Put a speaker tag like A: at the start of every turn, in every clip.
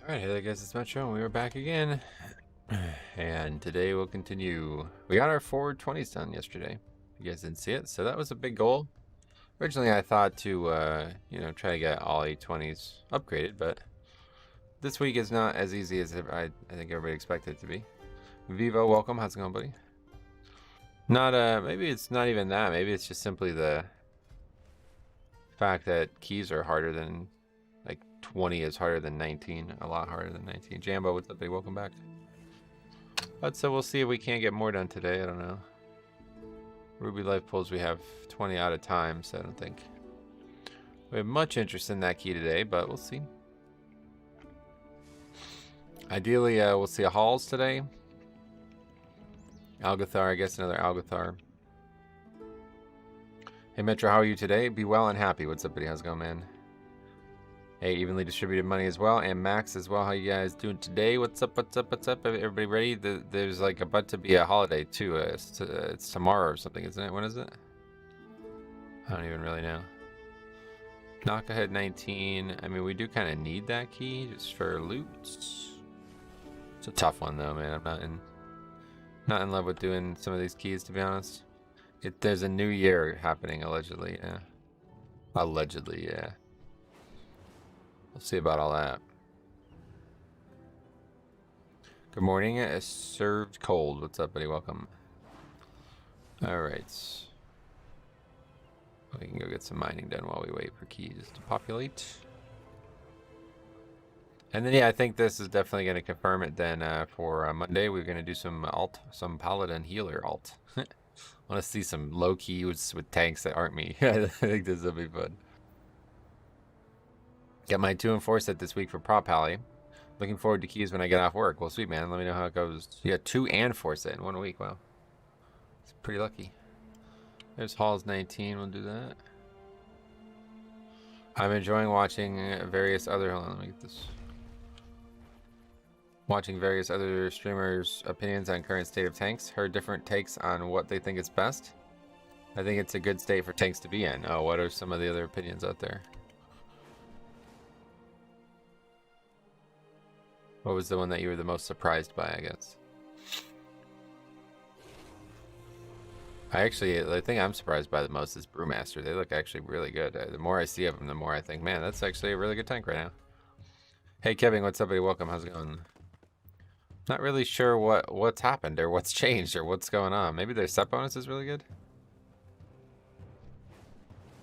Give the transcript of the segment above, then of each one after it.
A: Alright, hey there guys, it's Metro, and we are back again. And today we'll continue. We got our 420s done yesterday. You guys didn't see it, so that was a big goal. Originally I thought to, try to get all 820s upgraded, but this week is not as easy as I think everybody expected it to be. Vivo, welcome. How's it going, buddy? Not, maybe it's not even that. Maybe it's just simply the fact that keys are harder than, like, 20 is harder than 19. A lot harder than 19. Jambo, what's up, big? Welcome back. But so we'll see if we can't get more done today. I don't know. Ruby life pulls, we have 20 out of time, so I don't think we have much interest in that key today, but we'll see. Ideally, we'll see a Halls today. Algathar, I guess another Algathar. Hey Metro, how are you today? Be well and happy. What's up, buddy? How's it going, man? Hey, evenly distributed money as well, and Max as well. How you guys doing today? What's up? What's up? What's up? Everybody ready? There's like about to be a holiday too. It's tomorrow or something, isn't it? When is it? I don't even really know. Knock ahead 19. I mean, we do kind of need that key just for loot. It's a tough one though, man. I'm not in love with doing some of these keys, to be honest. There's a new year happening allegedly. Yeah. Allegedly, yeah. We'll see about all that. Good morning. Served cold. What's up, buddy? Welcome. All right. We can go get some mining done while we wait for keys to populate. And then, yeah, I think this is definitely going to confirm it then for Monday. We're going to do some paladin healer alt. I want to see some low key with tanks that aren't me. I think this will be fun. Got my 2 and 4 set this week for Prop Pally. Looking forward to keys when I get off work. Well, sweet, man. Let me know how it goes. You got 2 and 4 set in 1 week. Wow. It's pretty lucky. There's Halls 19. We'll do that. I'm enjoying watching various other... Hold on, let me get this. Watching various other streamers' opinions on current state of tanks. Heard different takes on what they think is best. I think it's a good state for tanks to be in. Oh, what are some of the other opinions out there? What was the one that you were the most surprised by, I guess? I think I'm surprised by the most is Brewmaster. They look actually really good. The more I see of them, the more I think, man, that's actually a really good tank right now. Hey, Kevin, what's up, buddy? Welcome. How's it going? Not really sure what's happened or what's changed or what's going on. Maybe their set bonus is really good.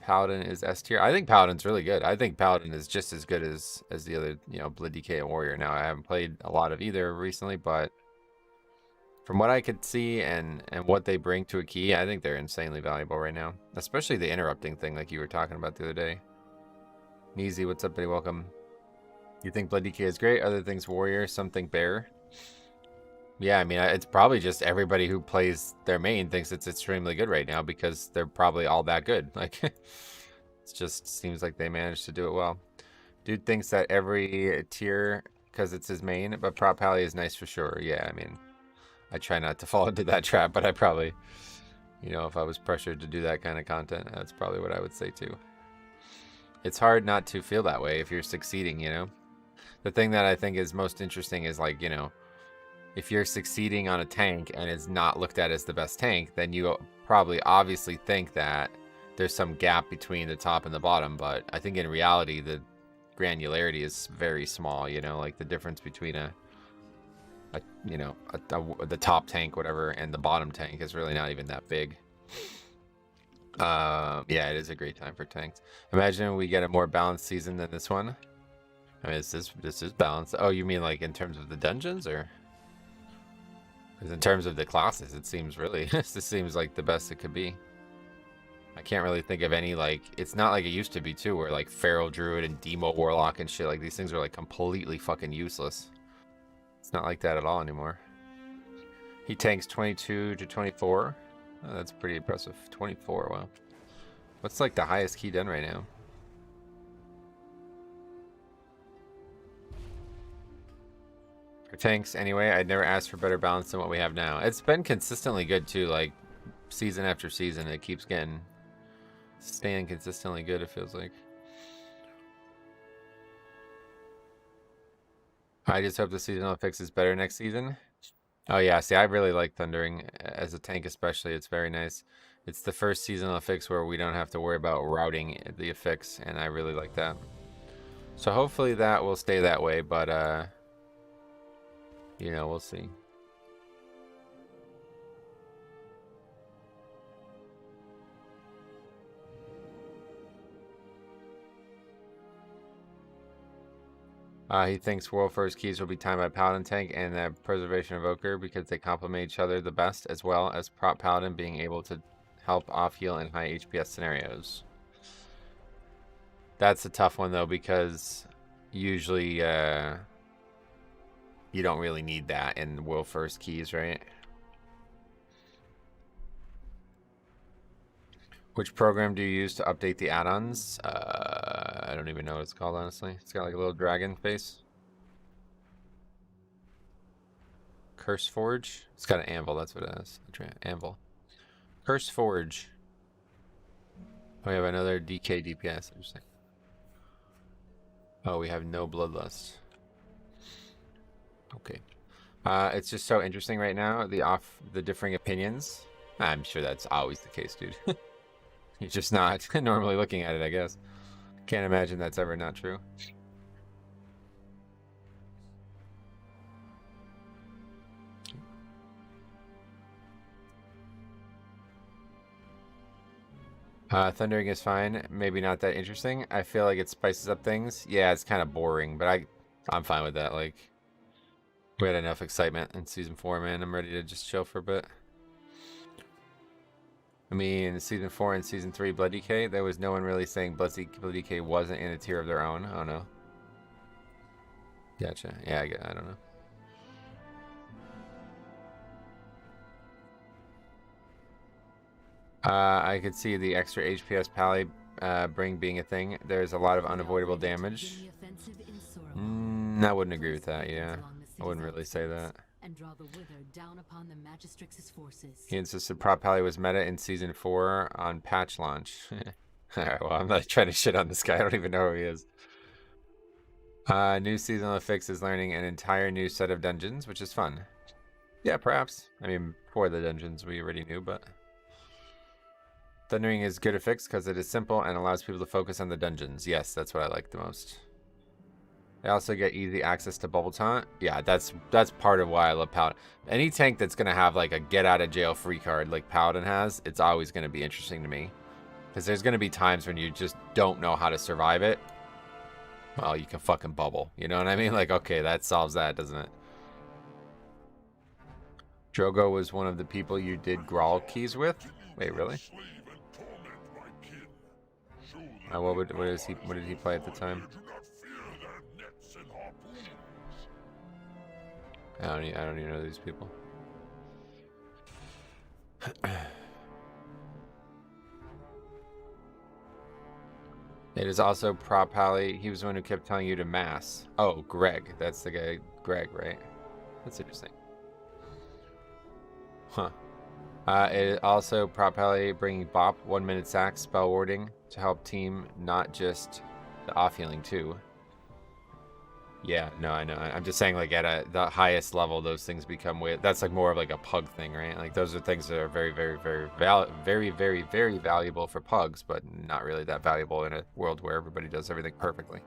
A: Paladin is S tier. I think Paladin's really good. I think Paladin is just as good as the other, Blood DK and Warrior. Now, I haven't played a lot of either recently, but from what I could see and what they bring to a key, I think they're insanely valuable right now. Especially the interrupting thing like you were talking about the other day. Neezy, what's up, buddy? Welcome. You think Blood DK is great? Other things Warrior, some think Bear. Yeah, I mean, it's probably just everybody who plays their main thinks it's extremely good right now because they're probably all that good. Like, it just seems like they managed to do it well. Dude thinks that every tier, because it's his main, but Prop Pally is nice for sure. Yeah, I mean, I try not to fall into that trap, but I probably, if I was pressured to do that kind of content, that's probably what I would say too. It's hard not to feel that way if you're succeeding, The thing that I think is most interesting is like, if you're succeeding on a tank and it's not looked at as the best tank, then you probably obviously think that there's some gap between the top and the bottom. But I think in reality, the granularity is very small, like the difference between the top tank, whatever, and the bottom tank is really not even that big. Yeah, it is a great time for tanks. Imagine we get a more balanced season than this one. I mean, this is balanced. Oh, you mean like in terms of the dungeons or? Because in terms of the classes, it seems really, this seems like the best it could be. I can't really think of any, like, it's not like it used to be, too, where, like, Feral Druid and Demo Warlock and shit, like, these things are, like, completely fucking useless. It's not like that at all anymore. He tanks 22 to 24. Oh, that's pretty impressive. 24, wow. What's, like, the highest key done right now? For tanks, anyway, I'd never asked for better balance than what we have now. It's been consistently good, too, like, season after season. It keeps staying consistently good, it feels like. I just hope the seasonal affix is better next season. Oh yeah, see, I really like Thundering as a tank, especially. It's very nice. It's the first seasonal affix where we don't have to worry about routing the affix, and I really like that. So hopefully that will stay that way, but you know, we'll see. He thinks World First Keys will be timed by Paladin Tank and the Preservation Evoker because they complement each other the best, as well as Prop Paladin being able to help off-heal in high HPS scenarios. That's a tough one, though, because usually you don't really need that in World First Keys, right? Which program do you use to update the add-ons? I don't even know what it's called, honestly. It's got like a little dragon face. Curse Forge? It's got an anvil, that's what it is. Anvil. Curse Forge. Oh, we have another DK DPS. Interesting. Oh, we have no Bloodlust. Okay. It's just so interesting right now, the differing opinions. I'm sure that's always the case, dude. You're just not normally looking at it, I guess. Can't imagine that's ever not true. Thundering is fine. Maybe not that interesting. I feel like it spices up things. Yeah, it's kind of boring, but I'm fine with that. Like, we had enough excitement in season 4, man. I'm ready to just chill for a bit. I mean, season 4 and season 3 Blood DK, there was no one really saying Blood DK wasn't in a tier of their own. Oh no. Gotcha. Yeah, I don't know. I could see the extra HPS pally bring being a thing. There's a lot of unavoidable damage. I wouldn't agree with that, yeah. I wouldn't really say that. He insisted Prop Pally was meta in Season 4 on patch launch. Alright, well, I'm not trying to shit on this guy. I don't even know who he is. New seasonal affix is learning an entire new set of dungeons, which is fun. Yeah, perhaps. I mean, for the dungeons we already knew, but... Thundering is good affix because it is simple and allows people to focus on the dungeons. Yes, that's what I like the most. They also get easy access to Bubble Taunt. Yeah, that's part of why I love Paladin. Any tank that's going to have like a get out of jail free card like Paladin has, it's always going to be interesting to me. Because there's going to be times when you just don't know how to survive it. Well, you can fucking bubble. You know what I mean? Like, okay, that solves that, doesn't it? Drogo was one of the people you did Grawl keys with? Wait, really? What did he play at the time? I don't even know these people. It is also Prop Pally. He was the one who kept telling you to mass. Oh, Greg. That's the guy, Greg, right? That's interesting. Huh. It also Prop Pally bringing Bop, 1 minute sack, spell warding to help team, not just the off healing too. Yeah, no, I know. I'm just saying, like, at the highest level, those things become way. That's like more of like a pug thing, right? Like, those are things that are very, very, very, very valuable for pugs, but not really that valuable in a world where everybody does everything perfectly.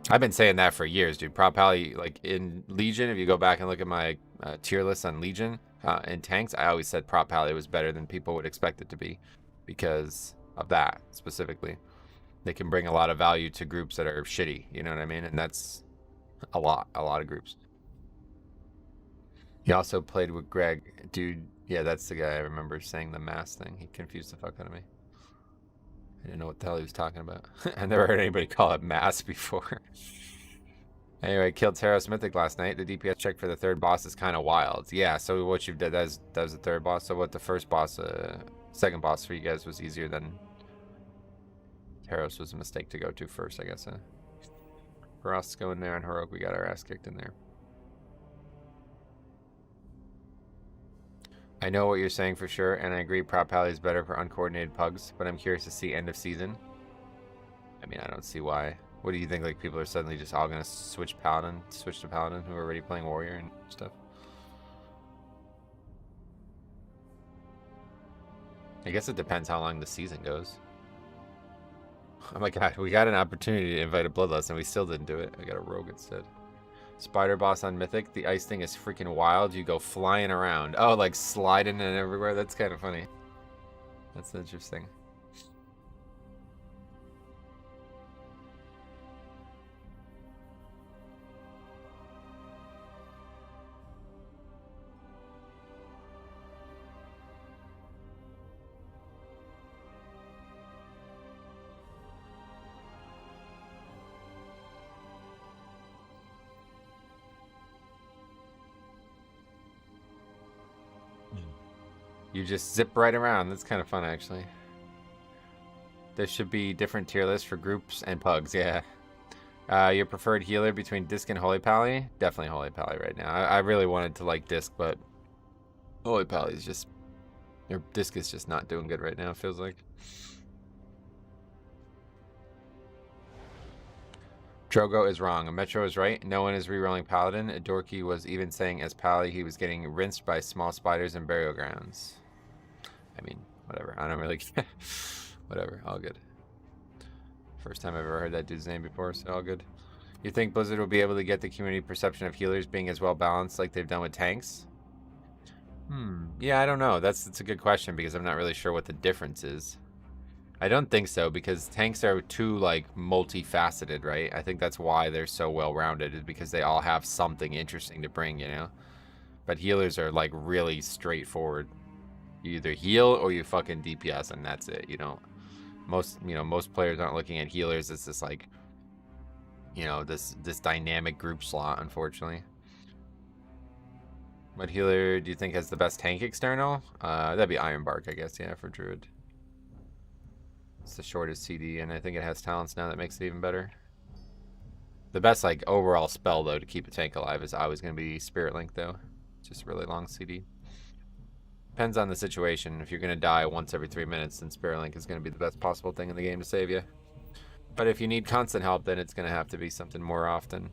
A: I've been saying that for years, dude. Prop Pally, like in Legion, if you go back and look at my tier list on Legion in tanks, I always said Prop Pally was better than people would expect it to be because of that specifically. They can bring a lot of value to groups that are shitty, you know what I mean? And that's a lot of groups. He also played with Greg. Dude, yeah, that's the guy I remember saying the mass thing. He confused the fuck out of me. I didn't know what the hell he was talking about. I never heard anybody call it mass before. Anyway, killed Taros Mythic last night. The DPS check for the third boss is kind of wild. Yeah, so what you've done, that was the third boss. So what the first boss, second boss for you guys was easier than Taros was a mistake to go to first, I guess. For us going there on Heroic, we got our ass kicked in there. I know what you're saying for sure, and I agree Prop Pally is better for uncoordinated pugs, but I'm curious to see end of season. I mean, I don't see why. What do you think? Like people are suddenly just all gonna switch to Paladin who are already playing Warrior and stuff? I guess it depends how long the season goes. Oh my god, we got an opportunity to invite a Bloodlust and we still didn't do it. I got a Rogue instead. Spider boss on Mythic. The ice thing is freaking wild. You go flying around. Oh, like sliding and everywhere. That's kind of funny. That's interesting. You just zip right around. That's kind of fun, actually. There should be different tier lists for groups and pugs, yeah. Your preferred healer between Disc and Holy Pally? Definitely Holy Pally right now. I really wanted to like Disc, but Holy Pally is just... Your Disc is just not doing good right now, it feels like. Drogo is wrong. Metro is right. No one is rerolling Paladin. Dorky was even saying as Pally he was getting rinsed by small spiders and burial grounds. I mean, whatever. I don't really care. Whatever. All good. First time I've ever heard that dude's name before, so all good. You think Blizzard will be able to get the community perception of healers being as well balanced like they've done with tanks? Yeah, I don't know. That's a good question because I'm not really sure what the difference is. I don't think so because tanks are too like multifaceted, right? I think that's why they're so well rounded is because they all have something interesting to bring, you know? But healers are like really straightforward. You either heal or you fucking DPS and that's it. You don't most players aren't looking at healers as this like this dynamic group slot, unfortunately. What healer do you think has the best tank external? That'd be Ironbark, I guess, yeah, for Druid. It's the shortest CD, and I think it has talents now that makes it even better. The best like overall spell though to keep a tank alive is always going to be Spirit Link though. Just really long CD. Depends on the situation. If you're going to die once every 3 minutes, then Spirit Link is going to be the best possible thing in the game to save you. But if you need constant help, then it's going to have to be something more often.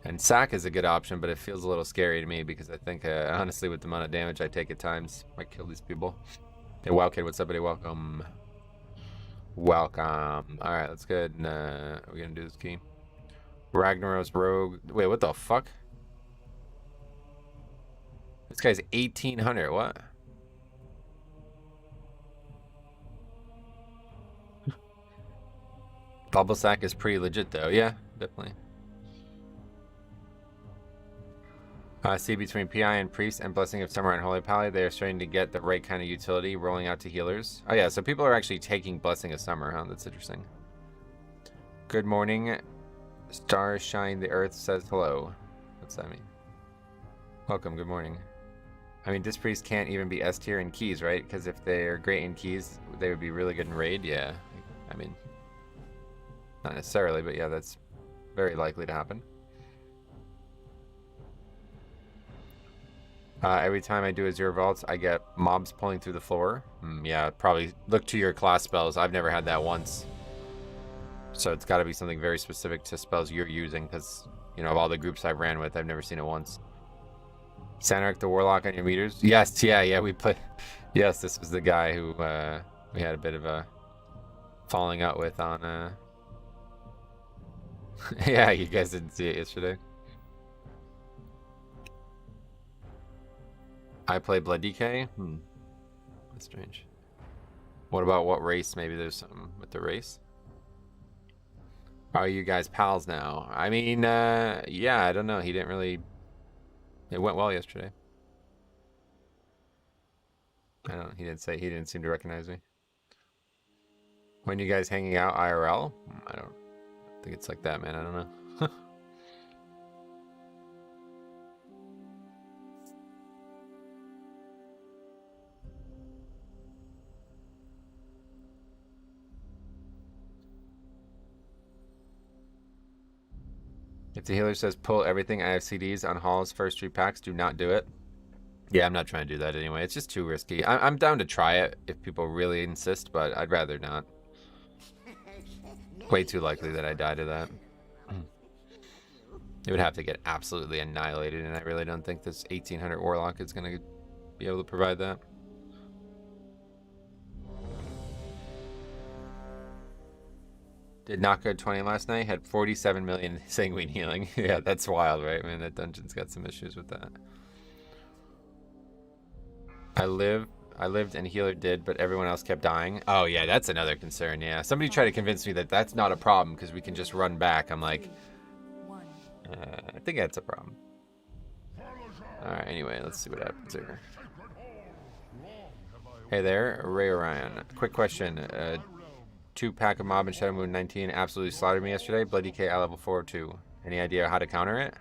A: And Sack is a good option, but it feels a little scary to me because I think, honestly, with the amount of damage I take at times, I might kill these people. Hey, Wow Kid, what's up, buddy? Welcome. Welcome. All right, let's go ahead and we're going to do this key. Ragnaros Rogue. Wait, what the fuck? This guy's 1800. What? Bubble Sack is pretty legit, though. Yeah, definitely. See, between PI and Priest and Blessing of Summer and Holy Pally, they are starting to get the right kind of utility rolling out to healers. Oh yeah, so people are actually taking Blessing of Summer, huh? That's interesting. Good morning. Stars shine, the earth says hello. What's that mean? Welcome, good morning. I mean, Disc Priest can't even be S tier in keys, right? Because if they're great in keys, they would be really good in raid. Yeah, I mean, not necessarily, but yeah, that's very likely to happen. Every time I do Azure Vaults, I get mobs pulling through the floor. Yeah, probably look to your class spells. I've never had that once. So it's got to be something very specific to spells you're using because, of all the groups I've ran with, I've never seen it once. Sanark the Warlock on your meters? Yes, yeah, we put... Yes, this was the guy who we had a bit of a falling out with on... Yeah, you guys didn't see it yesterday. I play Blood DK? That's strange. What about what race? Maybe there's something with the race? Are you guys pals now? I mean, yeah, I don't know. He didn't really... It went well yesterday. He didn't seem to recognize me. When you guys hanging out IRL? I don't think it's like that, man. I don't know. If the healer says pull everything, I have CDs on Hall's first 3 packs, do not do it. Yeah, I'm not trying to do that anyway. It's just too risky. I'm down to try it if people really insist, but I'd rather not. Way too likely that I die to that. It would have to get absolutely annihilated, and I really don't think this 1800 Warlock is going to be able to provide that. Did not go 20 last night. Had 47 million Sanguine healing. Yeah, that's wild, right? Man, that dungeon's got some issues with that. I lived and healer did, but everyone else kept dying. Oh yeah, that's another concern. Yeah, somebody tried to convince me that that's not a problem because we can just run back. I'm like, I think that's a problem. All right. Anyway, let's see what happens here. Hey there, Ray Orion. Quick question. 2-pack of Mob and Shadow Moon 19 absolutely slaughtered me yesterday. Blood DK at level 402. Any idea how to counter it?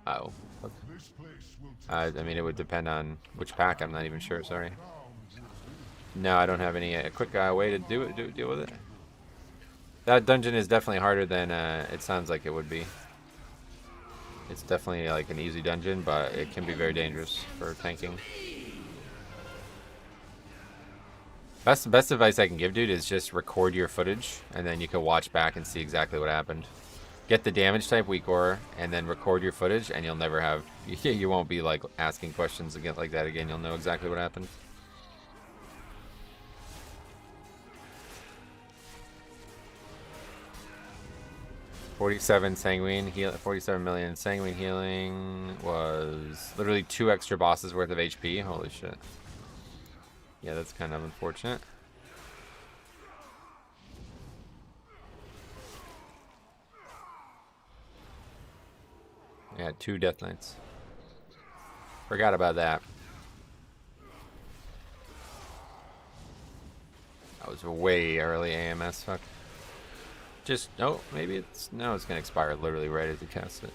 A: Oh. Okay. I mean, it would depend on which pack. I'm not even sure. Sorry. No, I don't have any quick way to deal with it. That dungeon is definitely harder than it sounds like it would be. It's definitely like an easy dungeon, but it can be very dangerous for tanking. Best advice I can give, dude, is just record your footage, and then you can watch back and see exactly what happened. Get the damage type weak aura, and then record your footage, and you'll never have... You won't be, like, asking questions again like that again. You'll know exactly what happened. $47 million Sanguine healing was literally 2 extra bosses worth of HP. Holy shit. Yeah, that's kind of unfortunate. Yeah, 2 Death Knights. Forgot about that. That was way early AMS, fuck. Just, oh, maybe it's, no, it's gonna expire literally right as you cast it.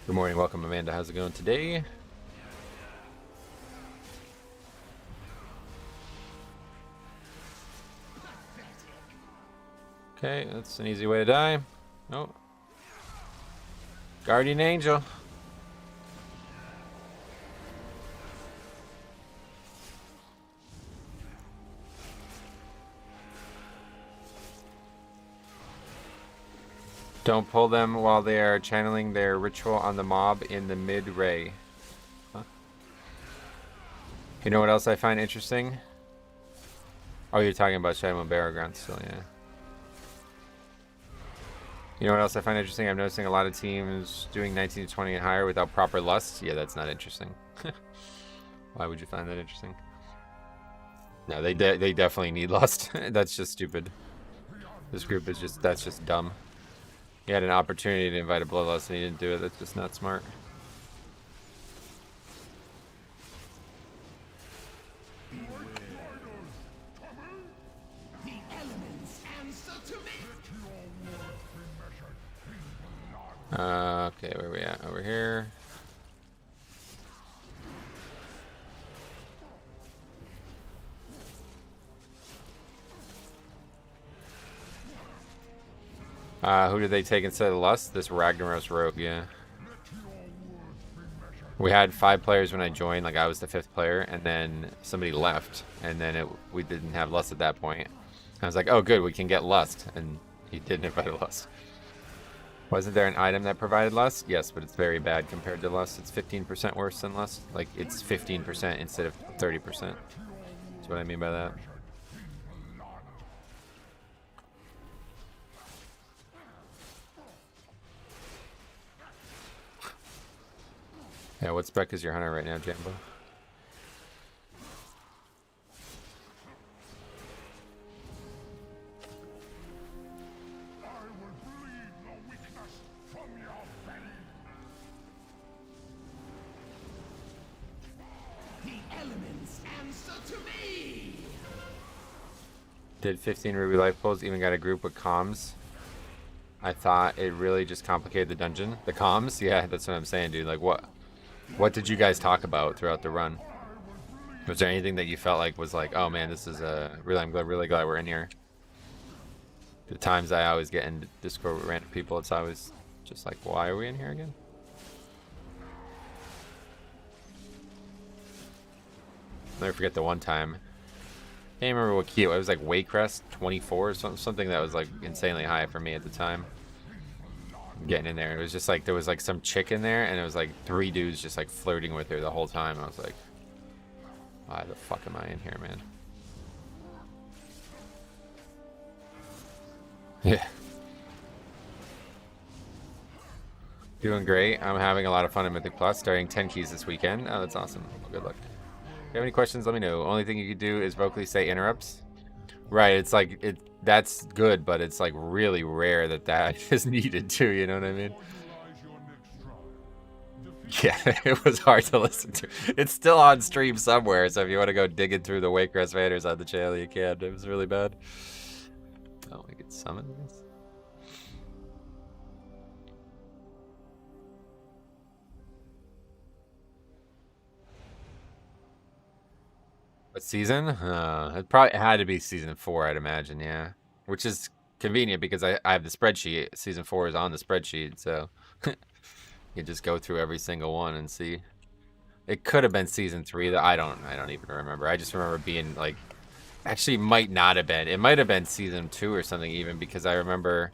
A: Good morning, welcome Amanda. How's it going today? Okay, that's an easy way to die. Oh. Guardian Angel. Don't pull them while they are channeling their ritual on the mob in the mid-ray. Huh? You know what else I find interesting? Oh, you're talking about Shadow and Battleground still, yeah. You know what else I find interesting? I'm noticing a lot of teams doing 19 to 20 and higher without proper lust. Yeah, that's not interesting. Why would you find that interesting? No, they definitely need lust. That's just stupid. This group is just, that's just dumb. He had an opportunity to invite a Bloodlust and he didn't do it. That's just not smart. Okay, where are we at? Over here. Who did they take instead of Lust? This Ragnaros Rogue, yeah. We had 5 players when I joined, like I was the 5th player, and then somebody left, and then we didn't have Lust at that point. I was like, oh good, we can get Lust, and he didn't invite Lust. Wasn't there an item that provided Lust? Yes, but it's very bad compared to Lust. It's 15% worse than Lust. Like, it's 15% instead of 30%. That's what I mean by that. Yeah, what spec is your hunter right now, Jambo? Did 15 Ruby life pulls, even got a group with comms. I thought it really just complicated the dungeon. The comms? Yeah, that's what I'm saying, dude. Like, what did you guys talk about throughout the run? Was there anything that you felt like was like, oh man, this is really, I'm really glad we're in here. The times I always get in Discord with random people, it's always just like, why are we in here again? I'll never forget the one time. Can't remember what key it was. Like Waycrest 24 or something that was like insanely high for me at the time. Getting in there, it was just like there was like some chick in there, and it was like 3 dudes just like flirting with her the whole time. I was like, why the fuck am I in here, man? Yeah. Doing great. I'm having a lot of fun in Mythic Plus, starting 10 keys this weekend. Oh, that's awesome. Well, good luck. If you have any questions, let me know. Only thing you could do is vocally say interrupts. Right, it's like, that's good, but it's like really rare that is needed too, you know what I mean? Yeah, it was hard to listen to. It's still on stream somewhere, so if you want to go digging through the Waycrest banners on the channel, you can. It was really bad. Oh, I get summoned this. What season? It probably had to be season 4, I'd imagine, yeah. Which is convenient because I have the spreadsheet. Season 4 is on the spreadsheet, so you just go through every single one and see. It could have been season 3. I don't even remember. I just remember being like, actually might not have been. It might have been season 2 or something even, because I remember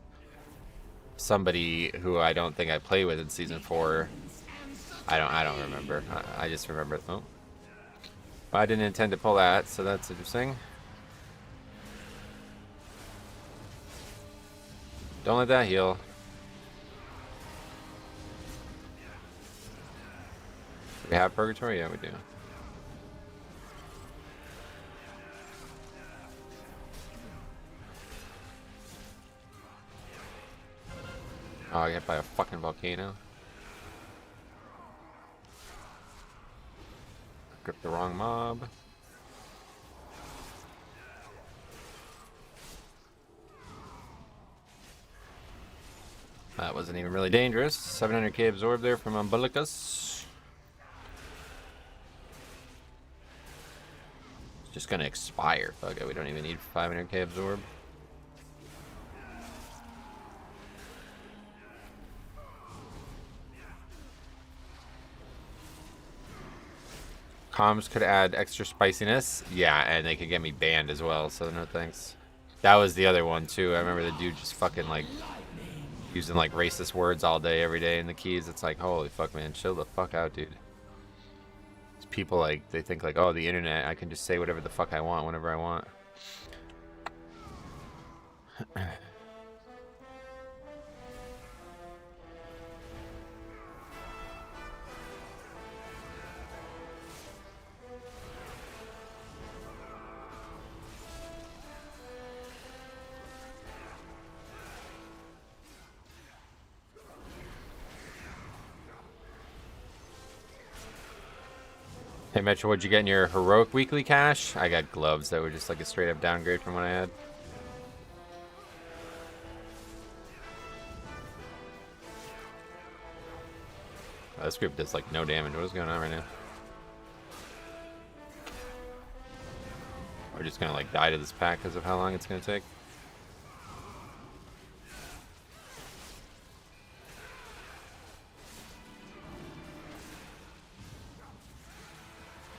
A: somebody who I don't think I played with in season 4. I don't remember. I just remember. Oh, I didn't intend to pull that, so that's interesting. Don't let that heal. Do we have Purgatory? Yeah, we do. Oh, I got hit by a fucking volcano. Grip the wrong mob. That wasn't even really dangerous. 700k absorb there from Umbilicus. It's just gonna expire. Fuck it, we don't even need 500k absorb. Comms could add extra spiciness. Yeah, and they could get me banned as well, so no thanks. That was the other one too. I remember the dude just fucking like using like racist words all day, every day in the keys. It's like, holy fuck, man, chill the fuck out, dude. It's people like, they think like, oh, the internet, I can just say whatever the fuck I want whenever I want. Hey Metro, what'd you get in your heroic weekly cache? I got gloves that were just like a straight up downgrade from what I had. This group does like no damage. What is going on right now? We're just gonna like die to this pack because of how long it's gonna take.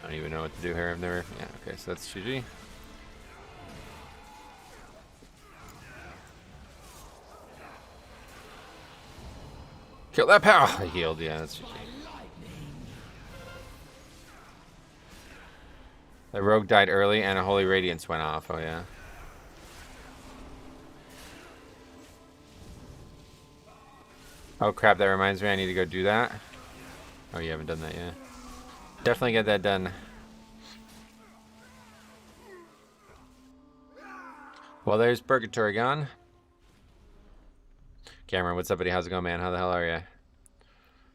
A: I don't even know what to do here. I've never. Yeah, okay, so that's GG. Kill that power! I healed, yeah, that's GG. The rogue died early and a holy radiance went off. Oh, yeah. Oh, crap, that reminds me I need to go do that. Oh, you haven't done that yet. Definitely get that done. Well, there's Purgatory gone. Cameron, what's up, buddy? How's it going, man? How the hell are you?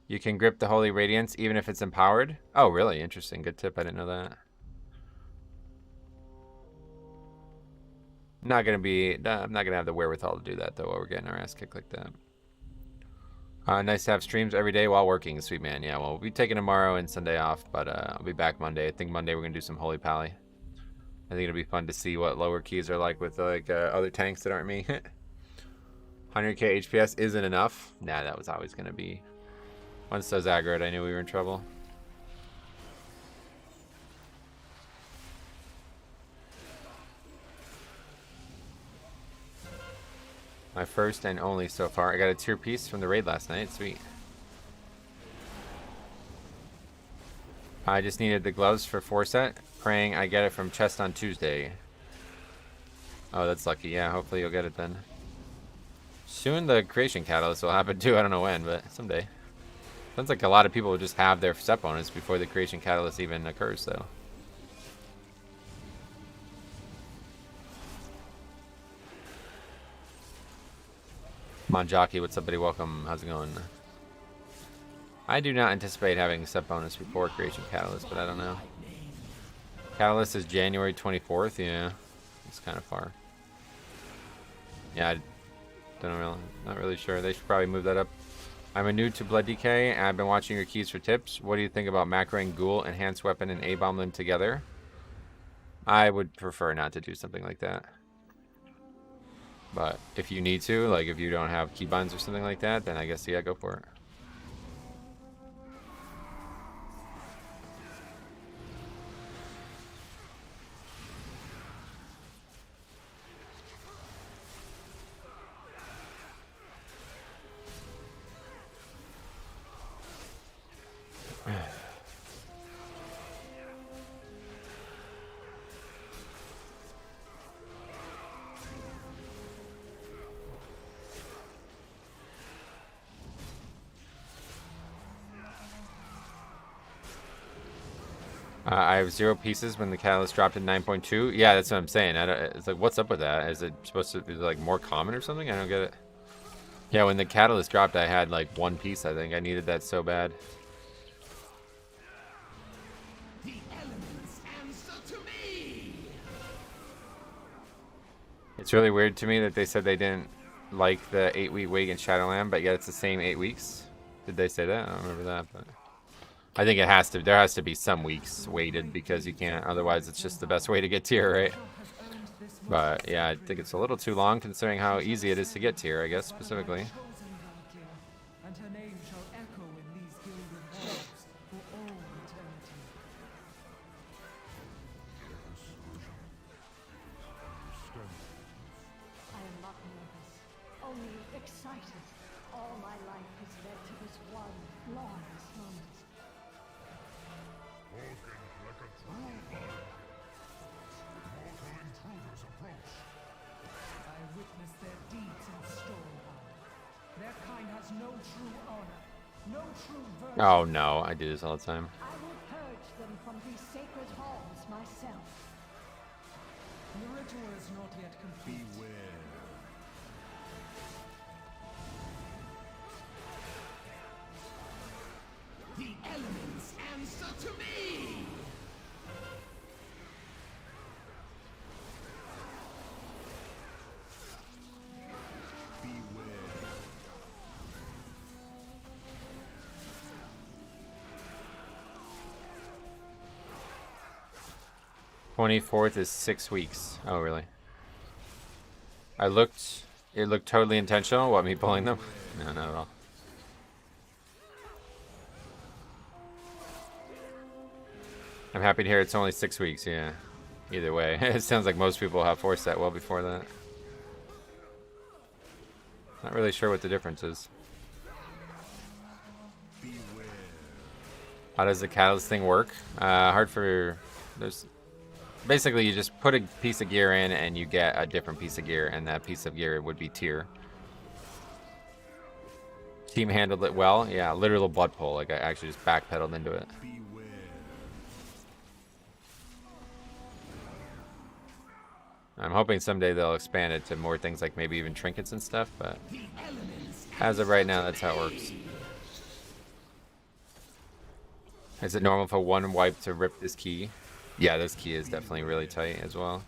A: You can grip the Holy Radiance even if it's empowered? Oh, really? Interesting. Good tip. I didn't know that. not gonna be. I'm not gonna have the wherewithal to do that though while we're getting our ass kicked like that. Nice to have streams every day while working, sweet man. Yeah, well, we'll be taking tomorrow and Sunday off, but I'll be back Monday. I think Monday we're gonna do some Holy Pally. I think it'll be fun to see what lower keys are like with like other tanks that aren't me. 100k HPS isn't enough. Nah, that was always gonna be. Once those aggroed, I knew we were in trouble. My first and only so far. I got a tier piece from the raid last night. Sweet. I just needed the gloves for 4 set. Praying I get it from chest on Tuesday. Oh, that's lucky. Yeah, hopefully you'll get it then. Soon the creation catalyst will happen too. I don't know when, but someday. Sounds like a lot of people will just have their set bonus before the creation catalyst even occurs, though. Monjaki, what's up, buddy? Welcome. How's it going? I do not anticipate having set bonus before creation catalyst, but I don't know. Catalyst is January 24th. Yeah, it's kind of far. Yeah, I don't know. Not really sure. They should probably move that up. I'm a new to Blood DK, and I've been watching your keys for tips. What do you think about macroing Ghoul, Enhanced Weapon, and A-Bomb them together? I would prefer not to do something like that. But if you need to, like if you don't have keybinds or something like that, then I guess, yeah, go for it. I have 0 pieces when the catalyst dropped in 9.2. Yeah, that's what I'm saying. It's like, what's up with that? Is it supposed to be like more common or something? I don't get it. Yeah, when the catalyst dropped, I had like 1 piece. I think I needed that so bad. The elements answer to me. It's really weird to me that they said they didn't like the 8-week wait in Shadowland, but yet it's the same 8 weeks. Did they say that? I don't remember that, but. I think it has to. There has to be some weeks waited because you can't. Otherwise, it's just the best way to get tier, right? But yeah, I think it's a little too long considering how easy it is to get tier. I guess specifically. Oh no, I do this all the time.
B: I will purge them from these sacred halls myself.
C: The ritual is not yet complete. Beware. The elements answer to me. Beware.
A: 24th is 6 weeks. Oh, really? It looked totally intentional. What, me pulling them? No, not at all. I'm happy to hear it's only 6 weeks, yeah. Either way. It sounds like most people have forced that well before that. Not really sure what the difference is. How does the catalyst thing work? Hard for... There's... Basically, you just put a piece of gear in and you get a different piece of gear, and that piece of gear would be tier. Team handled it well. Yeah, literal blood pull. Like, I actually just backpedaled into it. I'm hoping someday they'll expand it to more things like maybe even trinkets and stuff, but as of right now, that's how it works. Is it normal for one wipe to rip this key? Yeah, this key is definitely really tight as well.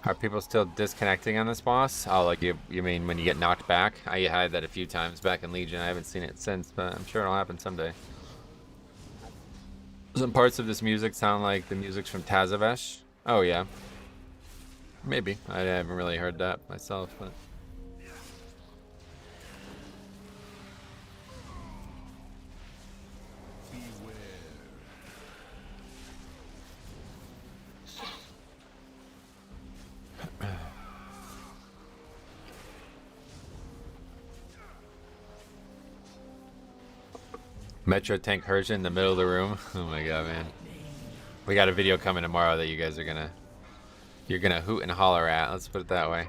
A: Are people still disconnecting on this boss? Oh, like you mean when you get knocked back? I had that a few times back in Legion. I haven't seen it since, but I'm sure it'll happen someday. Some parts of this music sound like the music's from Tazavesh. Oh yeah, maybe. I haven't really heard that myself, but. Metro Tank Hershey in the middle of the room. Oh my god, man. We got a video coming tomorrow that you guys are you're gonna hoot and holler at. Let's put it that way.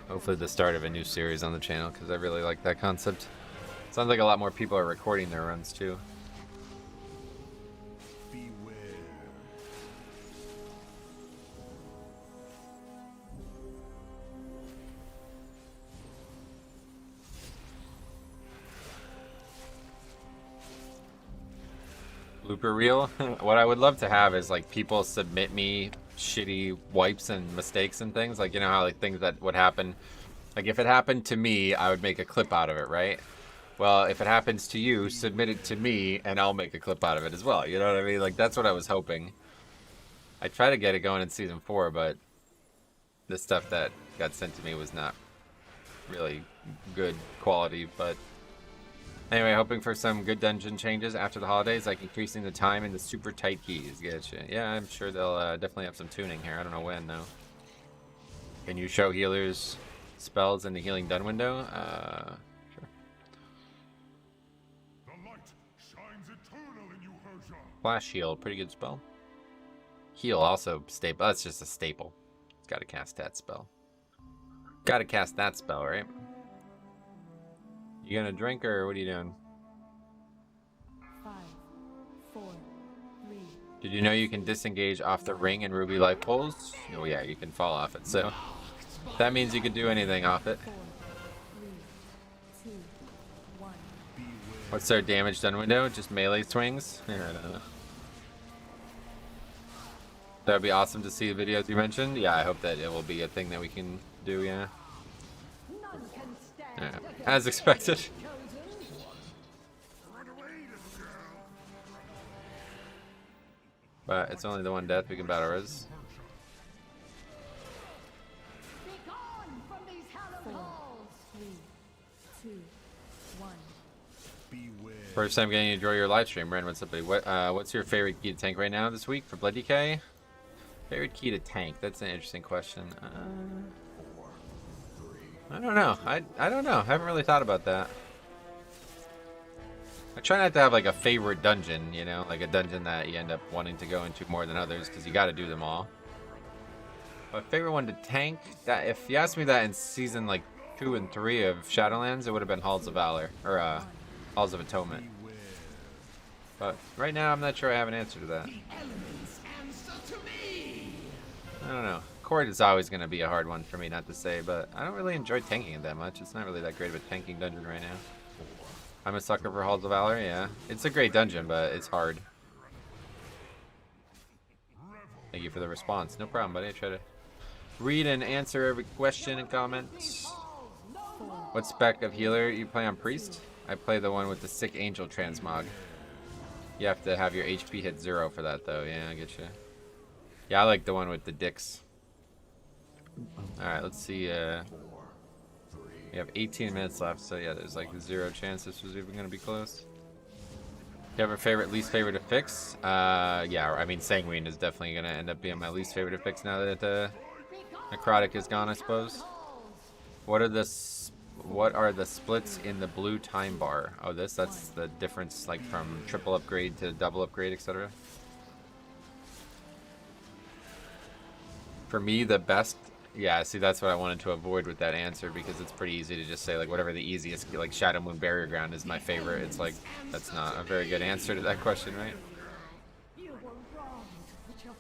A: Hopefully the start of a new series on the channel, because I really like that concept. Sounds like a lot more people are recording their runs too. Blooper reel. What I would love to have is like people submit me shitty wipes and mistakes and things. Like, you know how like things that would happen. Like if it happened to me, I would make a clip out of it, right? Well, if it happens to you, submit it to me and I'll make a clip out of it as well. You know what I mean? Like that's what I was hoping. I tried to get it going in season 4, but the stuff that got sent to me was not really good quality, but anyway, hoping for some good dungeon changes after the holidays, like increasing the time and the super tight keys. Getcha. Yeah, I'm sure they'll definitely have some tuning here. I don't know when, though. Can you show healers spells in the healing done window? Sure.
D: The light shines eternal in you, Herja.
A: Flash heal, pretty good spell. Heal also staple. That's just a staple. It's got to cast that spell. Got to cast that spell, right? You gonna drink or what are you doing?
B: 5, 4, 3.
A: Did you know you can disengage off the ring in Ruby life pulls? Oh yeah, you can fall off it. So that means you can do anything off it.
B: 4, 3, 2, 1.
A: What's their damage done window? Just melee swings? I don't know. That would be awesome to see the videos you mentioned. Yeah, I hope that it will be a thing that we can do, yeah.
B: None can stand
A: Yeah. As expected. But it's only the one death we can battle res.
B: Be gone from these hallowed halls. 3, 2, 1.
A: First time getting to enjoy your live stream, Ren. What's up, buddy? What's your favorite key to tank right now this week for Blood DK? Favorite key to tank? That's an interesting question. I don't know. I don't know. I haven't really thought about that. I try not to have like a favorite dungeon, you know, like a dungeon that you end up wanting to go into more than others because you got to do them all. But favorite one to tank? That if you asked me that in season like 2 and 3 of Shadowlands, it would have been Halls of Valor or Halls of Atonement. But right now, I'm not sure I have an answer to that. I don't know. Court is always going to be a hard one for me not to say, but I don't really enjoy tanking it that much. It's not really that great of a tanking dungeon right now. I'm a sucker for Halls of Valor, yeah. It's a great dungeon, but it's hard. Thank you for the response. No problem, buddy. I try to read and answer every question and comment. What spec of healer you play on Priest? I play the one with the sick angel transmog. You have to have your HP hit 0 for that, though. Yeah, I get you. Yeah, I like the one with the dicks. Alright, let's see. We have 18 minutes left, so yeah, there's like 0 chance this was even going to be close. You have a favorite, least favorite affix? Yeah, I mean, Sanguine is definitely going to end up being my least favorite affix now that Necrotic is gone, I suppose. What are the splits in the blue time bar? Oh, that's the difference, like from triple upgrade to double upgrade, etc. For me, the best, yeah, see, that's what I wanted to avoid with that answer, because it's pretty easy to just say, like, whatever the easiest, like, Shadow Moon Barrier Ground is my favorite. It's like, that's not a very good answer to that question, right?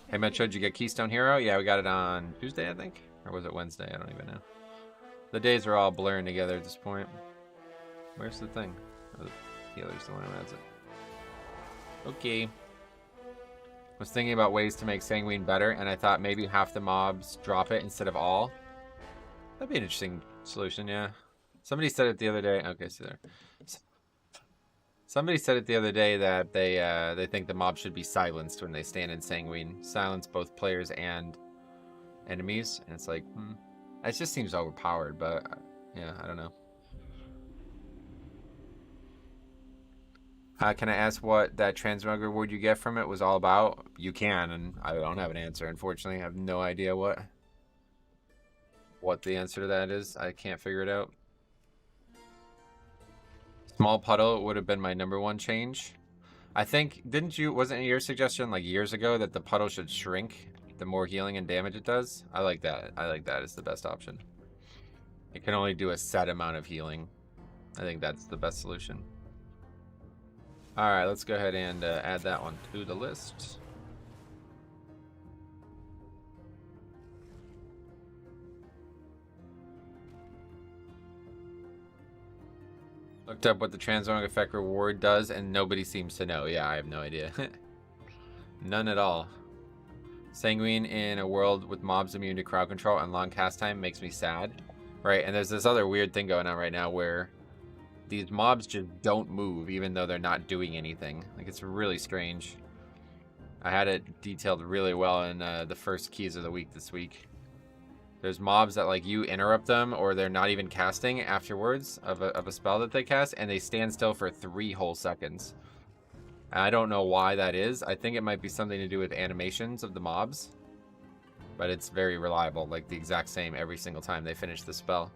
A: Hey, Metro, did you get Keystone Hero? Yeah, we got it on Tuesday, I think? Or was it Wednesday? I don't even know. The days are all blurring together at this point. Where's the thing? Oh, the healer's the one who has it. Okay. Was thinking about ways to make Sanguine better, and I thought maybe half the mobs drop it instead of all. That'd be an interesting solution, yeah. Somebody said it the other day. Okay, so there. Somebody said it the other day that they think the mob should be silenced when they stand in Sanguine. Silence both players and enemies, and it's like, it just seems overpowered, but yeah, I don't know. Can I ask what that transmog reward you get from it was all about? You can, and I don't have an answer, unfortunately. I have no idea what the answer to that is. I can't figure it out. Small puddle would have been my #1 change. I think, wasn't it your suggestion like years ago that the puddle should shrink the more healing and damage it does? I like that. I like that as the best option. It can only do a set amount of healing. I think that's the best solution. All right, let's go ahead and add that one to the list. Looked up what the transforming effect reward does, and nobody seems to know. Yeah, I have no idea. None at all. Sanguine in a world with mobs immune to crowd control and long cast time makes me sad. Right, and there's this other weird thing going on right now where these mobs just don't move even though they're not doing anything. Like, it's really strange. I had it detailed really well in the first keys of the week this week. There's mobs that, like, you interrupt them or they're not even casting afterwards of a spell that they cast, and they stand still for 3 whole seconds. And I don't know why that is. I think it might be something to do with animations of the mobs, but it's very reliable, like the exact same every single time they finish the spell.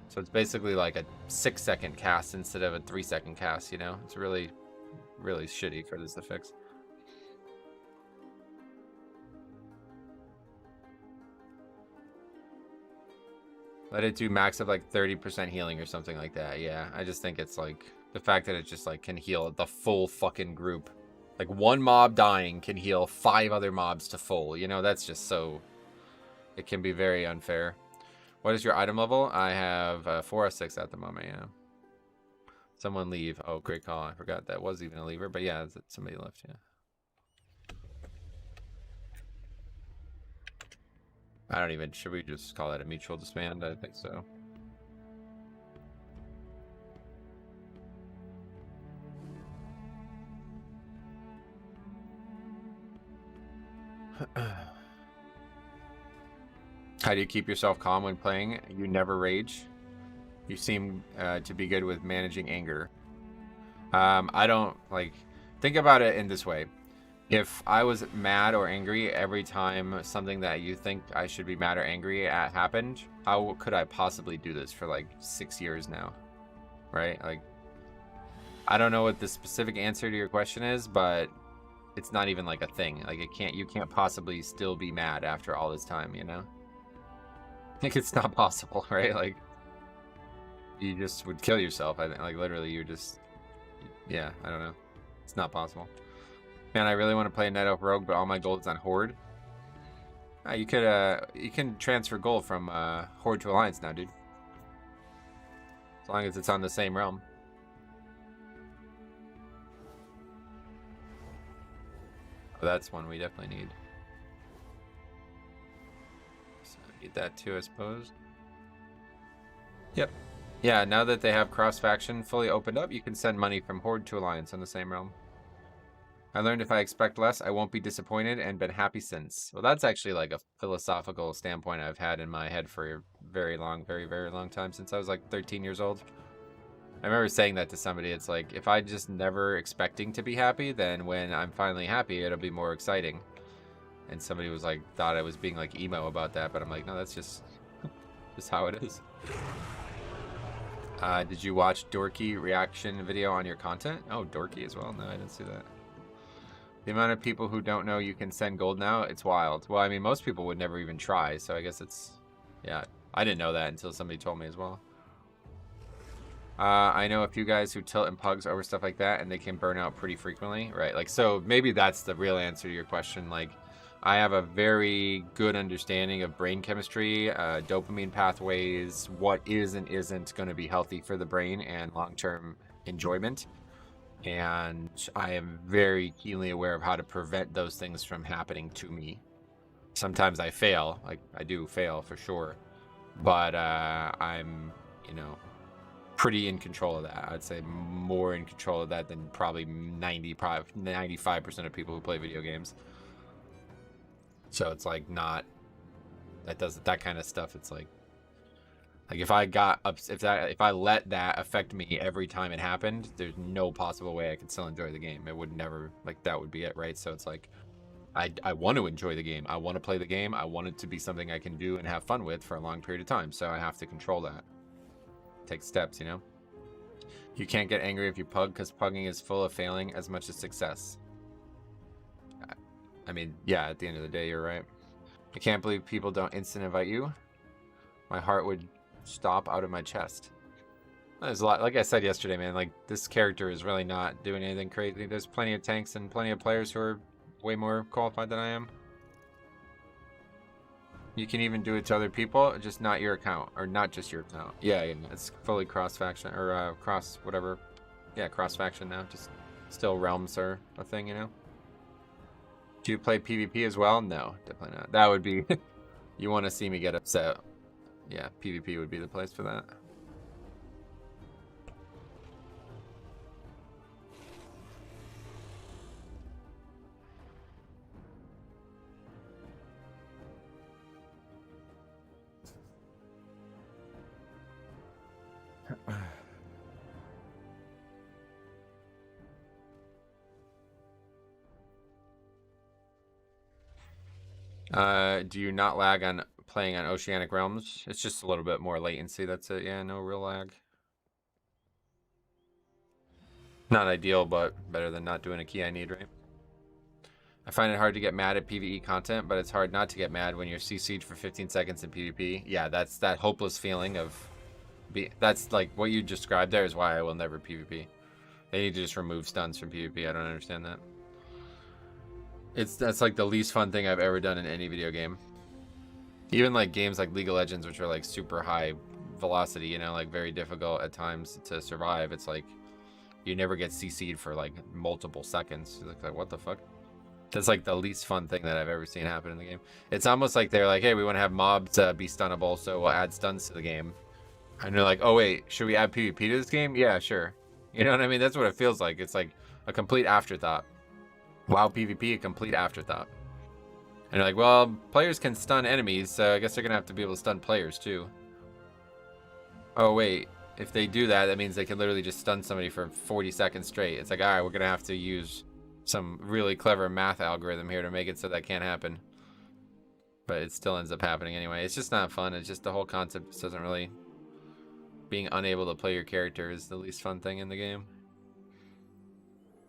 A: So it's basically like a 6-second cast instead of a 3-second cast, you know? It's really, really shitty for this to fix. Let it do max of like 30% healing or something like that. Yeah, I just think it's like the fact that it just like can heal the full fucking group. Like, one mob dying can heal 5 other mobs to full. You know, that's just so... It can be very unfair. What is your item level? I have 4 or 6 at the moment, yeah. Someone leave. Oh, great call. I forgot that was even a lever. But yeah, somebody left, yeah. I don't even... Should we just call that a mutual disband? I think so. How do you keep yourself calm when playing? You never rage. You seem to be good with managing anger. I don't, like... Think about it in this way. If I was mad or angry every time something that you think I should be mad or angry at happened, how could I possibly do this for like 6 years now? Right? Like, I don't know what the specific answer to your question is, but it's not even like a thing. Like, you can't possibly still be mad after all this time, you know? Like, it's not possible, right? Like, you just would kill yourself. I think, like, literally, you just, yeah, I don't know. It's not possible. Man, I really want to play Night Elf Rogue, but all my gold is on Horde. You can transfer gold from Horde to Alliance now, dude. As long as it's on the same realm. Oh, that's one we definitely need. So I need that too, I suppose. Yep. Yeah, now that they have cross-faction fully opened up, you can send money from Horde to Alliance on the same realm. I learned if I expect less, I won't be disappointed, and been happy since. Well, that's actually like a philosophical standpoint I've had in my head for a very long, very, very long time, since I was like 13 years old. I remember saying that to somebody. It's like, if I just never expecting to be happy, then when I'm finally happy, it'll be more exciting. And somebody was like, thought I was being like emo about that, but I'm like, no, that's just how it is. Did you watch Dorky reaction video on your content? Oh, Dorky as well? No, I didn't see that. The amount of people who don't know you can send gold now, it's wild. Well, I mean, most people would never even try, so I guess it's... Yeah, I didn't know that until somebody told me as well. I know a few guys who tilt and pugs over stuff like that, and they can burn out pretty frequently, right? Like, so maybe that's the real answer to your question. Like, I have a very good understanding of brain chemistry, dopamine pathways, what is and isn't going to be healthy for the brain and long-term enjoyment. and I am very keenly aware of how to prevent those things from happening to me. Sometimes I fail, like I do fail for sure, but I'm, you know, pretty in control of that. I'd say more in control of that than probably 95% of people who play video games. So it's like not that kind of stuff. It's like if I got up, if I let that affect me every time it happened, there's no possible way I could still enjoy the game. It would never, like, that would be it, right? So it's like I want to enjoy the game. I want to play the game. I want it to be something I can do and have fun with for a long period of time. So I have to control that. Take steps, you know? You can't get angry if you pug because pugging is full of failing as much as success. I mean, yeah, at the end of the day, you're right. I can't believe people don't instant invite you. My heart would stop out of my chest. There's a lot, like I said yesterday, man, like this character is really not doing anything crazy. There's plenty of tanks and plenty of players who are way more qualified than I am. You can even do it to other people, just not your account, or not just your account. Yeah, it's fully cross-faction, or cross whatever. Yeah, cross-faction now, just still realms are a thing, you know? Do you play PvP as well? No, definitely not. That would be, you want to see me get upset. Yeah, PvP would be the place for that. Do you not lag on playing on Oceanic Realms? It's just a little bit more latency, that's it. Yeah, no real lag. Not ideal, but better than not doing a key I need, right? I find it hard to get mad at PvE content, but it's hard not to get mad when you're CC'd for 15 seconds in PvP. Yeah, that's that hopeless feeling of... that's like what you described there is why I will never PvP. They need to just remove stuns from PvP. I don't understand that. That's like the least fun thing I've ever done in any video game. Even like games like League of Legends, which are like super high velocity, you know, like very difficult at times to survive. It's like you never get CC'd for like multiple seconds. Like what the fuck? That's like the least fun thing that I've ever seen happen in the game. It's almost like they're like, hey, we want to have mobs be stunnable, so we'll add stuns to the game. And they're like, oh wait, should we add PvP to this game? Yeah, sure. You know what I mean? That's what it feels like. It's like a complete afterthought. WoW PvP, a complete afterthought. And you're like, well, players can stun enemies, so I guess they're gonna have to be able to stun players too. Oh wait, if they do that, that means they can literally just stun somebody for 40 seconds straight. It's like, all right, we're gonna have to use some really clever math algorithm here to make it so that can't happen. But it still ends up happening anyway. It's just not fun. It's just the whole concept just doesn't really... Being unable to play your character is the least fun thing in the game.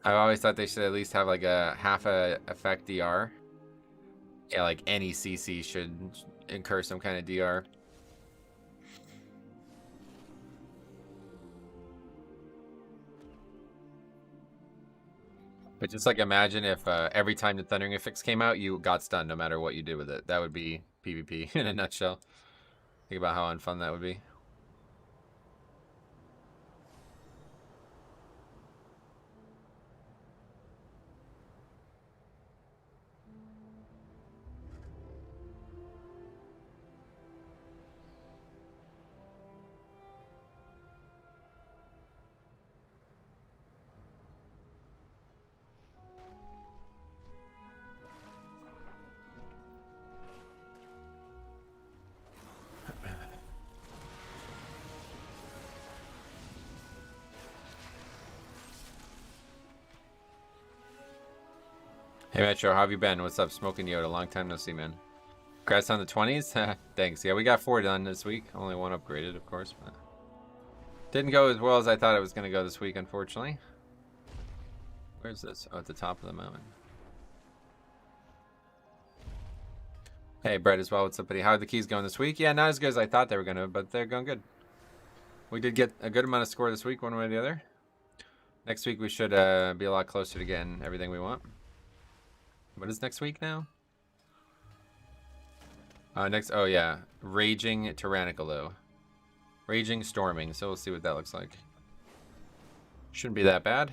A: I've always thought they should at least have like a half a effect DR. Yeah, like any CC should incur some kind of DR. But just like imagine if every time the Thundering Affix came out, you got stunned no matter what you did with it. That would be PvP in a nutshell. Think about how unfun that would be. Hey Metro, how have you been? What's up, Smoking Yoda? Long time no see, man. Congrats on the 20s. Thanks. Yeah, we got 4 done this week. Only 1 upgraded, of course, but didn't go as well as I thought it was going to go this week, unfortunately. Where's this? Oh, at the top of the mountain. Hey, Brett as well. What's up, buddy? How are the keys going this week? Yeah, not as good as I thought they were going to, but they're going good. We did get a good amount of score this week, one way or the other. Next week we should be a lot closer to getting everything we want. What is next week now? Oh yeah, Raging Tyrannical though. Raging Storming, so we'll see what that looks like. Shouldn't be that bad.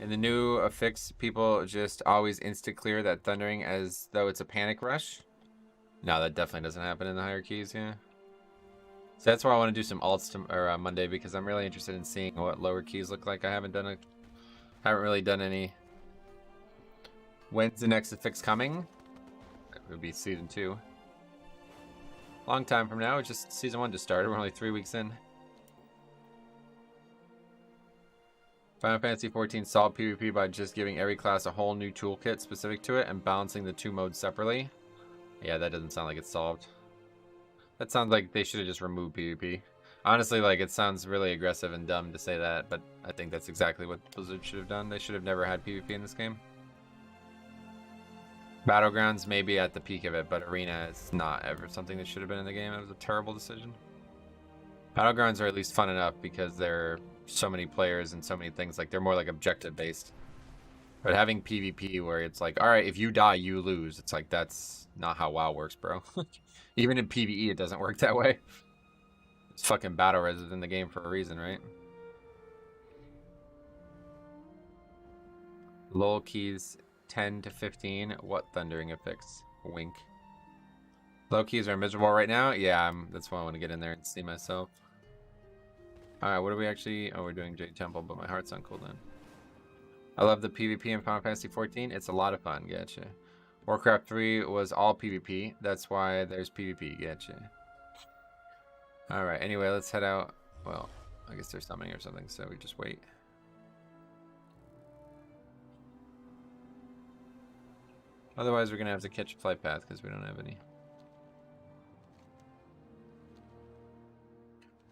A: In the new affix, people just always instant clear that thundering as though it's a panic rush. No, that definitely doesn't happen in the higher keys, yeah. So that's why I want to do some alts Monday, because I'm really interested in seeing what lower keys look like. I haven't really done any. When's the next affix coming? It would be season 2. Long time from now. It's just season 1 just started. We're only 3 weeks in. Final Fantasy XIV solved PvP by just giving every class a whole new toolkit specific to it and balancing the 2 modes separately. Yeah, that doesn't sound like it's solved. That sounds like they should have just removed PvP. Honestly, like, it sounds really aggressive and dumb to say that, but I think that's exactly what Blizzard should have done. They should have never had PvP in this game. Battlegrounds may be at the peak of it, but Arena is not ever something that should have been in the game. It was a terrible decision. Battlegrounds are at least fun enough because there are so many players and so many things. Like, they're more like objective based. But having PvP where it's like, alright, if you die, you lose. It's like, that's not how WoW works, bro. Even in PvE, it doesn't work that way. It's fucking battle res in the game for a reason, right? Lol keys 10 to 15. What thundering affix? Wink. Low keys are miserable right now. Yeah, that's why I want to get in there and see myself. Alright, what are we actually... Oh, we're doing Jade Temple, but my heart's on cooldown. I love the PvP in Final Fantasy XIV. It's a lot of fun. Gotcha. Warcraft 3 was all PvP. That's why there's PvP. Gotcha. Alright, anyway, let's head out. Well, I guess they're summoning or something, so we just wait. Otherwise, we're going to have to catch a flight path because we don't have any.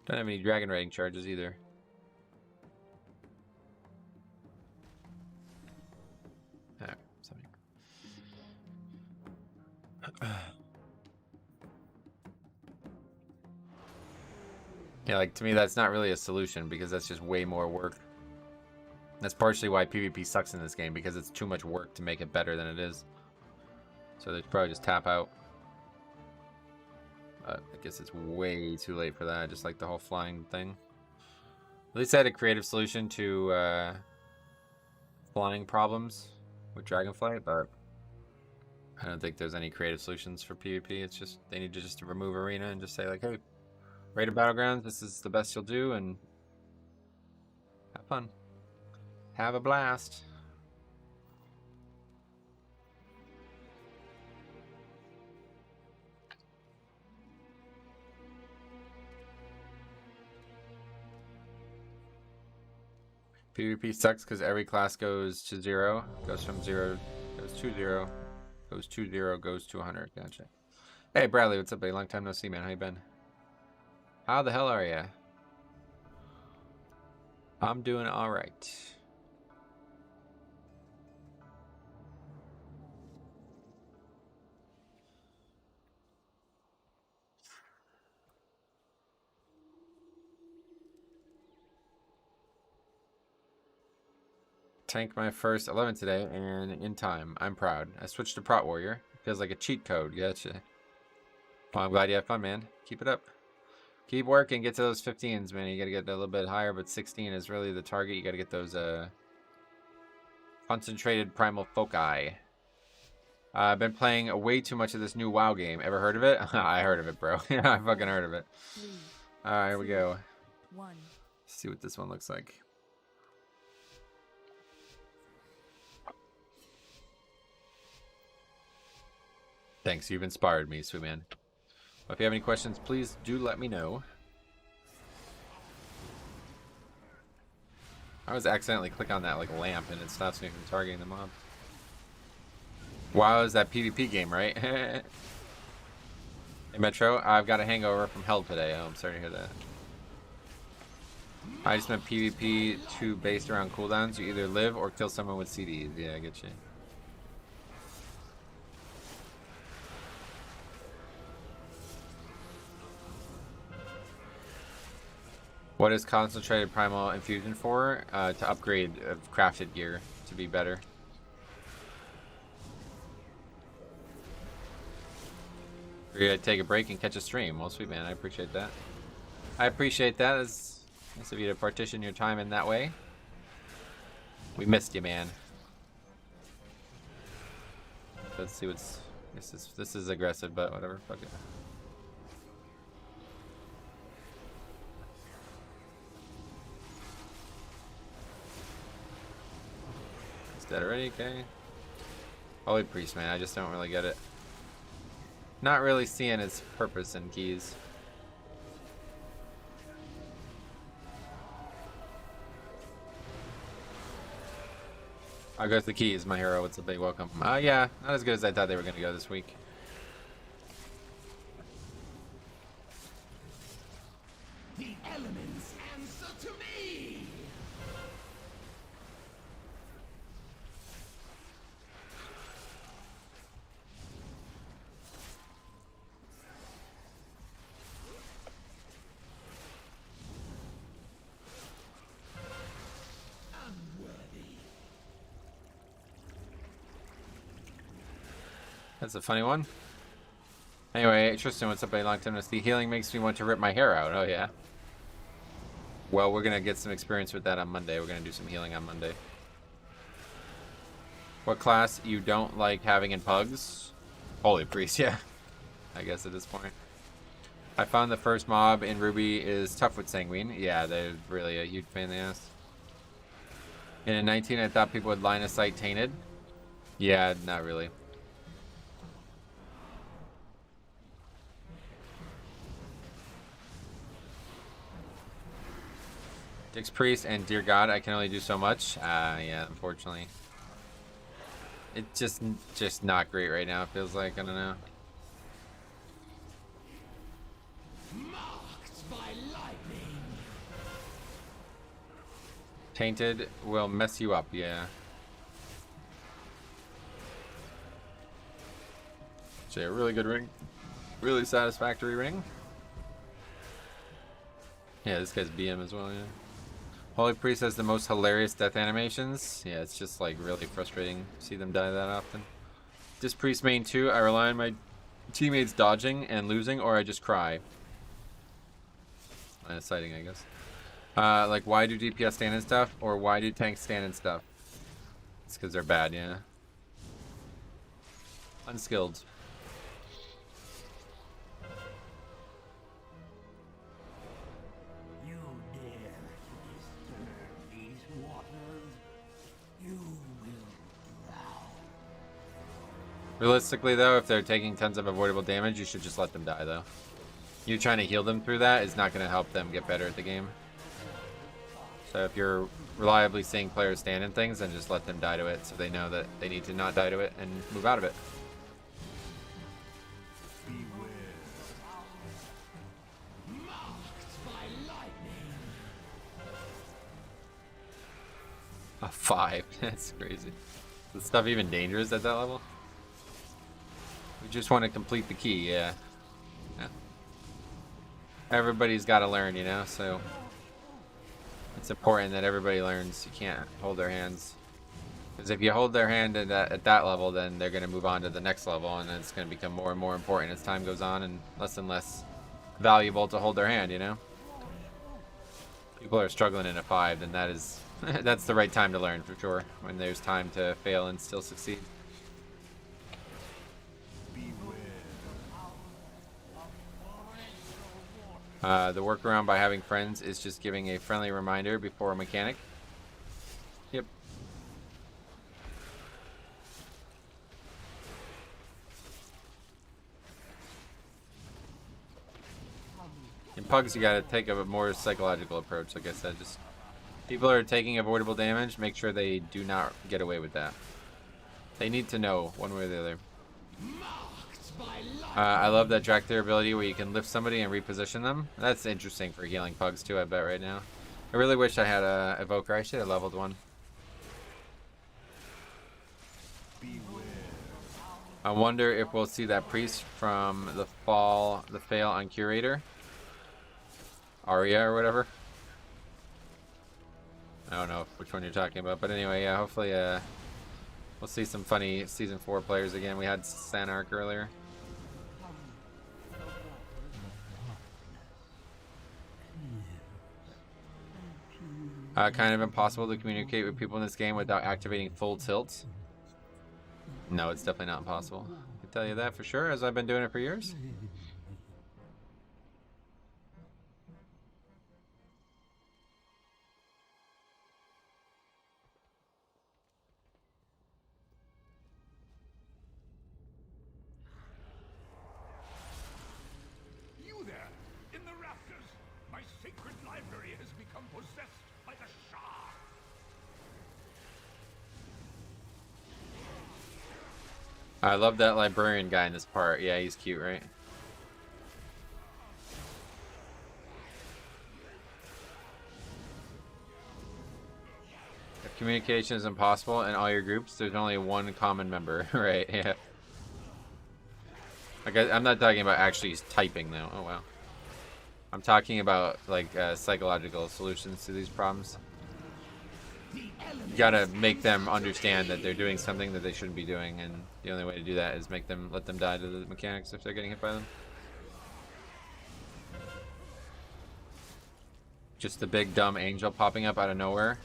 A: Don't have any dragon raiding charges either. Alright, something. Yeah, like, to me, that's not really a solution because that's just way more work. That's partially why PvP sucks in this game, because it's too much work to make it better than it is. So they probably just tap out. I guess it's way too late for that, just like the whole flying thing. At least I had a creative solution to flying problems with Dragonflight, but I don't think there's any creative solutions for PvP. It's just, they need to just remove Arena and just say like, hey, Raid of Battlegrounds, this is the best you'll do, and have fun. Have a blast. PvP sucks because every class goes to 0, goes from 0, goes to 0, goes to 0, goes to 100. Gotcha. Hey Bradley, what's up, buddy? Long time no see, man. How you been? How the hell are ya? I'm doing all right. Tanked my first 11 today and in time. I'm proud. I switched to Prot Warrior. Feels like a cheat code. Gotcha. Well, I'm glad you had fun, man. Keep it up. Keep working. Get to those 15s, man. You gotta get a little bit higher, but 16 is really the target. You gotta get those concentrated primal foci. I've been playing way too much of this new WoW game. Ever heard of it? I heard of it, bro. Yeah, I fucking heard of it. Alright, here we go. Let's see what this one looks like. Thanks, you've inspired me, sweet man. Well, if you have any questions, please do let me know. I was accidentally click on that like lamp and it stops me from targeting the mob. Wow, is that PvP game, right? Hey Metro, I've got a hangover from hell today. Oh, I'm sorry to hear that. I just meant PvP 2 based around cooldowns. You either live or kill someone with CDs. Yeah, I get you. What is concentrated primal infusion for? To upgrade crafted gear to be better. We're gonna take a break and catch a stream. Well, sweet man, I appreciate that. I appreciate that. It's nice of you to partition your time in that way. We missed you, man. Let's see what's... This is aggressive, but whatever. Fuck it. It's dead already, okay. Holy Priest, man, I just don't really get it. Not really seeing its purpose in keys. I'll go with the keys, my hero. It's a big welcome. Yeah, not as good as I thought they were going to go this week.
C: The elements answer to me!
A: That's a funny one. Anyway, Tristan, what's up? I long time to see. Healing makes me want to rip my hair out. Oh, yeah. Well, we're going to get some experience with that on Monday. We're going to do some healing on Monday. What class you don't like having in pugs? Holy Priest, yeah. I guess at this point. I found the first mob in Ruby is tough with Sanguine. Yeah, they're really a huge pain in the ass. And in 19, I thought people would line of sight tainted. Yeah, not really. Dix Priest and Dear God, I can only do so much. Yeah, unfortunately. It's just not great right now, it feels like. I don't know.
C: Marked by lightning.
A: Tainted will mess you up, yeah. So a really good ring. Really satisfactory ring. Yeah, this guy's BM as well, yeah. Holy Priest has the most hilarious death animations. Yeah, it's just like really frustrating to see them die that often. This Priest main 2, I rely on my teammates dodging and losing, or I just cry. Sighting, I guess. Like, why do DPS stand and stuff, or why do tanks stand and stuff? It's because they're bad, yeah. Unskilled.
C: You dare to disturb these waters, you will drown.
A: Realistically, though, if they're taking tons of avoidable damage, you should just let them die, though. You trying to heal them through that is not going to help them get better at the game. So if you're reliably seeing players stand in things, then just let them die to it so they know that they need to not die to it and move out of it. A 5. That's crazy. Is stuff even dangerous at that level? We just want to complete the key, yeah. Everybody's got to learn, you know, so it's important that everybody learns. You can't hold their hands. Because if you hold their hand at that level, then they're going to move on to the next level, and then it's going to become more and more important as time goes on and less valuable to hold their hand, you know? People are struggling in a 5, then that is... that's the right time to learn, for sure. When there's time to fail and still succeed. The workaround by having friends is just giving a friendly reminder before a mechanic. Yep. In pugs, you gotta take a more psychological approach, like I said. Just people are taking avoidable damage, make sure they do not get away with that. They need to know one way or the other. I love that track their ability where you can lift somebody and reposition them. That's interesting for healing pugs too, I bet, right now. I really wish I had a evoker. I should have leveled one. I wonder if we'll see that priest from the fail on curator. Arya or whatever. I don't know which one you're talking about, but anyway, yeah, hopefully we'll see some funny Season 4 players again. We had Sanark earlier. Kind of impossible to communicate with people in this game without activating full tilt. No, it's definitely not impossible. I can tell you that for sure, as I've been doing it for years.
D: You there, in the rafters! My sacred library has become possessed by the Shah!
A: I love that librarian guy in this part. Yeah, he's cute, right? If communication is impossible in all your groups, there's only one common member, right? Yeah. Like, I'm not talking about actually typing, though. Oh, wow. I'm talking about, like, psychological solutions to these problems. You gotta make them understand that they're doing something that they shouldn't be doing, and the only way to do that is let them die to the mechanics if they're getting hit by them. Just the big dumb angel popping up out of nowhere.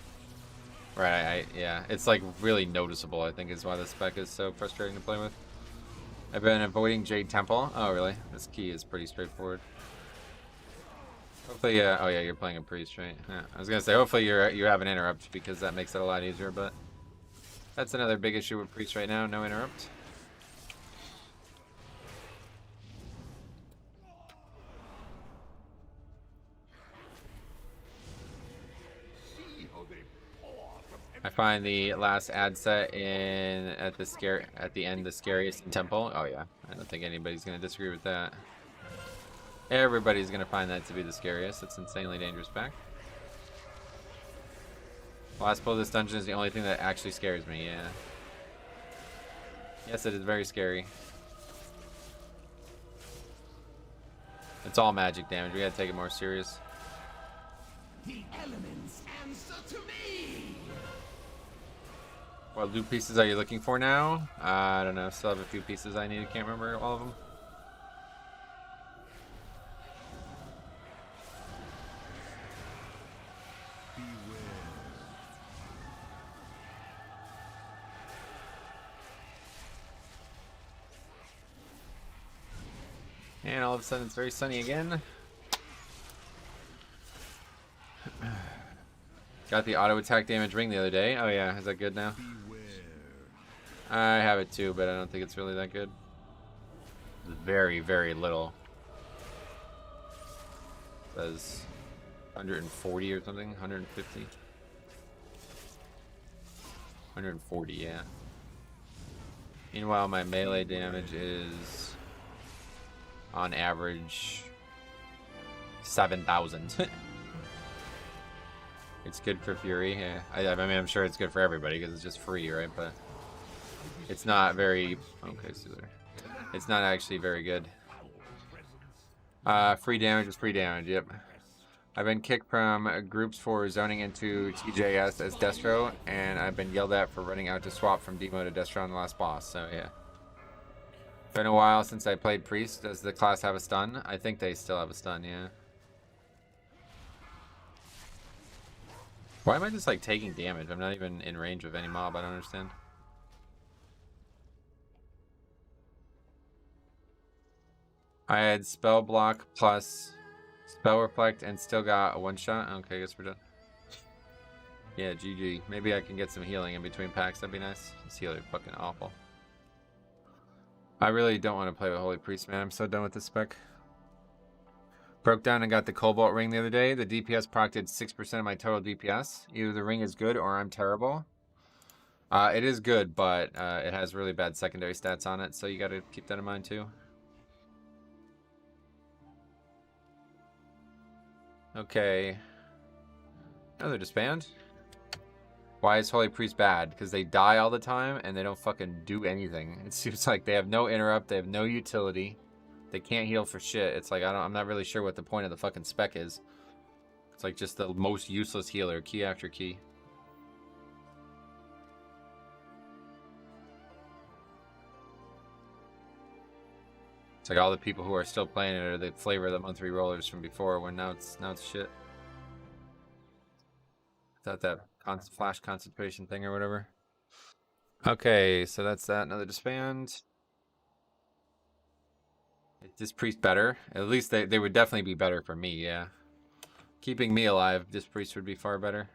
A: Right, yeah. It's like really noticeable, I think, is why the spec is so frustrating to play with. I've been avoiding Jade Temple. Oh, really? This key is pretty straightforward. Hopefully, oh yeah, you're playing a priest, right? Yeah. I was gonna say, hopefully you have an interrupt, because that makes it a lot easier, but that's another big issue with priest right now, no interrupt. I find the last ad set at the end the scariest in Temple. Oh yeah, I don't think anybody's gonna disagree with that. Everybody's gonna find that to be the scariest. It's insanely dangerous back. Last pull of this dungeon is the only thing that actually scares me. Yeah. Yes, it is very scary. It's all magic damage. We gotta take it more serious.
C: The elements answer to me.
A: What loot pieces are you looking for now? I don't know. Still have a few pieces I need. Can't remember all of them. And all of a sudden it's very sunny again. Got the auto attack damage ring the other day. Oh yeah, is that good now? I have it too, but I don't think it's really that good. It's very, very little. It says 140 or something, 150. 140, yeah. Meanwhile, my melee damage is on average 7,000. It's good for Fury, yeah. I mean, I'm sure it's good for everybody because it's just free, right? But it's not very... Okay, Sealer. It's not actually very good. Free damage is free damage, yep. I've been kicked from groups for zoning into TJS as Destro, and I've been yelled at for running out to swap from Demo to Destro on the last boss, so yeah. Been a while since I played Priest. Does the class have a stun? I think they still have a stun, yeah. Why am I just like taking damage? I'm not even in range of any mob. I don't understand. I had spell block plus spell reflect and still got a one shot. Okay, I guess we're done. Yeah, GG. Maybe I can get some healing in between packs. That'd be nice. This healer is fucking awful. I really don't want to play with Holy Priest, man. I'm so done with this spec. Broke down and got the Cobalt ring the other day. The DPS procted 6% of my total DPS. Either the ring is good or I'm terrible. It is good, but it has really bad secondary stats on it, so you gotta keep that in mind too. Okay. Another disband. Why is Holy Priest bad? Because they die all the time and they don't fucking do anything. It seems like they have no interrupt, they have no utility. They can't heal for shit. It's like, I'm not really sure what the point of the fucking spec is. It's like just the most useless healer, key after key. It's like all the people who are still playing it are the flavor of the month rollers from before, when now it's shit. that flash concentration thing or whatever. Okay, so that's that. Another disband. Is this priest better? At least they would definitely be better for me, yeah. Keeping me alive, this priest would be far better.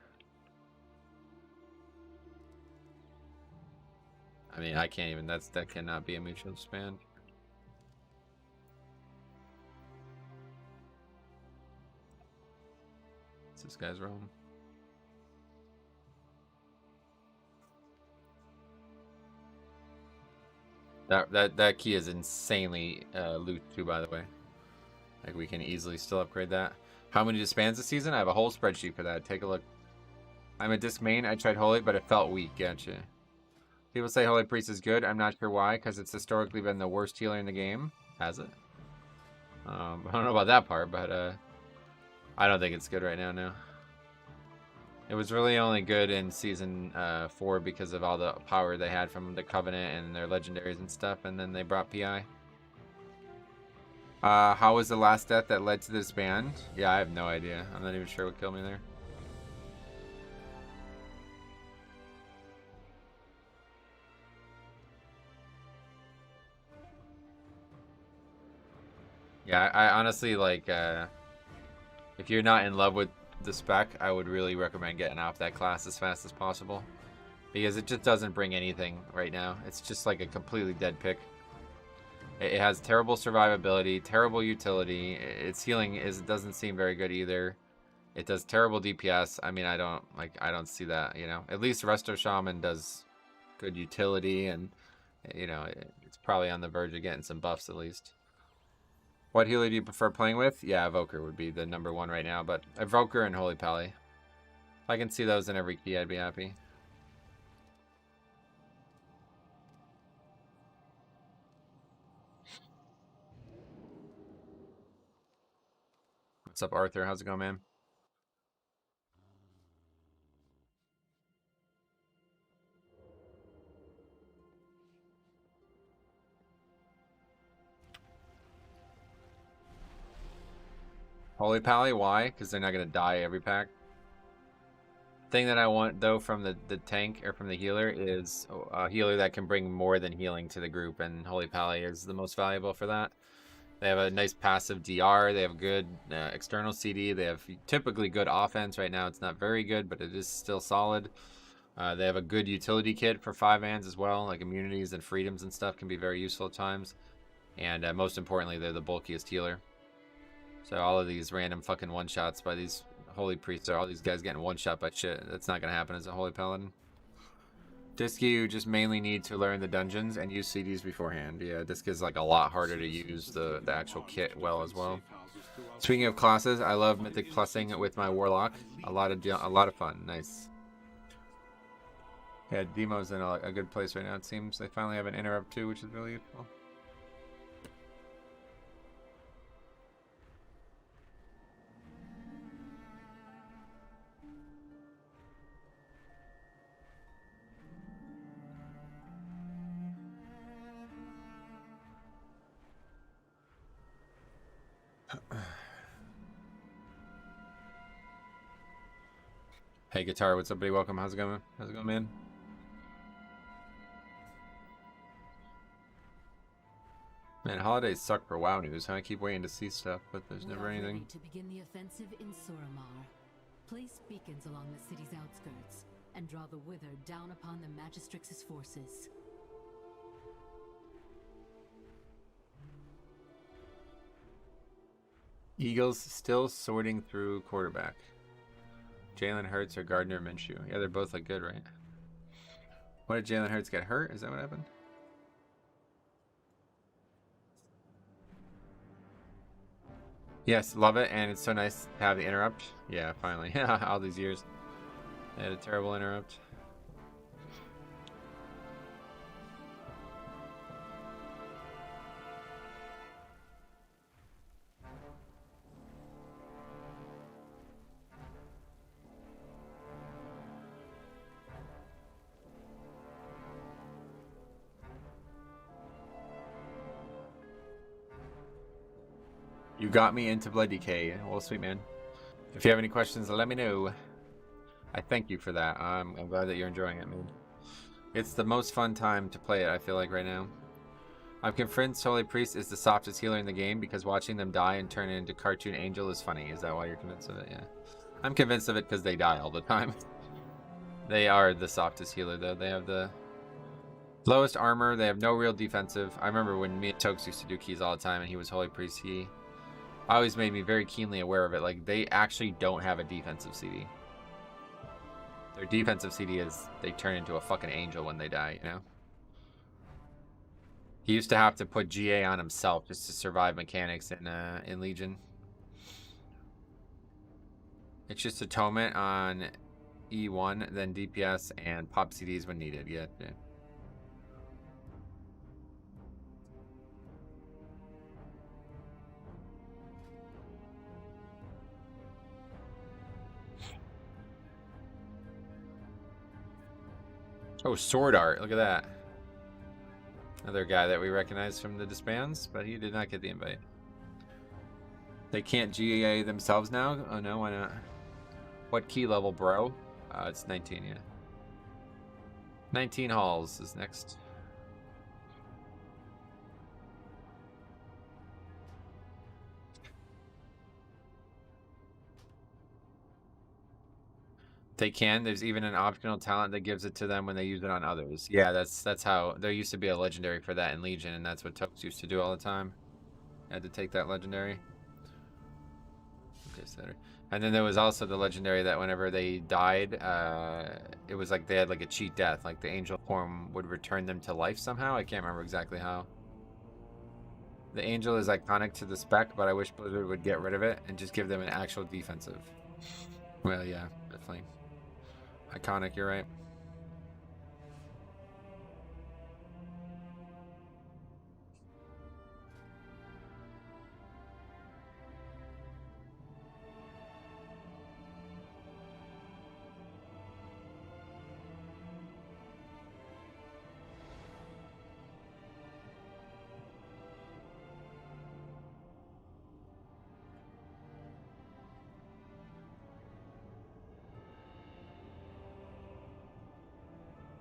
A: I mean, I can't even, that cannot be a mutual disband. What's this guy's realm? That key is insanely loot too, by the way. Like, we can easily still upgrade that. How many disbands this season? I have a whole spreadsheet for that. Take a look. I'm a disc main. I tried Holy, but it felt weak. Gotcha. People say Holy Priest is good. I'm not sure why, because it's historically been the worst healer in the game. Has it? I don't know about that part, but I don't think it's good right now, no. It was really only good in Season 4 because of all the power they had from the Covenant and their legendaries and stuff, and then they brought PI. How was the last death that led to this band? Yeah, I have no idea. I'm not even sure what killed me there. Yeah, I honestly, like, if you're not in love with the spec, I would really recommend getting off that class as fast as possible. Because it just doesn't bring anything right now. It's just like a completely dead pick. It has terrible survivability, terrible utility. Its healing doesn't seem very good either. It does terrible DPS. I mean, I don't see that, you know. At least Resto Shaman does good utility, and, you know, it's probably on the verge of getting some buffs at least. What healer do you prefer playing with? Yeah, Evoker would be the #1 right now, but Evoker and Holy Pally. If I can see those in every key, I'd be happy. What's up, Arthur? How's it going, man? Holy Pally, why? Because they're not going to die every pack. Thing that I want, though, from the tank, or from the healer, is a healer that can bring more than healing to the group, and Holy Pally is the most valuable for that. They have a nice passive DR, they have good external CD, they have typically good offense. Right now it's not very good, but it is still solid. They have a good utility kit for 5-ans as well, like immunities and freedoms and stuff can be very useful at times. And most importantly, they're the bulkiest healer. So all of these random fucking one-shots by these Holy Priests, or all these guys getting one-shot by shit, that's not going to happen as a Holy Paladin. Disc, you just mainly need to learn the dungeons and use CDs beforehand. Yeah, Disc is like a lot harder to use the actual kit well as well. Speaking of classes, I love Mythic Plussing with my Warlock. A lot of fun. Nice. Yeah, Demo's in a good place right now, it seems. They finally have an interrupt too, which is really useful. Hey, Guitar, what's up, buddy? Welcome. How's it going? How's it going, man? Man, holidays suck for WoW news. Huh? I keep waiting to see stuff, but there's never anything.
E: Ready to begin the offensive in Suramar. Place beacons along the city's outskirts and draw the Wither down upon the Magistrix's forces.
A: Eagles still sorting through quarterback. Jalen Hurts or Gardner Minshew. Yeah, they're both like good, right? What did Jalen Hurts get hurt? Is that what happened? Yes, love it, and it's so nice to have the interrupt. Yeah, finally. All these years. They had a terrible interrupt. You got me into Blood Decay. Well, sweet man. If you have any questions, let me know. I thank you for that. I'm glad that you're enjoying it, man. It's the most fun time to play it, I feel like, right now. I'm convinced Holy Priest is the softest healer in the game because watching them die and turn into cartoon angel is funny. Is that why you're convinced of it? Yeah. I'm convinced of it because they die all the time. They are the softest healer, though. They have the lowest armor. They have no real defensive. I remember when me and Tokes used to do keys all the time and he was Holy Priest. He always made me very keenly aware of it. Like, they actually don't have a defensive CD. Their defensive CD is they turn into a fucking angel when they die, you know? He used to have to put GA on himself just to survive mechanics in Legion. It's just atonement on E1, then DPS and pop CDs when needed. Yeah. Oh, sword art. Look at that. Another guy that we recognize from the disbands, but he did not get the invite. They can't GA themselves now? Oh no, why not? What key level, bro? It's 19, yeah. 19 halls is next. They can. There's even an optional talent that gives it to them when they use it on others. Yeah, that's how. There used to be a legendary for that in Legion, and that's what Tokes used to do all the time. Had to take that legendary. Okay, so and then there was also the legendary that whenever they died, it was like they had like a cheat death. Like the angel form would return them to life somehow. I can't remember exactly how. The angel is iconic to the spec, but I wish Blizzard would get rid of it and just give them an actual defensive. Well, yeah, definitely. Iconic, you're right.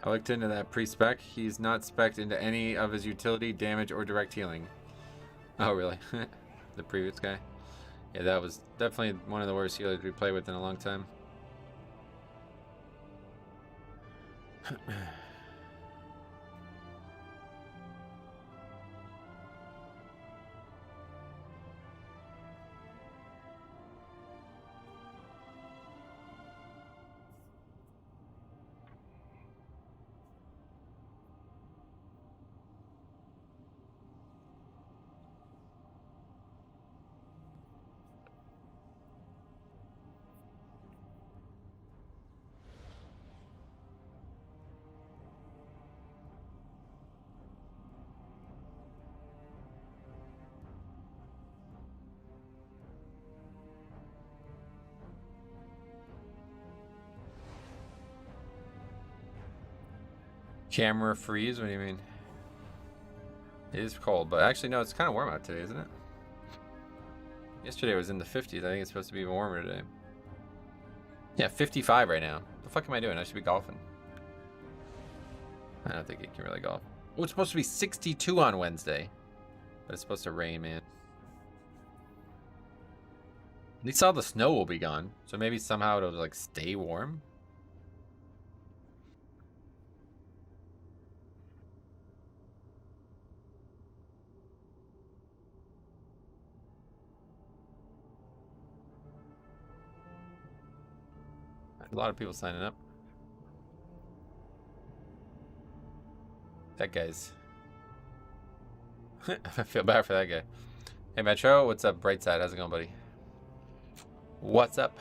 A: I looked into that pre-spec. He's not spec'd into any of his utility, damage, or direct healing. Oh, really? The previous guy? Yeah, that was definitely one of the worst healers we played with in a long time. Camera freeze? What do you mean? It is cold, but actually, no, it's kind of warm out today, isn't it? Yesterday it was in the 50s. I think it's supposed to be even warmer today. Yeah, 55 right now. What the fuck am I doing? I should be golfing. I don't think it can really golf. Oh, it's supposed to be 62 on Wednesday. But it's supposed to rain, man. At least all the snow will be gone. So maybe somehow it'll, like, stay warm. A lot of people signing up. That guy's... I feel bad for that guy. Hey, Metro, what's up, Brightside? How's it going, buddy? What's up?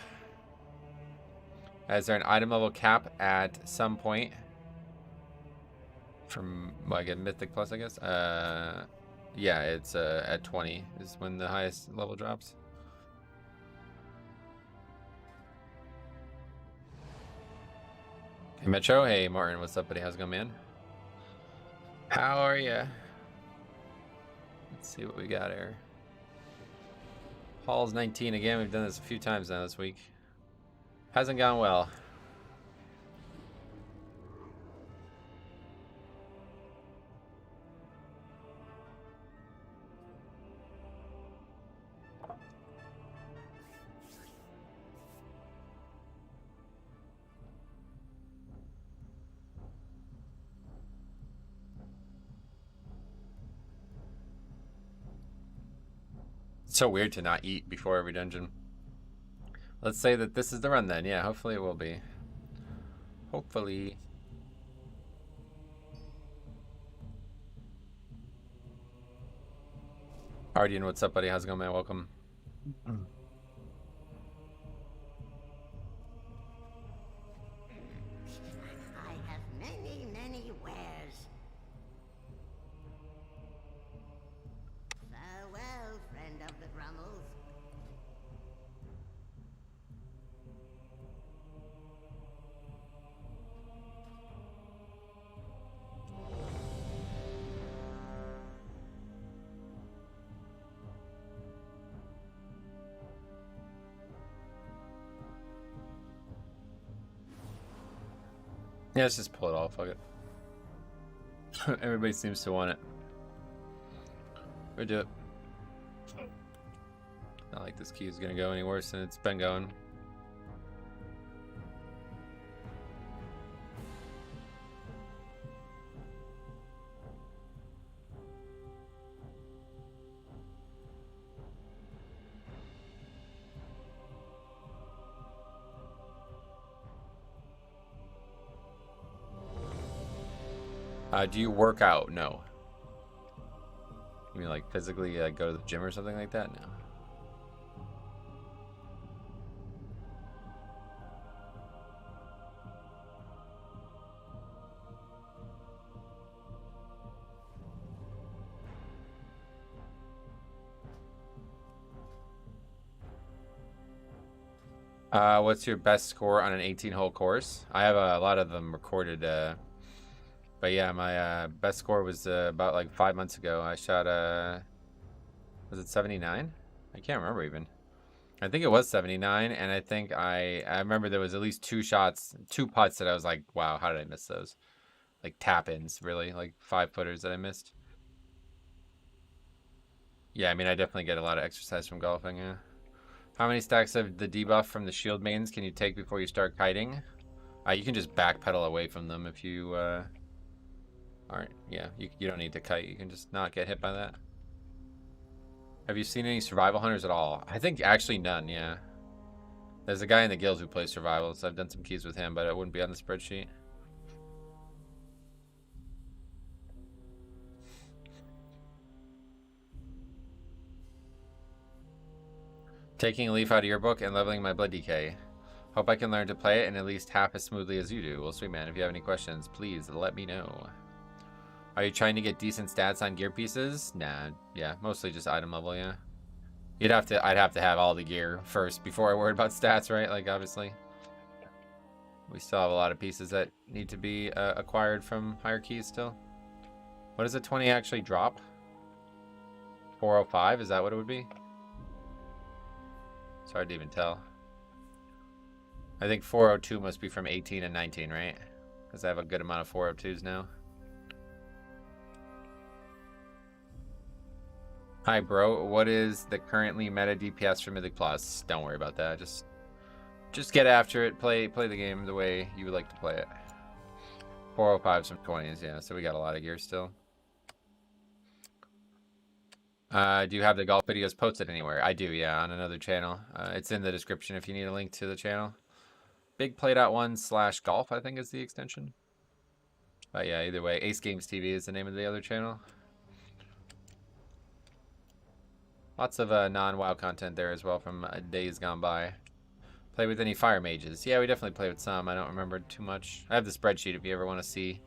A: Is there an item level cap at some point? From, well, I get Mythic Plus, I guess? Yeah, it's at 20 is when the highest level drops. Hey, Metro. Hey, Martin. What's up, buddy? How's it going, man? How are ya? Let's see what we got here. Hall's 19 again. We've done this a few times now this week. Hasn't gone well. It's so weird to not eat before every dungeon. Let's say that this is the run then. Yeah, hopefully it will be. Hopefully. Ardian, what's up, buddy? How's it going, man? Welcome.
F: I have many, many wares. Farewell, friend of the Grummles.
A: Yeah, let's just pull it off. Fuck it. Everybody seems to want it. We do it. Not like this key is gonna go any worse than it's been going. Do you work out? No. You mean like physically go to the gym or something like that? No. What's your best score on an 18-hole course? I have a lot of them recorded. But yeah, my best score was about like 5 months ago. I shot was it 79? I can't remember even. I think it was 79, and I think I remember there was at least 2 shots, 2 putts that I was like, wow, how did I miss those? Like tap-ins, really, like 5-footers that I missed. Yeah, I mean, I definitely get a lot of exercise from golfing, yeah. How many stacks of the debuff from the shield mains can you take before you start kiting? You can just backpedal away from them if you aren't, yeah, you don't need to kite. You can just not get hit by that. Have you seen any survival hunters at all? I think actually none, yeah. There's a guy in the guild who plays survival, so I've done some keys with him, but it wouldn't be on the spreadsheet. Taking a leaf out of your book and leveling my blood DK. Hope I can learn to play it and at least half as smoothly as you do. Well, sweet man, if you have any questions, please let me know. Are you trying to get decent stats on gear pieces? Nah, yeah, mostly just item level, yeah. I'd have to have all the gear first before I worried about stats, right? Like, obviously. We still have a lot of pieces that need to be acquired from higher keys still. What does a 20 actually drop? 405, is that what it would be? It's hard to even tell. I think 402 must be from 18 and 19, right? Because I have a good amount of 402s now. Hi, bro. What is the currently meta DPS for Mythic Plus? Don't worry about that. Just get after it. Play the game the way you would like to play it. 405s from 20s, yeah. So we got a lot of gear still. Do you have the golf videos posted anywhere? I do, yeah, on another channel. It's in the description if you need a link to the channel. BigPlay.1/golf, I think is the extension. But yeah, either way, Ace Games TV is the name of the other channel. Lots of non-WoW content there as well from days gone by. Play with any fire mages? Yeah, we definitely play with some. I don't remember too much. I have the spreadsheet if you ever want to see.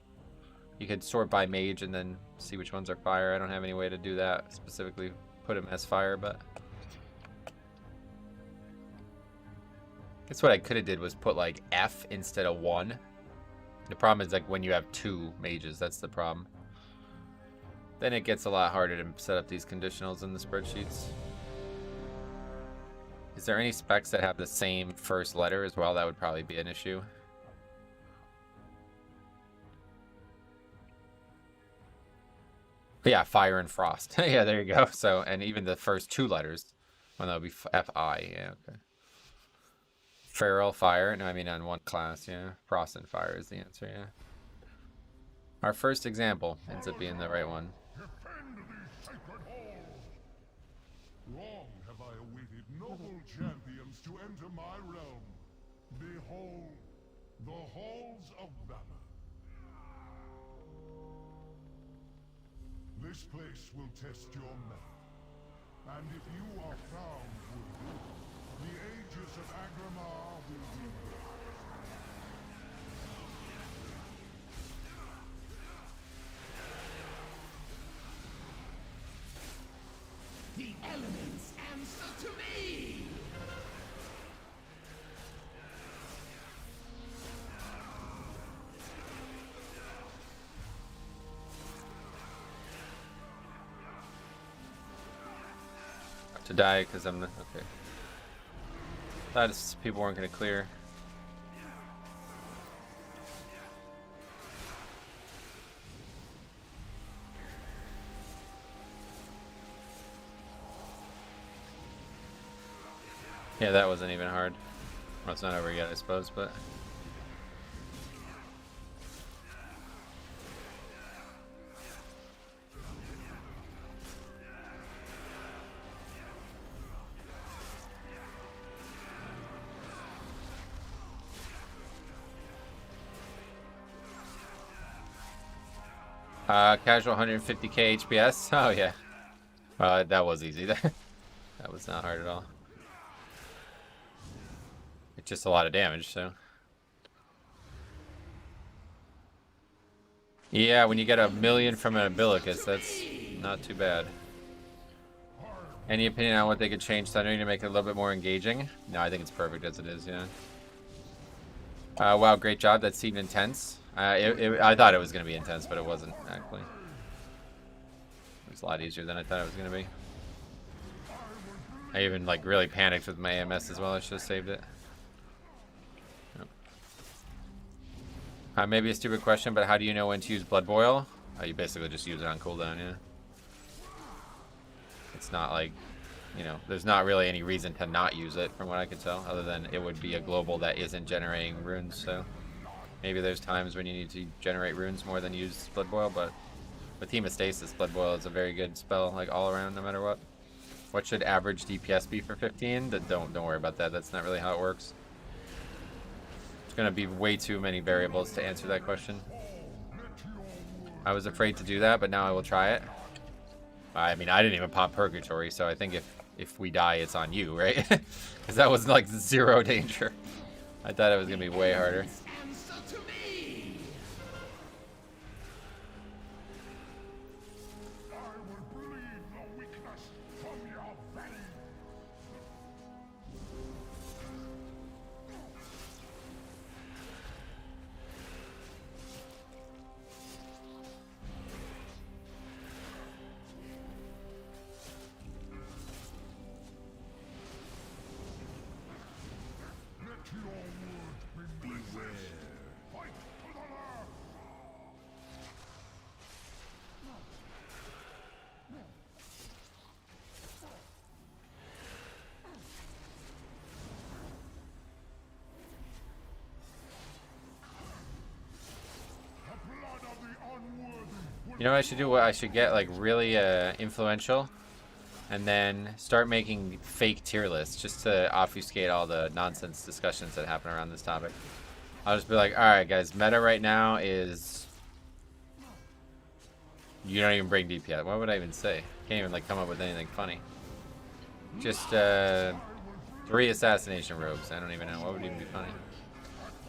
A: You could sort by mage and then see which ones are fire. I don't have any way to do that, specifically put them as fire, but... I guess what I could have did was put like F instead of 1. The problem is like when you have 2 mages, that's the problem. Then it gets a lot harder to set up these conditionals in the spreadsheets. Is there any specs that have the same first letter as well? That would probably be an issue. Yeah, fire and frost. Yeah, there you go. So, and even the first 2 letters. Well, that would be F-I. Yeah, okay. Feral, fire. No, I mean on one class, yeah. Frost and fire is the answer, yeah. Our first example ends up being the right one.
D: Defend these sacred halls. Long my realm. Behold, the halls of Banner. This place will test your metal. And if you are found worthy, the Aegis of Agramar will be yours.
G: The elements answer to me!
A: To die because I'm the okay. Thought people weren't gonna clear. Yeah, that wasn't even hard. Well, it's not over yet, I suppose, but. Casual 150k HPS. Oh yeah. That was easy. That was not hard at all. It's just a lot of damage, so. Yeah, when you get 1,000,000 from an umbilicus, that's not too bad. Any opinion on what they could change Thundering to make it a little bit more engaging? No, I think it's perfect as it is, yeah. Wow, great job. That seemed intense. I thought it was going to be intense, but it wasn't, actually. It was a lot easier than I thought it was going to be. I even, like, really panicked with my AMS as well. I should have saved it. Maybe a stupid question, but how do you know when to use Blood Boil? You basically just use it on cooldown, yeah. It's not like, you know, there's not really any reason to not use it from what I could tell, other than it would be a global that isn't generating runes, so maybe there's times when you need to generate runes more than use Blood Boil, but with Hemostasis, Blood Boil is a very good spell, like all around, no matter what. What should average DPS be for 15? Don't worry about that, that's not really how it works. Gonna be way too many variables to answer that question. I was afraid to do that, but now I will try it. I mean, I didn't even pop Purgatory, so I think if we die, it's on you, right? Because that was like 0 danger. I thought it was gonna be way harder. You know what I should do? What I should get, like, really influential, and then start making fake tier lists just to obfuscate all the nonsense discussions that happen around this topic. I'll just be like, alright guys, meta right now is... You don't even bring DPS. What would I even say? Can't even, like, come up with anything funny. Just, 3 assassination robes. I don't even know. What would even be funny?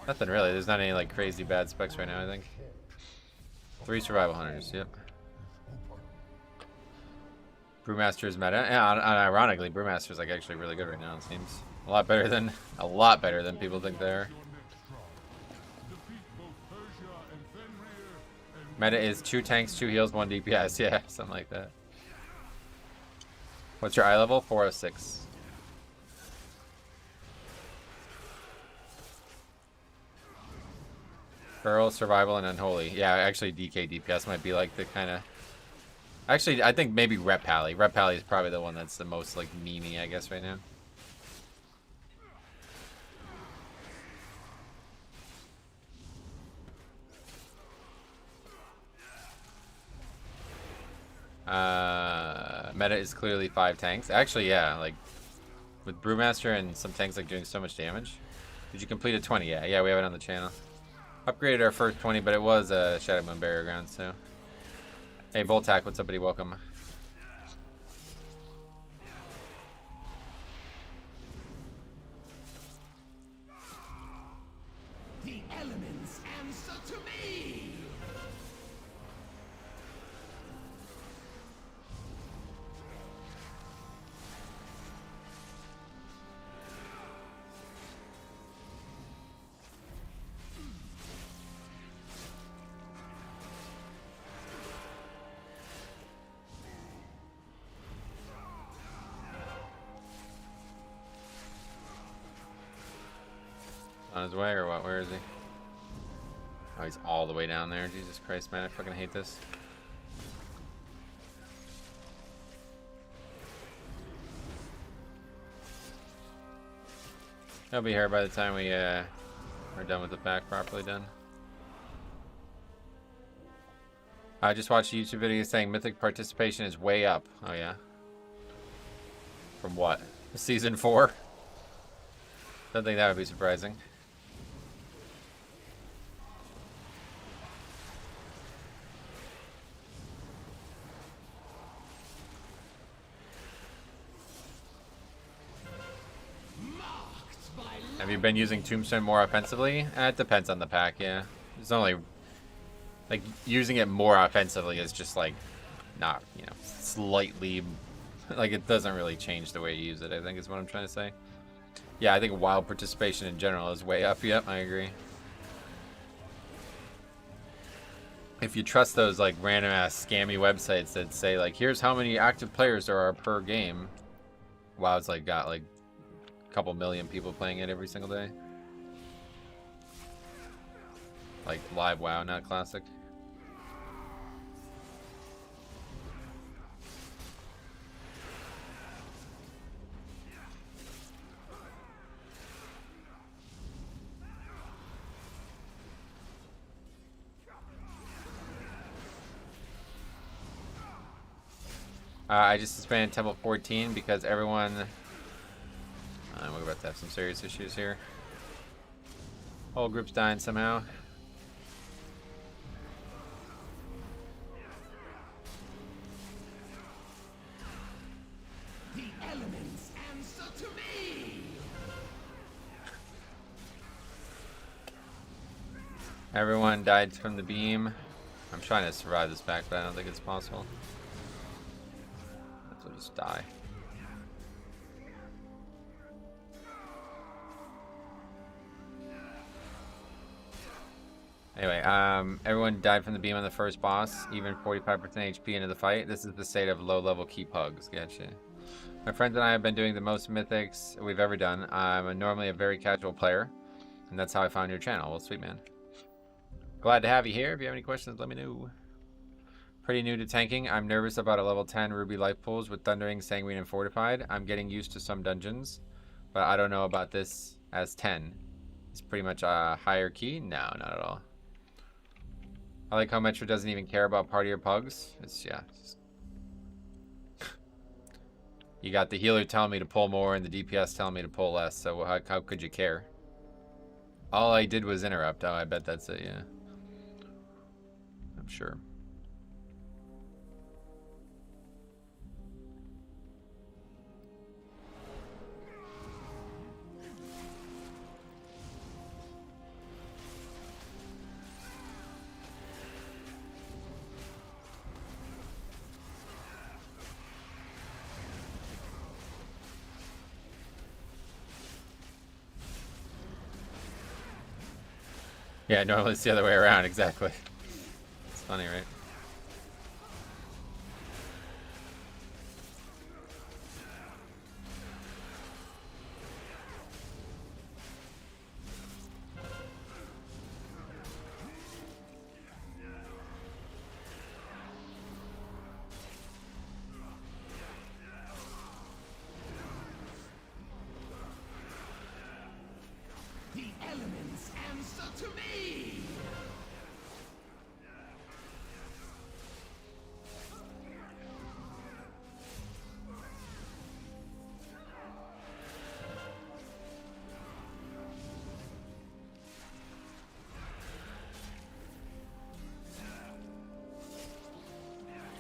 A: Nothing really. There's not any, like, crazy bad specs right now, I think. 3 survival hunters, yep. Brewmaster is meta. Yeah, and ironically, Brewmaster is like actually really good right now. It seems a lot better than people think they are. Meta is 2 tanks, 2 heals, 1 DPS. Yeah, something like that. What's your eye level? 406. Feral, survival, and unholy. Yeah, actually DK DPS might be like the kind of... Actually, I think maybe Rep Pally. Rep Pally is probably the one that's the most like memey, I guess, right now. Meta is clearly 5 tanks. Actually, yeah, like with Brewmaster and some tanks like doing so much damage. Did you complete a 20? Yeah, we have it on the channel. Upgraded our first 20, but it was a Shadow Moon Barrier Ground, so. Hey, Voltac, what's up, buddy? Welcome.
G: The elements answer to me!
A: On his way or what? Where is he? Oh, he's all the way down there. Jesus Christ, man. I fucking hate this. He'll be here by the time we are done with the pack properly done. I just watched a YouTube video saying Mythic participation is way up. Oh yeah. From what? Season 4? Don't think that would be surprising. Have you been using Tombstone more offensively? It depends on the pack, yeah. It's only like using it more offensively is just like not, you know, slightly like it doesn't really change the way you use it, I think is what I'm trying to say. Yeah, I think wild participation in general is way up. Yep, I agree. If you trust those like random ass scammy websites that say like here's how many active players there are per game. WoW's like got like couple million people playing it every single day. Like live WoW, not classic. I just suspended Temple 14 because everyone... we're about to have some serious issues here. Whole group's dying somehow.
G: The elements answer to me!
A: Everyone died from the beam. I'm trying to survive this back, but I don't think it's possible. I'll just die. Anyway, everyone died from the beam on the first boss, even 45% HP into the fight. This is the state of low-level key pugs. Gotcha. My friends and I have been doing the most mythics we've ever done. I'm normally a very casual player, and that's how I found your channel. Well, sweet man. Glad to have you here. If you have any questions, let me know. Pretty new to tanking. I'm nervous about a level 10 Ruby life pools with Thundering, Sanguine, and Fortified. I'm getting used to some dungeons, but I don't know about this as 10. It's pretty much a higher key? No, not at all. I like how Metro doesn't even care about part of your pugs. It's, yeah. You got the healer telling me to pull more and the DPS telling me to pull less, so how could you care? All I did was interrupt. Oh, I bet that's it, yeah. I'm sure. Yeah, normally it's the other way around, exactly. It's funny, right?
G: The elements answer to me!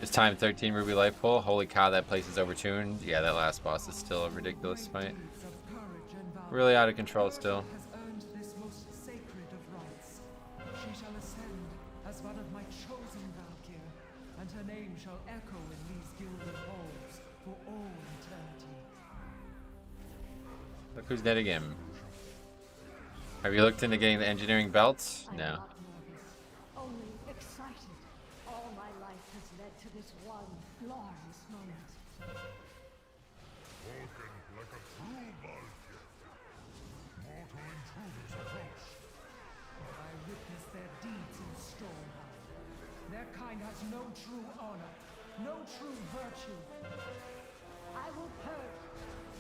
A: First time 13 Ruby Life Pull. Holy cow, that place is overtuned. Yeah, that last boss is still a ridiculous fight. Really out of control still.
C: Has earned this most sacred of rites. She shall ascend as one of my chosen Valkyr, and her name shall echo in these gilded halls for all eternity.
A: Look who's dead again. Have you looked into getting the engineering belts?
B: I'm
A: No.
B: not nervous, only excited. All my life has led to this one glorious moment.
D: Spoken like a true Valkyr. Mortal intruders approach.
C: I witness their deeds in Stormhound. Their kind has no true honor, no true virtue.
B: I will purge.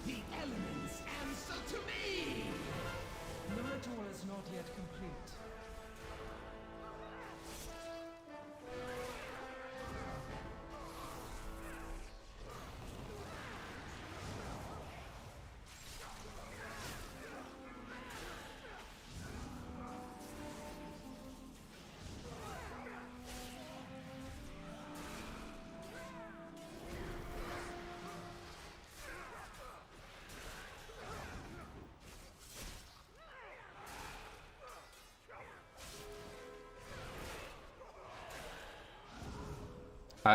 G: The elements answer to me!
C: The ritual is not yet complete.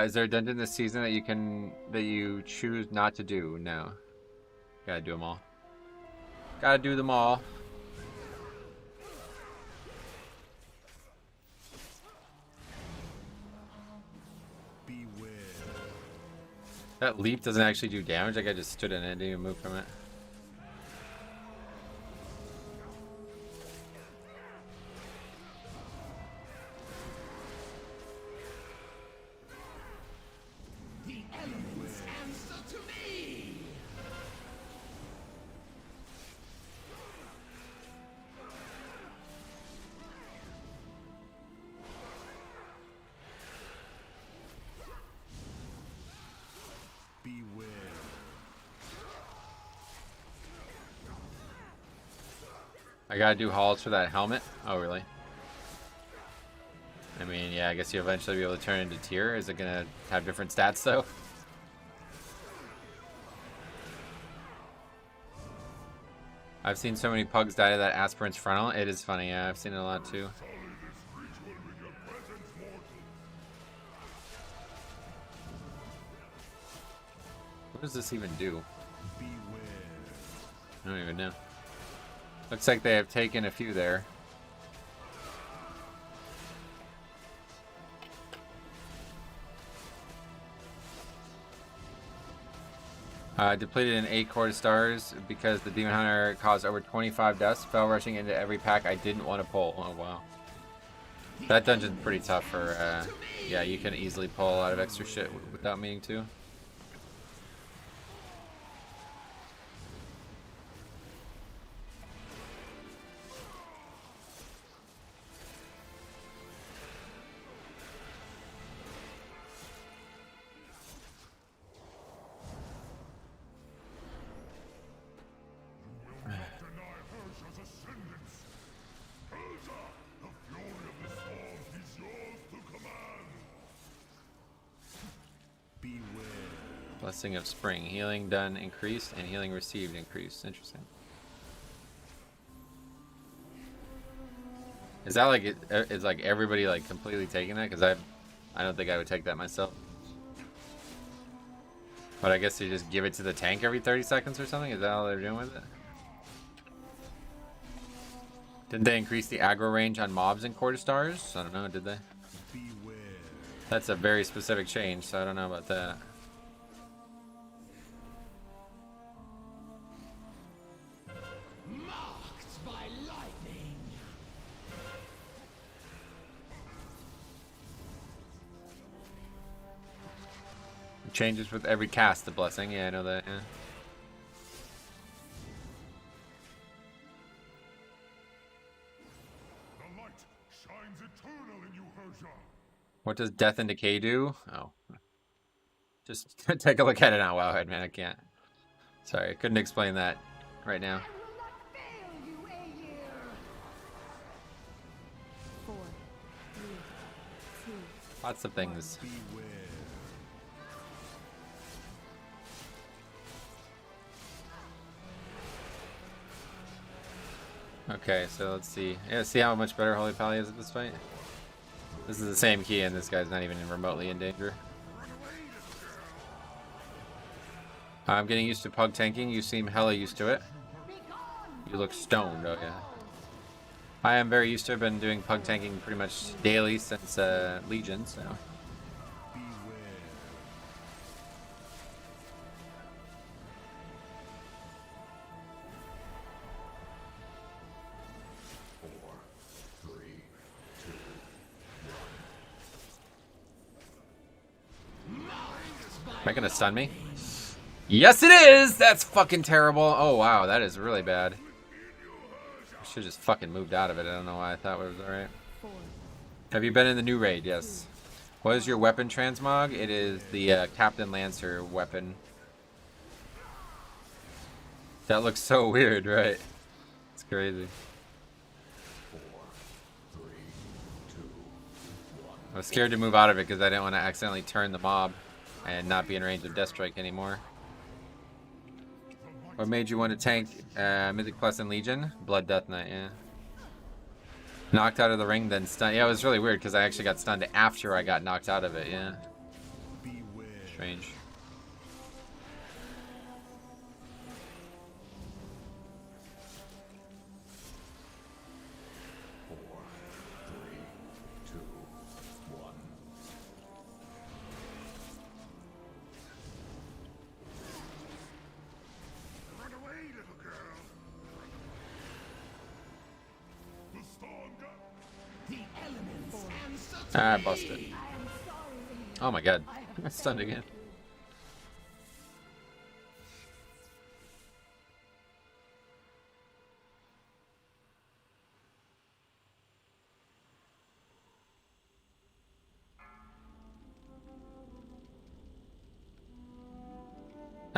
A: Is there a dungeon this season that you choose not to do? No. Gotta do them all. Gotta do them all.
D: Beware.
A: That leap doesn't actually do damage. Like I just stood in it and didn't even move from it.
G: The elements answer to me!
D: Beware.
A: I gotta do hauls for that helmet. Oh, really? I mean, yeah, I guess you'll eventually be able to turn into tier. Is it gonna have different stats, though? I've seen so many pugs die to that aspirant's frontal. It is funny, yeah, I've seen it a lot, too. What does this even do? I don't even know. Looks like they have taken a few there. Depleted in 8 quarter stars because the Demon Hunter caused over 25 deaths. Spell rushing into every pack I didn't want to pull. Oh, wow. That dungeon's pretty tough for, yeah, you can easily pull a lot of extra shit without meaning to. Blessing of Spring. Healing done increased and healing received increased. Interesting. Is that like is like everybody like completely taking that? Because I don't think I would take that myself. But I guess you just give it to the tank every 30 seconds or something? Is that all they're doing with it? Didn't they increase the aggro range on mobs in quarter stars? I don't know, did they?
D: Beware.
A: That's a very specific change, so I don't know about that.
G: Marked by lightning!
A: It changes with every cast, the blessing. Yeah, I know that, yeah.
D: The light shines eternal in you, Herja.
A: What does Death and Decay do? Oh. Just take a look at it now. Wowhead, man, I can't. Sorry, I couldn't explain that right now.
B: I will not fail you, Aegir!
E: 4, 3, 2,
A: Lots of things.
D: Beware.
A: Okay, so let's see. Yeah, see how much better Holy Pally is at this fight? This is the same key, and this guy's not even remotely in danger. I'm getting used to pug tanking. You seem hella used to it. You look stoned, oh yeah. I am very used to it. I've been doing pug tanking pretty much daily since Legion, so. Am I gonna stun me? Yes, it is! That's fucking terrible. Oh, wow, that is really bad. I should just fucking moved out of it. I don't know why I thought it was alright. Have you been in the new raid? Yes. What is your weapon transmog? It is the Captain Lancer weapon. That looks so weird, right? It's crazy. I was scared to move out of it because I didn't want to accidentally turn the mob and not be in range of Death Strike anymore. What made you want to tank Mythic Plus and Legion? Blood Death Knight, yeah. Knocked out of the ring, then stunned. Yeah, it was really weird because I actually got stunned after I got knocked out of it, yeah. Strange. Ah, busted. Oh my god. I stunned again.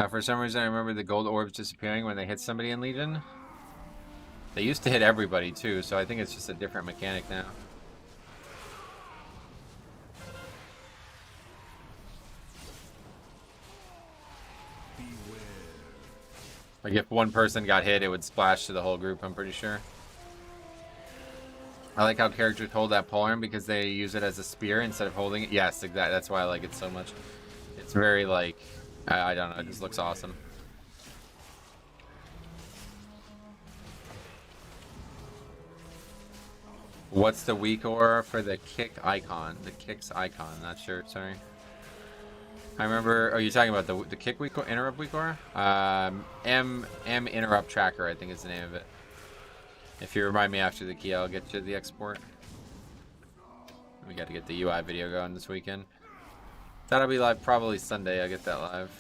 A: For some reason, I remember the gold orbs disappearing when they hit somebody in Legion. They used to hit everybody too, so I think it's just a different mechanic now. Like if one person got hit, it would splash to the whole group, I'm pretty sure. I like how characters hold that polearm because they use it as a spear instead of holding it. Yes, exactly. That's why I like it so much. It's very like, I don't know, it just looks awesome. What's the weak aura for the kick icon? The kicks icon, not sure, sorry. I remember, oh, you're talking about the kick weak interrupt weak aura? M interrupt tracker, I think is the name of it. If you remind me after the key, I'll get you the export. We got to get the UI video going this weekend. That'll be live probably Sunday. I'll get that live.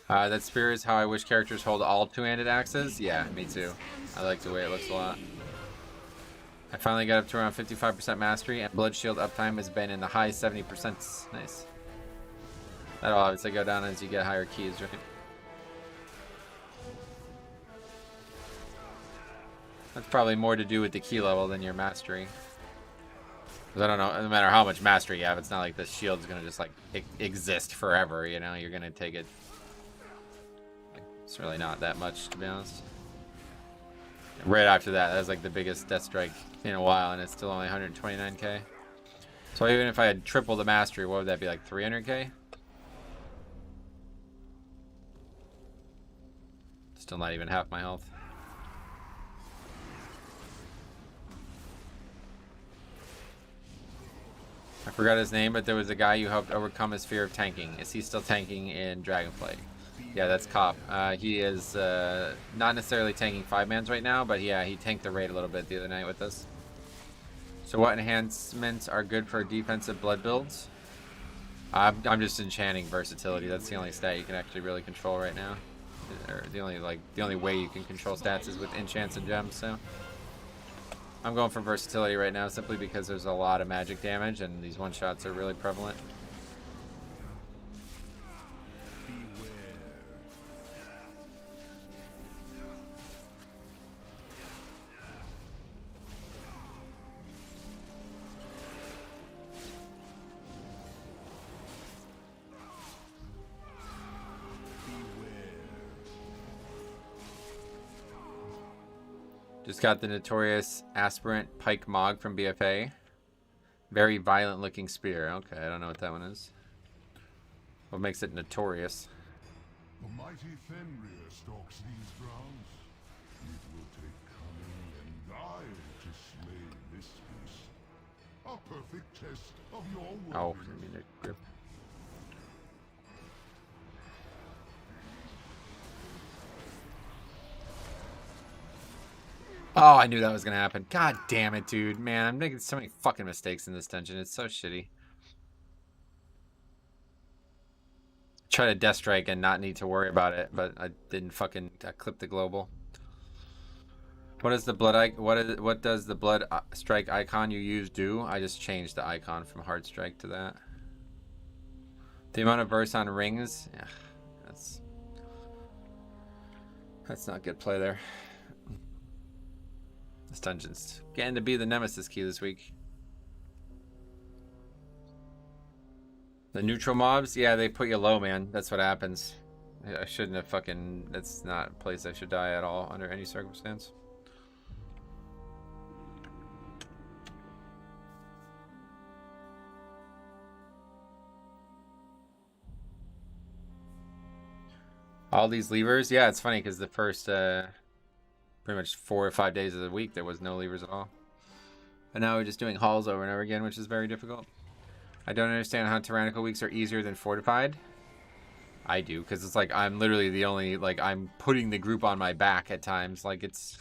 A: That spear is how I wish characters hold all two-handed axes. Yeah, me too. I like the way it looks a lot. I finally got up to around 55% mastery, and blood shield uptime has been in the high 70%. Nice. That'll obviously go down as you get higher keys, right? That's probably more to do with the key level than your mastery. Because I don't know, no matter how much mastery you have, it's not like the shield's gonna just like exist forever, you know? You're gonna take it. It's really not that much, to be honest. Right after that, that's like the biggest death strike in a while, and it's still only 129k. So even if I had triple the mastery, what would that be, like 300k? Still not even half my health. I forgot his name, but there was a guy who helped overcome his fear of tanking. Is he still tanking in Dragonflight? Yeah, that's Cop. He is not necessarily tanking 5-mans right now, but yeah, he tanked the raid a little bit the other night with us. So what enhancements are good for defensive blood builds? I'm just enchanting versatility. That's the only stat you can actually really control right now. Or the only way you can control stats is with enchants and gems, so I'm going for versatility right now simply because there's a lot of magic damage and these one-shots are really prevalent. Just got the notorious aspirant Pike Mog from BFA. Very violent looking spear. Okay, I don't know what that one is. What makes it notorious?
D: The mighty Fenrir stalks these grounds. It will take cunning and guile to slay this beast. A perfect test of your
A: Oh,
D: worthiness.
A: I mean the grip. Oh, I knew that was gonna happen. God damn it, dude. Man, I'm making so many fucking mistakes in this dungeon. It's so shitty. Try to death strike and not need to worry about it, but I didn't fucking clip the global. What is the blood what does the blood strike icon you use do? I just changed the icon from hard strike to that. The amount of verse on rings, yeah, that's not good play there. This dungeon's getting to be the nemesis key this week. The neutral mobs, yeah, they put you low, man. That's what happens. I shouldn't have fucking. That's not a place I should die at all under any circumstance. All these levers, yeah, it's funny because the first pretty much 4 or 5 days of the week there was no levers at all. But now we're just doing hauls over and over again, which is very difficult. I don't understand how tyrannical weeks are easier than fortified. I do, because it's like I'm literally the only, like, I'm putting the group on my back at times. Like, it's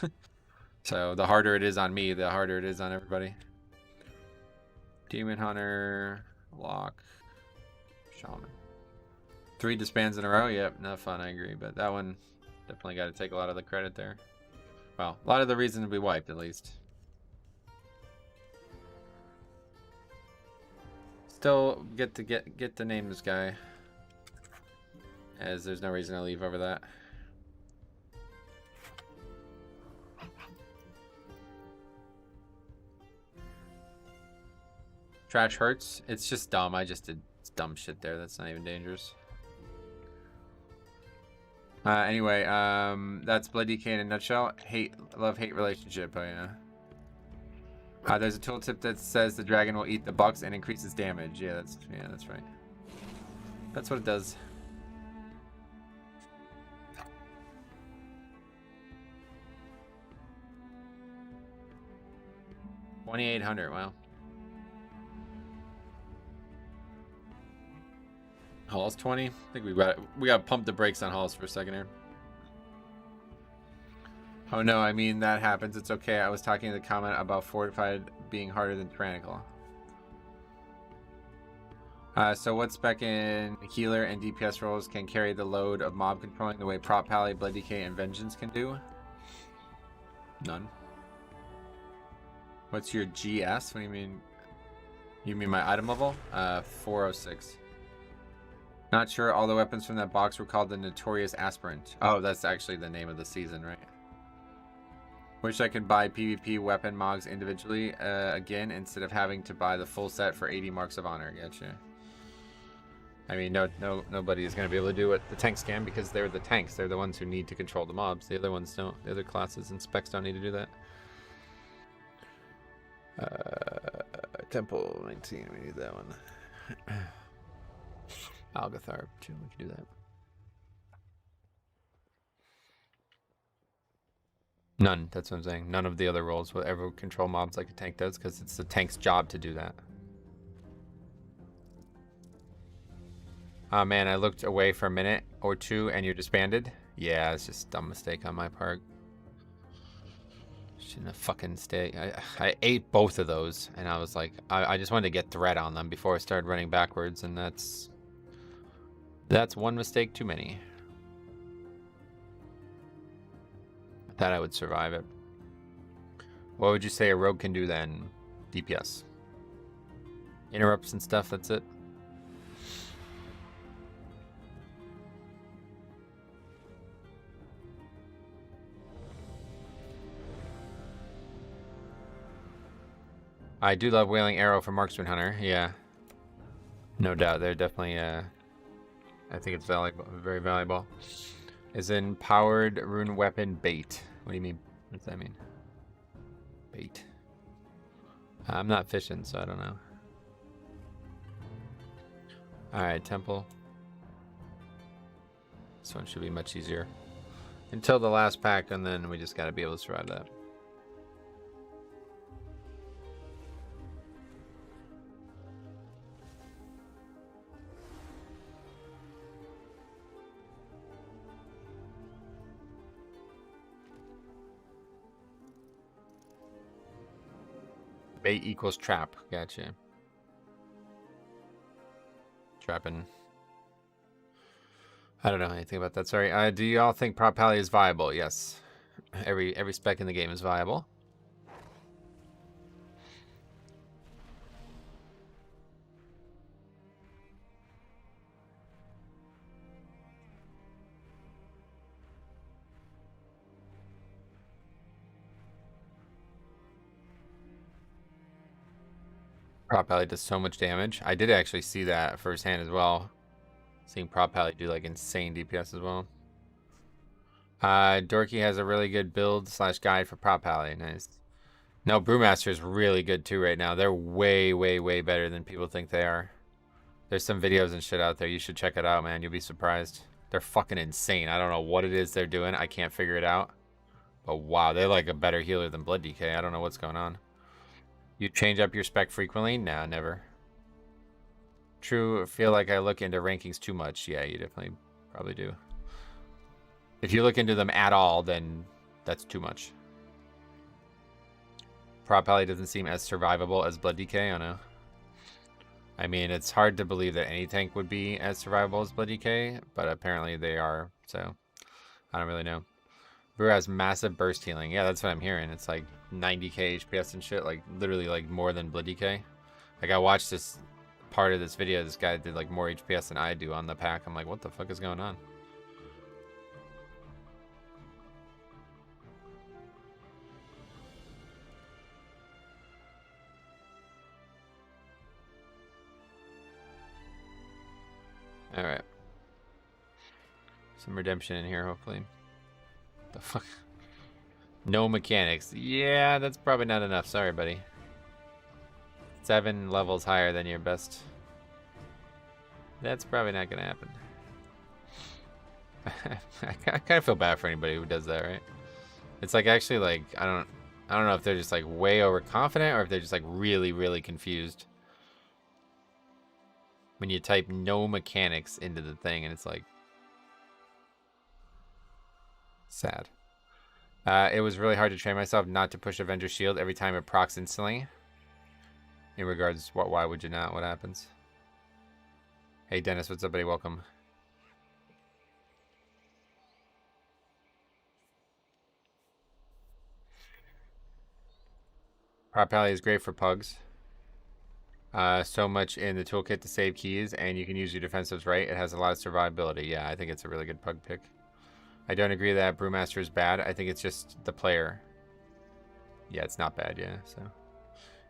A: so the harder it is on me, the harder it is on everybody. Demon Hunter, Lock, Shaman. 3 disbands in a row. Yep, not fun, I agree, but that one definitely got to take a lot of the credit there. Well, a lot of the reason to be wiped, at least. Still get to name this guy, as there's no reason to leave over that. Trash hurts. It's just dumb. I just did dumb shit there. That's not even dangerous. Anyway, that's Blood DK in a nutshell. Love-hate relationship. Oh yeah. There's a tooltip that says the dragon will eat the bucks and increases damage. Yeah, that's right. That's what it does. $2,800. Wow. Halls 20. I think we got to pump the brakes on halls for a second here. Oh no, I mean that happens. It's okay. I was talking in the comment about fortified being harder than tyrannical. So what spec in healer and DPS roles can carry the load of mob controlling the way Prop Pally, Blood DK, and Vengeance can do? None. What's your GS? What do you mean? You mean my item level? 406. Not sure all the weapons from that box were called the Notorious Aspirant. Oh, that's actually the name of the season, right? Wish I could buy PvP weapon mogs individually again instead of having to buy the full set for 80 marks of honor. Gotcha. I mean, nobody is going to be able to do what the tanks can because they're the tanks. They're the ones who need to control the mobs. The other ones don't. The other classes and specs don't need to do that. Temple 19, we need that one. Algatharp too, we can do that. None, that's what I'm saying. None of the other roles will ever control mobs like a tank does because it's the tank's job to do that. Oh man, I looked away for a minute or two and you're disbanded? Yeah, it's just a dumb mistake on my part. Shouldn't have fucking stayed. I ate both of those and I was like, I just wanted to get threat on them before I started running backwards, and that's one mistake too many. I thought I would survive it. What would you say a rogue can do then? DPS. Interrupts and stuff, that's it. I do love Wailing Arrow for Marksman Hunter, yeah. No doubt, they're definitely, I think it's valuable, very valuable. Is in powered rune weapon bait. What do you mean? What does that mean? Bait. I'm not fishing, so I don't know. Alright, temple. This one should be much easier. Until the last pack, and then we just gotta be able to survive that. Bait equals trap. Gotcha. Trapping. I don't know anything about that. Sorry. Do you all think prop pally is viable? Yes. Every spec in the game is viable. Prop pally does so much damage. I did actually see that firsthand as well. Seeing prop pally do like insane DPS as well. Dorky has a really good build / guide for prop pally. Nice. No, Brewmaster is really good too right now. They're way, way, way better than people think they are. There's some videos and shit out there. You should check it out, man. You'll be surprised. They're fucking insane. I don't know what it is they're doing. I can't figure it out. But wow, they're like a better healer than Blood DK. I don't know what's going on. You change up your spec frequently? Nah, never. True, feel like I look into rankings too much. Yeah, you definitely probably do. If you look into them at all, then that's too much. Prop pally doesn't seem as survivable as Blood DK, I know. I mean, it's hard to believe that any tank would be as survivable as Blood DK, but apparently they are, so I don't really know. Brew has massive burst healing. Yeah, that's what I'm hearing. It's like 90k HPS and shit, like literally like more than Blood DK. Like I watched this part of this video, this guy did like more HPS than I do on the pack. I'm like, what the fuck is going on? Alright. Some redemption in here, hopefully. The fuck? No mechanics. Yeah, that's probably not enough. Sorry, buddy. 7 levels higher than your best. That's probably not gonna happen. I kind of feel bad for anybody who does that, right? It's like actually like I don't know if they're just like way overconfident or if they're just like really, really confused. When you type no mechanics into the thing and it's like sad. It was really hard to train myself not to push Avenger Shield every time it procs instantly. In regards, why would you not? What happens? Hey Dennis, what's up, buddy? Welcome. Prop pally is great for pugs. So much in the toolkit to save keys, and you can use your defensives right. It has a lot of survivability. Yeah, I think it's a really good pug pick. I don't agree that Brewmaster is bad. I think it's just the player. Yeah, it's not bad, yeah. So,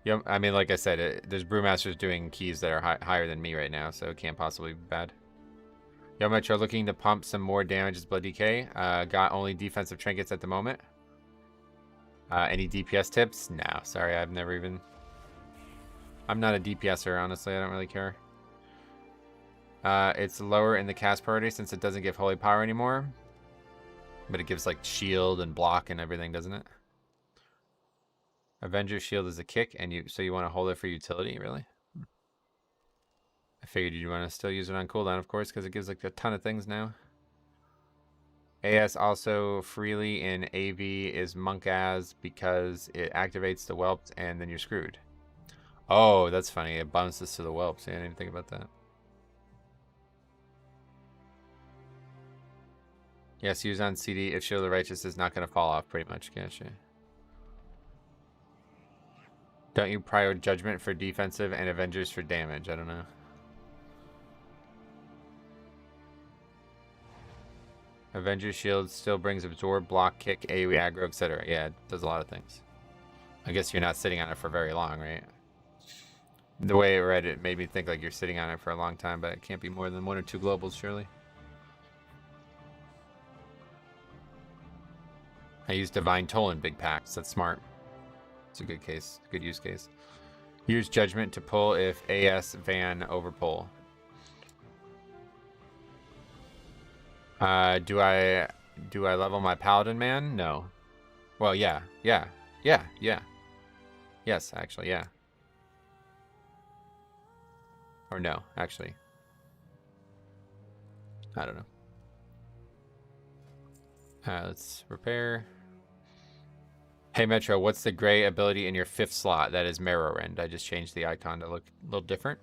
A: yeah, I mean, like I said, there's Brewmasters doing keys that are higher than me right now, so it can't possibly be bad. Yo, Metro, looking to pump some more damage as Blood DK. Got only defensive trinkets at the moment. Any DPS tips? No, sorry, I've never even... I'm not a DPSer, honestly. I don't really care. It's lower in the cast priority since it doesn't give holy power anymore. But it gives like shield and block and everything, doesn't it? Avenger shield is a kick, and so you want to hold it for utility, really? I figured you'd want to still use it on cooldown, of course, because it gives like a ton of things now. AS also freely in AV is Monk-as because it activates the whelps and then you're screwed. Oh, that's funny. It bounces to the whelps. Yeah, I didn't even think about that. Yes, use on CD if Shield of the Righteous is not going to fall off, pretty much. Gotcha. Don't you prior Judgment for defensive and Avengers for damage? I don't know. Avengers Shield still brings Absorb, Block, Kick, AoE, Aggro, etc. Yeah, it does a lot of things. I guess you're not sitting on it for very long, right? The way I read it made me think like you're sitting on it for a long time, but it can't be more than 1 or 2 globals, surely. I use Divine Toll in big packs. That's smart. It's a good case, good use case. Use judgment to pull if AS van over pull. Do I level my paladin man? No. Well, yeah. Yes, actually, yeah. Or no, actually. I don't know. Let's repair. Hey Metro, what's the gray ability in your 5th slot? That is Marrow Rend. I just changed the icon to look a little different.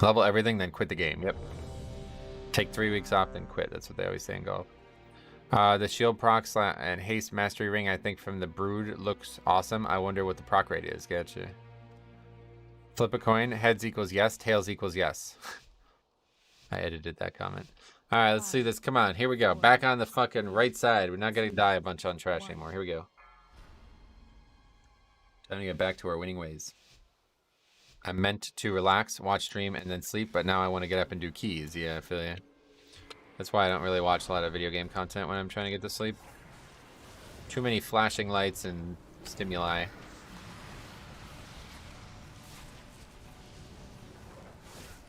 A: Level everything, then quit the game. Yep. Take 3 weeks off, then quit. That's what they always say in golf. The shield procs and haste mastery ring, I think from the brood looks awesome. I wonder what the proc rate is. Gotcha. Flip a coin. Heads equals yes. Tails equals yes. I edited that comment. All right, let's see this. Come on. Here we go. Back on the fucking right side. We're not going to die a bunch on trash anymore. Here we go. Time to get back to our winning ways. I meant to relax, watch stream, and then sleep, but now I want to get up and do keys. Yeah, I feel you. That's why I don't really watch a lot of video game content when I'm trying to get to sleep. Too many flashing lights and stimuli.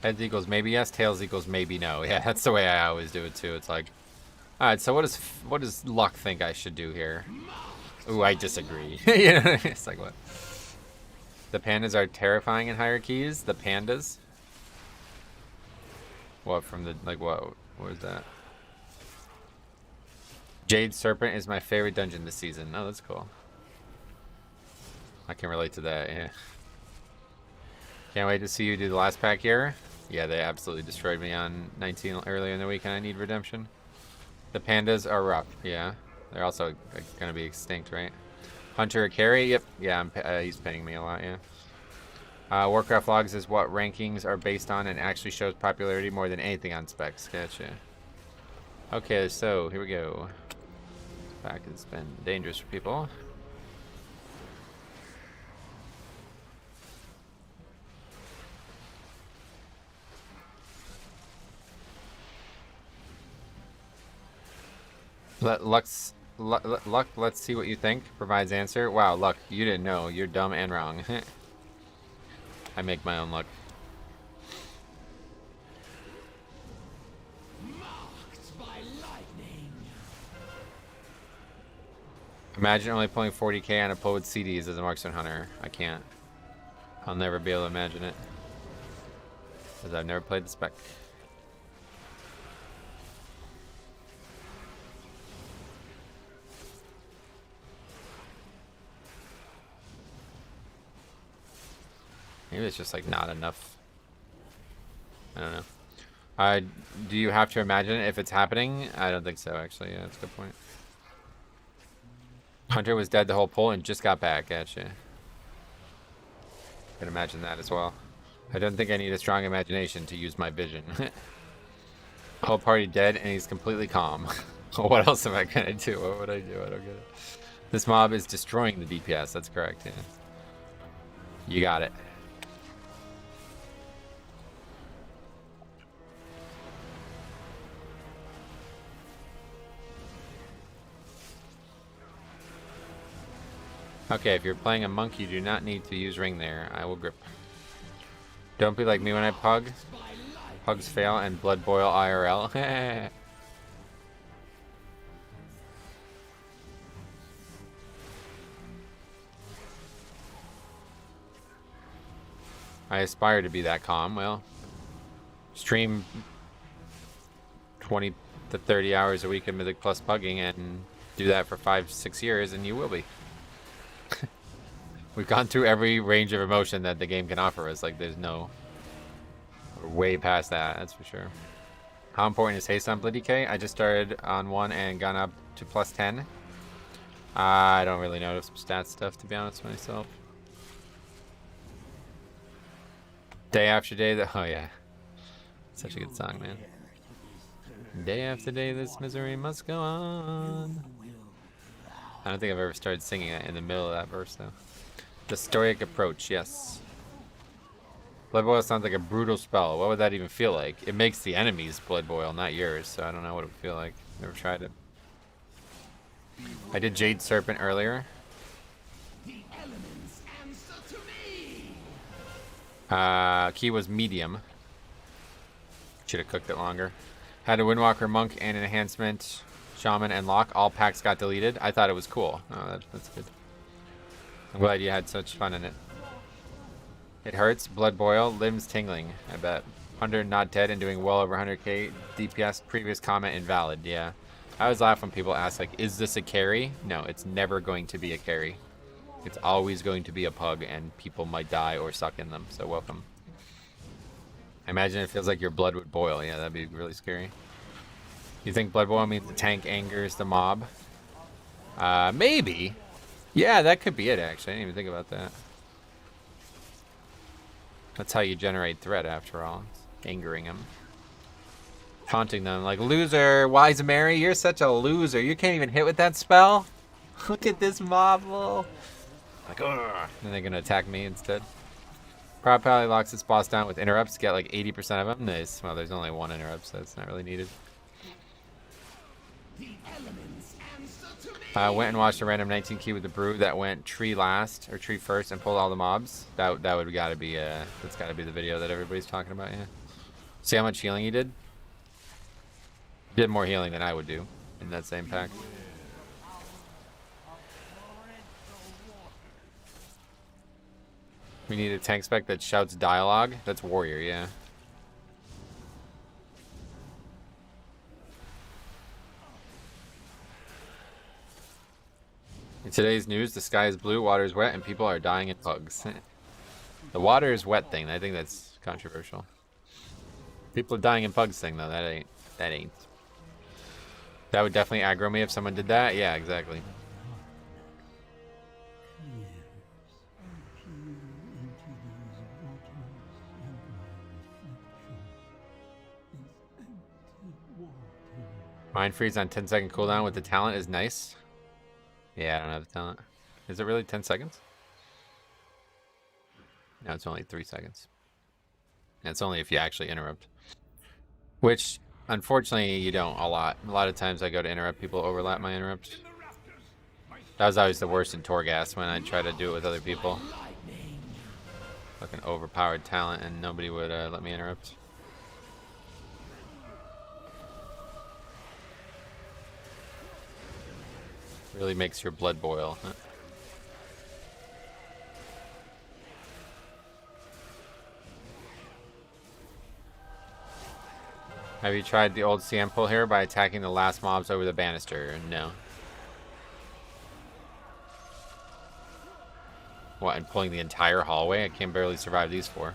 A: Heads equals maybe yes, tails equals maybe no. Yeah, that's the way I always do it too. It's like, all right, so what does luck think I should do here? Ooh, I disagree. You know, it's like what? The pandas are terrifying in higher keys. The pandas. What from the like what? What was that? Jade Serpent is my favorite dungeon this season. Oh, that's cool. I can relate to that. Yeah. Can't wait to see you do the last pack here. Yeah, they absolutely destroyed me on 19 earlier in the week, and I need redemption. The pandas are rough. Yeah, they're also gonna be extinct, right? Hunter carry. Yep. Yeah, he's paying me a lot. Yeah. Warcraft logs is what rankings are based on, and actually shows popularity more than anything on specs. Gotcha. Okay, so here we go. Pack has been dangerous for people. Luck, let's see what you think. Provides answer. Wow, Luck, you didn't know. You're dumb and wrong. I make my own luck.
G: Marked by lightning.
A: Imagine only pulling 40k on a pull with CDs as a marksman hunter. I can't. I'll never be able to imagine it. Because I've never played the spec. Maybe it's just like not enough. I don't know. Do you have to imagine if it's happening? I don't think so, actually. Yeah, that's a good point. Hunter was dead the whole pull and just got back. Gotcha. Can imagine that as well. I don't think I need a strong imagination to use my vision. Whole party dead and he's completely calm. What else am I gonna do? What would I do? I don't get it. This mob is destroying the DPS. That's correct. Yeah. You got it. Okay, if you're playing a monk, you do not need to use ring there. I will grip. Don't be like me when I pug. Pugs fail and blood boil IRL. I aspire to be that calm. Well, stream 20 to 30 hours a week of Mythic Plus pugging and do that for 5-6 years and you will be. We've gone through every range of emotion that the game can offer us. Like, there's no... We're way past that, that's for sure. How important is haste on Blood DK? I just started on 1 and gone up to plus 10. I don't really know some stat stuff, to be honest with myself. Day after day, oh yeah. Such a good song, man. Day after day, this misery must go on. I don't think I've ever started singing it in the middle of that verse, though. The stoic approach, yes. Blood boil sounds like a brutal spell. What would that even feel like? It makes the enemy's blood boil, not yours, so I don't know what it would feel like. Never tried it. I did Jade Serpent earlier.
G: The elements
A: Key was medium. Should have cooked it longer. Had a Windwalker Monk and an enhancement, Shaman and Lock. All packs got deleted. I thought it was cool. Oh, that's good. I'm glad you had such fun in it. It hurts. Blood boil. Limbs tingling. I bet. 100 not dead and doing well over 100k DPS. Previous comment invalid. Yeah. I always laugh when people ask, like, is this a carry? No, it's never going to be a carry. It's always going to be a pug, and people might die or suck in them. So welcome. I imagine it feels like your blood would boil. Yeah, that'd be really scary. You think blood boil means the tank angers the mob? Maybe. Yeah, that could be it, actually. I didn't even think about that. That's how you generate threat, after all. It's angering them. Taunting them like, loser, Wise Mary, you're such a loser. You can't even hit with that spell? Look at this mob, lol. Like, ugh. And they're gonna attack me instead. Proud Pally locks its boss down with interrupts. Get like 80% of them. Nice. Well, there's only one interrupt, so it's not really needed. Went and watched a random 19 key with the brew that went tree last or tree first and pulled all the mobs. That would gotta be that's gotta be the video that everybody's talking about. Yeah. See how much healing he did? He did more healing than I would do in that same pack. We need a tank spec that shouts dialogue. That's warrior, yeah. In today's news, the sky is blue, water is wet, and people are dying in pugs. The water is wet thing, I think that's controversial. People are dying in pugs thing though, that ain't. That would definitely aggro me if someone did that. Yeah, exactly. Mind freeze on 10-second cooldown with the talent is nice. Yeah, I don't have the talent. Is it really 10 seconds? No, it's only 3 seconds. And it's only if you actually interrupt. Which, unfortunately, you don't a lot. A lot of times I go to interrupt, people overlap my interrupts. That was always the worst in Torghast when I try to do it with other people. Fucking overpowered talent and nobody would let me interrupt. Really makes your blood boil. Have you tried the old CM pull here by attacking the last mobs over the banister? No. What, and pulling the entire hallway? I can barely survive these four.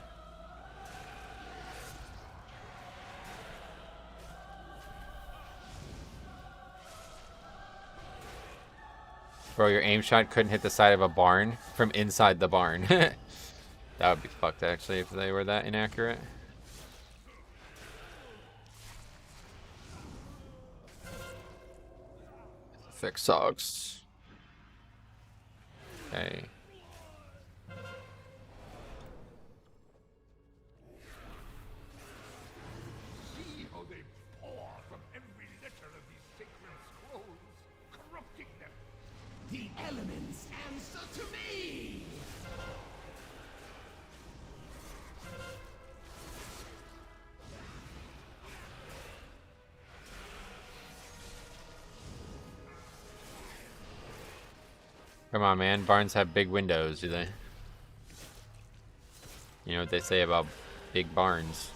A: Bro, your aim shot couldn't hit the side of a barn from inside the barn. That would be fucked, actually, if they were that inaccurate. Affix sucks. Okay.
D: See how they pour from every letter of these sacred scrolls, corrupting them.
G: The elements answer to me!
A: Come on, man. Barns have big windows, do they? You know what they say about big barns?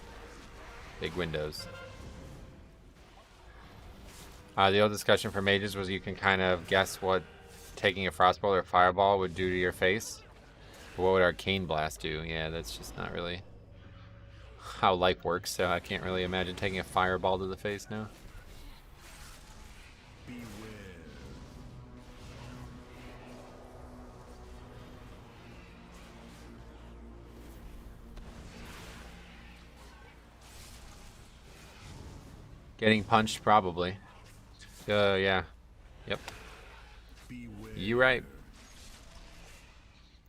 A: Big windows. The old discussion for mages was you can kind of guess what taking a frostball or fireball would do to your face. What would arcane blast do? Yeah, that's just not really how life works, so I can't really imagine taking a fireball to the face now. Getting punched, probably. Yeah. Yep. You right.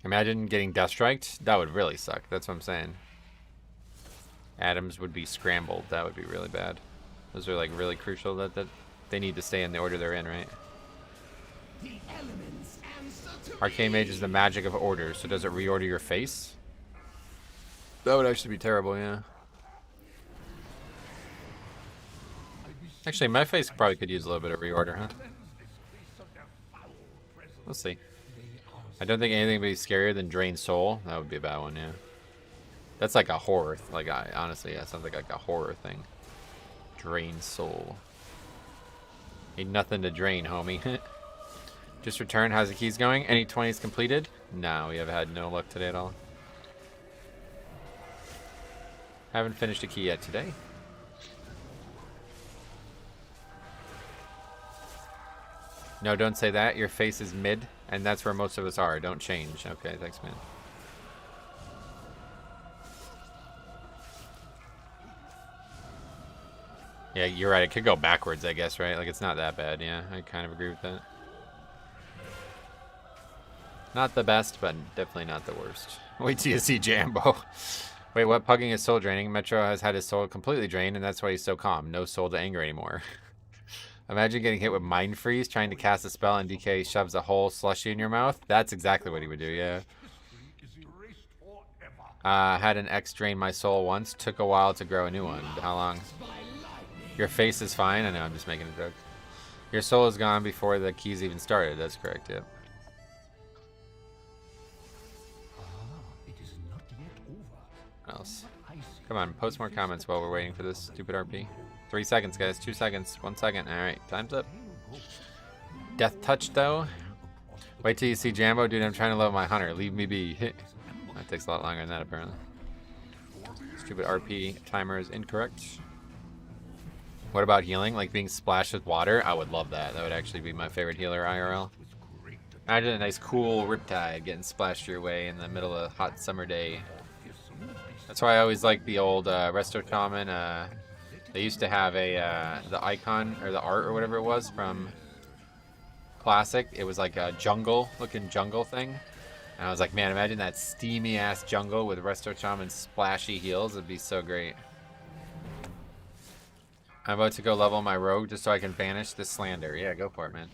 A: Imagine getting death striked. That would really suck. That's what I'm saying. Atoms would be scrambled. That would be really bad. Those are like really crucial that they need to stay in the order they're in, right? Arcane Mage is the magic of order, so does it reorder your face? That would actually be terrible, yeah. Actually, my face probably could use a little bit of reorder, huh? We'll see. I don't think anything would be scarier than Drain Soul. That would be a bad one, yeah. That's like a horror. Like, honestly, yeah, sounds like a horror thing. Drain Soul. Ain't nothing to drain, homie. Just return. How's the keys going? Any 20s completed? No, we have had no luck today at all. Haven't finished a key yet today. No, don't say that. Your face is mid, and that's where most of us are. Don't change. Okay, thanks, man. Yeah, you're right. It could go backwards, I guess, right? Like, it's not that bad. Yeah, I kind of agree with that. Not the best, but definitely not the worst. Wait till you see Jambo. Wait, what? Pugging is soul draining. Metro has had his soul completely drained, and that's why he's so calm. No soul to anger anymore. Imagine getting hit with Mind Freeze, trying to cast a spell, and DK shoves a whole slushy in your mouth. That's exactly what he would do, yeah. Had an X drain my soul once. Took a while to grow a new one. How long? Your face is fine. I know, I'm just making a joke. Your soul is gone before the keys even started. That's correct, yep. What else? Come on, post more comments while we're waiting for this stupid RP. 3 seconds, guys. 2 seconds. 1 second. Alright, time's up. Death touch, though. Wait till you see Jambo. Dude, I'm trying to level my hunter. Leave me be. That takes a lot longer than that, apparently. Stupid RP timer is incorrect. What about healing? Like being splashed with water? I would love that. That would actually be my favorite healer IRL. Imagine a nice cool riptide getting splashed your way in the middle of a hot summer day. That's why I always like the old Resto Shaman. They used to have a the icon or the art or whatever it was from Classic. It was like a jungle-looking jungle thing. And I was like, man, imagine that steamy-ass jungle with Resto Shaman splashy heals. It'd be so great. I'm about to go level my rogue just so I can banish this slander. Yeah, go for it, man.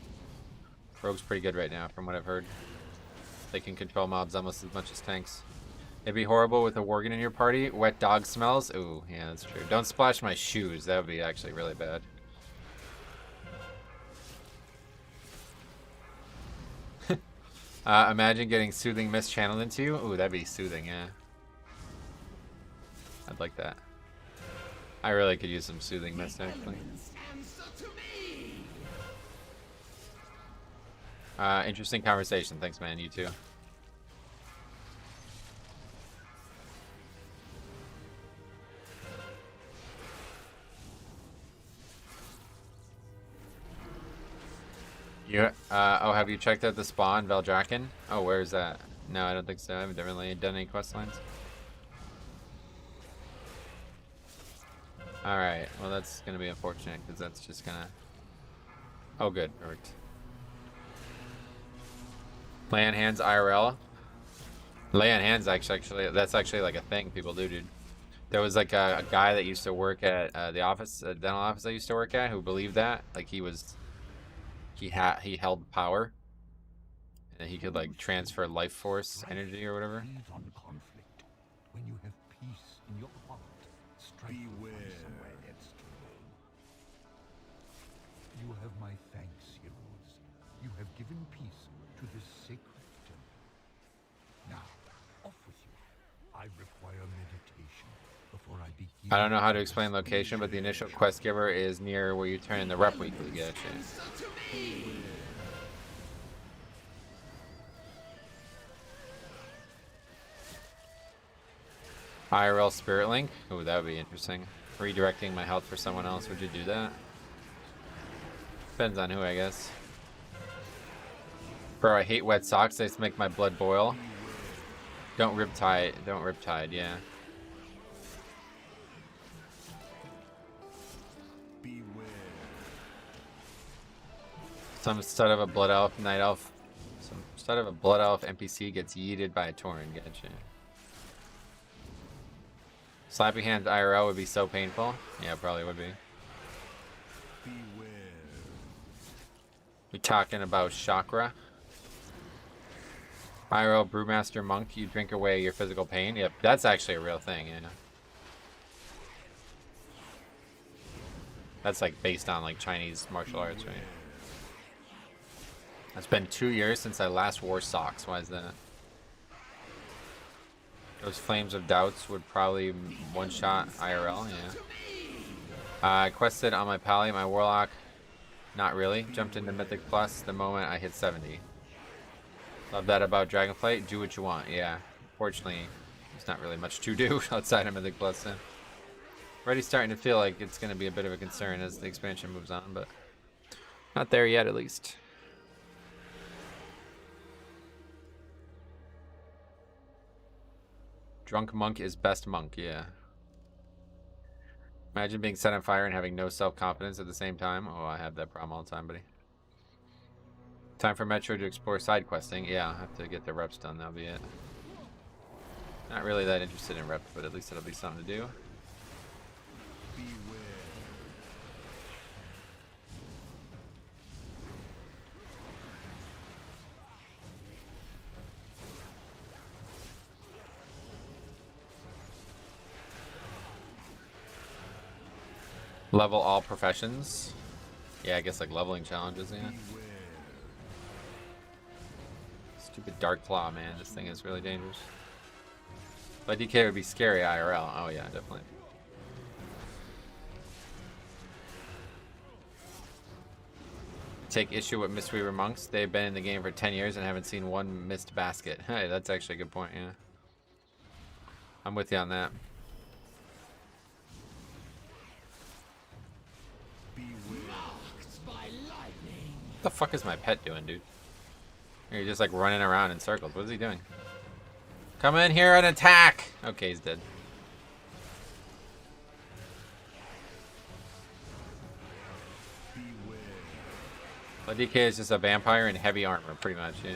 A: Rogue's pretty good right now, from what I've heard. They can control mobs almost as much as tanks. It'd be horrible with a Worgen in your party. Wet dog smells. Ooh, yeah, that's true. Don't splash my shoes. That would be actually really bad. Imagine getting Soothing Mist channeled into you. Ooh, that'd be soothing, yeah. I'd like that. I really could use some Soothing Mist, actually. Interesting conversation. Thanks, man. You too. Oh, have you checked out the spawn, Veldraken? Oh, where is that? No, I don't think so. I haven't really done any quest lines. Alright, well that's gonna be unfortunate, because that's just gonna... Oh, good. Perfect. Lay on hands IRL? Lay on hands, actually, that's actually like a thing people do, dude. There was like a guy that used to work at the office, dental office I used to work at, who believed that. Like he held power, and he could like transfer life force energy or whatever.
D: When you have peace in your heart, beware. You have my thanks, heroes. You have given peace to this sacred temple. Now, off with you. I require meditation before I begin.
A: I don't know how to explain location, but the initial quest giver is near where you turn in the rep weekly. Gotcha. IRL Spirit Link? Ooh, that would be interesting. Redirecting my health for someone else. Would you do that? Depends on who, I guess. Bro, I hate wet socks. They just make my blood boil. Don't riptide. Don't riptide, yeah. Some stud of a blood elf, night elf. Some stud of a blood elf NPC gets yeeted by a Tauren. Gotcha. Slappy hands IRL would be so painful. Yeah, probably would be. We talking about chakra? IRL Brewmaster Monk, you drink away your physical pain. Yep, that's actually a real thing, yeah. That's like based on like Chinese martial arts, right? It's been 2 years since I last wore socks. Why is that? Those flames of doubts would probably one-shot IRL, yeah. I quested on my pally, my warlock. Not really. Jumped into Mythic Plus the moment I hit 70. Love that about Dragonflight. Do what you want. Yeah. Fortunately, there's not really much to do outside of Mythic Plus. Already starting to feel like it's going to be a bit of a concern as the expansion moves on, but not there yet at least. Drunk monk is best monk, yeah. Imagine being set on fire and having no self-confidence at the same time. Oh, I have that problem all the time, buddy. Time for Metro to explore side questing. Yeah, I'll have to get the reps done. That'll be it. Not really that interested in reps, but at least it'll be something to do. Level all professions. Yeah, I guess like leveling challenges, yeah. Stupid Dark Claw, man. This thing is really dangerous. But DK would be scary IRL. Oh yeah, definitely. Take issue with Mistweaver monks. They've been in the game for 10 years and haven't seen one missed basket. Hey, that's actually a good point, yeah. I'm with you on that. What the fuck is my pet doing, dude? You're just like running around in circles. What is he doing? Come in here and attack! Okay, he's dead. But DK is just a vampire in heavy armor, pretty much, yeah.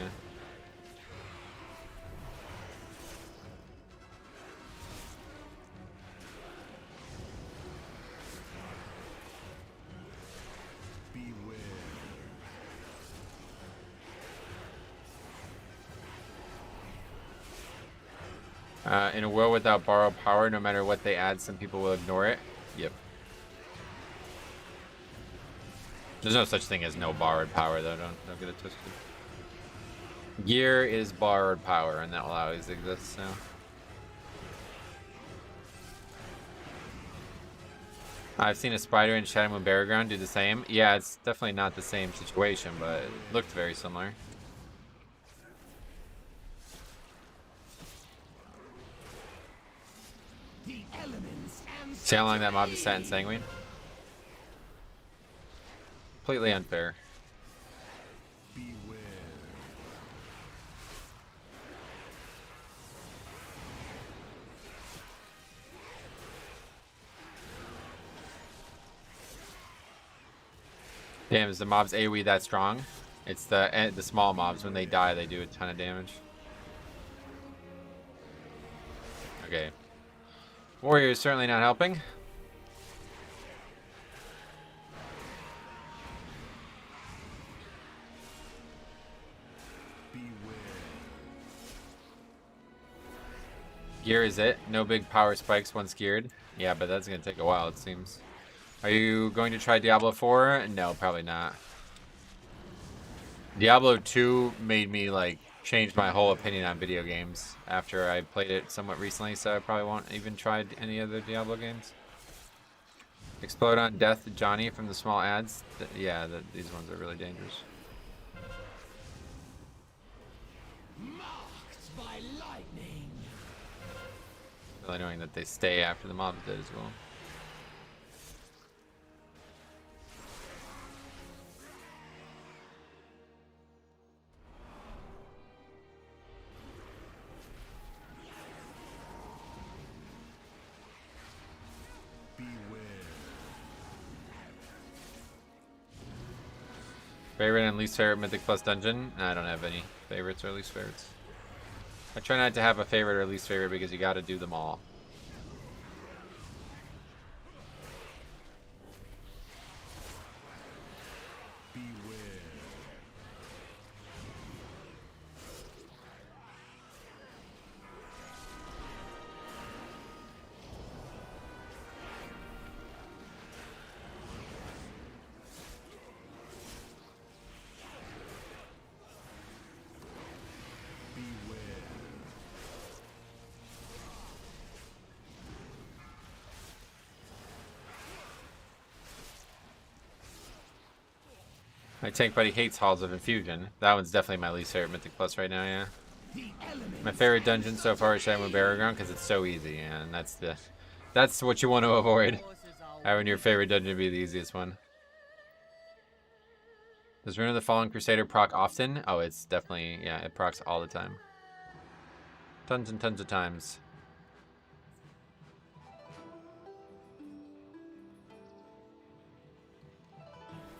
A: In a world without borrowed power, no matter what they add, some people will ignore it. Yep. There's no such thing as no borrowed power, though. Don't get it twisted. Gear is borrowed power, and that will always exist, so. I've seen a spider in Shadow Moon Burial Ground do the same. Yeah, it's definitely not the same situation, but it looked very similar. See how long that mob just sat in Sanguine? Completely unfair. Damn, is the mobs AoE that strong? It's the small mobs. When they die, they do a ton of damage. Okay. Warrior is certainly not helping. Gear is it. No big power spikes once geared. Yeah, but that's going to take a while, it seems. Are you going to try Diablo 4? No, probably not. Diablo 2 made me, like, change my whole opinion on video games after I played it somewhat recently, so I probably won't even try any other Diablo games. Explode on Death Johnny from the small ads. Yeah, these ones are really dangerous.
G: Marked by lightning.
A: Really annoying that they stay after the mob's dead as well. Favorite and least favorite Mythic Plus dungeon? I don't have any favorites or least favorites. I try not to have a favorite or least favorite because you gotta do them all. My tank buddy hates Halls of Infusion. That one's definitely my least favorite Mythic Plus right now, yeah. My favorite dungeon so far is Shadow Barragon because it's so easy, and that's what you want to avoid. Having your favorite dungeon be the easiest one. Does Rune of the Fallen Crusader proc often? Oh, it's definitely, yeah, it procs all the time. Tons and tons of times.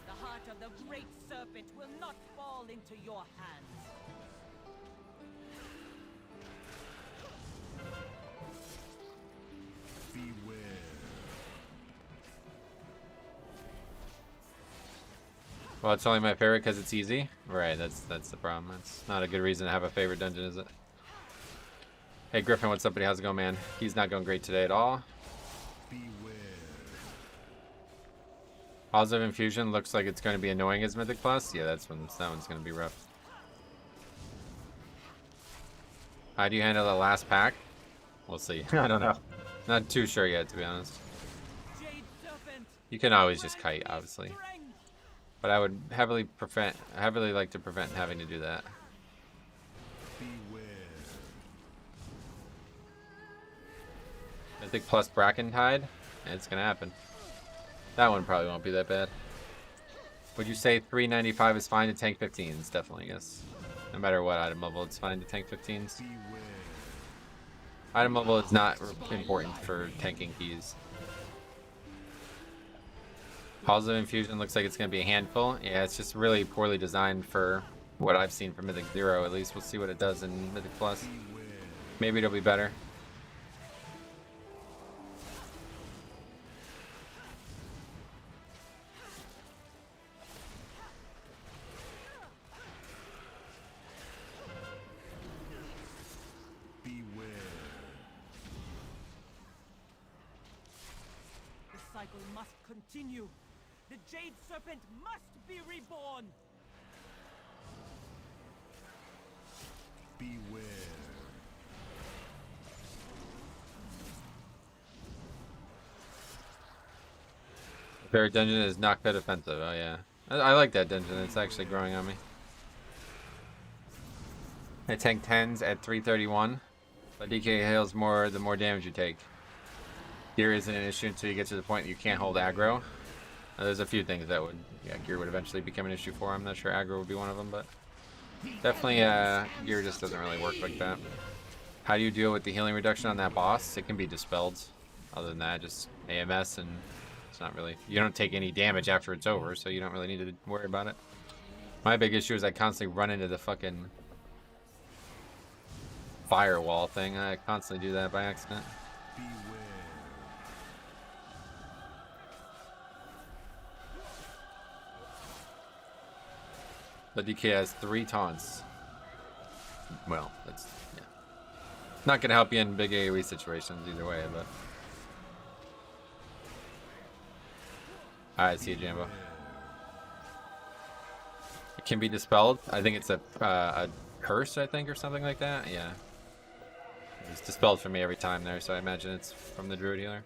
H: The heart of the great serpent will not fall into your hands.
D: Beware.
A: Well, it's only my favorite because it's easy. Right, that's the problem. That's not a good reason to have a favorite dungeon, is it? Hey Griffin, what's up, buddy? How's it going, man? He's not going great today at all.
D: Beware.
A: Positive Infusion looks like it's going to be annoying as Mythic Plus. Yeah, that one's going to be rough. How do you handle the last pack? We'll see. I don't know. Not too sure yet, to be honest. You can always just kite, obviously. But I would heavily like to prevent having to do that.
D: Beware.
A: Mythic Plus Bracken Tide? It's gonna happen. That one probably won't be that bad. Would you say 395 is fine to tank 15s? Definitely, yes. No matter what item level, it's fine to tank 15s.
D: Beware.
A: Item level is not important for tanking keys. Positive Infusion looks like it's going to be a handful. Yeah, it's just really poorly designed for what I've seen from Mythic 0, at least. We'll see what it does in Mythic Plus. Maybe it'll be better.
D: Beware.
H: The cycle must continue. The Jade Serpent must be reborn!
D: Beware.
A: Favorite dungeon is Knockpit Offensive. Oh, yeah. I like that dungeon. It's actually growing on me. I tank 10s at 331, but DK hails more the more damage you take. Gear isn't an issue until you get to the point that you can't hold aggro. There's a few things that would, yeah, gear would eventually become an issue for. I'm not sure aggro would be one of them, but definitely gear just doesn't really work like that. How do you deal with the healing reduction on that boss? It can be dispelled. Other than that, just AMS, and it's not really, you don't take any damage after it's over, so you don't really need to worry about it. My big issue is I constantly run into the fucking firewall thing. I constantly do that by accident.
D: Beware.
A: The DK has 3 taunts. Well, that's, yeah. Not gonna help you in big AoE situations either way, but. Alright, see you, Jambo. It can be dispelled. I think it's a curse, I think, or something like that. Yeah. It's dispelled for me every time there, so I imagine it's from the Druid Healer.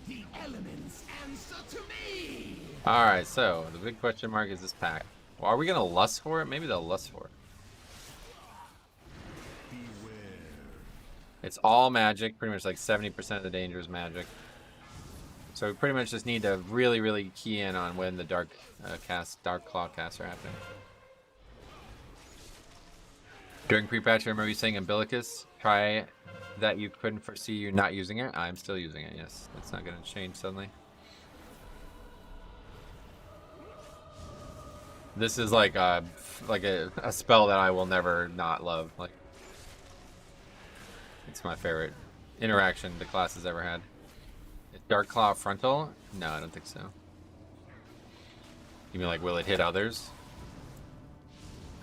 G: The elements answer to me!
A: Alright, so the big question mark is this pack. Well, are we gonna lust for it? Maybe they'll lust for it.
D: Beware.
A: It's all magic, pretty much like 70% of the danger is magic. So we pretty much just need to really, really key in on when the dark claw casts are happening. During pre-patch, I remember you saying umbilicus. Try that you couldn't foresee you not using it. I'm still using it, yes. That's not gonna change suddenly. This is like a spell that I will never not love. Like, it's my favorite interaction the class has ever had. Is Dark Claw frontal? No, I don't think so. You mean like, will it hit others?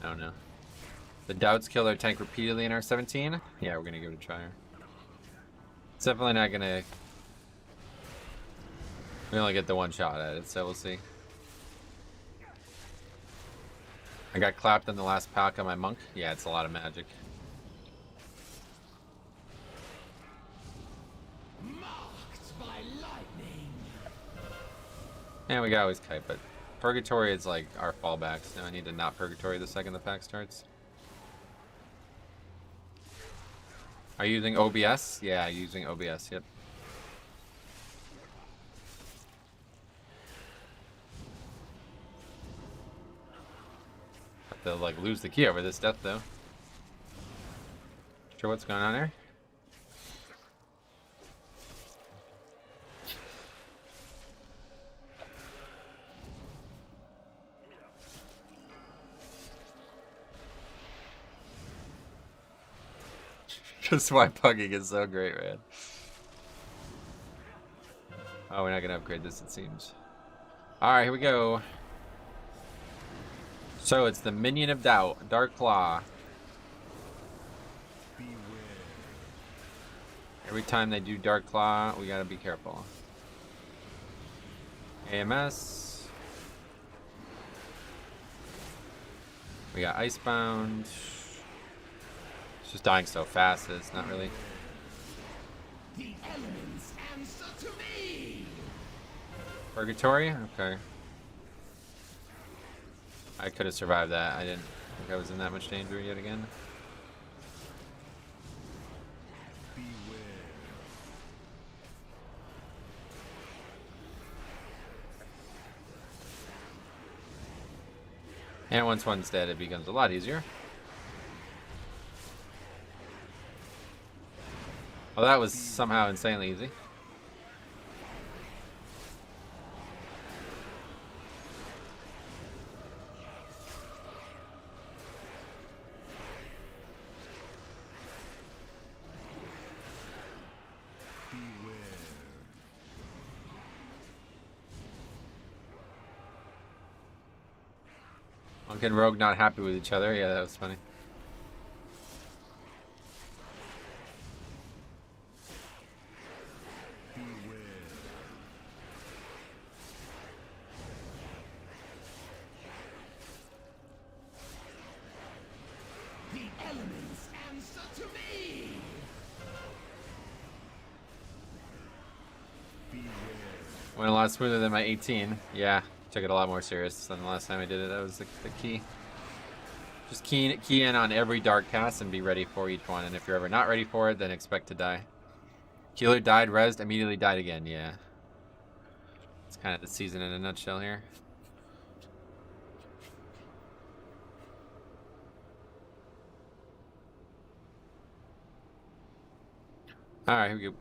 A: I don't know. The Doubts Killer tank repeatedly in our 17? Yeah, we're gonna give it a try. It's definitely not gonna We only get the one shot at it, so we'll see. I got clapped in the last pack on my monk. Yeah, it's a lot of magic.
G: Marked by lightning.
A: And we got always kite, but Purgatory is like our fallback, so I need to not Purgatory the second the pack starts. Are you using OBS? Yeah, using OBS, yep. Have to like lose the key over this death though. Sure what's going on there? Just why pugging is so great, man. Oh, we're not gonna upgrade this, it seems. Alright, here we go. So it's the Minion of Doubt, Dark Claw. Every time they do Dark Claw, we gotta be careful. AMS. We got Icebound. It's just dying so fast that it's not really.
G: The elements answer to me.
A: Purgatory? Okay. I could have survived that. I didn't think I was in that much danger yet again. And once one's dead, it becomes a lot easier. Well, that was somehow insanely easy. Monk and Rogue not happy with each other. Yeah, that was funny.
G: The elements answer to me.
A: Went a lot smoother than my 18. Yeah, took it a lot more serious than the last time I did it. That was the key. Just key in on every dark cast and be ready for each one. And if you're ever not ready for it, then expect to die. Keeler died, rezzed, immediately died again. Yeah. It's kind of the season in a nutshell here. Alright, here we go.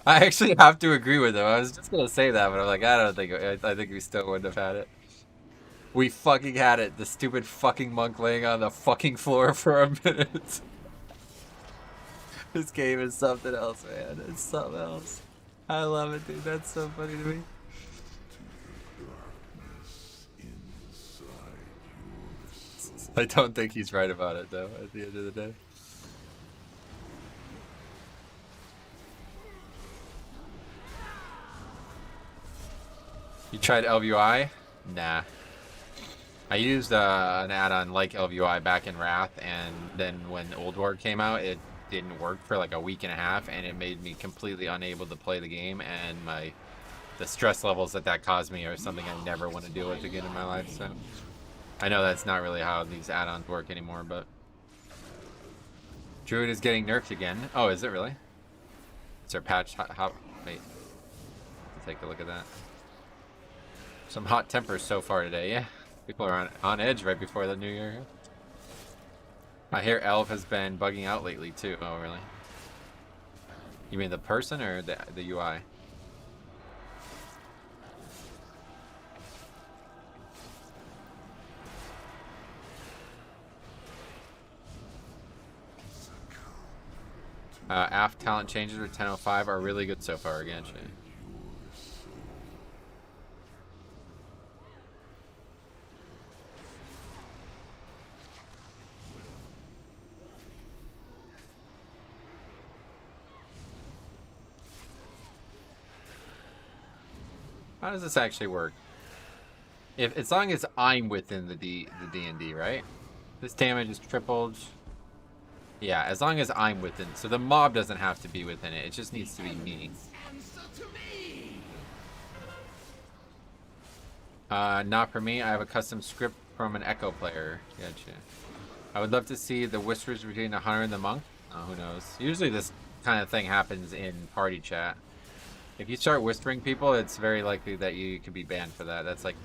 A: I actually have to agree with him. I was just gonna say that, but I'm like, I don't think. I think we still wouldn't have had it. We fucking had it. The stupid fucking monk laying on the fucking floor for a minute. This game is something else, man. It's something else. I love it, dude. That's so funny to me. I don't think he's right about it, though, at the end of the day. You tried LVI? Nah. I used an add-on like LVI back in Wrath, and then when Old War came out, it didn't work for like a week and a half, and it made me completely unable to play the game, and the stress levels that caused me are something I never want to deal with again in my life, so... I know that's not really how these add-ons work anymore, but... Druid is getting nerfed again. Oh, is it really? Is there a patch? Wait. Let's take a look at that. Some hot tempers so far today, yeah. People are on edge right before the new year. I hear Elf has been bugging out lately, too. Oh, really? You mean the person or the UI? AF talent changes with 1005 are really good so far again. How does this actually work? If as long as I'm within the D&D, right? This damage is tripled. Yeah, as long as I'm within. So the mob doesn't have to be within it. It just needs to be me.
G: Answer to me!
A: Not for me. I have a custom script from an Echo player. Gotcha. I would love to see the whispers between the hunter and the monk. Oh, who knows? Usually this kind of thing happens in party chat. If you start whispering people, it's very likely that you could be banned for that. That's like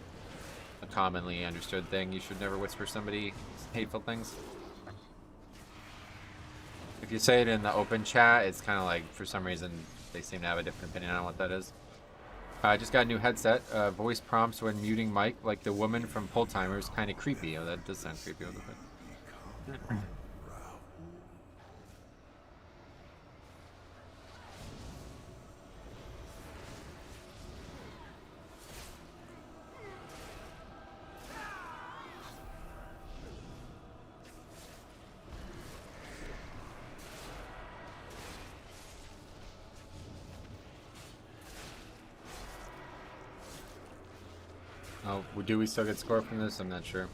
A: a commonly understood thing. You should never whisper somebody hateful things. If you say it in the open chat, it's kind of like, for some reason, they seem to have a different opinion on what that is. I just got a new headset. Voice prompts when muting mic, like the woman from Pull Timer, is kind of creepy. Oh, that does sound creepy. What the fuck? Oh, do we still get score from this? I'm not sure.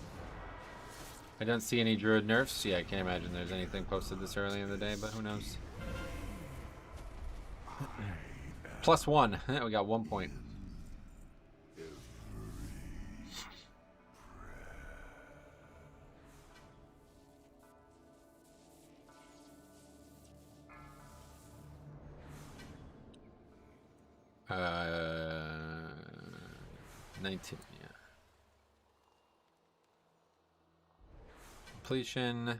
A: I don't see any druid nerfs. Yeah, I can't imagine there's anything posted this early in the day, but who knows? +1. We got 1 point. Uh, 19. Yeah. Completion.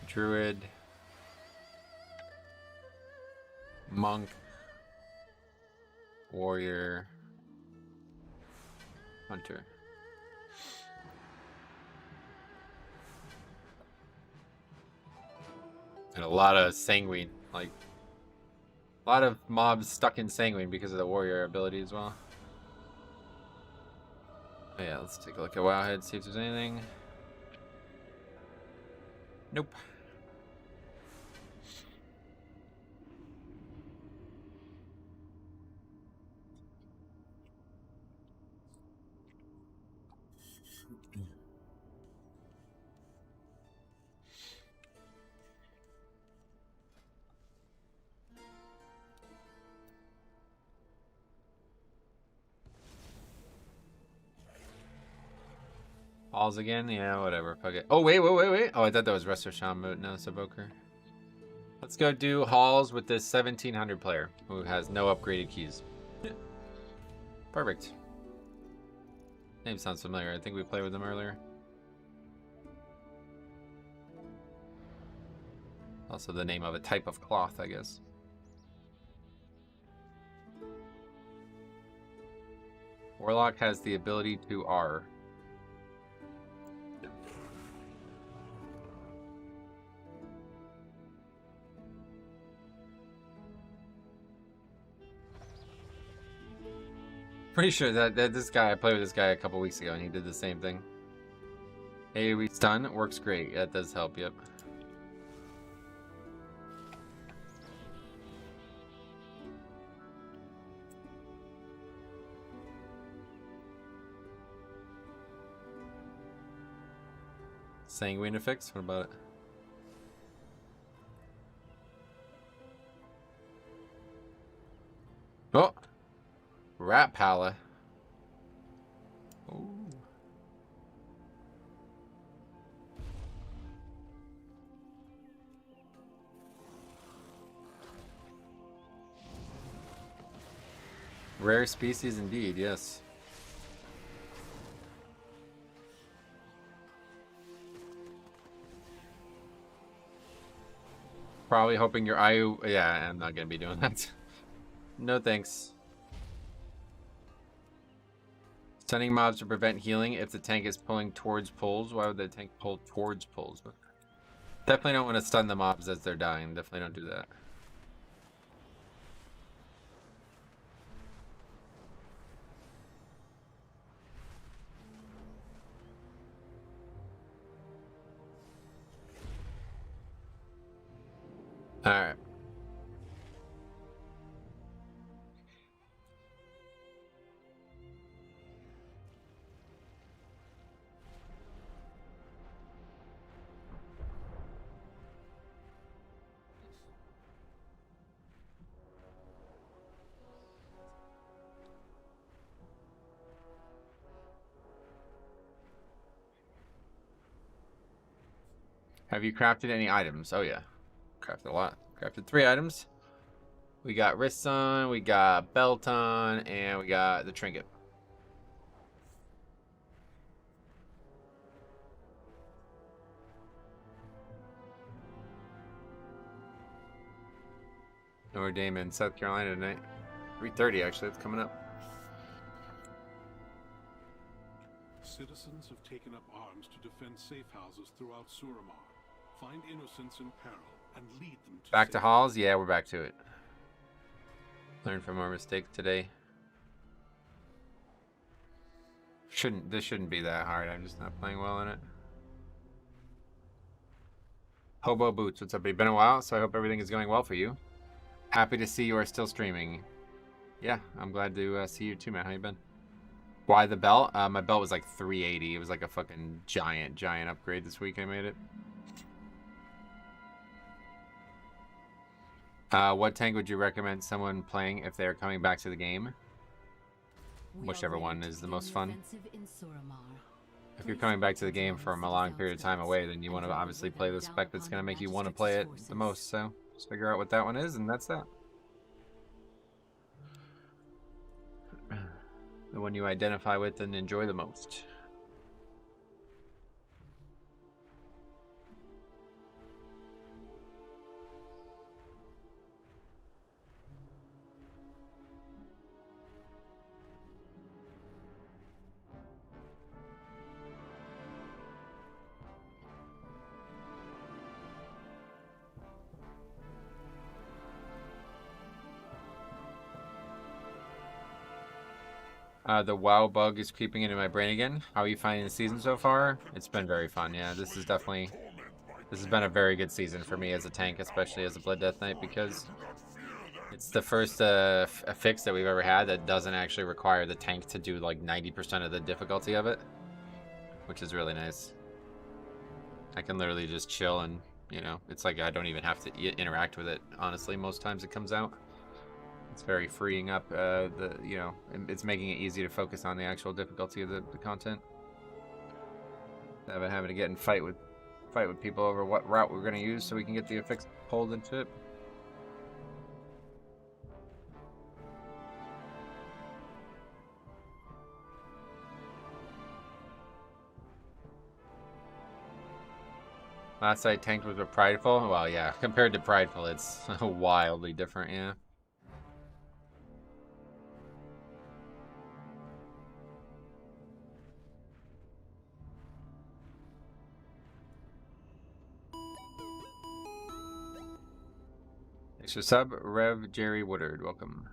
A: Druid. Monk. Warrior. Hunter. And a lot of Sanguine. Like, a lot of mobs stuck in Sanguine because of the warrior ability as well. Oh, yeah, let's take a look at Wowhead, see if there's anything. Nope. Halls again? Yeah, whatever. Fuck it. Oh, wait. Oh, I thought that was Restoration mode. No, Saboker. Let's go do Halls with this 1700 player who has no upgraded keys. Perfect. Name sounds familiar. I think we played with them earlier. Also the name of a type of cloth, I guess. Warlock has the ability to R. Pretty sure that this guy, I played with this guy a couple weeks ago and he did the same thing. AoE stun works great. That does help, yep. Sanguine affix? What about it? Oh! Rat Pala. Ooh. Rare species indeed, yes. Probably hoping your IU... Yeah, I'm not gonna be doing that. No thanks. Stunning mobs to prevent healing if the tank is pulling towards pulls. Why would the tank pull towards pulls? Definitely don't want to stun the mobs as they're dying. Definitely don't do that. Alright. Have you crafted any items? Oh yeah, crafted a lot. Crafted 3 items. We got wrists on, we got belt on, and we got the trinket. Notre Dame in South Carolina tonight. 3:30 actually, it's coming up.
I: Citizens have taken up arms to defend safe houses throughout Suramar. Find innocents in peril and lead them to
A: Back to
I: safety.
A: halls? Yeah, we're back to it. Learn from our mistake today. This shouldn't be that hard. I'm just not playing well in it. Hobo Boots, what's up? It's been a while, so I hope everything is going well for you. Happy to see you are still streaming. Yeah, I'm glad to see you too, man. How you been? Why the belt? My belt was like 380. It was like a fucking giant upgrade this week. I made it. What tank would you recommend someone playing if they're coming back to the game? Whichever one is the most fun. If you're coming back to the game from a long period of time away, then you want to obviously play the spec that's going to make you want to play it the most. So just figure out what that one is, and that's that. The one you identify with and enjoy the most. The WoW bug is creeping into my brain again. How are you finding the season so far? It's been very fun, yeah. This has been a very good season for me as a tank, especially as a Blood Death Knight, because it's the first affix that we've ever had that doesn't actually require the tank to do like 90% of the difficulty of it, which is really nice. I can literally just chill and, you know, it's like I don't even have to interact with it, honestly, most times it comes out. It's very freeing up, it's making it easy to focus on the actual difficulty of the content. Instead of having to get in fight with people over what route we're going to use so we can get the affix pulled into it. Last I tanked was with Prideful. Well, yeah, compared to Prideful, it's wildly different, yeah. Extra sub, Rev Jerry Woodard, welcome.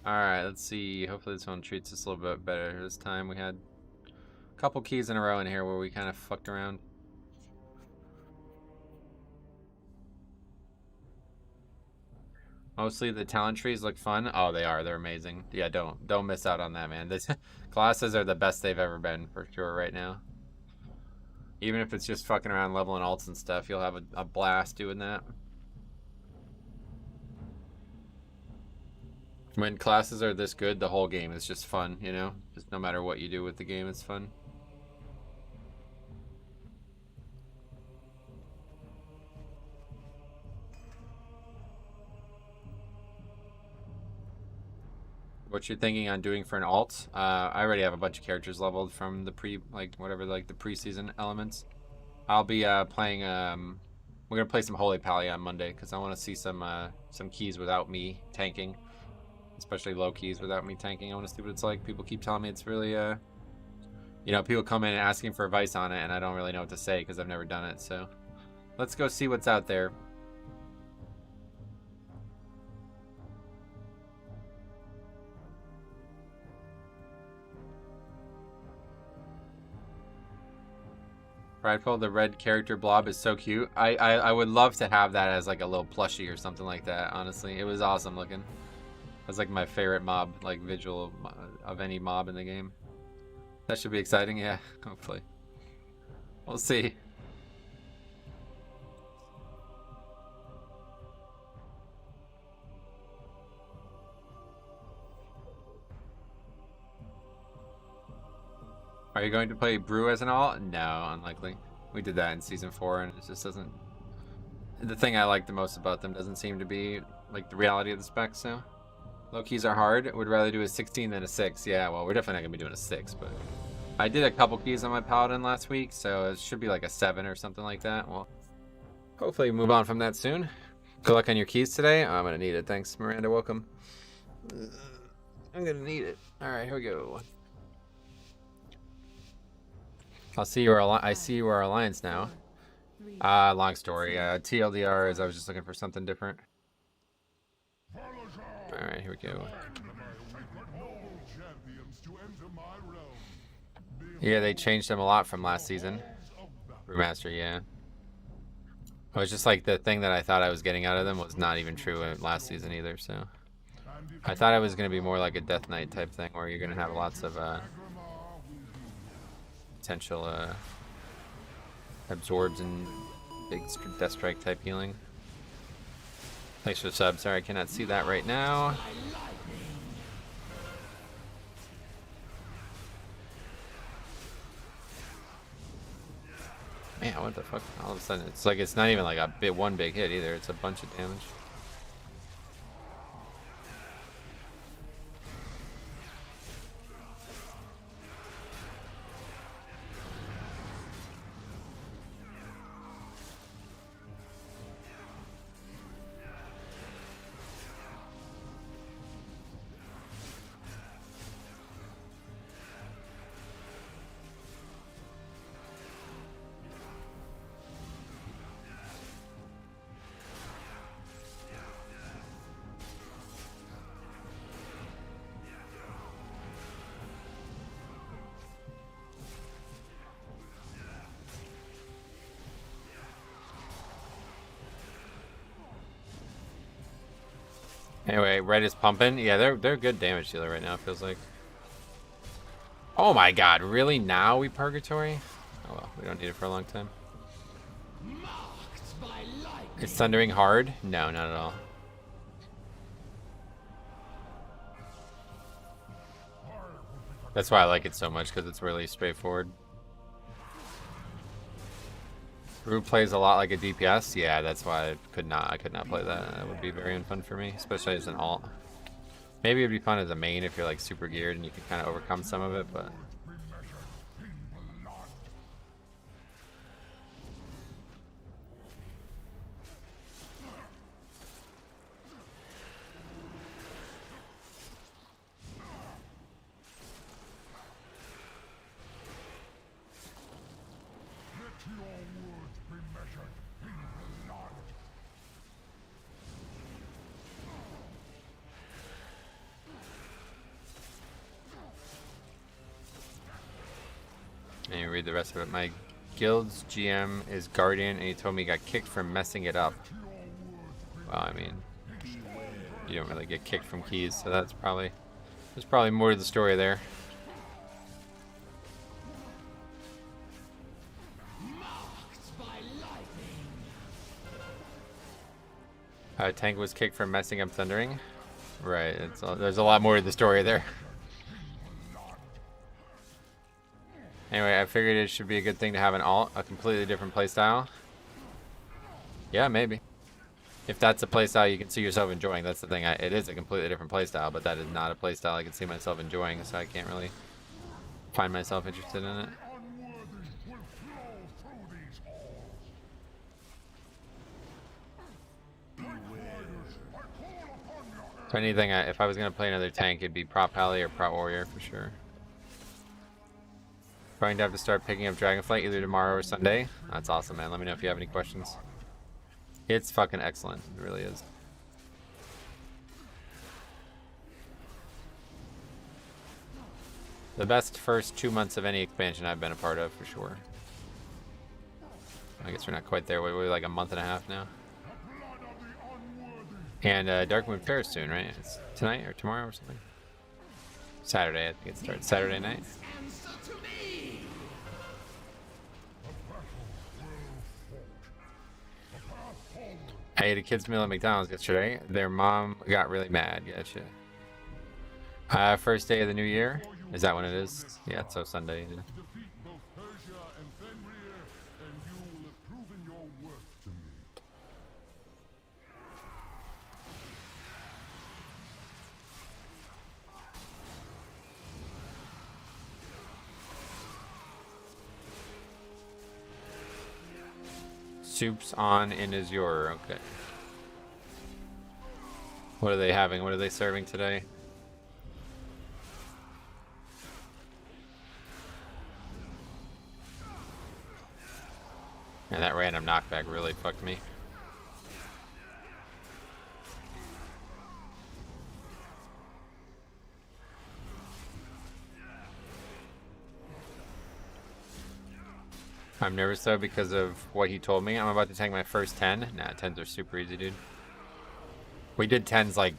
A: Alright, let's see. Hopefully this one treats us a little bit better. This time we had a couple keys in a row in here where we kind of fucked around. Mostly the talent trees look fun. Oh, they are. They're amazing. Yeah, don't miss out on that, man. This classes are the best they've ever been for sure right now. Even if it's just fucking around leveling alts and stuff, you'll have a blast doing that. When classes are this good, the whole game is just fun, you know? Just no matter what you do with the game, it's fun. What you're thinking on doing for an alt? I already have a bunch of characters leveled from the the preseason elements. I'll be playing, we're gonna play some Holy Pally on Monday, because I want to see some keys without me tanking. Especially low keys without me tanking. I want to see what it's like. People keep telling me it's really, you know, people come in and asking for advice on it, and I don't really know what to say because I've never done it. So let's go see what's out there. Prideful, the red character blob is so cute. I would love to have that as like a little plushie or something like that, honestly. It was awesome looking. That's like my favorite mob, like visual of any mob in the game. That should be exciting, yeah, hopefully. We'll see. Are you going to play Brew as an alt? No, unlikely. We did that in season 4, and it just doesn't. The thing I like the most about them doesn't seem to be like the reality of the specs. So low keys are hard. Would rather do a 16 than a 6. Yeah, well, we're definitely not gonna be doing a 6, but I did a couple keys on my paladin last week, so it should be like a 7 or something like that. Well, hopefully move on from that soon. Good luck on your keys today. I'm gonna need it. Thanks, Miranda. Welcome. I'm gonna need it. All right, here we go. I see you are alliance now. Long story. TLDR is I was just looking for something different. All right, here we go. Yeah, they changed them a lot from last season. Remaster, yeah. It was just like the thing that I thought I was getting out of them was not even true in last season either, so. I thought it was going to be more like a Death Knight type thing where you're going to have lots of potential absorbs and big Death Strike type healing. Thanks for the sub. Sorry, I cannot see that right now. Man, what the fuck? All of a sudden, it's like it's not even like one big hit either. It's a bunch of damage. Anyway, red is pumping. Yeah, they're good damage dealer right now, it feels like. Oh my god, really? Now we purgatory? Oh well, we don't need it for a long time. It's thundering hard? No, not at all. That's why I like it so much, because it's really straightforward. Root plays a lot like a DPS. Yeah, that's why I could not play that. That would be very unfun for me, especially as an alt. Maybe it'd be fun as a main if you're like super geared and you can kind of overcome some of it, but and you read the rest of it. My guild's GM is Guardian, and he told me he got kicked for messing it up. Well, I mean, you don't really get kicked from keys, so there's probably more to the story there. Tank was kicked for messing up thundering. Right, there's a lot more to the story there. Anyway, I figured it should be a good thing to have an alt, a completely different playstyle. Yeah, maybe. If that's a playstyle you can see yourself enjoying, that's the thing. It is a completely different playstyle, but that is not a playstyle I can see myself enjoying, so I can't really find myself interested in it. So anything, if I was going to play another tank, it'd be prop Pally or prop warrior for sure. Going to have to start picking up Dragonflight either tomorrow or Sunday. That's awesome, man. Let me know if you have any questions. It's fucking excellent. It really is. The best first 2 months of any expansion I've been a part of, for sure. I guess we're not quite there. We're like a month and a half now. And Darkmoon Fair soon, right? It's tonight or tomorrow or something? Saturday, I think it starts. Saturday night. I ate a kid's meal at McDonald's yesterday. Their mom got really mad. Gotcha. First day of the new year. Is that when it is? Yeah, it's so Sunday. Soup's on in Azure. Okay. What are they having? What are they serving today? And that random knockback really fucked me. I'm nervous though because of what he told me. I'm about to tank my first 10. Nah, 10s are super easy, dude. We did 10s like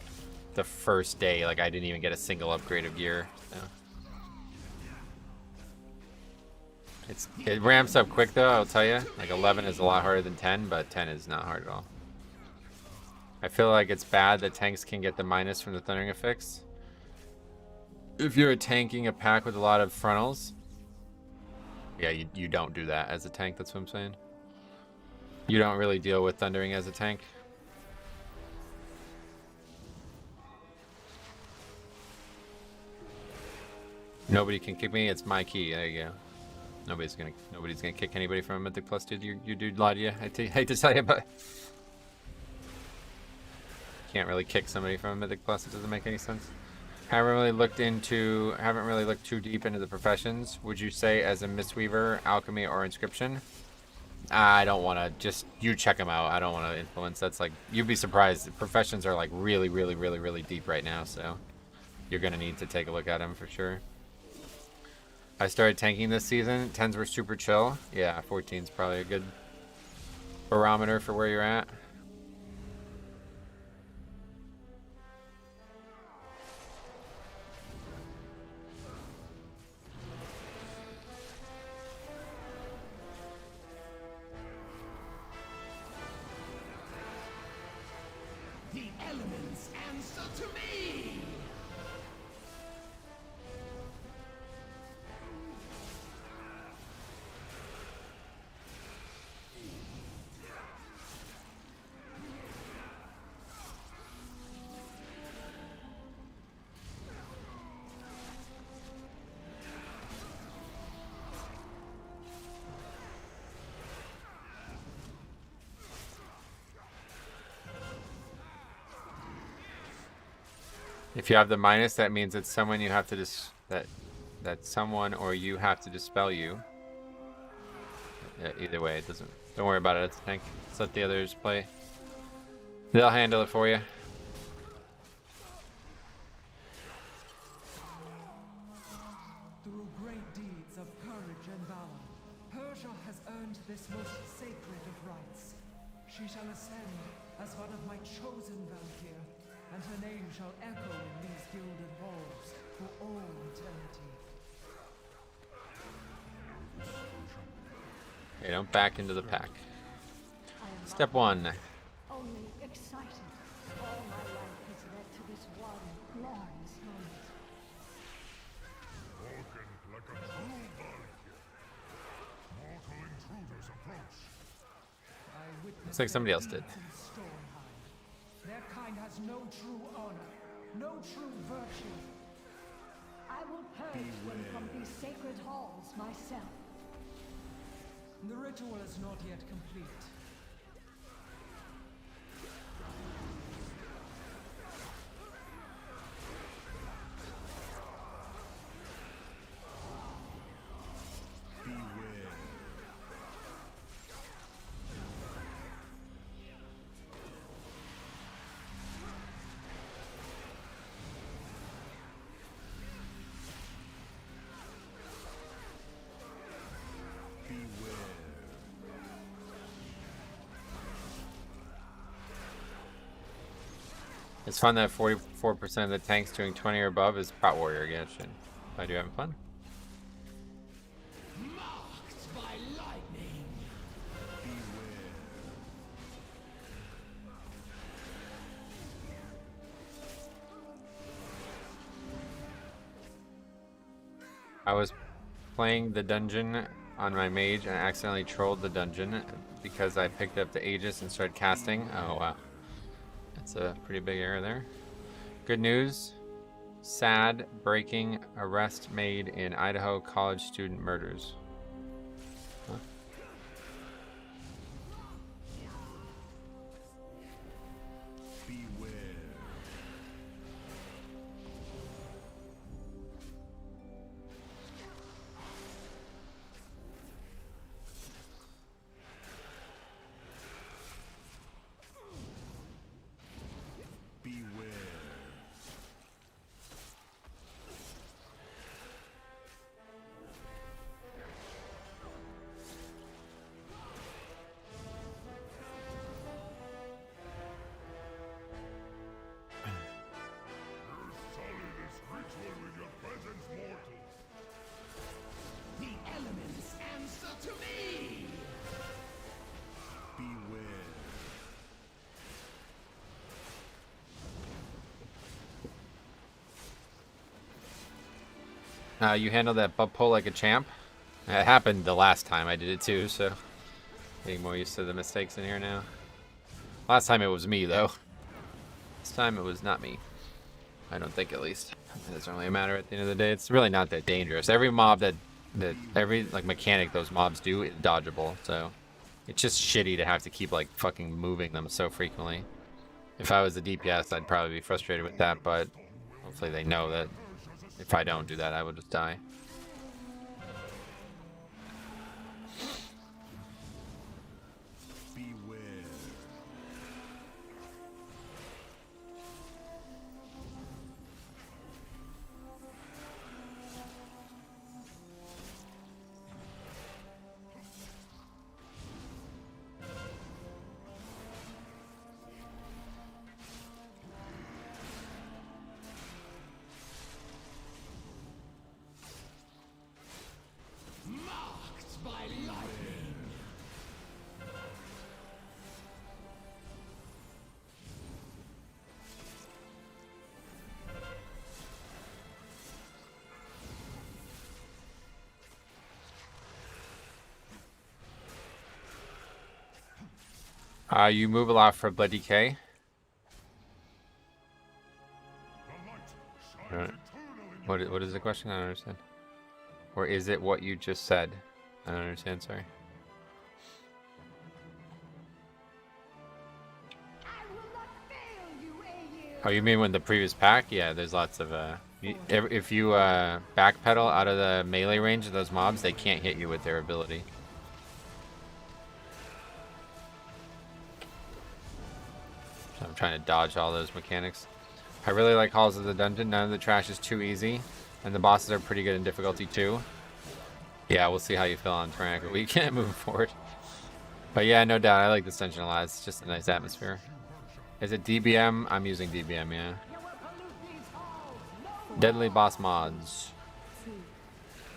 A: the first day. Like I didn't even get a single upgrade of gear. So. It ramps up quick though, I'll tell you. Like 11 is a lot harder than 10, but 10 is not hard at all. I feel like it's bad that tanks can get the minus from the Thundering affix. If you're tanking a pack with a lot of frontals, yeah, you don't do that as a tank, that's what I'm saying. You don't really deal with Thundering as a tank. Nobody can kick me, it's my key, there you go. Nobody's gonna kick anybody from a Mythic Plus, dude. You dude lied to you. I hate to tell you, but can't really kick somebody from a Mythic Plus. It doesn't make any sense. Haven't really looked too deep into the professions. Would you say as a Mistweaver, Alchemy, or Inscription? I don't want to. Just you check them out. I don't want to influence. That's like you'd be surprised. The professions are like really deep right now. So you're gonna need to take a look at them for sure. I started tanking this season. 10s were super chill. Yeah, 14's probably a good barometer for where you're at.
G: The elements answer to me!
A: If you have the minus, that means it's someone you have to that someone or you have to dispel you. Yeah, either way, it doesn't. Don't worry about it. It's a tank. Just let the others play. They'll handle it for you.
C: Through great deeds of courage and valor, Persia has earned this most sacred of rights. She shall ascend as one of my chosen Valkyr, and her name shall echo in these gilded halls for all eternity.
A: Okay, don't back into the pack. Step 1.
B: Only excited. All my life has led to this one glorious moment.
D: Spoken like a true Valkyr. Mortal intruders approach.
A: Looks like somebody else did.
C: Their kind has no true honor, no true virtue.
B: I will purge them from these sacred halls myself.
C: The ritual is not yet complete.
A: It's fun that 44% of the tanks doing 20 or above is Pot Warrior again. I do having fun.
G: Marked by lightning!
A: I was playing the dungeon on my mage and I accidentally trolled the dungeon because I picked up the Aegis and started casting. Oh wow. That's a pretty big error there. Good news. Sad breaking arrest made in Idaho college student murders. Huh?
G: to me!
D: Beware.
A: You handled that butt pull like a champ. It happened the last time I did it too, so getting more used to the mistakes in here now. Last time it was me though. This time it was not me. I don't think, at least. It doesn't really matter at the end of the day. It's really not that dangerous. Every mob every like mechanic those mobs do is dodgeable, so it's just shitty to have to keep like fucking moving them so frequently. If I was a DPS, I'd probably be frustrated with that, but hopefully they know that if I don't do that, I will just die.
D: Beware.
G: Marked by lightning!
A: You move a lot for Blood DK. What is the question? I don't understand. Or is it what you just said? I don't understand, sorry.
B: I will not fail you, AU.
A: Oh, you mean when the previous pack? Yeah, there's lots of if you backpedal out of the melee range of those mobs, they can't hit you with their ability. So I'm trying to dodge all those mechanics. I really like Halls of the Dungeon. None of the trash is too easy, and the bosses are pretty good in difficulty too. Yeah, we'll see how you feel on Tyrannical. We can't move forward. But yeah, no doubt, I like this dungeon a lot. It's just a nice atmosphere. Is it DBM? I'm using DBM, yeah. Deadly boss mods.
E: 2,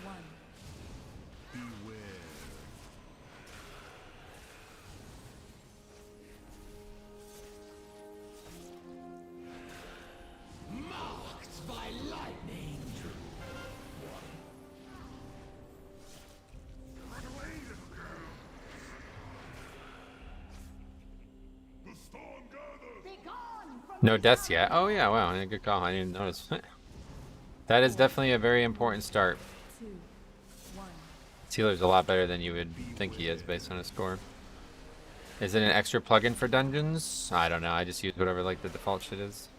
E: 1.
D: Beware.
G: Marked by lightning!
A: No deaths yet. Oh yeah, wow, good call. I didn't notice. That is definitely a very important start.
E: 2, 1.
A: This healer's a lot better than you would think he is based on his score. Is it an extra plugin for dungeons? I don't know. I just use whatever like the default shit is.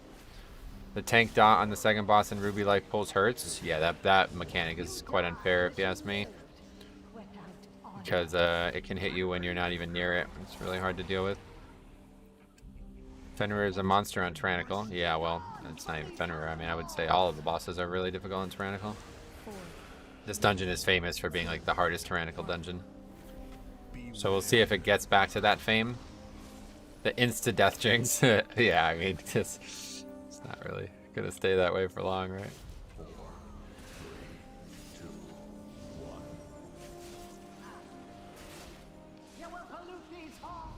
A: The tank dot on the second boss in Ruby Life pulls hurts. Yeah, that mechanic is quite unfair if you ask me. Because it can hit you when you're not even near it. It's really hard to deal with. Fenrir is a monster on Tyrannical. Yeah, well, it's not even Fenrir. I mean, I would say all of the bosses are really difficult on Tyrannical. This dungeon is famous for being like the hardest Tyrannical dungeon. So we'll see if it gets back to that fame. The insta-death jinx. Yeah, I mean, it's not really gonna stay that way for long, right?
G: You will pollute these halls!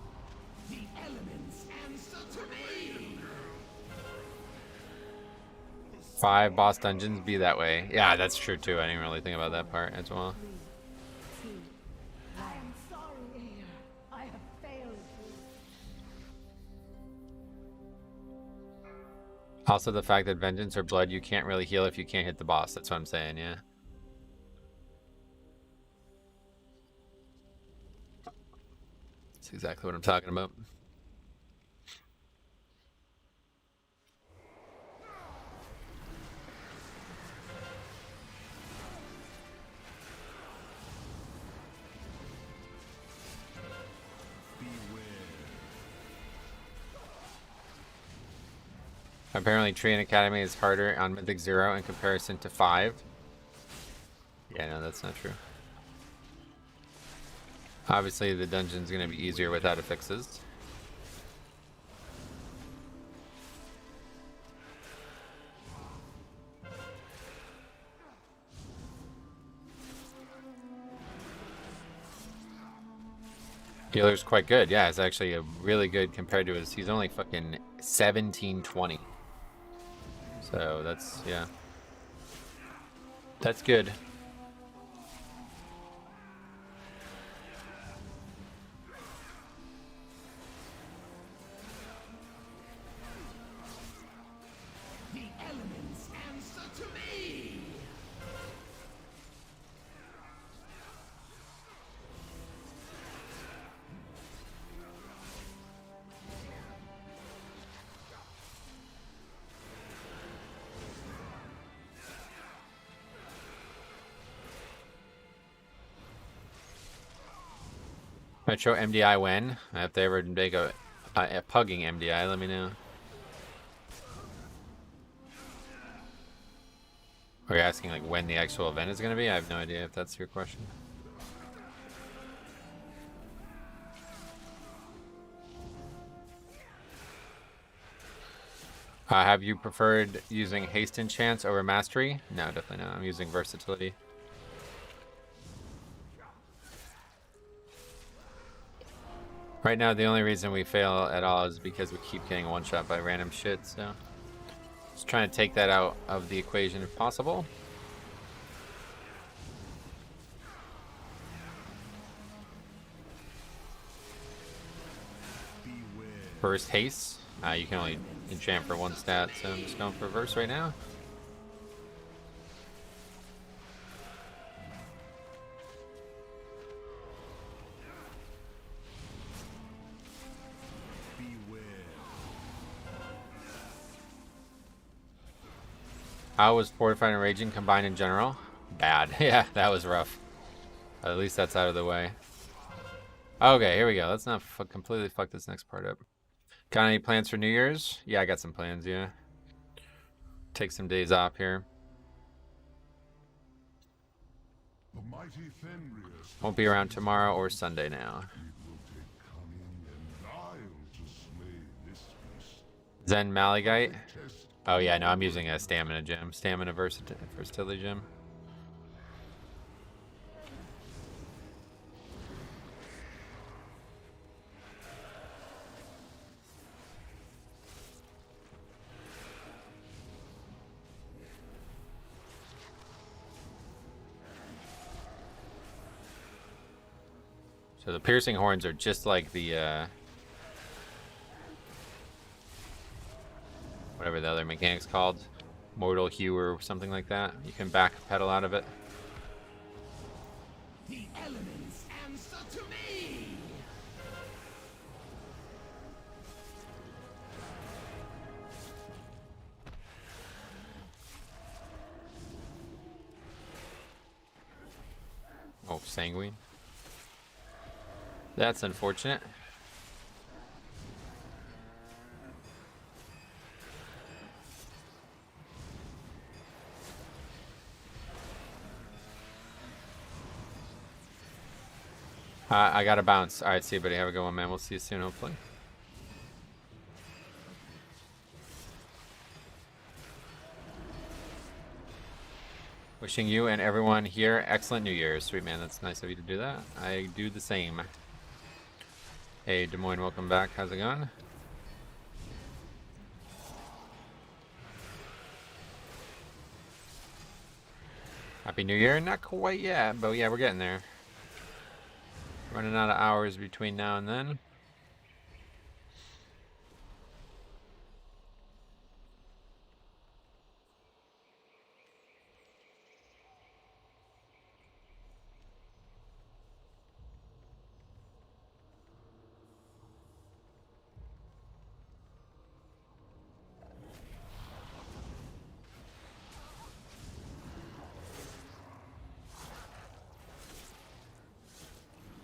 G: The elements answer to me!
A: 5 boss dungeons be that way. Yeah, that's true too. I didn't really think about that part as well.
E: 3, 2,
B: I am sorry, AU. I have failed you.
A: Also, the fact that Vengeance or Blood, you can't really heal if you can't hit the boss. That's what I'm saying, yeah. That's exactly what I'm talking about. Apparently, Treant Academy is harder on Mythic 0 in comparison to 5. Yeah, no, that's not true. Obviously, the dungeon's going to be easier without affixes. Healer's quite good. Yeah, it's actually a really good compared to his. He's only fucking 1720. So that's, yeah. That's good.
G: The elements answer to me!
A: Metro MDI when? If they ever make a pugging MDI, let me know. Are you asking like when the actual event is going to be? I have no idea if that's your question. Have you preferred using haste and chance over mastery? No, definitely not. I'm using versatility. Right now, the only reason we fail at all is because we keep getting one-shot by random shit, so... Just trying to take that out of the equation if possible. First haste. You can only enchant for one stat, so I'm just going for verse right now. How was Fortified and Raging combined in general? Bad. Yeah, that was rough. At least that's out of the way. Okay, here we go. Let's not completely fuck this next part up. Got any plans for New Year's? Yeah, I got some plans, yeah. Take some days off here. Won't be around tomorrow or Sunday now. Zen Malagite? Oh yeah, no, I'm using a stamina gem. Stamina versatility gem. So the piercing horns are just like the whatever the other mechanic's called, Mortal Hue or something like that. You can back pedal out of it.
G: The elements answer to me!
A: Oh, Sanguine. That's unfortunate. I gotta bounce. Alright, see you, buddy. Have a good one, man. We'll see you soon, hopefully. Wishing you and everyone here excellent New Year's. Sweet, man. That's nice of you to do that. I do the same. Hey, Des Moines, welcome back. How's it going? Happy New Year. Not quite yet, but yeah, we're getting there. Running out of hours between now and then.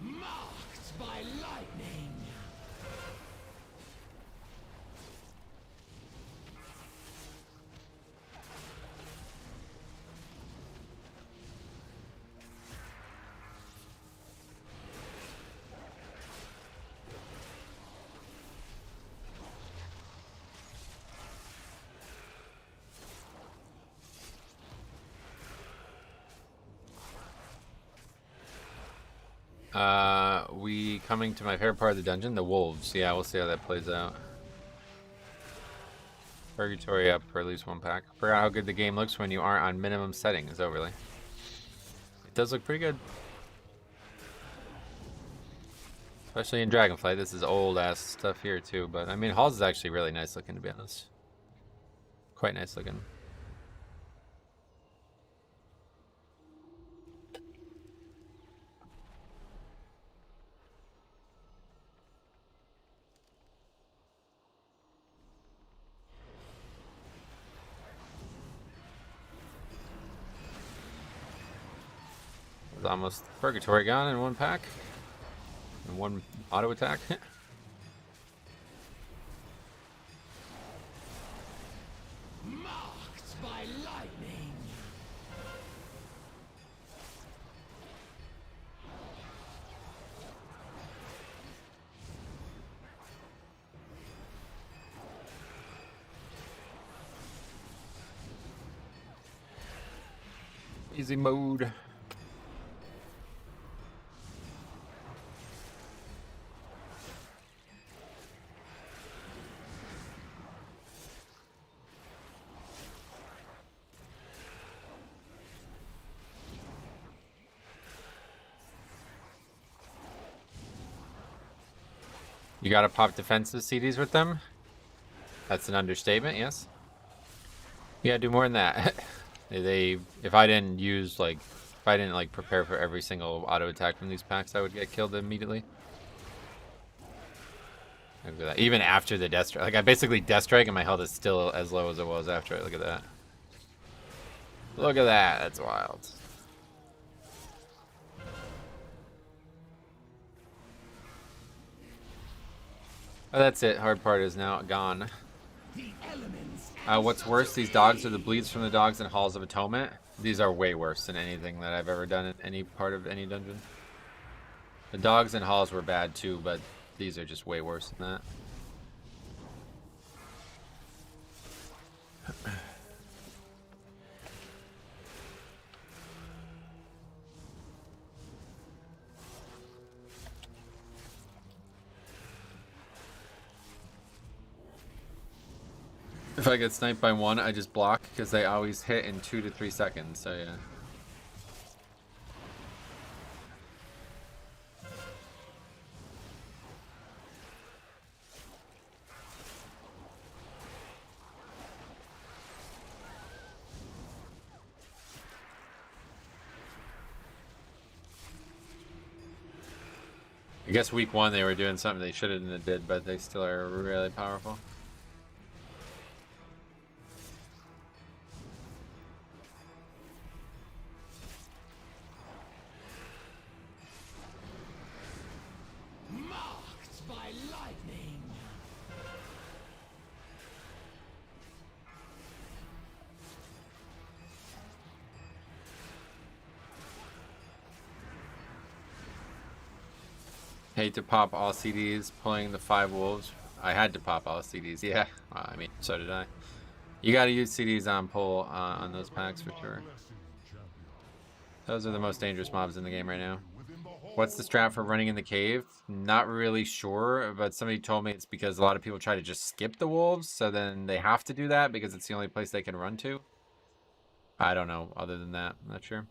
G: Marked by lightning!
A: We coming to my favorite part of the dungeon, the wolves. Yeah, we'll see how that plays out. Purgatory up for at least one pack. Forgot how good the game looks when you aren't on minimum settings overlay. It does look pretty good. Especially in Dragonflight. This is old ass stuff here too, but I mean Halls is actually really nice looking, to be honest. Quite nice looking. There's almost Purgatory gone in one pack. And one auto attack.
G: Marked by lightning.
A: Easy mode. You gotta pop defensive CDs with them? That's an understatement, yes. You gotta do more than that. If I didn't use, like, if I didn't, like, prepare for every single auto attack from these packs, I would get killed immediately. Look at that. Even after the Death Strike. Like, I basically Death Strike and my health is still as low as it was after it. Look at that. Look at that. That's wild. Oh, that's it. Hard part is now gone. What's worse, these dogs or the bleeds from the dogs in Halls of Atonement? These are way worse than anything that I've ever done in any part of any dungeon. The dogs in Halls were bad too, but these are just way worse than that. If I get sniped by one, I just block because they always hit in 2 to 3 seconds, so yeah. I guess week 1 they were doing something they shouldn't have did, but they still are really powerful.
G: Marked by lightning.
A: Hate to pop all CDs, pulling the 5 wolves. I had to pop all CDs, yeah. I mean, so did I. You gotta use CDs on pull on those packs for sure. Those are the most dangerous mobs in the game right now. What's the strat for running in the cave? Not really sure, but somebody told me it's because a lot of people try to just skip the wolves, so then they have to do that because it's the only place they can run to. I don't know, other than that, I'm not sure.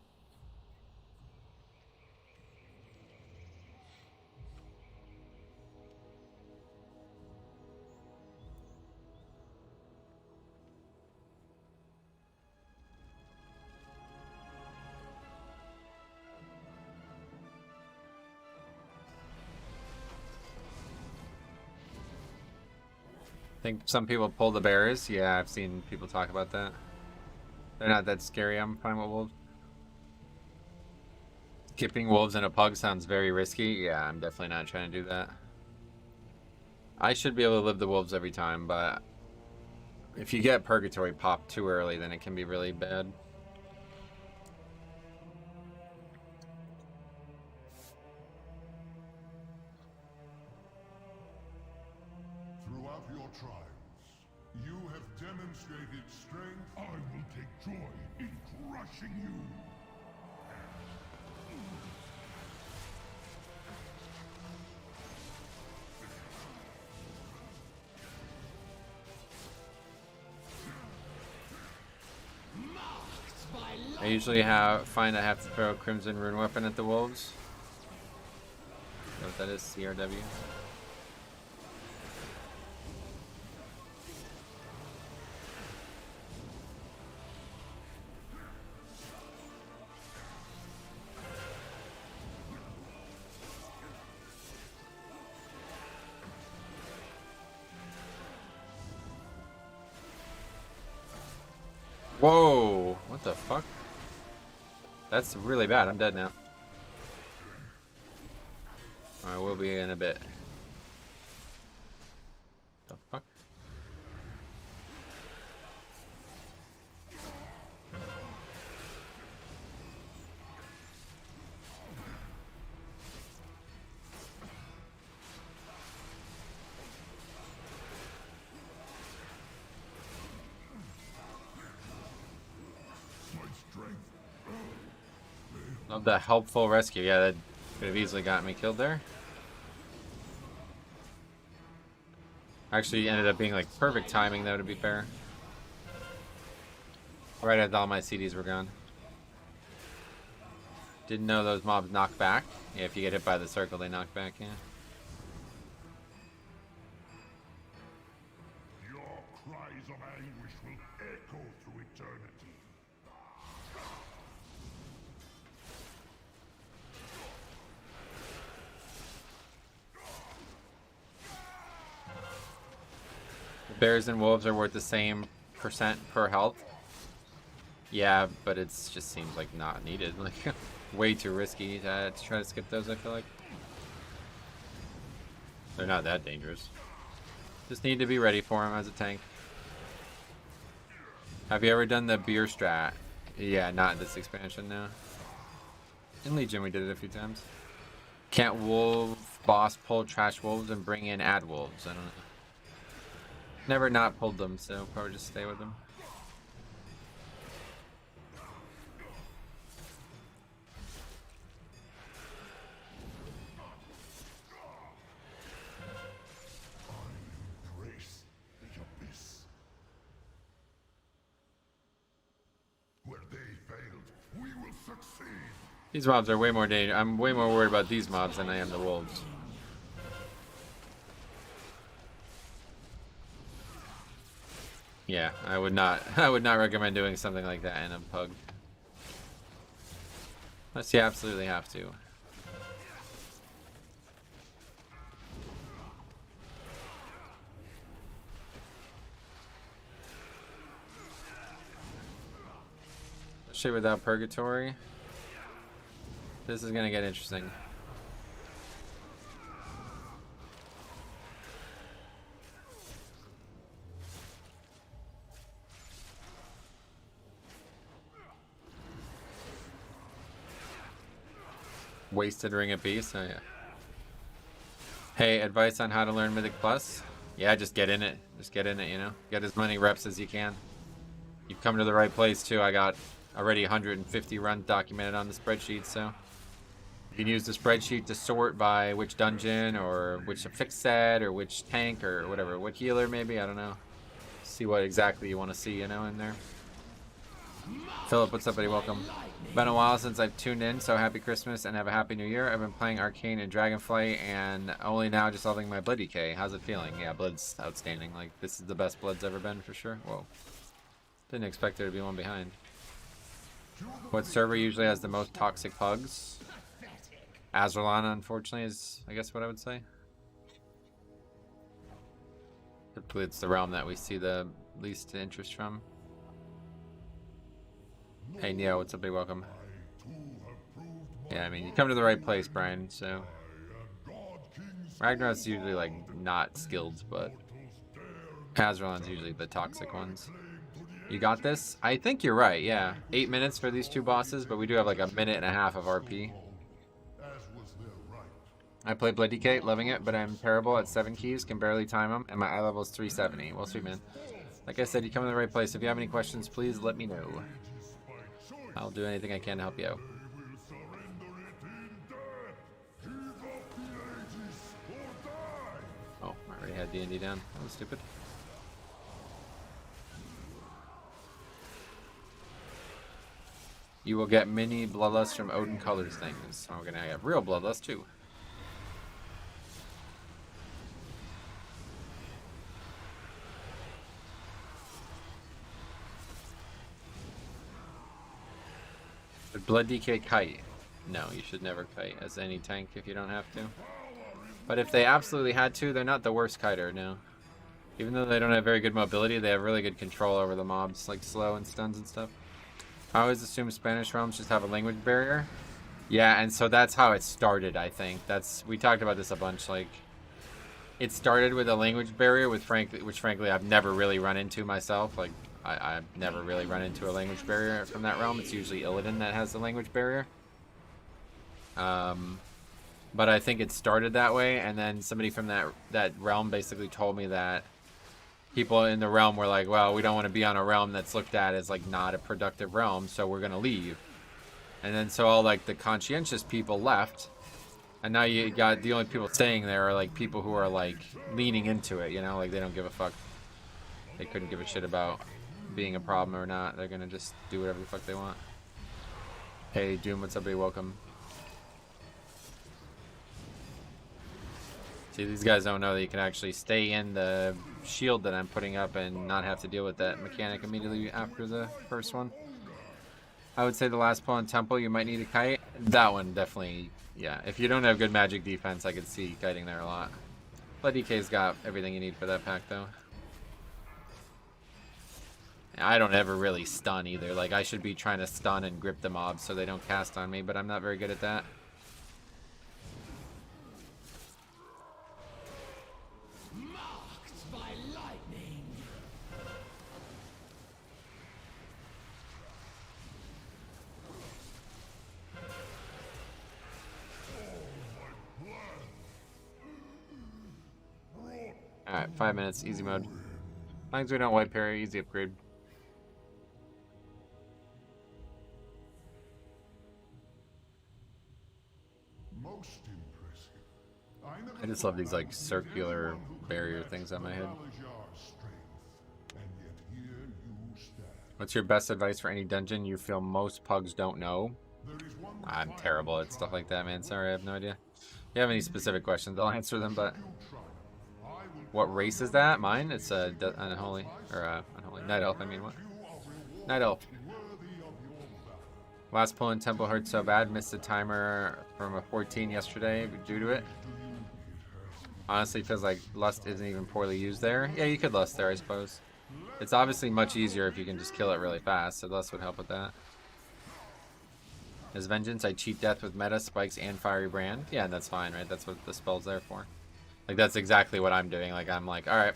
A: I think some people pull the bears. Yeah, I've seen people talk about that. They're not that scary. I'm fine with wolves. Skipping wolves in a pug sounds very risky. Yeah, I'm definitely not trying to do that. I should be able to live the wolves every time, but if you get Purgatory popped too early, then it can be really bad.
J: Throughout your trials, you have demonstrated strength. I will take joy in crushing you.
A: I usually find I have to throw a Crimson Rune Weapon at the wolves. You know what that is? CRW. Whoa! What the fuck? That's really bad. I'm dead now. Alright, we'll be in a bit. The fuck? Love the helpful rescue. Yeah, that could have easily gotten me killed there. Actually ended up being like perfect timing though, to be fair. Right as all my CDs were gone. Didn't know those mobs knock back. Yeah, if you get hit by the circle, they knock back, yeah.
J: Your cries of anguish will echo through eternity.
A: Bears and wolves are worth the same percent per health. Yeah, but it just seems like not needed. Like, way too risky to try to skip those, I feel like. They're not that dangerous. Just need to be ready for them as a tank. Have you ever done the beer strat? Yeah, not this expansion, no. In Legion we did it a few times. Can't wolf boss pull trash wolves and bring in ad wolves? I don't know. Never not pulled them, so probably just stay with them.
J: Embrace the abyss. Where they failed, we will succeed.
A: These mobs are way more dangerous. I'm way more worried about these mobs than I am the wolves. Yeah, I would not recommend doing something like that in a pug. Unless you absolutely have to. Shit without purgatory. This is gonna get interesting. Wasted Ring of Peace. Oh yeah. Hey, advice on how to learn Mythic Plus? Yeah, just get in it. Just get in it, you know? Get as many reps as you can. You've come to the right place too. I got already 150 runs documented on the spreadsheet, so you can use the spreadsheet to sort by which dungeon or which affix set or which tank or whatever. What healer maybe? I don't know. See what exactly you want to see, you know, in there. Philip, what's up, buddy? Welcome. Been a while since I've tuned in, so happy Christmas and have a happy new year. I've been playing Arcane and Dragonflight and only now just loving my Blood DK. How's it feeling? Yeah, Blood's outstanding. Like, this is the best Blood's ever been for sure. Whoa. Didn't expect there to be one behind. What server usually has the most toxic pugs? Azerlan, unfortunately, is I guess what I would say. Typically it's the realm that we see the least interest from. Hey Neo, what's up, big welcome. Yeah, I mean, you come to the right place, Brian, so Ragnarok's usually like not skilled, but Azerlan's usually the toxic ones. You got this? I think you're right, yeah. 8 minutes for these two bosses, but we do have like a minute and a half of RP. I play Blood DK, loving it, but I'm terrible at 7 keys, can barely time them, and my eye level is 370. Well, sweet, man. Like I said, you come to the right place. If you have any questions, please let me know. I'll do anything I can to help you out. Oh, I already had D&D down. That was stupid. You will get mini Bloodlust from Odin Colors things. So we're gonna have real Bloodlust too. Would Blood DK kite? No, you should never kite as any tank if you don't have to. But if they absolutely had to, they're not the worst kiter, no. Even though they don't have very good mobility, they have really good control over the mobs, like slow and stuns and stuff. I always assume Spanish realms just have a language barrier. Yeah, and so that's how it started, I think. We talked about this a bunch, like it started with a language barrier which frankly I've never really run into myself. Like I've never really run into a language barrier from that realm. It's usually Illidan that has the language barrier. But I think it started that way, and then somebody from that realm basically told me that people in the realm were like, well, we don't want to be on a realm that's looked at as like not a productive realm, so we're gonna leave. And then so all like the conscientious people left, and now you got the only people staying there are like people who are like leaning into it, you know, like they don't give a fuck. They couldn't give a shit about being a problem or not. They're gonna just do whatever the fuck they want. Hey Doom, what's up, buddy? Welcome. See, these guys don't know that you can actually stay in the shield that I'm putting up and not have to deal with that mechanic immediately after the first one. I would say the last pull on Temple, you might need a kite. That one definitely, yeah. If you don't have good magic defense, I could see kiting there a lot. Blood DK's got everything you need for that pack, though. I don't ever really stun either. Like, I should be trying to stun and grip the mobs so they don't cast on me, but I'm not very good at that. Alright, 5 minutes, easy mode. As long as we don't white parry, easy upgrade.
J: Most impressive.
A: I just love these like circular barrier things on my head. What's your best advice for any dungeon you feel most pugs don't know? I'm terrible at stuff like that, man. Sorry, I have no idea. If you have any specific questions, I'll answer them, but... What race is that? Mine? It's a unholy, or unholy, night elf, I mean, what? Night elf. Last pull in Temple hurt so bad, missed the timer from a 14 yesterday due to it. Honestly, feels like Lust isn't even poorly used there. Yeah, you could Lust there, I suppose. It's obviously much easier if you can just kill it really fast, so Lust would help with that. As Vengeance, I cheat death with meta, spikes, and fiery brand. Yeah, that's fine, right? That's what the spell's there for. Like, that's exactly what I'm doing. Like, I'm like, alright,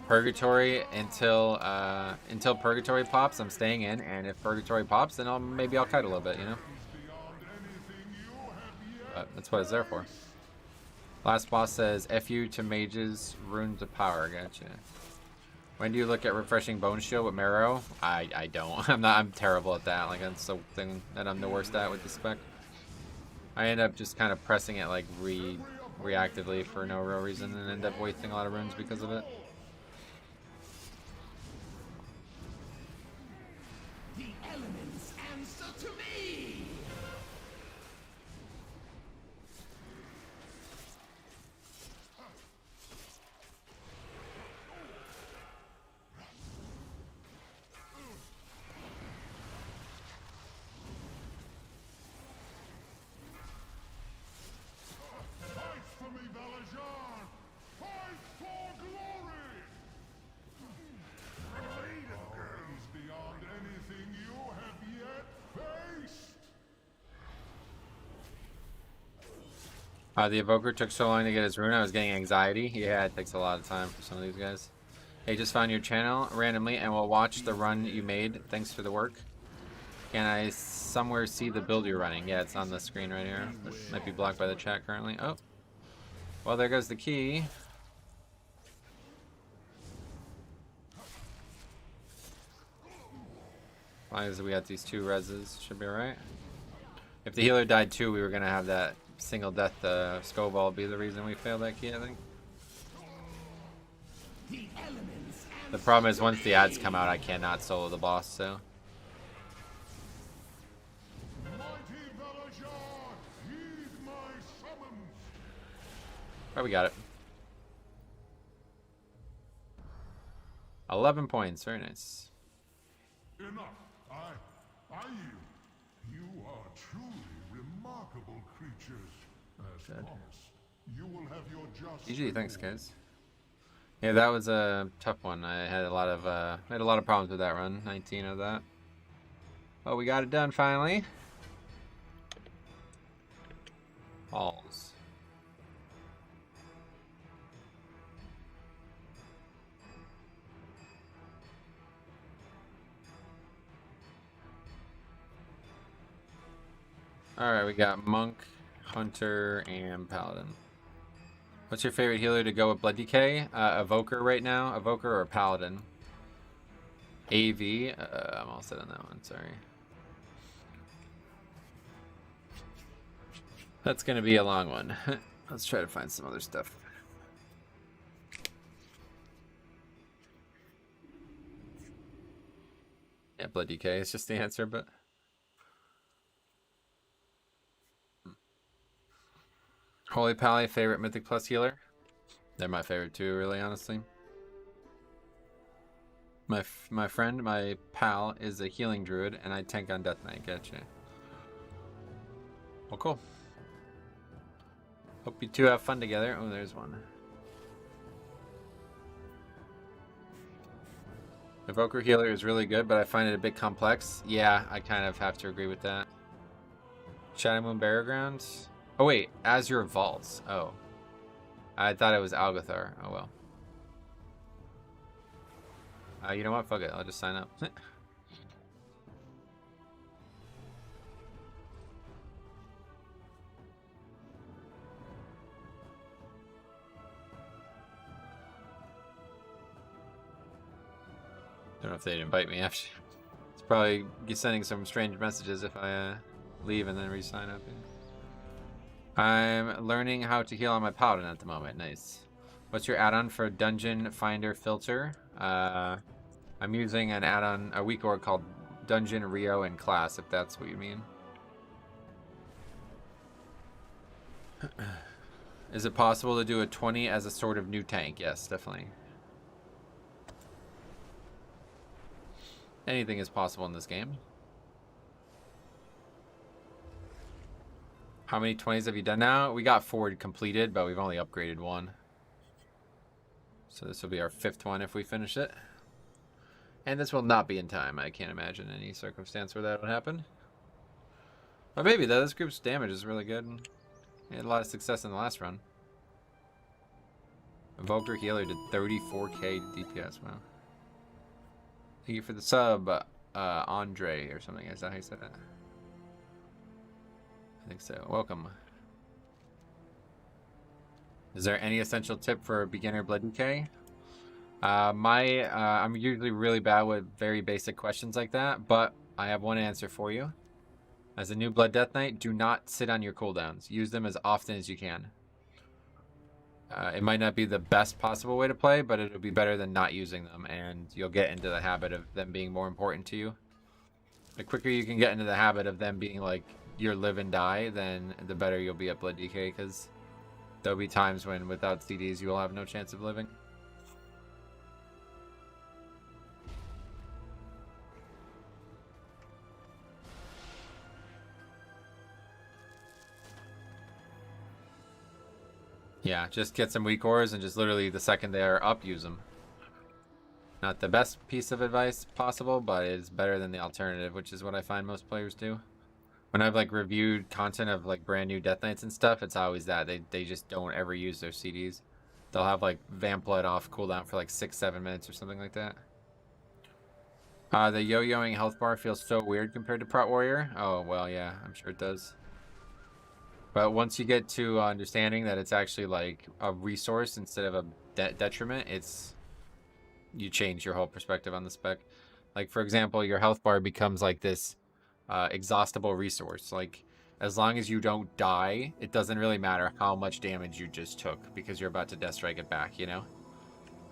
A: Purgatory until Purgatory pops, I'm staying in, and if Purgatory pops, then maybe I'll kite a little bit, you know? But that's what it's there for. Last boss says, FU to mages, runes of power. Gotcha. When do you look at refreshing Bone Shield with Marrow? I don't. I'm terrible at that. Like, that's the thing that I'm the worst at with the spec. I end up just kind of pressing it like reactively for no real reason and end up wasting a lot of runes because of it.
G: The elements answer to me.
A: The Evoker took so long to get his rune, I was getting anxiety. Yeah, it takes a lot of time for some of these guys. Hey, just found your channel randomly and will watch the run you made. Thanks for the work. Can I somewhere see the build you're running? Yeah, it's on the screen right here. It might be blocked by the chat currently. Oh. Well, there goes the key. As long as we got these 2 reses, should be alright. If the healer died too, we were going to have that single death skull ball be the reason we failed that key, I think. The problem is once the ads come out, I cannot solo the boss, so.
J: Jar, heed my summons.
A: Oh, we got it. 11 points. Very nice.
J: Enough. I yield. You are truly remarkable creatures. As promised, you will have your just
A: GG, thanks
J: reward.
A: guys. Yeah, that was a tough one. I had a lot of problems with that run. 19 of that. Oh, we got it done finally. Balls. Alright, we got Monk, Hunter, and Paladin. What's your favorite healer to go with Blood DK? Evoker right now. Evoker or Paladin? AV. I'm all set on that one, sorry. That's gonna be a long one. Let's try to find some other stuff. Yeah, Blood DK is just the answer, but... Holy Pally, favorite Mythic Plus healer? They're my favorite too, really, honestly. My friend, my pal, is a healing druid, and I tank on Death Knight. Gotcha. Well, cool. Hope you two have fun together. Oh, there's one. Evoker healer is really good, but I find it a bit complex. Yeah, I kind of have to agree with that. Shadow Moon Barrow Grounds. Oh wait, Azure Vaults. Oh. I thought it was Algathar. Oh well. You know what? Fuck it. I'll just sign up. Don't know if they'd invite me after. It's probably sending some strange messages if I leave and then re-sign up. Yeah. I'm learning how to heal on my Paladin at the moment. Nice. What's your add-on for Dungeon Finder Filter? I'm using an add-on, a weak org called Dungeon Rio in class, if that's what you mean. Is it possible to do a 20 as a sort of new tank? Yes, definitely. Anything is possible in this game. How many 20s have you done now? We got 4 completed, but we've only upgraded 1. So this will be our 5th one if we finish it. And this will not be in time. I can't imagine any circumstance where that would happen. But maybe though, this group's damage is really good. We had a lot of success in the last run. Evoker Healer did 34k DPS, wow. Thank you for the sub, Andre or something. Is that how you said that? I think so. Welcome. Is there any essential tip for a beginner Blood DK? I'm usually really bad with very basic questions like that, but I have one answer for you. As a new Blood Death Knight, do not sit on your cooldowns. Use them as often as you can. It might not be the best possible way to play, but it'll be better than not using them, and you'll get into the habit of them being more important to you. The quicker you can get into the habit of them being like your live and die, then the better you'll be at Blood DK, because there'll be times when without CDs you will have no chance of living. Yeah, just get some weak ores and just literally the second they are up, use them. Not the best piece of advice possible, but it's better than the alternative, which is what I find most players do. When I've like reviewed content of like brand new Death Knights and stuff, it's always that. They just don't ever use their CDs. They'll have like Vamp Blood off cooldown for like 6-7 minutes or something like that. The yo-yoing health bar feels so weird compared to Prot Warrior. Oh, well, yeah, I'm sure it does. But once you get to understanding that it's actually like a resource instead of a detriment, you change your whole perspective on the spec. Like, for example, your health bar becomes like this exhaustible resource. Like, as long as you don't die, it doesn't really matter how much damage you just took, because you're about to death strike it back, you know?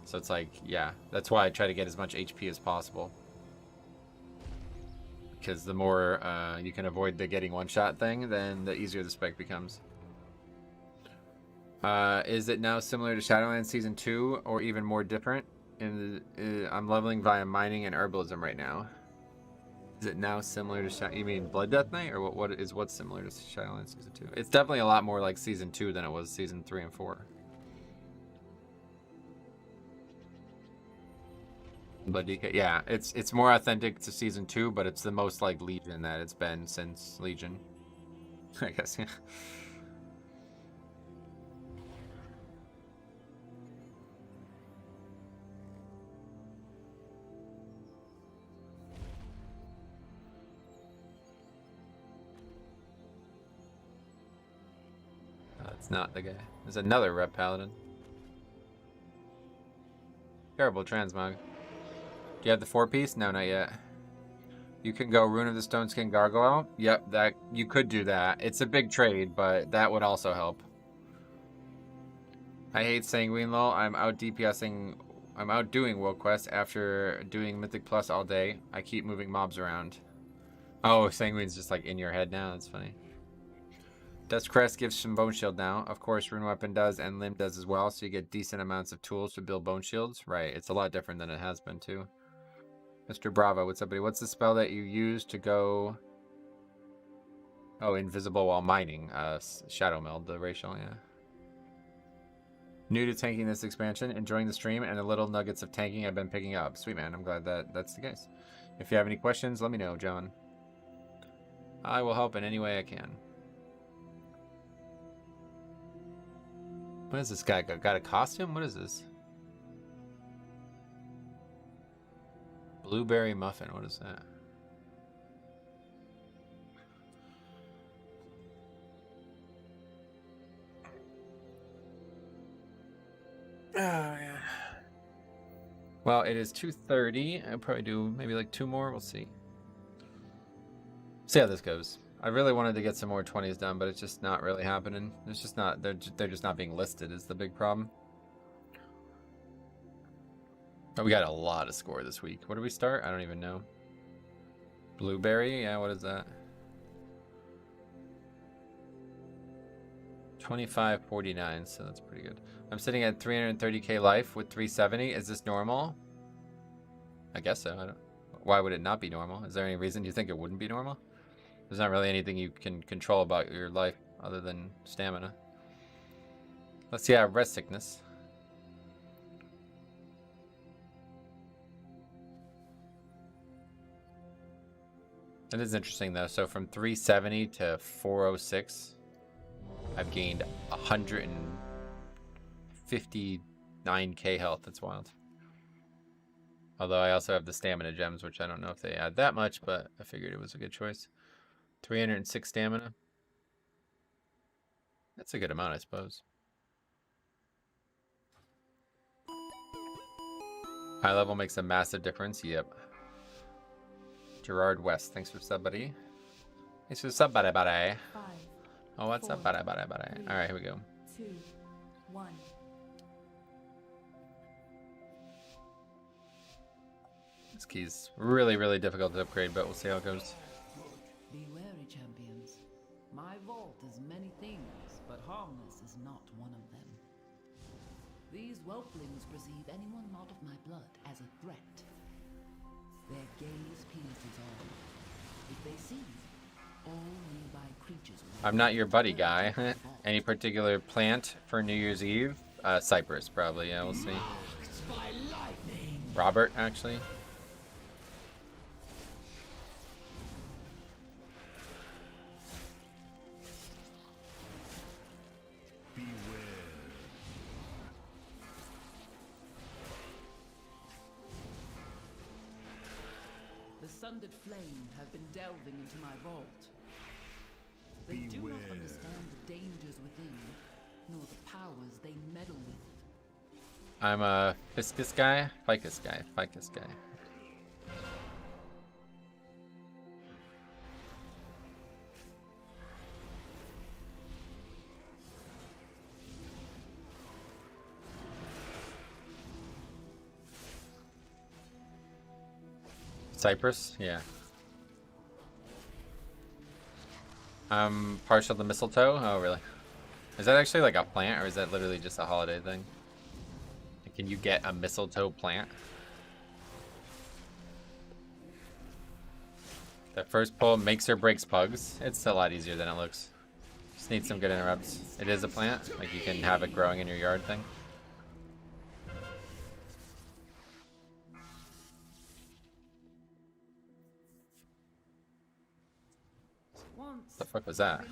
A: So it's like, yeah, that's why I try to get as much HP as possible. because the more you can avoid the getting one-shot thing, then the easier the spec becomes. Is it now similar to Shadowlands Season 2, or even more different? I'm leveling via mining and herbalism right now. Is it now similar to you mean Blood Death Knight, or what's similar to Shadowlands Season 2? It's definitely a lot more like Season 2 than it was Season 3 and 4. Blood DK, yeah, it's more authentic to Season 2, but it's the most like Legion that it's been since Legion. I guess, yeah. That's not the guy. There's another Rep Paladin. Terrible transmog. Do you have the 4-piece? No, not yet. You can go Rune of the Stone Skin Gargoyle. Yep, that you could do that. It's a big trade, but that would also help. I hate Sanguine lol. I'm out DPSing. I'm out doing World Quest after doing Mythic Plus all day. I keep moving mobs around. Oh, Sanguine's just like in your head now. That's funny. Dust Crest gives some Bone Shield now. Of course, Rune Weapon does, and Limb does as well, so you get decent amounts of tools to build Bone Shields. Right, it's a lot different than it has been, too. Mr. Bravo, what's up, buddy? What's the spell that you use to go... Oh, invisible while mining. Shadow Meld, the racial, yeah. New to tanking this expansion, enjoying the stream, and the little nuggets of tanking I've been picking up. Sweet, man. I'm glad that's the case. If you have any questions, let me know, John. I will help in any way I can. What is this guy? Got a costume? What is this? Blueberry muffin. What is that? Oh, yeah. Well, it is 2:30. I'll probably do maybe like 2 more. We'll see. See how this goes. I really wanted to get some more 20s done, but it's just not really happening. It's just not. They're just not being listed is the big problem. Oh, we got a lot of score this week. What do we start? I don't even know. Blueberry? Yeah, what is that? 2549, so that's pretty good. I'm sitting at 330k life with 370. Is this normal? I guess so. I don't. Why would it not be normal? Is there any reason you think it wouldn't be normal? There's not really anything you can control about your life other than stamina. Let's see, rest sickness. That is interesting though. So from 370 to 406, I've gained 159k health. That's wild. Although I also have the stamina gems, which I don't know if they add that much, but I figured it was a good choice. 306 stamina. That's a good amount, I suppose. High level makes a massive difference. Yep. Gerard West, thanks for sub, buddy. Thanks for sub, buddy. Oh, what's up, buddy? All right, here we go.
B: 2, 1.
A: This key's really, really difficult to upgrade, but we'll see how it goes.
K: Be wary, champions. My vault is many things, but harmless is not one of them. These whelplings perceive anyone not of my blood as a threat. Their gaze pierces all. If they see you, all nearby creatures will...
A: I'm not your buddy guy. Any particular plant for New Year's Eve? Cypress, probably. Yeah, we'll see. Robert, actually.
K: The sundered flame have been delving into my vault. They do not understand the dangers within, nor the powers they meddle with.
A: I'm a Ficus guy. Ficus guy. Cypress? Yeah. I'm partial to mistletoe. Oh, really? Is that actually like a plant, or is that literally just a holiday thing? Can you get a mistletoe plant? The first pull makes or breaks pugs. It's a lot easier than it looks. Just need some good interrupts. It is a plant. Like, you can have it growing in your yard thing. What the fuck was that?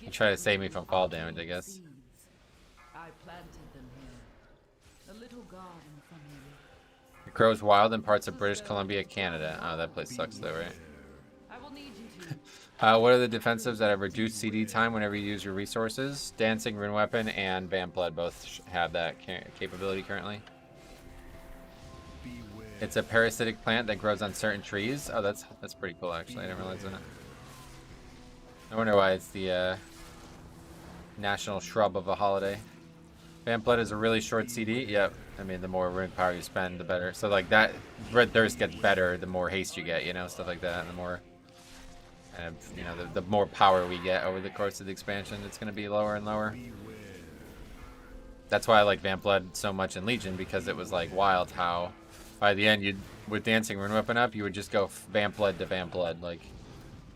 A: You try to save me from fall damage, I guess.
K: I planted them here. A little garden from you.
A: It grows wild in parts of British Columbia, Canada. Oh, that place sucks though, right?
K: I will need you to.
A: What are the defensives that have reduced CD time whenever you use your resources? Dancing, Rune Weapon, and Vamp Blood both have that capability currently. It's a parasitic plant that grows on certain trees. Oh, that's pretty cool actually. I didn't realize that. I wonder why it's the national shrub of a holiday. Vamp Blood is a really short CD. Yep. I mean, the more rune power you spend, the better. So like that, Red Thirst gets better the more haste you get, you know, stuff like that. And the more, you know, the more power we get over the course of the expansion, it's going to be lower and lower. That's why I like Vamp Blood so much in Legion, because it was like wild how by the end, with Dancing Rune Weapon up, you would just go Vamp Blood to Vamp Blood, like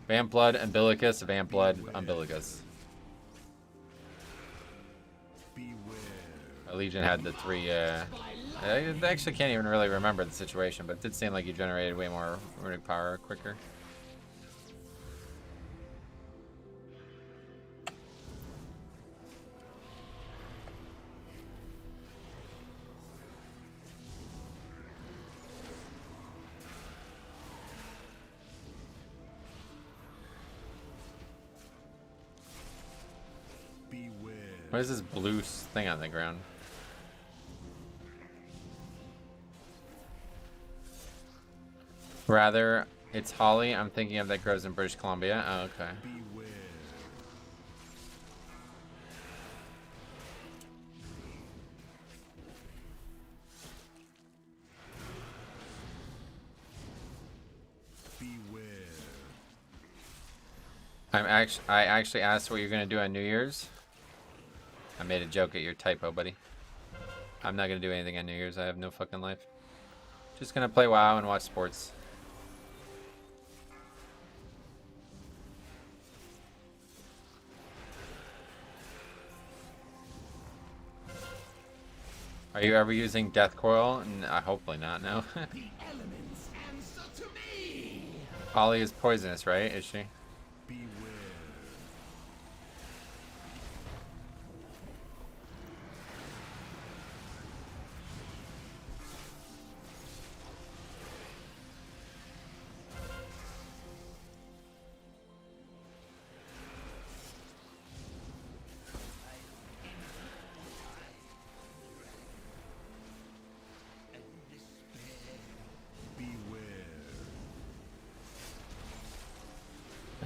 A: Vamp Blood, Umbilicus, Vamp Blood, Umbilicus. Legion had the three, I actually can't even really remember the situation, but it did seem like you generated way more runic power quicker. What is this blue thing on the ground? Rather, it's holly. I'm thinking of that grows in British Columbia. Oh, okay. I actually asked what you're gonna do on New Year's. I made a joke at your typo, buddy. I'm not gonna do anything on New Year's. I have no fucking life. Just gonna play WoW and watch sports. Are you ever using Death Coil? Hopefully not, no.
G: The elements answer to me.
A: Holly is poisonous, right? Is she?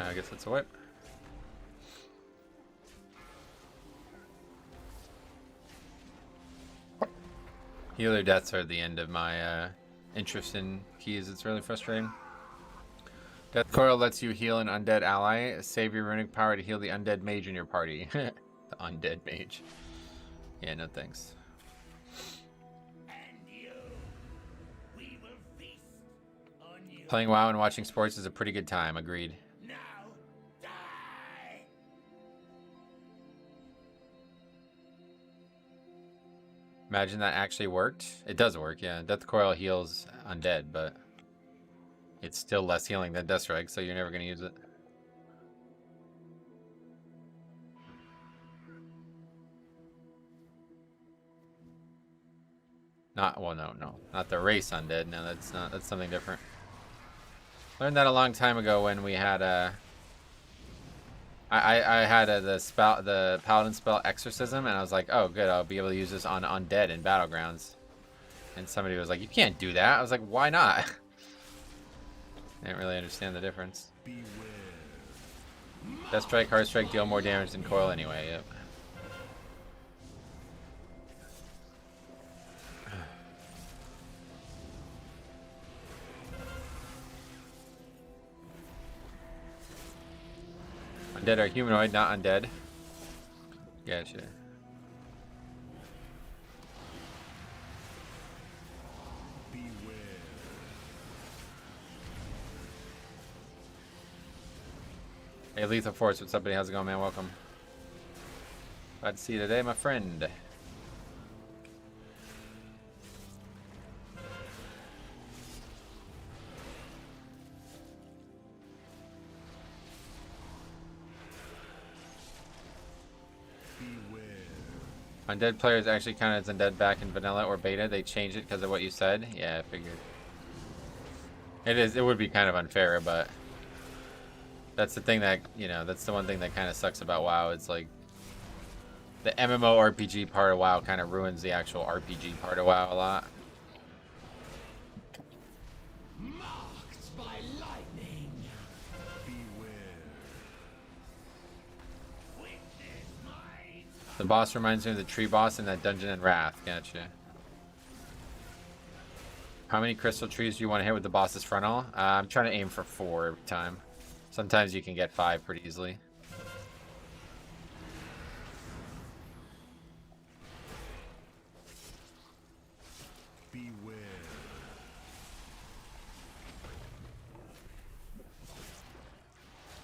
A: I guess that's a whip. Healer deaths are the end of my interest in keys. It's really frustrating. Death Coil lets you heal an undead ally. Save your runic power to heal the undead mage in your party. The undead mage. Yeah, no thanks. Playing WoW and watching sports is a pretty good time. Agreed. Imagine that actually worked. It does work, yeah. Death Coil heals undead, but it's still less healing than Death Strike, so you're never going to use it. Well, no. Not the race undead. No, that's something different. Learned that a long time ago when we had I had the paladin spell Exorcism, and I was like, oh good, I'll be able to use this on undead in battlegrounds. And somebody was like, you can't do that. I was like, why not? I didn't really understand the difference. Death Strike, Hard Strike deal more damage than Coil anyway. Yep. Undead are humanoid, not undead. Gotcha. Hey, Lethal Force, what's up, buddy? How's it going, man? Welcome. Glad to see you today, my friend. Undead players actually count as undead back in vanilla or beta. They changed it because of what you said. Yeah, I figured. It would be kind of unfair, but that's the thing that, you know, that's the one thing that kind of sucks about WoW. It's like the MMORPG part of WoW kind of ruins the actual RPG part of WoW a lot.
G: Marked by lightning.
A: The boss reminds me of the tree boss in that dungeon in Wrath. Gotcha. How many crystal trees do you want to hit with the boss's frontal? I'm trying to aim for 4 every time. Sometimes you can get 5 pretty easily.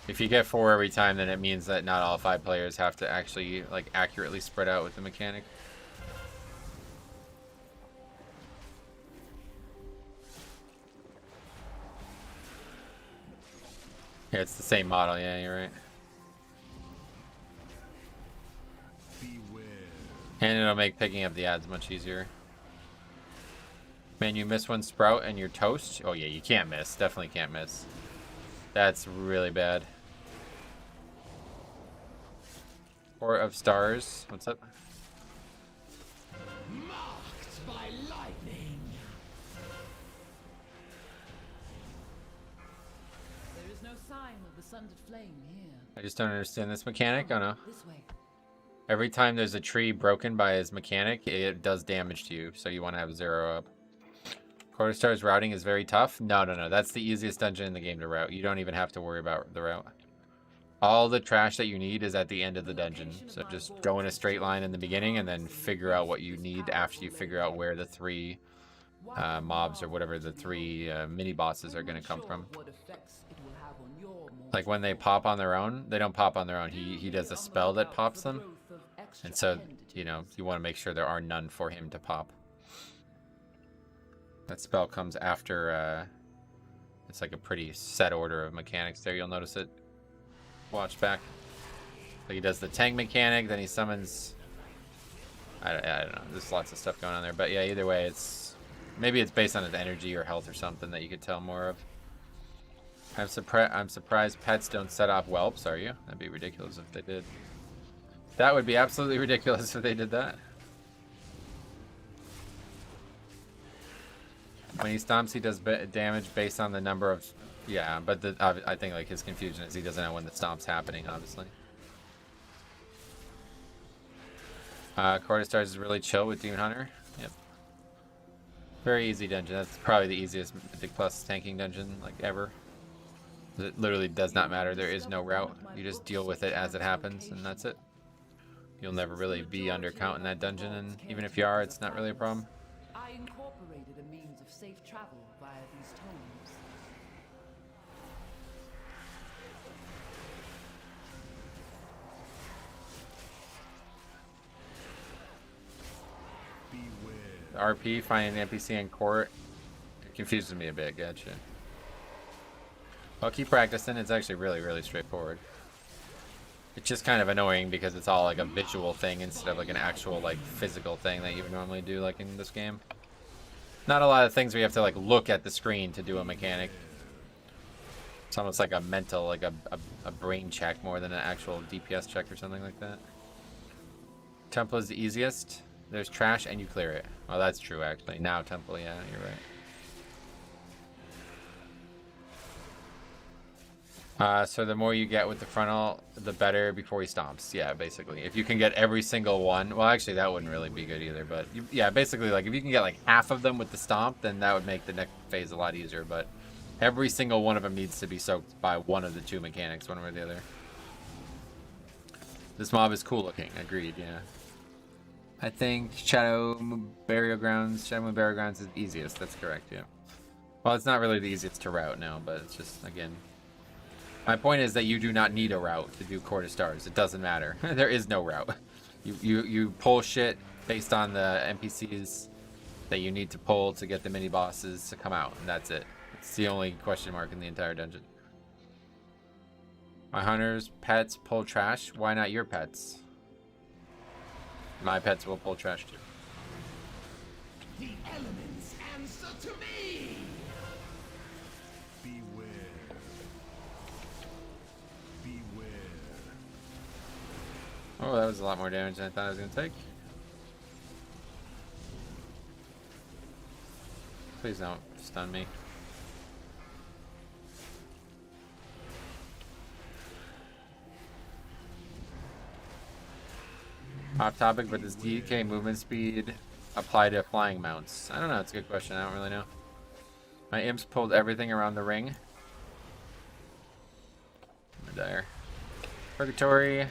A: If you get 4 every time, then it means that not all 5 players have to actually like accurately spread out with the mechanic. Yeah, it's the same model. Yeah, you're right. And it'll make picking up the ads much easier. Man, you miss one sprout and you're toast. Oh yeah, you can't miss. Definitely can't miss. That's really bad. Four of Stars. What's up?
G: Marked by lightning.
K: There is no sign of the sundered flame here.
A: I just don't understand this mechanic. Oh no.
K: This way.
A: Every time there's a tree broken by his mechanic, it does damage to you, so you want to have 0 up. Quarterstar's routing is very tough. No. That's the easiest dungeon in the game to route. You don't even have to worry about the route. All the trash that you need is at the end of the dungeon. So just go in a straight line in the beginning and then figure out what you need after you figure out where the 3 mobs or whatever the 3 mini bosses are going to come from. Like when they pop on their own, they don't pop on their own. He does a spell that pops them. And so, you know, you want to make sure there are none for him to pop. That spell comes after, it's like a pretty set order of mechanics there. You'll notice it. Watch back. So he does the tank mechanic, then he summons... I don't know. There's lots of stuff going on there. But yeah, either way, it's... Maybe it's based on his energy or health or something that you could tell more of. I'm surprised pets don't set off whelps, are you? That'd be ridiculous if they did. That would be absolutely ridiculous if they did that. When he stomps, he does damage based on the number of... Yeah, but I think like his confusion is he doesn't know when the stomp's happening, obviously. Quarterstars is really chill with Demon Hunter. Yep. Very easy dungeon. That's probably the easiest Mythic Plus tanking dungeon like ever. It literally does not matter. There is no route. You just deal with it as it happens, and that's it. You'll never really be under count in that dungeon, and even if you are, it's not really a problem.
K: I incorporated a means of safe travel via these tomes.
A: The RP, finding an NPC in court, it confuses me a bit. Gotcha. I'll keep practicing. It's actually really straightforward. It's just kind of annoying because it's all like a visual thing instead of like an actual like physical thing that you would normally do like in this game. Not a lot of things where you have to like look at the screen to do a mechanic. It's almost like a mental, like a brain check more than an actual DPS check or something like that. Temple is the easiest. There's trash and you clear it. Well, that's true actually. Now Temple, yeah, you're right. So the more you get with the frontal, the better before he stomps. Yeah, basically. If you can get every single one... Well, actually, that wouldn't really be good either. But, yeah, basically, like, if you can get, like, half of them with the stomp, then that would make the next phase a lot easier. But every single one of them needs to be soaked by one of the 2 mechanics, one way or the other. This mob is cool looking. Agreed. Yeah. I think Shadow Burial Grounds is the easiest. That's correct. Yeah. Well, it's not really the easiest to route now, but it's just, again, my point is that you do not need a route to do Court of Stars. It doesn't matter. There is no route. You pull shit based on the NPCs that you need to pull to get the mini bosses to come out, and that's it. It's the only question mark in the entire dungeon. My hunters' pets pull trash. Why not your pets? My pets will pull trash too.
G: The elements answer to me!
D: Beware. Beware.
A: Oh, that was a lot more damage than I thought I was going to take. Please don't stun me. Off topic, but does DK movement speed apply to flying mounts? I don't know. It's a good question. I don't really know. My imps pulled everything around the ring. I'm gonna die. Purgatory.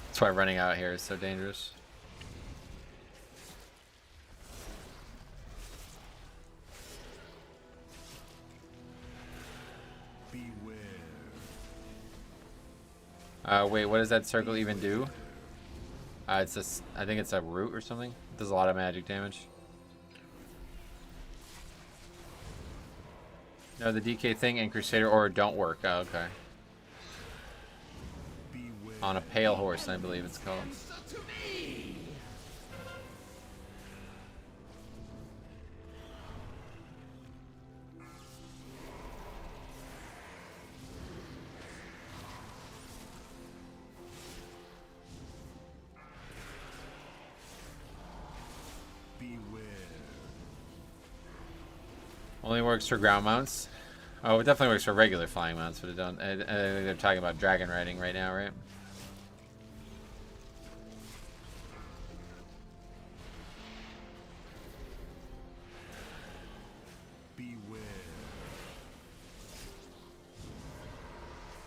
A: That's why running out here is so dangerous. Wait, what does that circle even do? It's just, I think it's a root or something. It does a lot of magic damage. No, the DK thing and Crusader Aura don't work. Oh, okay. On a pale horse, I believe it's called. Only works for ground mounts. Oh, it definitely works for regular flying mounts, but it don't. I think they're talking about dragon riding right now, right?
D: Beware.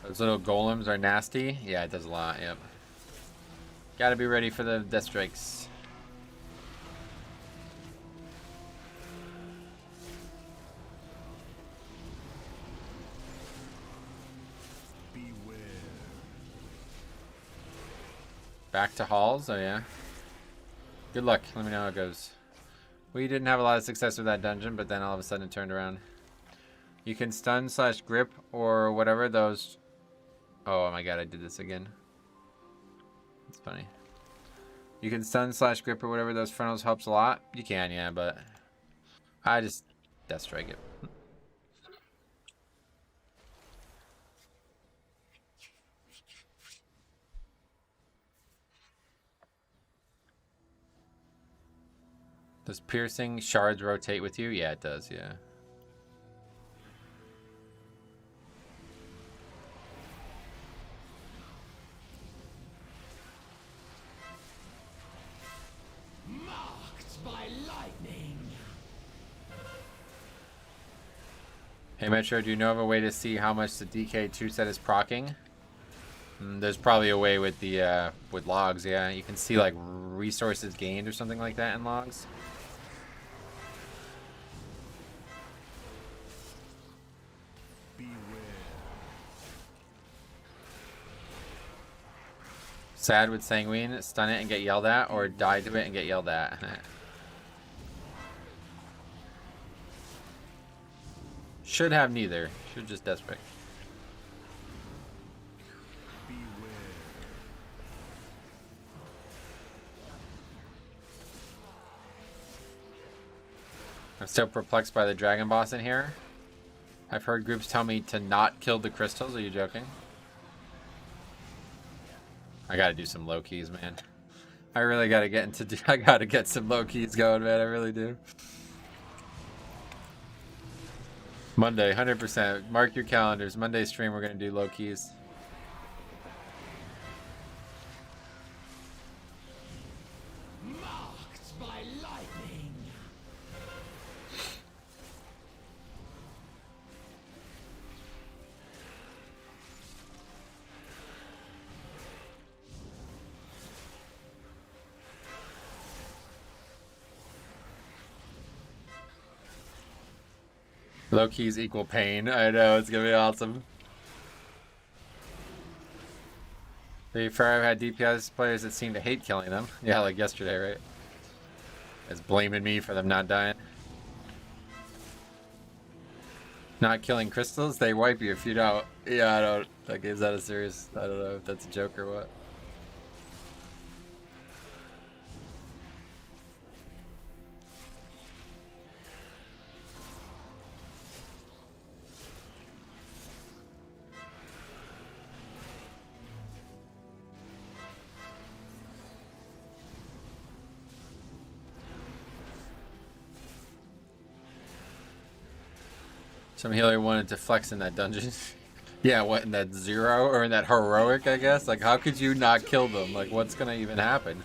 A: Those little golems are nasty. Yeah, it does a lot. Yep. Gotta be ready for the death strikes. Back to halls? Oh yeah. Good luck. Let me know how it goes. We didn't have a lot of success with that dungeon, but then all of a sudden it turned around. You can stun / grip or whatever those... Oh my god, I did this again. It's funny. You can stun / grip or whatever those frontals helps a lot. You can, yeah, but... I just death strike it. Does piercing shards rotate with you? Yeah, it does, yeah.
G: Marked by lightning.
A: Hey Metro, do you know of a way to see how much the DK2 set is proccing? There's probably a way with the with logs, yeah. You can see like resources gained or something like that in logs. Sad with Sanguine, stun it and get yelled at, or die to it and get yelled at. Should have neither. Should just death strike. I'm still perplexed by the dragon boss in here. I've heard groups tell me to not kill the crystals. Are you joking? I gotta do some low keys, man. I really gotta get into. I gotta get some low keys going, man. I really do. Monday, 100%. Mark your calendars. Monday stream, we're gonna do low keys.
G: Marked by lightning.
A: Low keys equal pain. I know, it's gonna be awesome. They forever had DPS players that seem to hate killing them. Yeah, like yesterday, right? It's blaming me for them not dying. Not killing crystals, they wipe you if you don't. Yeah, I don't. Like, is that a serious? I don't know if that's a joke or what. Some healer wanted to flex in that dungeon. Yeah, what, in that 0 or in that heroic, I guess? Like, how could you not kill them? Like, what's gonna even happen?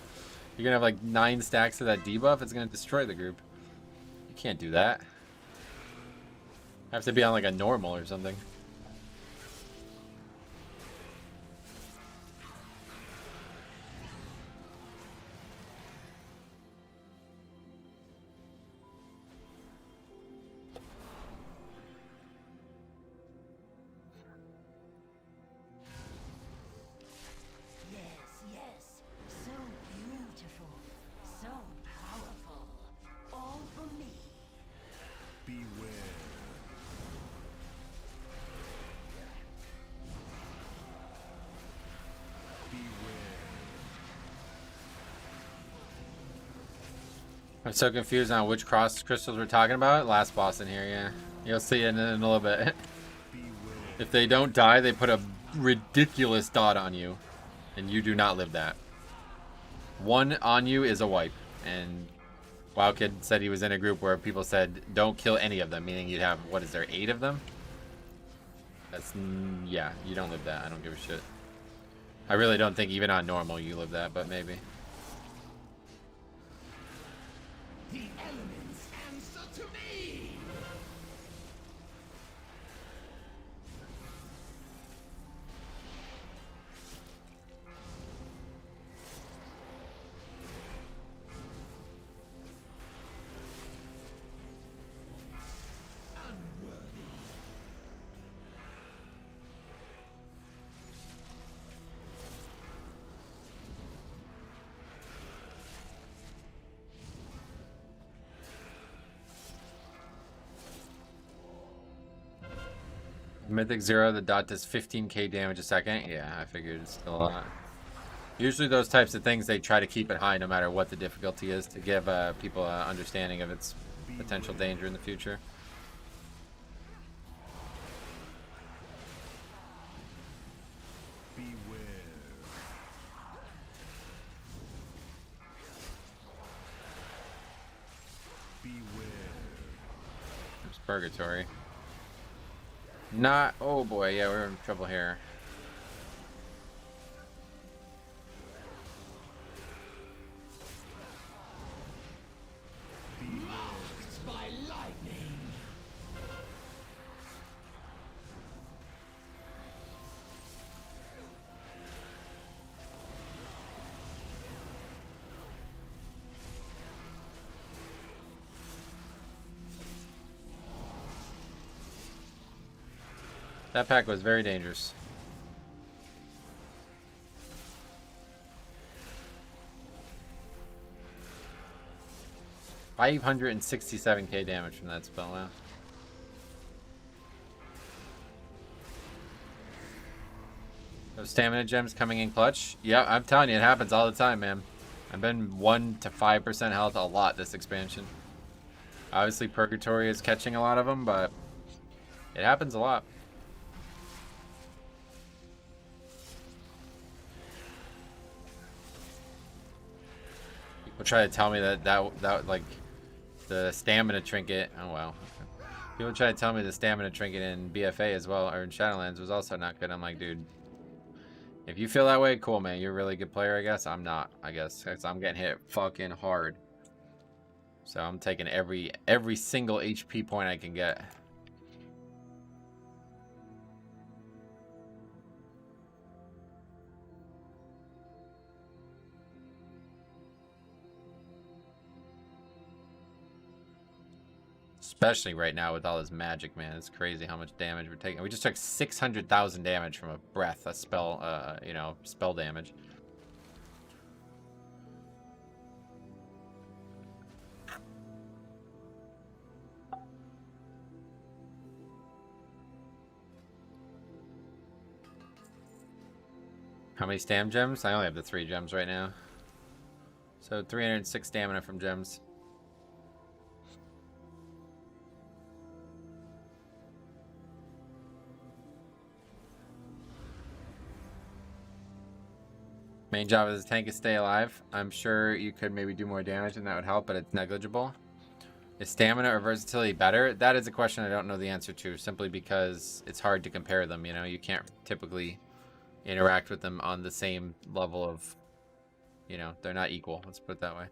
A: You're gonna have like 9 stacks of that debuff, it's gonna destroy the group. You can't do that. Have to be on like a normal or something.
B: Yes, yes. So beautiful. So powerful. All for me.
D: Beware.
A: I'm so confused on which cross crystals we're talking about. Last boss in here, yeah. You'll see it in a little bit. If they don't die, they put a ridiculous dot on you, and you do not live that. 1 on you is a wipe, and WoWKid said he was in a group where people said don't kill any of them, meaning you'd have, what is there, 8 of them? That's, yeah, you don't live that. I don't give a shit. I really don't think even on normal you live that, but maybe.
G: The elements answer to me!
A: Mythic 0, the dot does 15k damage a second. Yeah, I figured it's still a lot. Usually those types of things, they try to keep it high no matter what the difficulty is to give people an understanding of its potential danger in the future. There's Purgatory. Not, oh boy, yeah, we're in trouble here.
G: Marked by lightning!
A: That pack was very dangerous. $567k damage from that spell, wow. Those stamina gems coming in clutch. Yeah, I'm telling you, it happens all the time, man. I've been 1 to 5% health a lot this expansion. Obviously, Purgatory is catching a lot of them, but it happens a lot. People try to tell me that like the stamina trinket. Oh wow. People try to tell me the stamina trinket in BFA as well, or in Shadowlands, was also not good. I'm like, dude, if you feel that way, cool, man. You're a really good player, I guess. I'm not, I guess, 'cause I'm getting hit fucking hard. So I'm taking every single HP point I can get. Especially right now with all this magic, man. It's crazy how much damage we're taking. We just took 600,000 damage from a breath, a spell, you know, spell damage. How many stam gems? I only have the 3 gems right now. So 306 stamina from gems. Main job as a tank is stay alive. I'm sure you could maybe do more damage and that would help, but it's negligible. Is stamina or versatility better? That is a question I don't know the answer to, simply because it's hard to compare them, you know? You can't typically interact with them on the same level of, you know, they're not equal. Let's put it that way.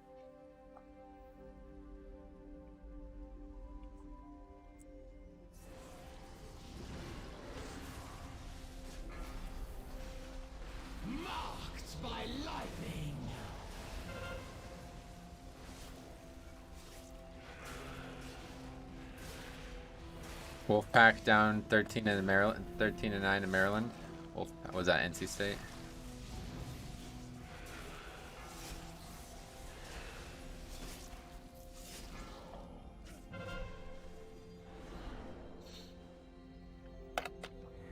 G: Marked by lightning.
A: Wolfpack down 13 in Maryland, 13 and 9 in Maryland. Wolf, was that NC State?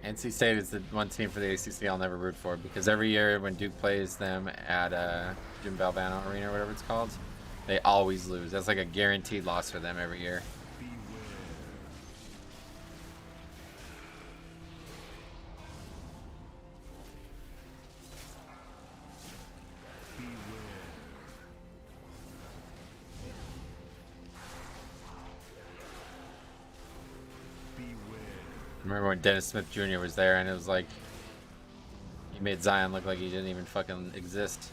A: NC State is the one team for the ACC I'll never root for, because every year when Duke plays them at Jim Balvano Arena or whatever it's called, they always lose. That's like a guaranteed loss for them every year. Remember when Dennis Smith Jr. was there and it was like he made Zion look like he didn't even fucking exist.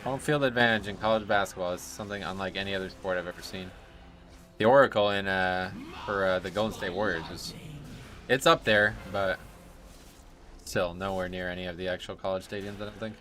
A: Home field advantage in college basketball is something unlike any other sport I've ever seen. The Oracle in for the Golden State Warriors is, it's up there, but still nowhere near any of the actual college stadiums, I don't think.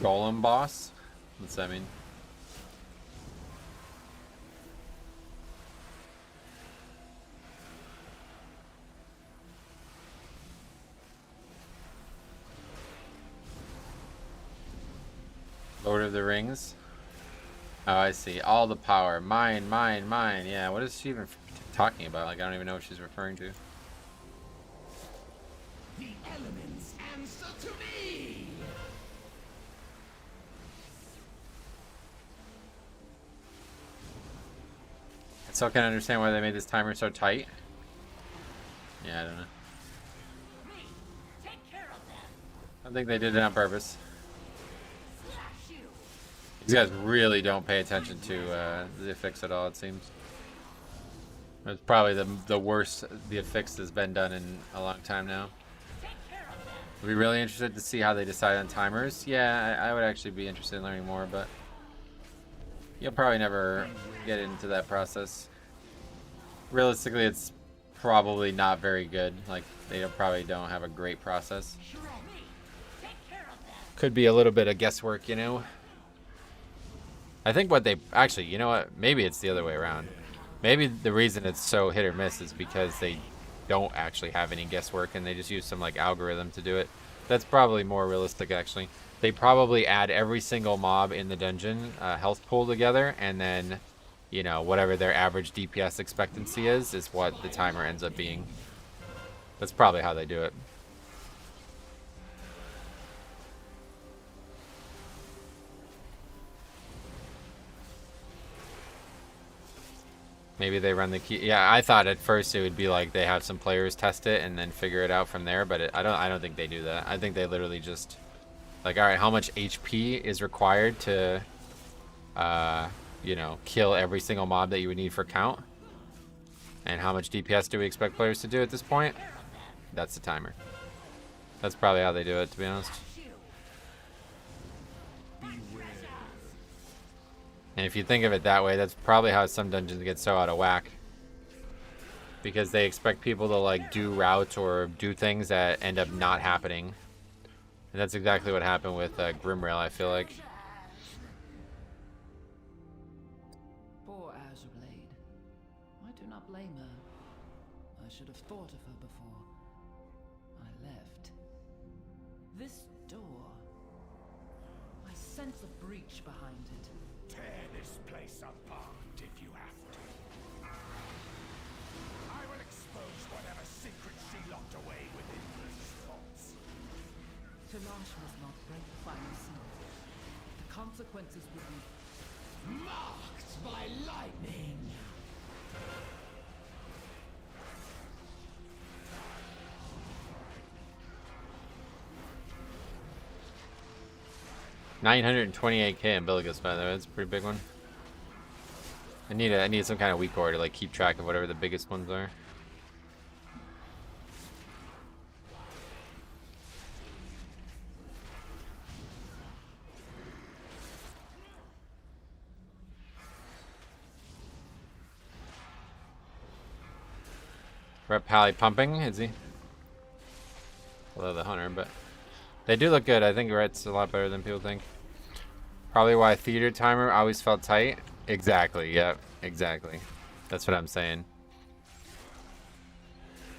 A: Golem boss? What's that mean? Lord of the Rings? Oh, I see. All the power. Mine, mine, mine. Yeah, what is she even talking about? Like, I don't even know what she's referring to.
G: The elements answer to me.
A: I still can't understand why they made this timer so tight. Yeah, I don't know. I think they did it on purpose. These guys really don't pay attention to the affix at all, it seems. It's probably the worst the affix has been done in a long time now. I'd be really interested to see how they decide on timers. Yeah, I would actually be interested in learning more, but you'll probably never get into that process. Realistically, it's probably not very good. Like, they probably don't have a great process. Could be a little bit of guesswork, you know? I think what they... Actually, you know what? Maybe it's the other way around. Maybe the reason it's so hit or miss is because they don't actually have any guesswork and they just use some, like, algorithm to do it. That's probably more realistic, actually. They probably add every single mob in the dungeon health pool together, and then, you know, whatever their average DPS expectancy is what the timer ends up being. That's probably how they do it. Maybe they run the key. Yeah, I thought at first it would be like they have some players test it and then figure it out from there, but I don't think they do that. I think they literally just like, all right, how much HP is required to you know, kill every single mob that you would need for count? And how much DPS do we expect players to do at this point? That's the timer. That's probably how they do it, to be honest. And if you think of it that way, that's probably how some dungeons get so out of whack. Because they expect people to like do routes or do things that end up not happening. And that's exactly what happened with Grimrail, I feel like.
K: Poor Azurblade. I do not blame her. I should have thought of her before I left. This door. I sense a breach behind it.
G: Tear this place apart if you have to. I will expose whatever secrets she locked away within these vaults.
K: Talash must not break the final seal. The consequences would be
G: marked by lightning.
A: $928K in Biligus, by the way. That's a pretty big one. I need some kind of weak ore to like keep track of whatever the biggest ones are. Rep Pally pumping, is he? Although the hunter, but they do look good. I think Ret's a lot better than people think. Probably why theater timer always felt tight. Exactly, yep, exactly. That's what I'm saying.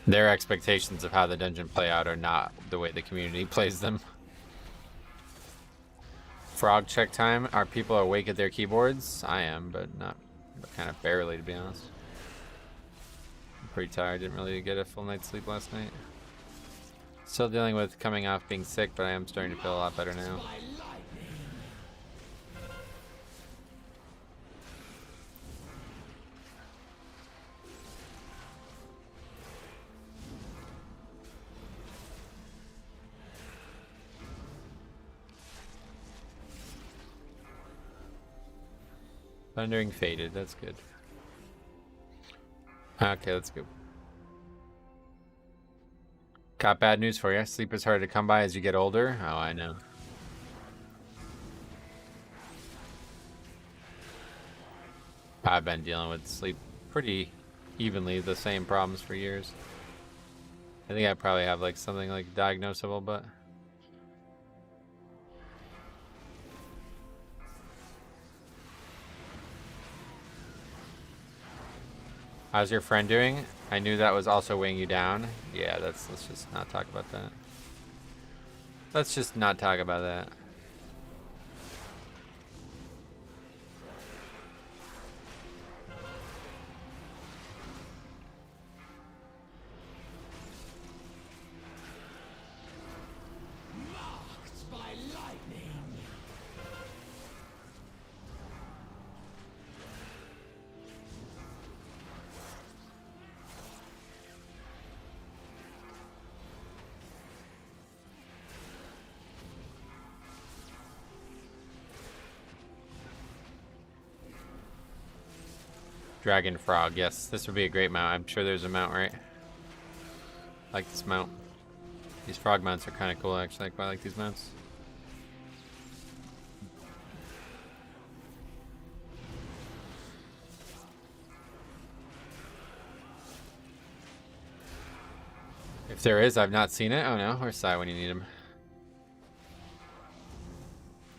A: Their expectations of how the dungeon play out are not the way the community plays them. Frog check time. Are people awake at their keyboards? I am, but kind of barely, to be honest. I'm pretty tired. Didn't really get a full night's sleep last night. Still dealing with coming off being sick, but I am starting to feel a lot better now. Thundering faded, that's good. Okay, let's go. Got bad news for you. Sleep is harder to come by as you get older. Oh, I know. I've been dealing with sleep pretty evenly, the same problems for years. I think I probably have like something like diagnosable, but how's your friend doing? I knew that was also weighing you down. Yeah, let's just not talk about that. Let's just not talk about that.
G: Marked by lightning.
A: Dragon Frog, yes, this would be a great mount. I'm sure there's a mount, right? I like this mount. These frog mounts are kind of cool, actually. I quite like these mounts. If there is, I've not seen it. Oh no, where's Sai when you need him?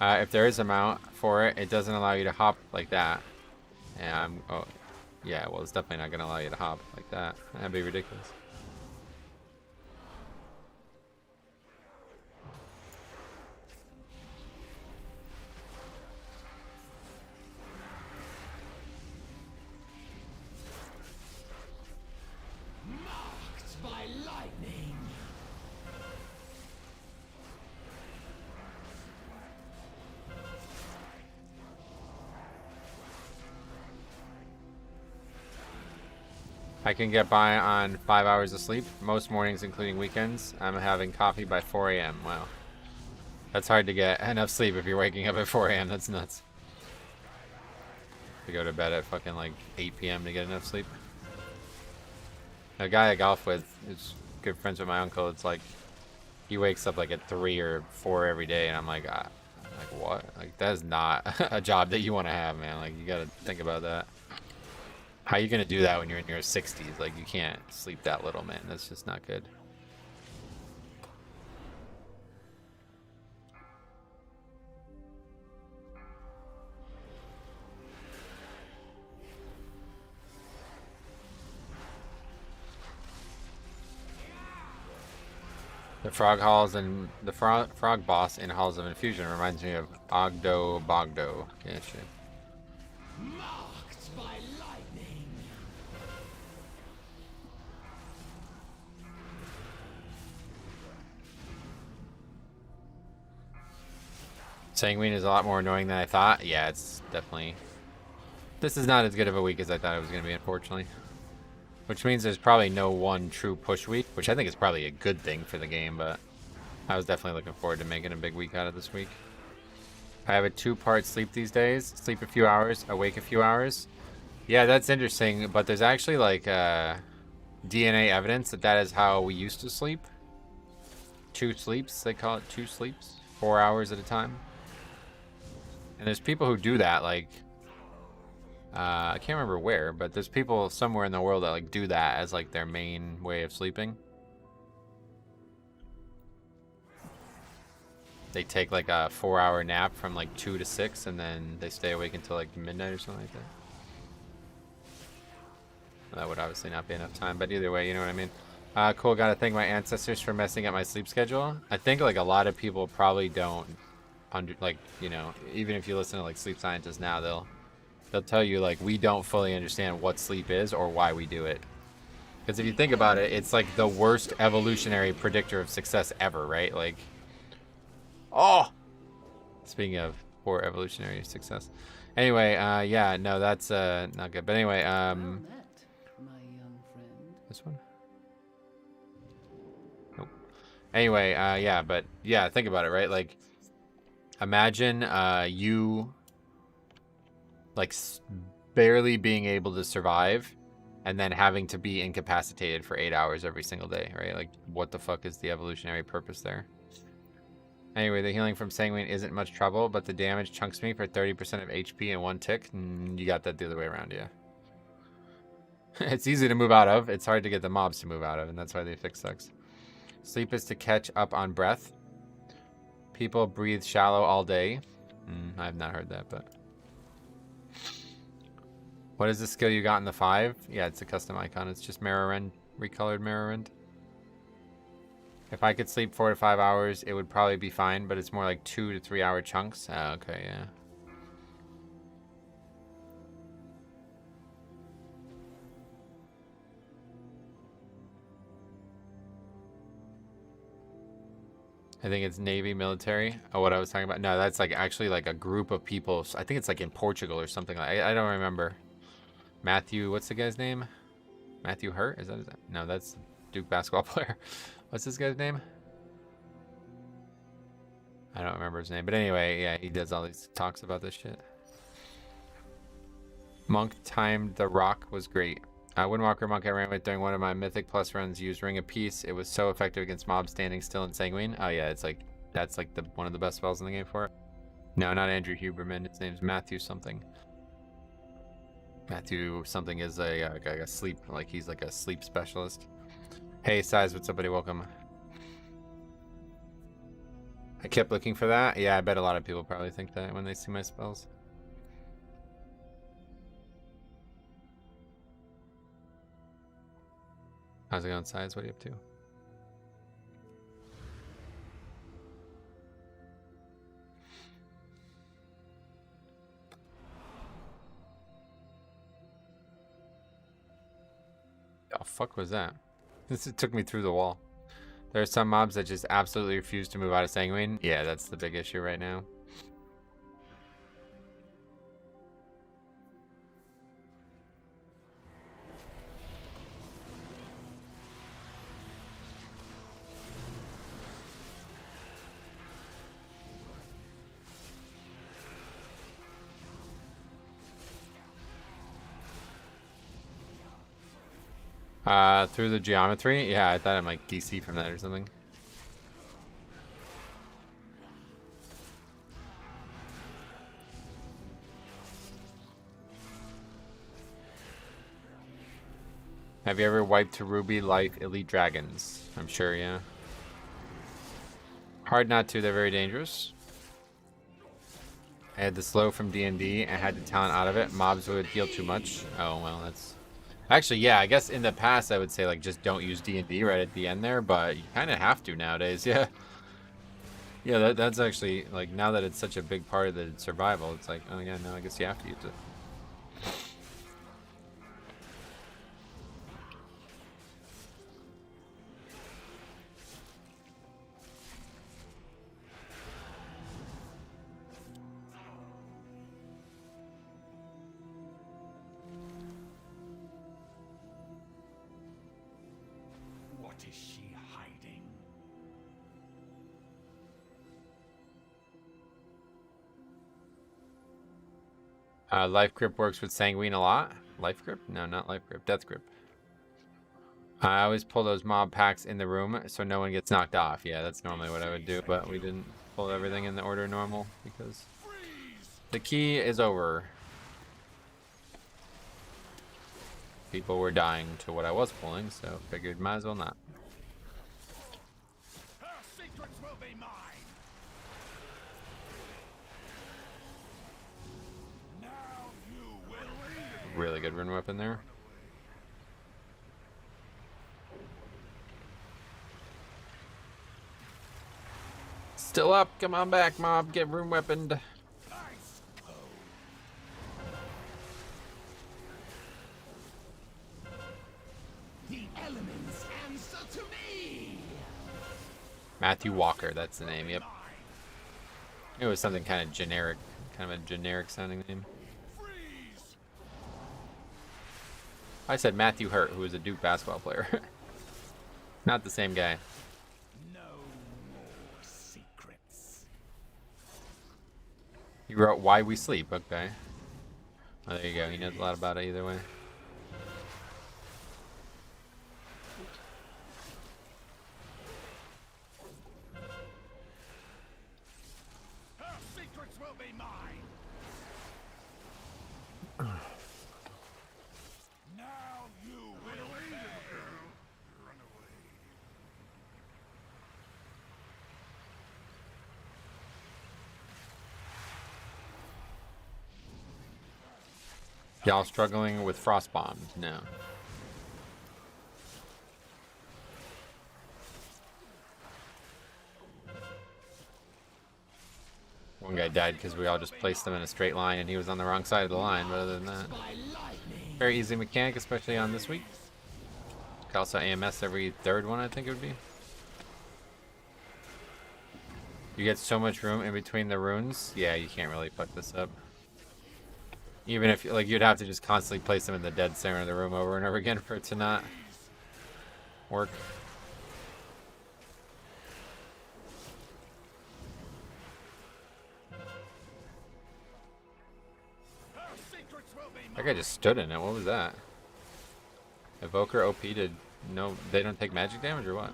A: If there is a mount for it, it doesn't allow you to hop like that. Yeah, oh, yeah, well, it's definitely not going to allow you to hop like that. That'd be ridiculous.
G: Marked by lightning.
A: I can get by on 5 hours of sleep most mornings, including weekends. I'm having coffee by 4 a.m. Wow. That's hard to get enough sleep if you're waking up at 4 a.m. That's nuts. To go to bed at fucking like 8 p.m. to get enough sleep. A guy I golf with is good friends with my uncle. It's like he wakes up like at 3 or 4 every day, and I'm like what? Like that is not a job that you want to have, man. Like you gotta think about that. How are you gonna do that when you're in your 60s? Like you can't sleep that little, man. That's just not good. The frog halls and the frog boss in Halls of Infusion reminds me of Ogdo Bogdo. Yeah, shit.
G: Marked by lightning.
A: Sanguine is a lot more annoying than I thought. Yeah, it's definitely... This is not as good of a week as I thought it was going to be, unfortunately. Which means there's probably no one true push week, which I think is probably a good thing for the game, but I was definitely looking forward to making a big week out of this week. I have a 2-part sleep these days. Sleep a few hours, awake a few hours. Yeah, that's interesting, but there's actually like DNA evidence that that is how we used to sleep. 2 sleeps, they call it 2 sleeps, 4 hours at a time. And there's people who do that, like I can't remember where, but there's people somewhere in the world that like do that as like their main way of sleeping. They take like a 4-hour nap from like 2 to 6, and then they stay awake until like midnight or something like that. That would obviously not be enough time, but either way, you know what I mean. Cool, gotta thank my ancestors for messing up my sleep schedule. I think like a lot of people probably don't like, you know, even if you listen to like sleep scientists now, they'll tell you like we don't fully understand what sleep is or why we do it. Because if you think about it, it's like the worst evolutionary predictor of success ever, right? Like, oh, speaking of poor evolutionary success. Anyway, yeah, no, that's not good. But anyway,
K: Well met, my young friend.
A: this one. Nope. Anyway, yeah, but yeah, think about it, right? Like, imagine you like barely being able to survive and then having to be incapacitated for 8 hours every single day, right? Like, what the fuck is the evolutionary purpose there? Anyway, the healing from Sanguine isn't much trouble, but the damage chunks me for 30% of HP in 1 tick. You got that the other way around, yeah. It's easy to move out of. It's hard to get the mobs to move out of, and that's why the affix sucks. Sleep is to catch up on breath. People breathe shallow all day. I have not heard that, but... What is the skill you got in the 5? Yeah, it's a custom icon. It's just Mirror recolored Mirror. If I could sleep 4 to 5 hours, it would probably be fine, but it's more like 2 to 3 hour chunks. Okay, yeah. I think it's Navy military. Oh, what I was talking about? No, that's like actually like a group of people. I think it's like in Portugal or something. I don't remember. Matthew, what's the guy's name? Matthew Hurt? Is that? No, that's Duke basketball player. What's this guy's name? I don't remember his name. But anyway, yeah, he does all these talks about this shit. Monk timed the rock was great. Windwalker Monk I ran with during one of my Mythic Plus runs used Ring of Peace. It was so effective against mobs standing still in Sanguine. Oh yeah, it's like, that's like one of the best spells in the game for it. No, not Andrew Huberman. His name's Matthew something. Matthew something is a sleep, like he's like a sleep specialist. Hey, Size, what's up, buddy? Welcome. I kept looking for that. Yeah, I bet a lot of people probably think that when they see my spells. How's it going, Size? What are you up to? Oh, fuck was that? This took me through the wall. There are some mobs that just absolutely refuse to move out of Sanguine. Yeah, that's the big issue right now. Through the geometry? Yeah, I thought I might DC from that or something. Have you ever wiped to Ruby like Elite Dragons? I'm sure, yeah. Hard not to, they're very dangerous. I had the slow from D&D and had the talent out of it. Mobs would heal too much. Oh, well, that's... Actually, yeah, I guess in the past I would say, like, just don't use D&D right at the end there, but you kind of have to nowadays, yeah. Yeah, that's actually, like, now that it's such a big part of the survival, it's like, oh, yeah, no, I guess you have to use it.
G: What is she hiding?
A: Life grip works with Sanguine a lot. Life grip? No, not life grip. Death grip. I always pull those mob packs in the room so no one gets knocked off. Yeah, that's normally what I would do, but we didn't pull everything in the order normal because the key is over. People were dying to what I was pulling, so figured might as well not.
G: Her secrets will be mine. Now you will.
A: Really good rune weapon there. Still up. Come on back, mob. Get rune weaponed.
G: The elements answer to me.
A: Matthew Walker, that's the name, yep. It was something kind of generic, kind of a generic sounding name. I said Matthew Hurt, who was a Duke basketball player. Not the same guy.
G: No more secrets.
A: He wrote Why We Sleep, okay. Oh, there you go, he knows a lot about it either way.
G: Her secrets will be mine. Now you will run away.
A: Y'all struggling with frost bombs? No. One guy died because we all just placed him in a straight line and he was on the wrong side of the line, but other than that, very easy mechanic, especially on this week. Could also AMS every third one, I think it would be. You get so much room in between the runes. Yeah, you can't really fuck this up. Even if, like, you'd have to just constantly place them in the dead center of the room over and over again for it to not work. That guy just stood in it. What was that? Evoker OP did no. They don't take magic damage or what?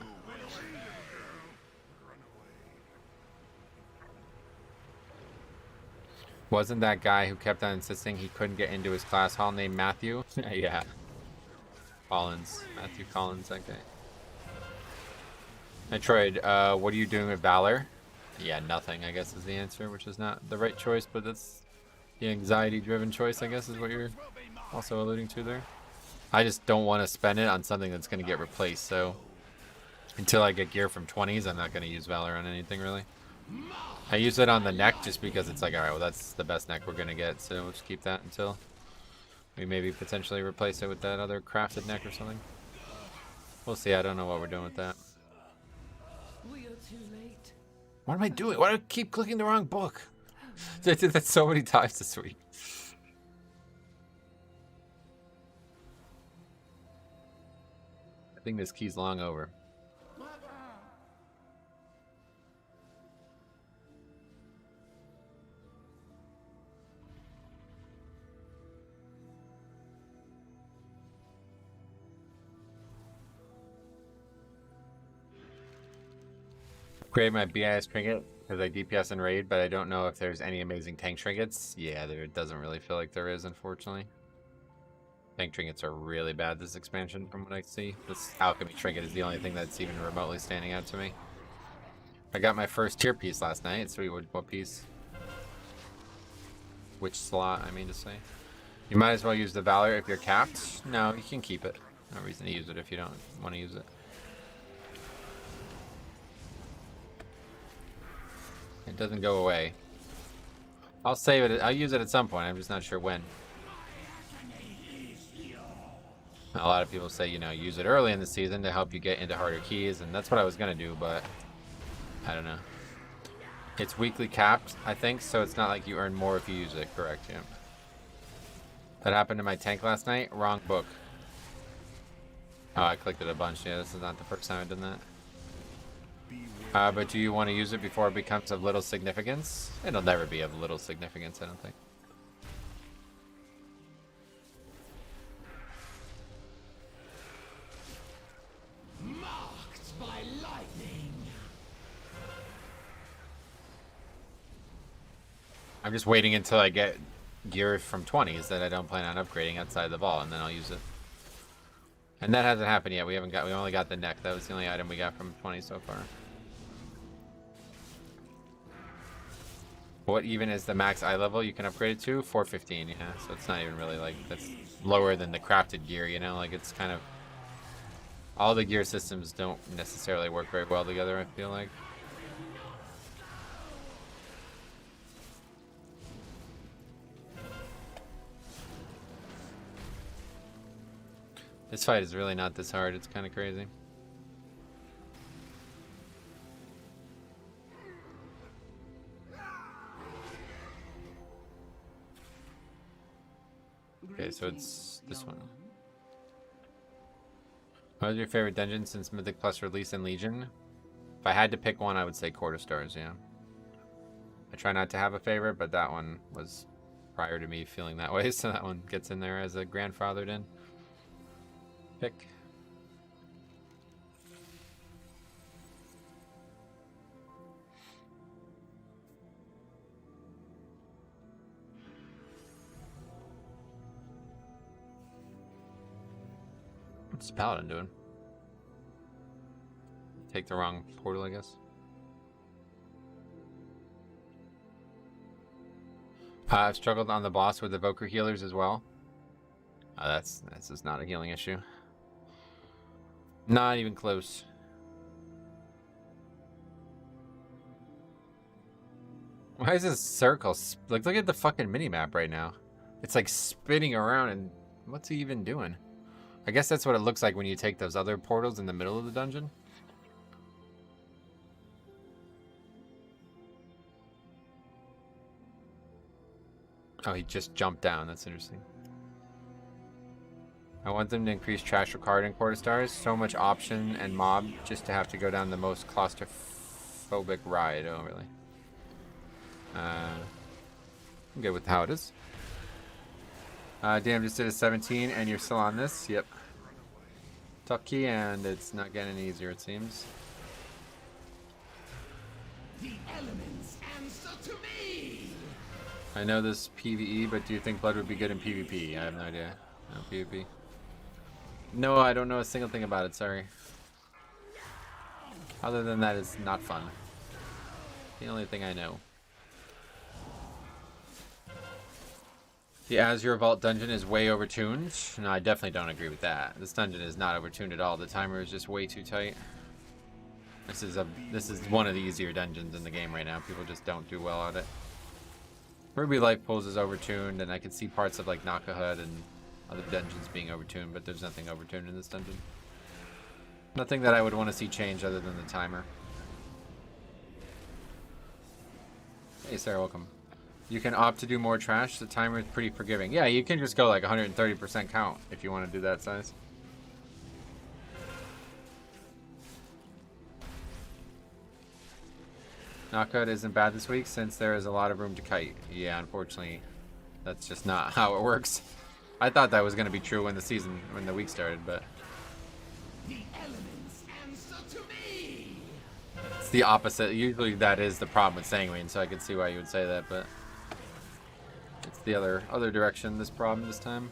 A: Wasn't that guy who kept on insisting he couldn't get into his class hall named Matthew? Yeah. Collins. Matthew Collins, that guy. Metroid, what are you doing with Valor? Yeah, nothing, I guess is the answer, which is not the right choice, but that's the anxiety-driven choice, I guess, is what you're also alluding to there. I just don't want to spend it on something that's going to get replaced, so until I get gear from 20s, I'm not going to use Valor on anything, really. I use it on the neck just because it's like, alright, well, that's the best neck we're going to get, so we'll just keep that until we maybe potentially replace it with that other crafted neck or something. We'll see, I don't know what we're doing with that.
K: We are too late.
A: What am I doing? Why do I keep clicking the wrong book? I did that so many times this week. I think this key's long over. Create my BIS trinket because I DPS and raid, but I don't know if there's any amazing tank trinkets. Yeah, there doesn't really feel like there is, unfortunately. Tank trinkets are really bad this expansion from what I see. This alchemy trinket is the only thing that's even remotely standing out to me. I got my first tier piece last night. Sweet, what piece? Which slot, I mean to say. You might as well use the Valor if you're capped. No, you can keep it. No reason to use it if you don't want to use it. It doesn't go away. I'll save it. I'll use it at some point. I'm just not sure when. A lot of people say, you know, use it early in the season to help you get into harder keys, and that's what I was going to do, but I don't know. It's weekly capped, I think, so it's not like you earn more if you use it, correct? Yeah. That happened to my tank last night. Wrong book. Oh, I clicked it a bunch. Yeah, this is not the first time I've done that. But do you want to use it before it becomes of little significance? It'll never be of little significance, I don't think.
G: Marked by lightning.
A: I'm just waiting until I get gear from 20s that I don't plan on upgrading outside the vault, and then I'll use it. And that hasn't happened yet. We only got the neck. That was the only item we got from 20 so far. What even is the max eye level you can upgrade it to? 415, yeah. So it's not even really like, that's lower than the crafted gear, you know? Like it's kind of, all the gear systems don't necessarily work very well together, I feel like. This fight is really not this hard. It's kind of crazy. Okay, so it's this one. What was your favorite dungeon since Mythic Plus release in Legion? If I had to pick one, I would say Quarter Stars, yeah. I try not to have a favorite, but that one was prior to me feeling that way, so that one gets in there as a grandfathered in pick. What's the Paladin doing? Take the wrong portal, I guess. I've struggled on the boss with evoker healers as well. This is not a healing issue. Not even close. Why is this circle? Like, look at the fucking minimap right now. It's like spinning around, and what's he even doing? I guess that's what it looks like when you take those other portals in the middle of the dungeon. Oh, he just jumped down. That's interesting. I want them to increase trash required in Quarter Stars. So much option and mob just to have to go down the most claustrophobic ride. Oh, really? I'm good with how it is. Damn, just did a 17 and you're still on this? Yep. Tough key and it's not getting any easier, it seems.
G: The elements answer to me.
A: I know this PvE, but do you think blood would be good in PvP? I have no idea. No PvP. No, I don't know a single thing about it, sorry. Other than that, it's not fun. The only thing I know. The Azure Vault dungeon is way overtuned. No, I definitely don't agree with that. This dungeon is not overtuned at all. The timer is just way too tight. This is one of the easier dungeons in the game right now. People just don't do well at it. Ruby Life Pools is overtuned, and I can see parts of like Nakahud and other dungeons being overtuned, but there's nothing overtuned in this dungeon. Nothing that I would want to see change other than the timer. Hey Sarah, welcome. You can opt to do more trash. The timer is pretty forgiving. Yeah, you can just go like 130% count if you want to do that size. Knockout isn't bad this week since there is a lot of room to kite. Yeah, unfortunately, that's just not how it works. I thought that was going to be true when the week started, but
G: The elements answer to me.
A: the opposite. Usually that is the problem with Sanguine, so I can see why you would say that, but it's the other direction, this problem this time.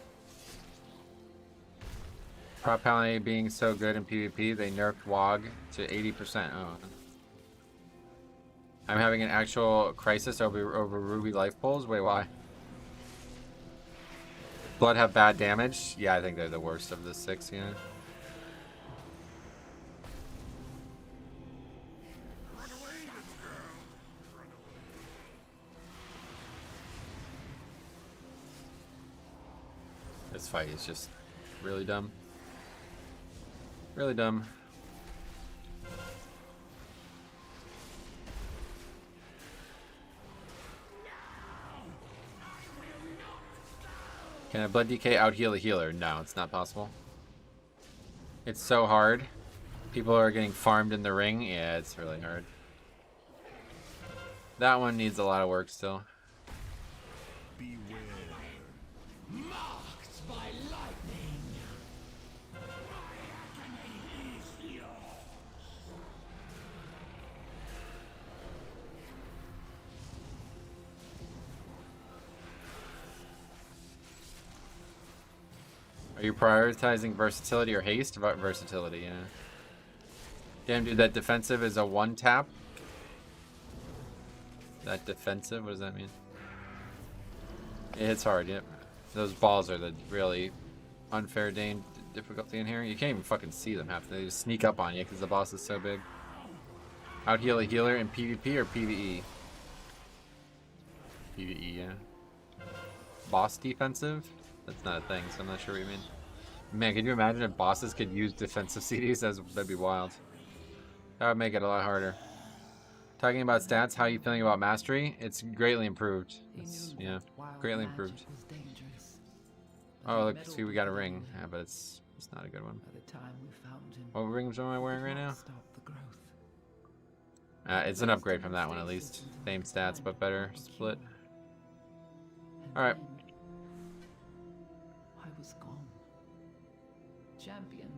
A: Prop penalty being so good in PvP, they nerfed WoG to 80%. Oh. I'm having an actual crisis over Ruby life pulls. Wait, why? Blood have bad damage? Yeah, I think they're the worst of the 6, yeah. This fight is just really dumb. Really dumb. Can a Blood DK out heal a healer? No, it's not possible. It's so hard. People are getting farmed in the ring. Yeah, it's really hard. That one needs a lot of work still.
G: Beware. Marked by lightning. My agony is yours.
A: Are you prioritizing versatility or haste? About versatility, yeah. Damn, dude, that defensive is a 1-tap. That defensive, what does that mean? It hits hard, yep. Those balls are the really unfair difficulty in here. You can't even fucking see them half. They just sneak up on you because the boss is so big. Out heal a healer in PvP or PvE? PvE, yeah. Boss defensive? That's not a thing, so I'm not sure what you mean. Man, can you imagine if bosses could use defensive CDs? That'd be wild. That would make it a lot harder. Talking about stats, how are you feeling about mastery? It's greatly improved. It's, yeah, greatly improved. Oh, look, see, we got a ring. Yeah, but it's not a good one. What rings am I wearing right now? It's an upgrade from that one, at least. Same stats, but better split. Alright.
K: I was gone. Champion,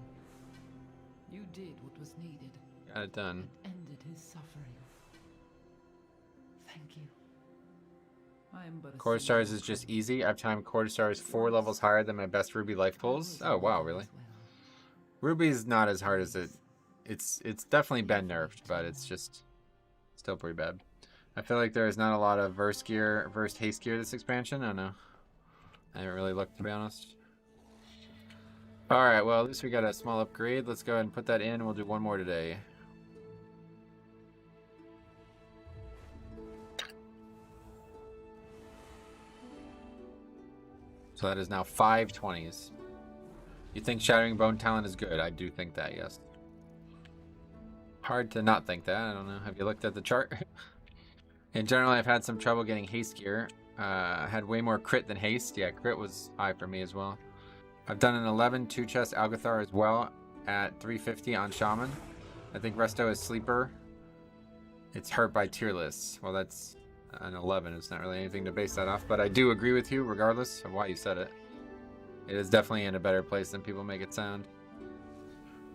K: you did what was needed.
A: Got it done.
K: Ended his suffering. Thank you. I am but a
A: Quarter stars is just easy. I've timed quarter stars 4 levels higher than my best Ruby life pulls. Oh wow, really? Ruby's not as hard as it's definitely been nerfed, but it's just still pretty bad. I feel like there is not a lot of verse haste gear this expansion. I don't know. I haven't really looked, to be honest. Alright, well, at least we got a small upgrade. Let's go ahead and put that in. We'll do one more today. So that is now 5 20s. You think Shattering Bone Talent is good? I do think that, yes. Hard to not think that. I don't know. Have you looked at the chart? In general, I've had some trouble getting haste gear. Had way more crit than haste. Yeah, crit was high for me as well. I've done an 11 2-chest Algathar as well at 350 on Shaman. I think Resto is sleeper. It's hurt by tier lists. Well, that's an 11. It's not really anything to base that off, but I do agree with you regardless of why you said it. It is definitely in a better place than people make it sound.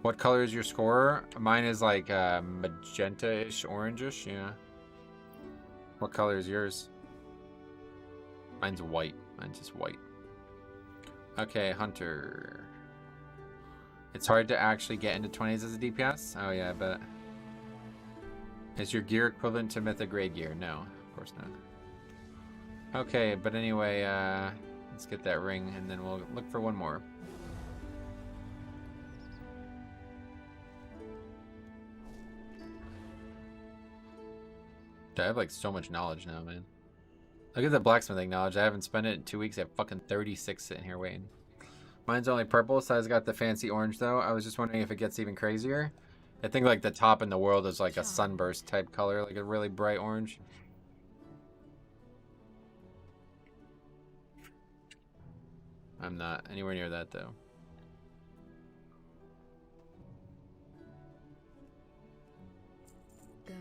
A: What color is your scorer? Mine is like magenta-ish, orange-ish, yeah. What color is yours? Mine's white. Mine's just white. Okay, Hunter. It's hard to actually get into 20s as a DPS? Oh yeah, I bet. Is your gear equivalent to Mythic grade gear? No, of course not. Okay, but anyway, let's get that ring and then we'll look for one more. I have like so much knowledge now, man. Look at the blacksmithing knowledge. I haven't spent it in 2 weeks. I have fucking 36 sitting here waiting. Mine's only purple, so I've got the fancy orange though. I was just wondering if it gets even crazier. I think like the top in the world is like a sunburst type color, like a really bright orange. I'm not anywhere near that though.
E: Go.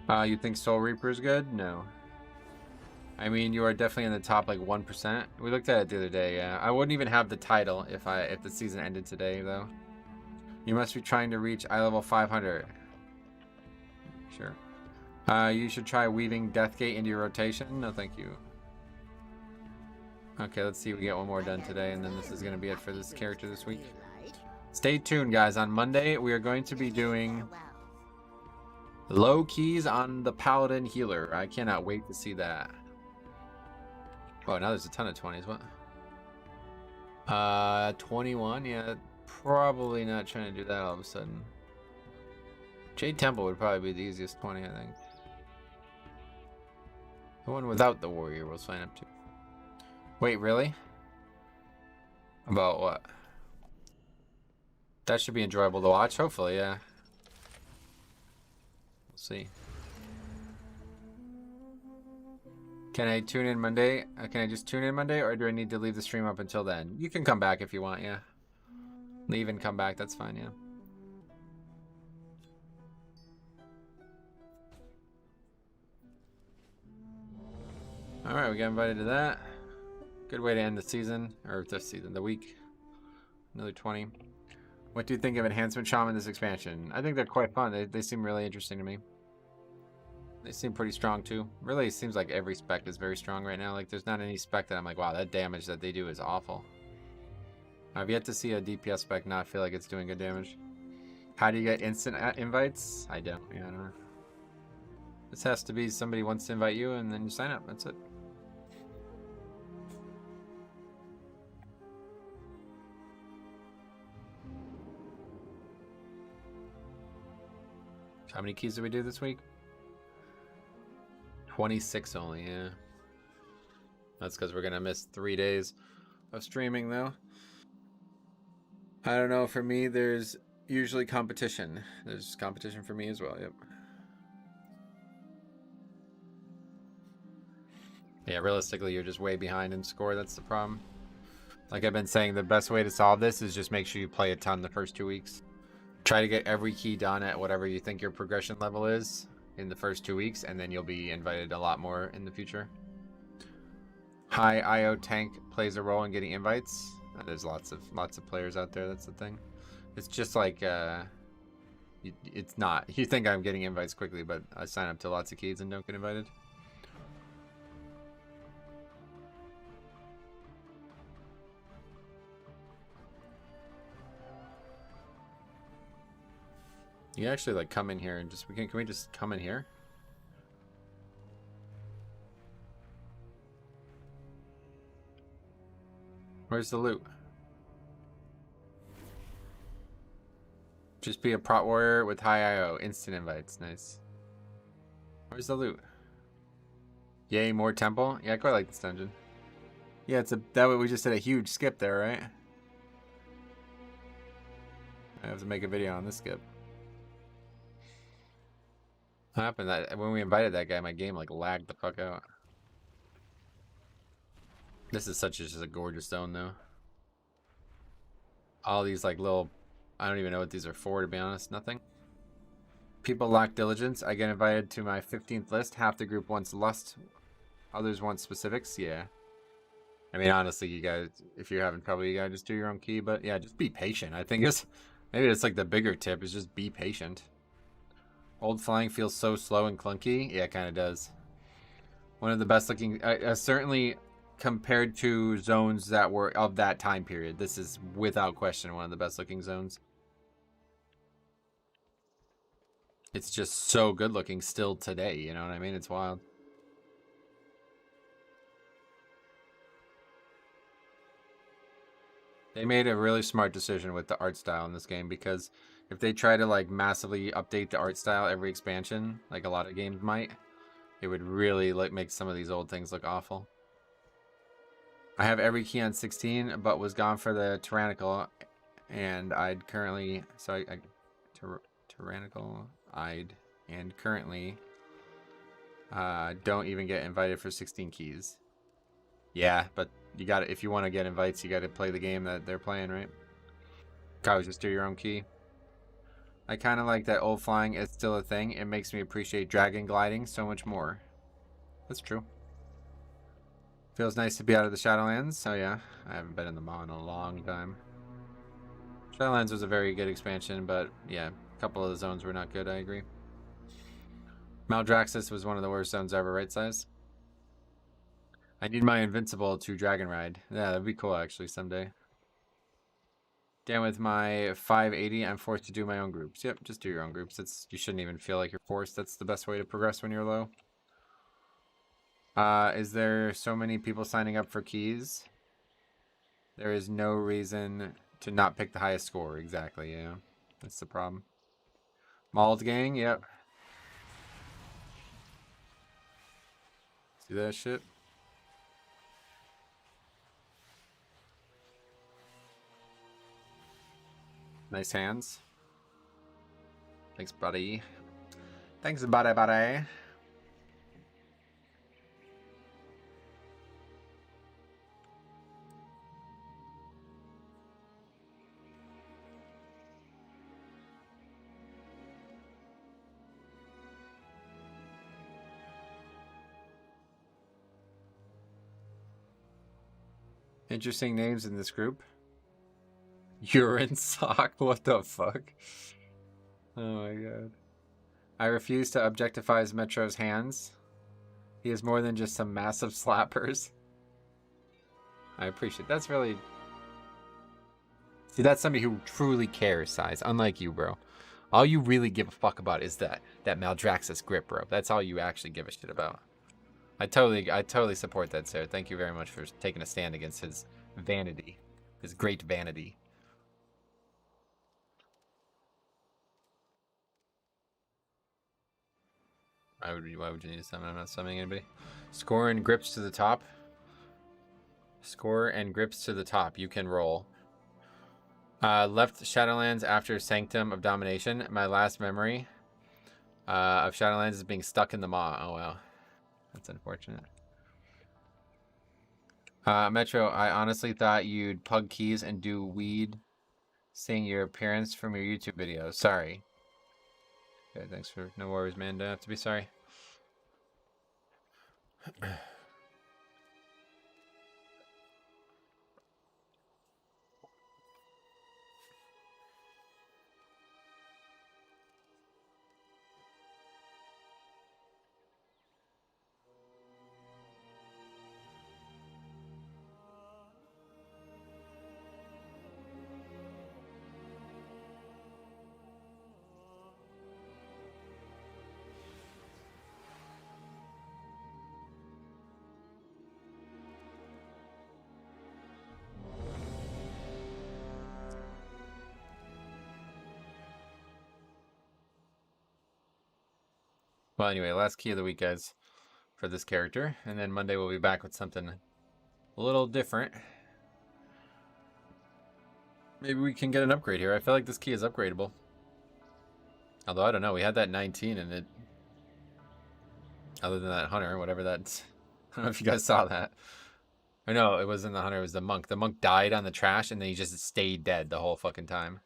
A: You think Soul Reaper is good? No. I mean, you are definitely in the top like 1%. We looked at it the other day. Yeah, I wouldn't even have the title if the season ended today, though. You must be trying to reach eye level 500. Sure. You should try weaving Deathgate into your rotation. No, thank you. Okay, let's see if we get one more done today, and then this is going to be it for this character this week. Stay tuned, guys. On Monday, we are going to be doing low keys on the Paladin Healer. I cannot wait to see that. Oh, now there's a ton of 20s. What? 21. Yeah, probably not trying to do that all of a sudden. Jade Temple would probably be the easiest 20, I think. The one without the warrior we'll sign up to. Wait, really? About what? That should be enjoyable to watch, hopefully, yeah. We'll see. Can I tune in Monday? Can I just tune in Monday, or do I need to leave the stream up until then? You can come back if you want, yeah. Leave and come back, that's fine, yeah. Alright, we got invited to that. Good way to end the season, or this season, the week. Another 20. What do you think of Enhancement Shaman this expansion? I think they're quite fun. They seem really interesting to me. They seem pretty strong too. Really, it seems like every spec is very strong right now. Like, there's not any spec that I'm like, wow, that damage that they do is awful. I've yet to see a DPS spec not feel like it's doing good damage. How do you get instant invites? I don't. Yeah, I don't know. This has to be somebody wants to invite you and then you sign up. That's it. How many keys did we do this week? 26 only, yeah. That's because we're going to miss 3 days of streaming, though. I don't know. For me, there's usually competition. There's competition for me as well, yep. Yeah, realistically, you're just way behind in score. That's the problem. Like I've been saying, the best way to solve this is just make sure you play a ton the first 2 weeks. Try to get every key done at whatever you think your progression level is in the first 2 weeks, and then you'll be invited a lot more in the future. High IO tank plays a role in getting invites. There's lots of players out there. That's the thing. It's just like it's not. You think I'm getting invites quickly, but I sign up to lots of keys and don't get invited. You can actually like come in here and just can we just come in here? Where's the loot? Just be a prot warrior with high IO. Instant invites. Nice. Where's the loot? Yay, more temple? Yeah, I quite like this dungeon. Yeah, that way we just did a huge skip there, right? I have to make a video on this skip. What happened? That when we invited that guy, my game like lagged the fuck out. This is just a gorgeous zone, though. All these like little, I don't even know what these are for, to be honest. Nothing. People lack diligence. I get invited to my 15th list. Half the group wants lust, others want specifics. Yeah. I mean, honestly, you guys, if you're having trouble, you gotta just do your own key. But yeah, just be patient. I think maybe it's like the bigger tip is just be patient. Old flying feels so slow and clunky. Yeah, it kind of does. One of the best looking, certainly compared to zones that were of that time period, this is without question one of the best looking zones. It's just so good looking still today, you know what I mean? It's wild. They made a really smart decision with the art style in this game, because if they try to like massively update the art style every expansion, like a lot of games might, it would really like make some of these old things look awful. I have every key on 16, but was gone for the tyrannical, and I'd currently tyrannical and currently don't even get invited for 16 keys. Yeah, but you got to, if you want to get invites, you got to play the game that they're playing, right? Probably just do your own key. I kind of like that old flying is still a thing. It makes me appreciate dragon gliding so much more. That's true. Feels nice to be out of the Shadowlands. Oh yeah, I haven't been in the Maw in a long time. Shadowlands was a very good expansion, but yeah, a couple of the zones were not good, I agree. Maldraxxus was one of the worst zones ever, right, Size? I need my Invincible to Dragon Ride. Yeah, that'd be cool actually someday. Damn, with my 580, I'm forced to do my own groups. Yep, just do your own groups. You shouldn't even feel like you're forced. That's the best way to progress when you're low. Is there so many people signing up for keys? There is no reason to not pick the highest score. Exactly, yeah. That's the problem. Mauled gang, yep. See that shit? Nice hands. Thanks, buddy. Thanks, buddy. Interesting names in this group. Urine sock? What the fuck? Oh my god. I refuse to objectify Metro's hands. He is more than just some massive slappers. I appreciate that's really... See, that's somebody who truly cares, Size. Unlike you, bro. All you really give a fuck about is that Maldraxxus grip, bro. That's all you actually give a shit about. I totally support that, sir. Thank you very much for taking a stand against his vanity. His great vanity. Why would you need to summon? I'm not summoning anybody. Score and grips to the top. Score and grips to the top. You can roll. Left Shadowlands after Sanctum of Domination. My last memory of Shadowlands is being stuck in the Maw. Oh, wow. That's unfortunate. Metro, I honestly thought you'd pug keys and do weed seeing your appearance from your YouTube video. Sorry. Okay, thanks for... No worries, man. Don't have to be sorry. Well, anyway, last key of the week, guys, for this character. And then Monday we'll be back with something a little different. Maybe we can get an upgrade here. I feel like this key is upgradable. Although, I don't know. We had that 19 and it... Other than that hunter, whatever that's... I don't know if you guys saw that. Or no, it wasn't the hunter, it was the monk. The monk died on the trash and then he just stayed dead the whole fucking time.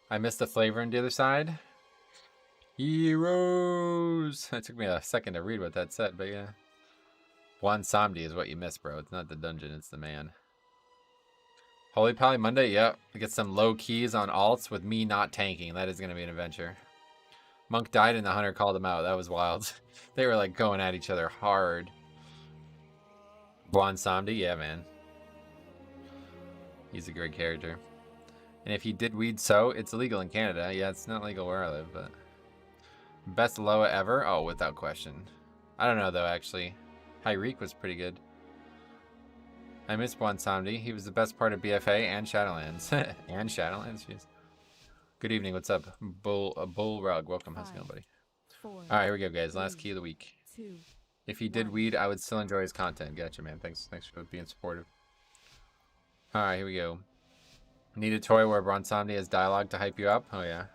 A: I missed the flavor on the other side. Heroes! It took me a second to read what that said, but yeah. Juan Samdi is what you miss, bro. It's not the dungeon, it's the man. Holy Pally Monday, yep. We get some low keys on alts with me not tanking. That is going to be an adventure. Monk died and the hunter called him out. That was wild. They were like going at each other hard. Juan Samdi, yeah, man. He's a great character. And if he did weed so, it's illegal in Canada. Yeah, it's not legal where I live, but... Best Loa ever? Oh, without question. I don't know, though, actually. Hyreek was pretty good. I miss Juan Samdi. He was the best part of BFA and Shadowlands. And Shadowlands, jeez. Good evening, what's up? Bull Rug, welcome. How's it going, buddy? Alright, here we go, guys. Last key of the week. If he did weed, I would still enjoy his content. Gotcha, man. Thanks for being supportive. Alright, here we go. Need a toy where Juan Samdi has dialogue to hype you up? Oh, yeah.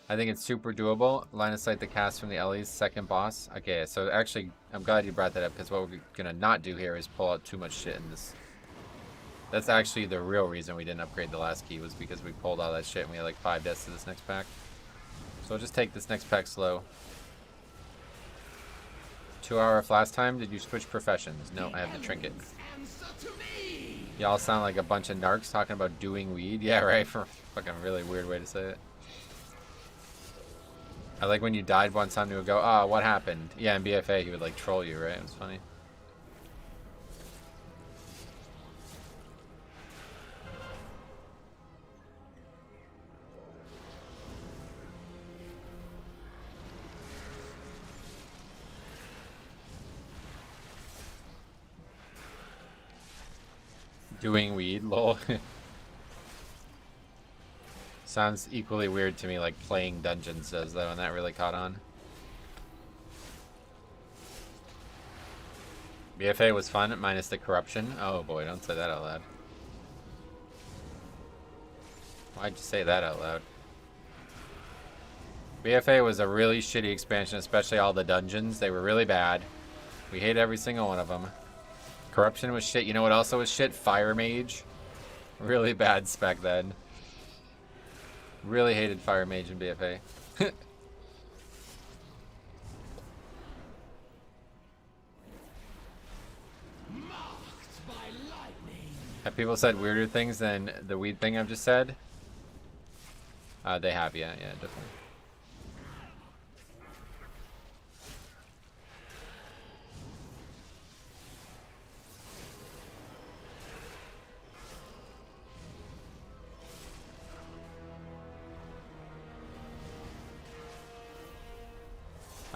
A: I think it's super doable. Line of sight the cast from the Ellie's second boss. Okay, so actually, I'm glad you brought that up because what we're gonna not do here is pull out too much shit in this. That's actually the real reason we didn't upgrade the last key, was because we pulled all that shit and we had like 5 deaths to this next pack. So I'll just take this next pack slow. 2 hour if last time. Did you switch professions? No, I have the trinket. Y'all sound like a bunch of narcs talking about doing weed. Yeah, right, for a fucking really weird way to say it. I like when you died one time, he would go, oh, what happened? Yeah, in BFA, he would like troll you, right? It was funny. Doing weed, lol. Sounds equally weird to me like playing dungeons does, though, and that really caught on. BFA was fun, minus the corruption. Oh boy, don't say that out loud. Why'd you say that out loud? BFA was a really shitty expansion, especially all the dungeons. They were really bad. We hate every single one of them. Corruption was shit. You know what also was shit? Fire Mage. Really bad spec then. Really hated Fire Mage in BFA. Have people said weirder things than the weed thing I've just said? They have, yeah, definitely.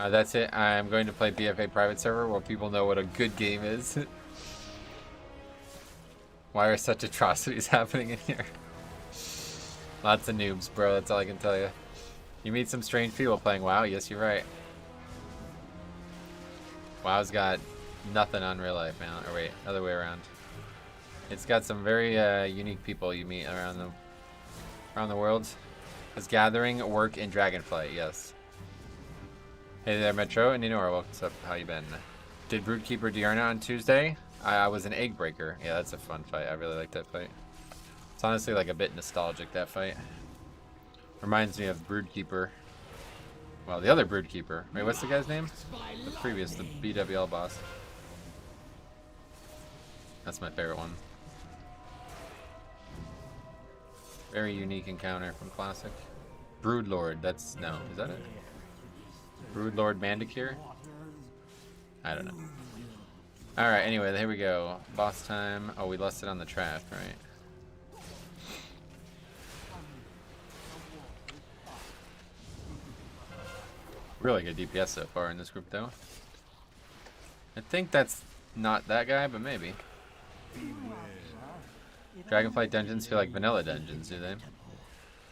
A: That's it. I'm going to play BFA private server where people know what a good game is. Why are such atrocities happening in here? Lots of noobs, bro. That's all I can tell you. You meet some strange people playing WoW. Yes, you're right. WoW's got nothing on real life, man. Or wait, other way around. It's got some very unique people you meet around the world. It's Gathering, Work, and Dragonflight. Yes. Hey there, Metro and Ninora. What's up? How you been? Did Broodkeeper Diurna on Tuesday? I was an egg breaker. Yeah, that's a fun fight. I really like that fight. It's honestly like a bit nostalgic, that fight. Reminds me of Broodkeeper. Well, the other Broodkeeper. Wait, what's the guy's name? The previous, the BWL boss. That's my favorite one. Very unique encounter from Classic. Broodlord, that's, no, is that it? Broodlord Mandicure? I don't know. Alright, anyway, here we go. Boss time. Oh, we lost it on the trash, right? Really good DPS so far in this group, though. I think that's not that guy, but maybe. Dragonflight dungeons feel like vanilla dungeons, do they? Is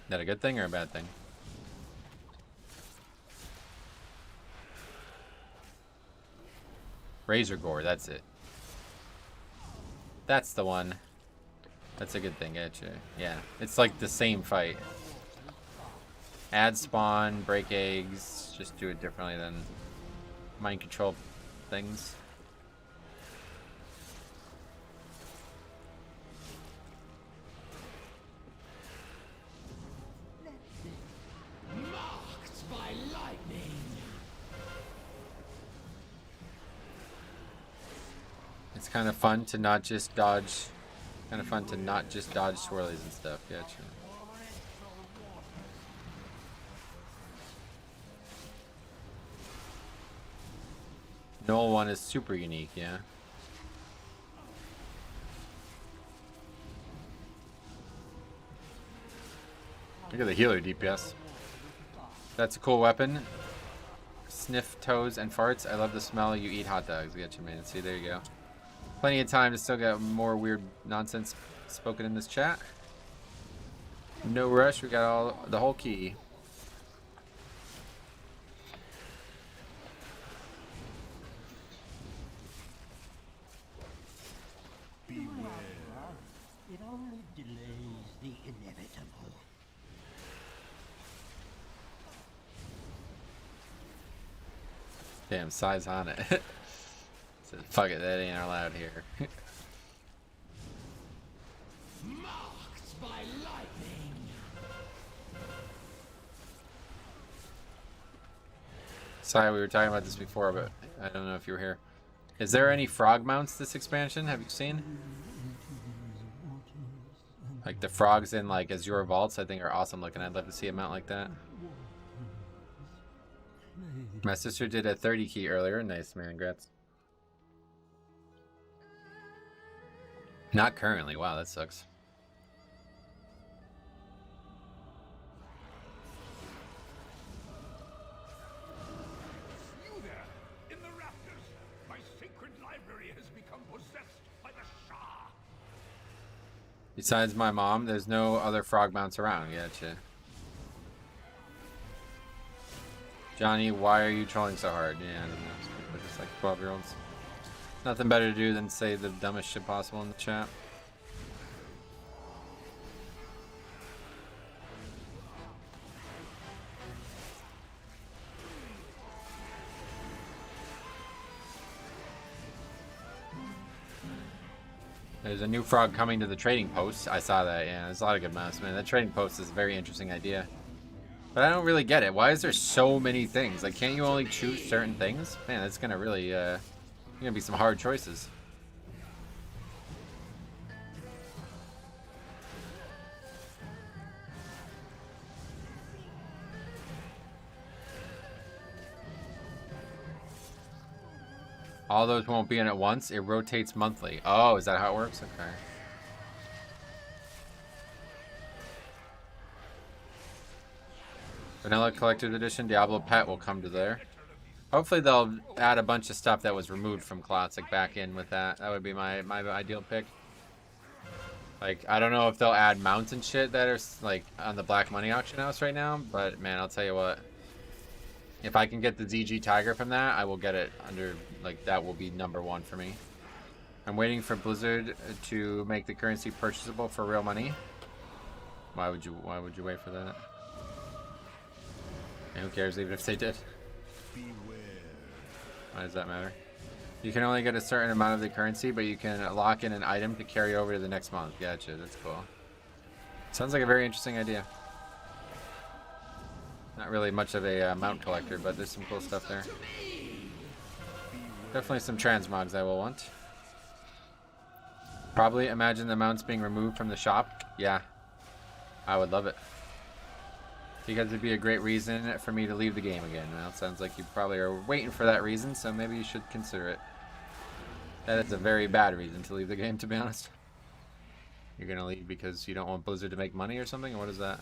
A: that a good thing or a bad thing? Razor Gore, that's it. That's the one. That's a good thing, actually. Yeah, it's like the same fight. Add spawn, break eggs, just do it differently than mind control things.
G: Marked by lightning.
A: It's kind of fun to not just dodge. Kind of fun to not just dodge swirlies and stuff. Yeah, true. Null one is super unique, yeah. Look at the healer DPS. That's a cool weapon. Sniff toes and farts. I love the smell. You eat hot dogs. Get you, man. See, there you go. Plenty of time to still get more weird nonsense spoken in this chat. No rush. We got the whole key.
F: It only delays the inevitable.
A: Damn, size on it. Said, fuck it, that ain't allowed here. Sorry, we were talking about this before, but I don't know if you were here. Is there any frog mounts this expansion? Have you seen? Like the frogs in like Azure vaults, I think are awesome looking. I'd love to see a mount like that. My sister did a 30 key earlier. Nice, man. Congrats. Not currently. Wow, that sucks.
D: You there, in the rafters! My sacred library has become possessed by the Shah!
A: Besides my mom, there's no other frog mounts around. Gotcha. Johnny, why are you trolling so hard? Yeah, I don't know. People are just like 12-year-olds. Nothing better to do than say the dumbest shit possible in the chat. There's a new frog coming to the trading post. I saw that, yeah. There's a lot of good mounts, man. That trading post is a very interesting idea. But I don't really get it. Why is there so many things? Like, can't you only choose certain things? Man, that's gonna really, gonna be some hard choices. All those won't be in at once. It rotates monthly. Oh, is that how it works? Okay. Vanilla Collector's Edition, Diablo Pet will come to there. Hopefully they'll add a bunch of stuff that was removed from Classic back in with that. That would be my ideal pick. Like, I don't know if they'll add mounts and shit that are like on the Black Money auction house right now, but man, I'll tell you what. If I can get the ZG Tiger from that, I will get it under, like, that will be #1 for me. I'm waiting for Blizzard to make the currency purchasable for real money. Why would you wait for that? And who cares even if they did? Why does that matter? You can only get a certain amount of the currency, but you can lock in an item to carry over to the next month. Gotcha, that's cool. Sounds like a very interesting idea. Not really much of a mount collector, but there's some cool stuff there. Definitely some transmogs I will want. Probably imagine the mounts being removed from the shop. Yeah, I would love it. Because it'd be a great reason for me to leave the game again. Well, it sounds like you probably are waiting for that reason, so maybe you should consider it. That is a very bad reason to leave the game, to be honest. You're gonna leave because you don't want Blizzard to make money or something? Or what is that?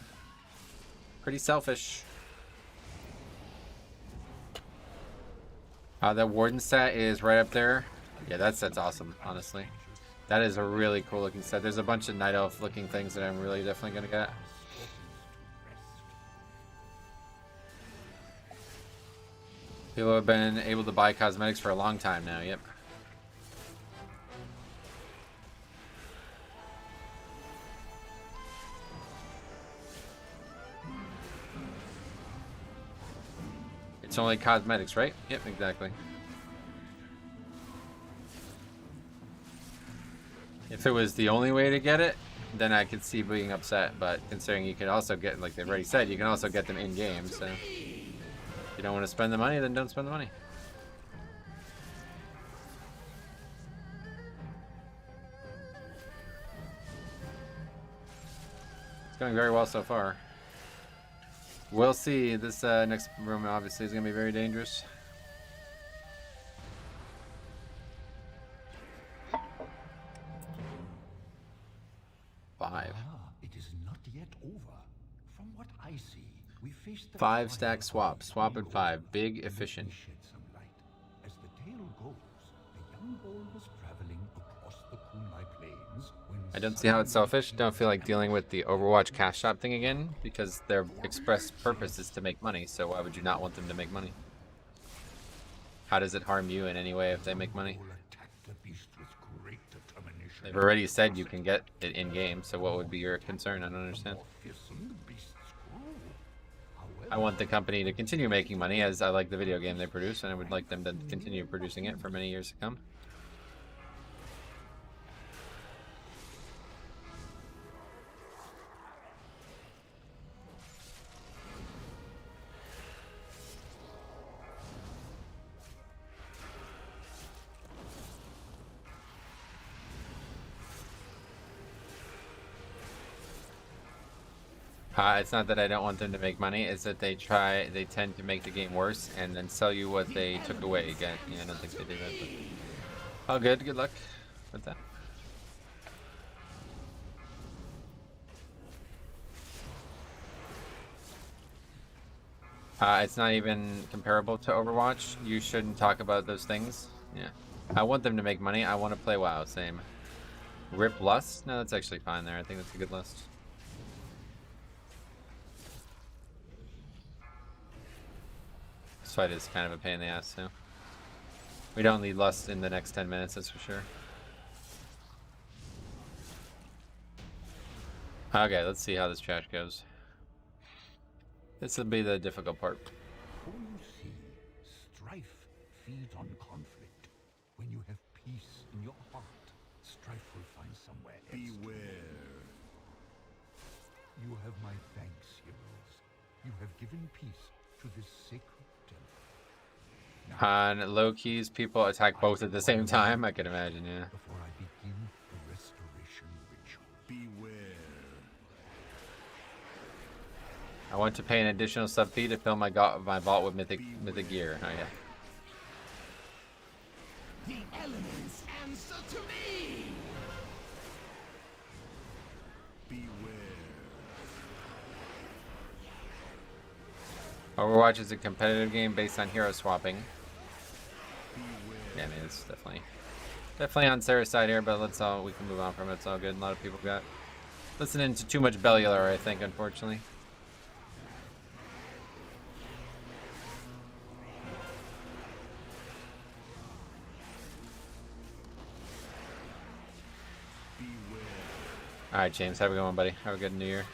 A: Pretty selfish. That Warden set is right up there. Yeah, that set's awesome, honestly. That is a really cool looking set. There's a bunch of Night Elf looking things that I'm really definitely gonna get. People have been able to buy cosmetics for a long time now, yep. It's only cosmetics, right? Yep, exactly. If it was the only way to get it, then I could see being upset, but considering you can also get, like they've already said, you can also get them in-game, so... If you don't want to spend the money, then don't spend the money. It's going very well so far. We'll see. This next room obviously is going to be very dangerous. Five.
D: It is not yet over. From what I see, we face the
A: 5-stack swap. Swap at 5. Big, efficient.
D: As the tale goes, the young bull was traveling across the Kunai Plains when
A: I don't see how it's selfish. Don't feel like dealing with the Overwatch cash shop thing again, because their express purpose is to make money, so why would you not want them to make money? How does it harm you in any way if they make money? They've already said you can get it in-game, so what would be your concern? I don't understand. I want the company to continue making money, as I like the video game they produce, and I would like them to continue producing it for many years to come. It's not that I don't want them to make money, it's that they tend to make the game worse and then sell you what they took away again. Yeah, I don't think they do that, but... Oh, good luck with that. It's not even comparable to Overwatch. You shouldn't talk about those things. Yeah. I want them to make money. I want to play WoW. Same. Rip Lust? No, that's actually fine there. I think that's a good list. This fight is kind of a pain in the ass, too. We don't need Lust in the next 10 minutes, that's for sure. Okay, let's see how this trash goes. This will be the difficult part.
D: For you see, strife feeds on conflict. When you have peace in your heart, strife will find somewhere else. Beware. You have my thanks, heroes. You have given peace to this sacred temple.
A: On low keys, people attack both at the same time. I can imagine, yeah.
D: Before I begin the restoration ritual. Beware.
A: I want to pay an additional sub fee to fill my vault with mythic gear. Oh yeah.
G: The elements answer to me.
D: Beware.
A: Overwatch is a competitive game based on hero swapping. Yeah, I mean it's definitely on Sarah's side here, but we can move on from it. It's all good. A lot of people got listening to too much Bellular, I think, unfortunately. All right, James, have a good one, buddy. Have a good New Year.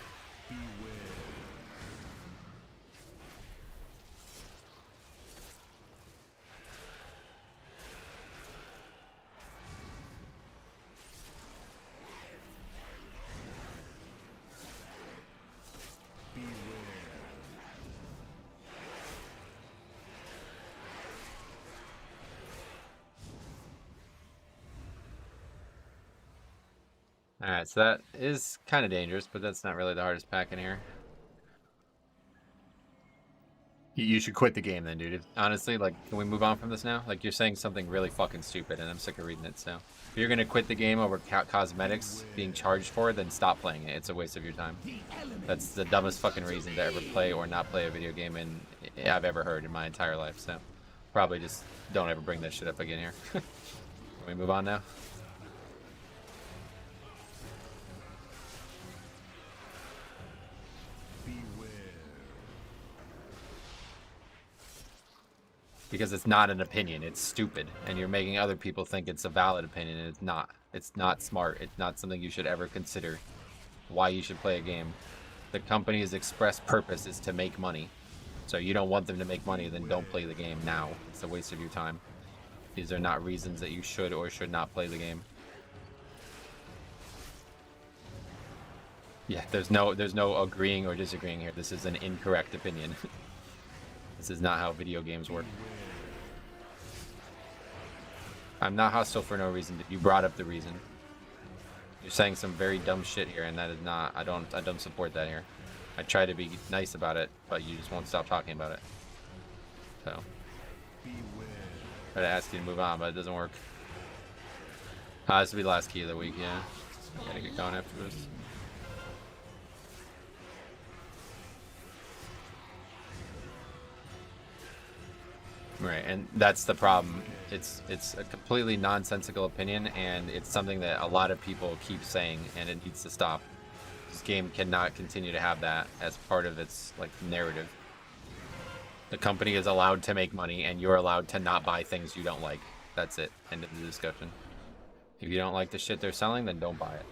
A: Alright, so that is kind of dangerous, but that's not really the hardest pack in here. You should quit the game then, dude. Honestly, like, can we move on from this now? Like, you're saying something really fucking stupid, and I'm sick of reading it, so... If you're gonna quit the game over cosmetics being charged for, then stop playing it. It's a waste of your time. That's the dumbest fucking reason to ever play or not play a video game I've ever heard in my entire life, so... Probably just don't ever bring that shit up again here. Can we move on now? Because it's not an opinion, it's stupid, and you're making other people think it's a valid opinion, and it's not. It's not smart. It's not something you should ever consider why you should play a game. The company's express purpose is to make money. So you don't want them to make money, then don't play the game now. It's a waste of your time. These are not reasons that you should or should not play the game. Yeah, there's no agreeing or disagreeing here. This is an incorrect opinion. This is not how video games work. I'm not hostile for no reason. You brought up the reason. You're saying some very dumb shit here, and that is not. I don't support that here. I try to be nice about it, but you just won't stop talking about it. So, try to ask you to move on, but it doesn't work. This will be the last key of the week. Yeah, gotta get going after this. Right, and that's the problem. It's a completely nonsensical opinion, and it's something that a lot of people keep saying, and it needs to stop. This game cannot continue to have that as part of its narrative. The company is allowed to make money, and you're allowed to not buy things you don't like. That's it. End of the discussion. If you don't like the shit they're selling, then don't buy it.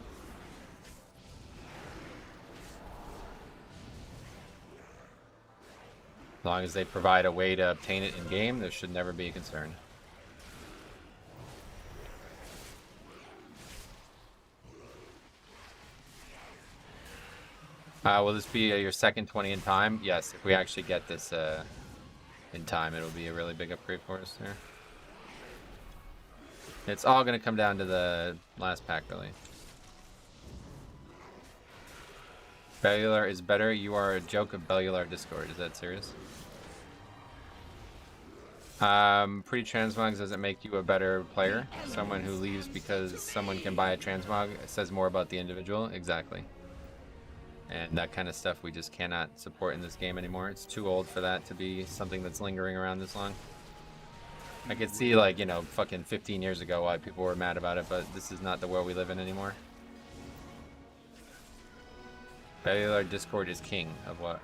A: As long as they provide a way to obtain it in game, there should never be a concern. Will this be your second 20 in time? Yes, if we actually get this in time, it'll be a really big upgrade for us there. It's all going to come down to the last pack, really. Bellular is better. You are a joke of Bellular Discord. Is that serious? Pre-transmogs doesn't make you a better player. Someone who leaves because someone can buy a transmog says more about the individual. Exactly. And that kind of stuff we just cannot support in this game anymore. It's too old for that to be something that's lingering around this long. I could see, like, you know, fucking 15 years ago why people were mad about it, but this is not the world we live in anymore. Bellular Discord is king of what?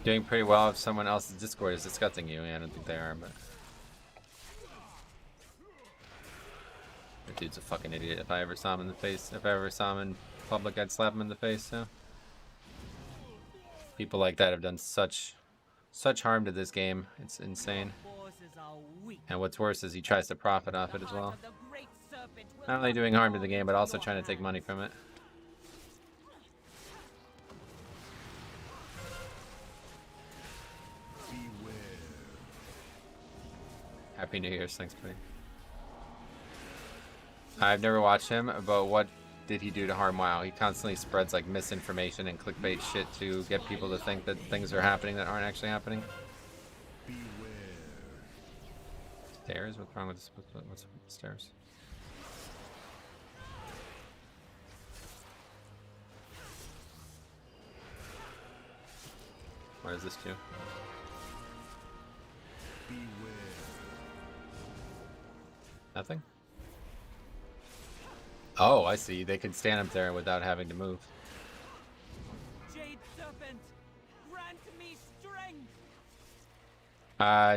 A: Doing pretty well if someone else's Discord is discussing you. Yeah, I don't think they are, but... That dude's a fucking idiot. If I ever saw him in the face, if I ever saw him in public, I'd slap him in the face, so... People like that have done such harm to this game. It's insane. And what's worse is he tries to profit off it as well. Not only doing harm to the game, but also trying to take money from it. Happy New Year's, thanks, buddy. I've never watched him, but what did he do to harm WoW? He constantly spreads like misinformation and clickbait shit to get people to think that things are happening that aren't actually happening. Stairs? What's wrong with this? What's with the stairs? What does this do? Nothing? Oh, I see. They can stand up there without having to move.
H: Jade Serpent, grant me strength.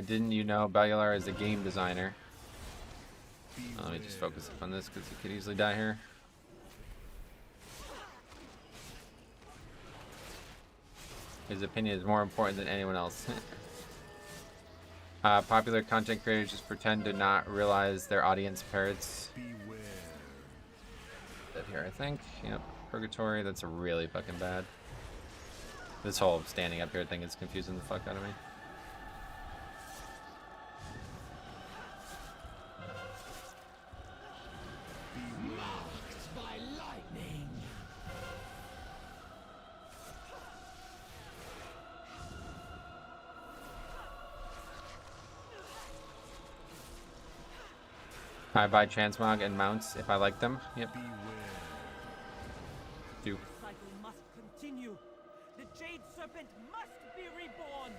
A: Didn't you know Bellular is a game designer? Let me just focus on this because he could easily die here. His opinion is more important than anyone else. Popular content creators just pretend to not realize their audience parrots. That here, I think. Yep. Purgatory, that's really fucking bad. This whole standing up here thing is confusing the fuck out of me.
G: Marked by lightning.
A: I buy transmog and mounts if I like them. Yep. Do.
H: The cycle must continue. The Jade Serpent must be reborn.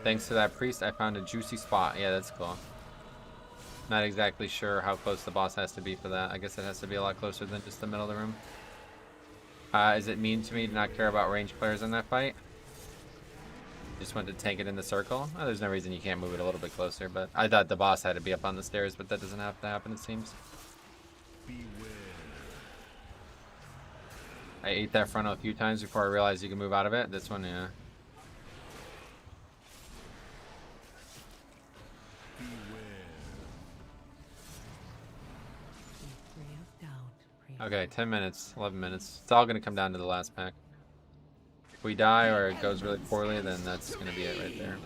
A: Thanks to that priest, I found a juicy spot. Yeah, that's cool. Not exactly sure how close the boss has to be for that. I guess it has to be a lot closer than just the middle of the room. Is it mean to me to not care about ranged players in that fight? Just wanted to tank it in the circle. Oh, there's no reason you can't move it a little bit closer, but I thought the boss had to be up on the stairs, but that doesn't have to happen, it seems. I ate that frontal a few times before I realized you can move out of it. This one, yeah. Okay, 10 minutes, 11 minutes. It's all going to come down to the last pack. If we die or it goes really poorly, then that's going to be it right there.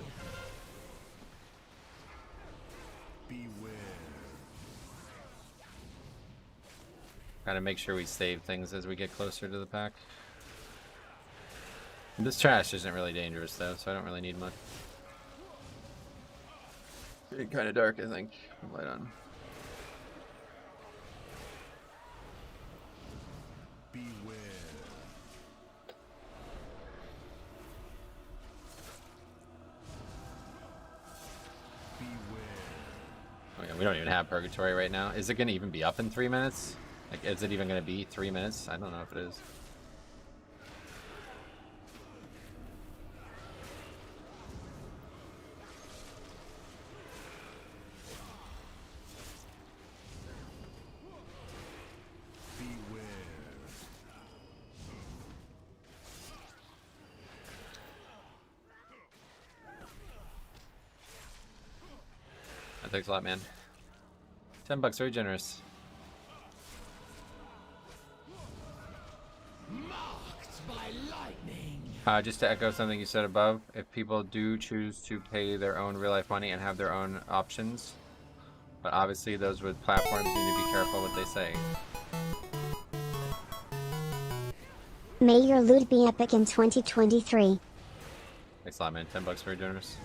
A: Gotta make sure we save things as we get closer to the pack. This trash isn't really dangerous though, so I don't really need much. Getting kind of dark, I think. Light on. Oh yeah, we don't even have Purgatory right now. Is it going to even be up in 3 minutes? Like, is it even going to be 3 minutes? I don't know if it is. Thanks a lot, man. $10, very generous. Just to echo something you said above, if people do choose to pay their own real-life money and have their own options, but obviously those with platforms need to be careful what they say.
L: May your loot be epic in 2023.
A: Thanks a lot, man. $10 for donors.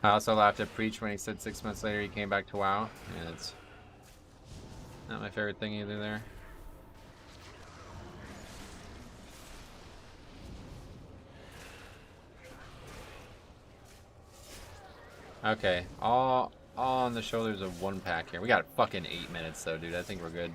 A: I also laughed at Preach when he said 6 months later he came back to WoW. Yeah, it's not my favorite thing either there. Okay, all on the shoulders of one pack here. We got fucking 8 minutes though, dude. I think we're good.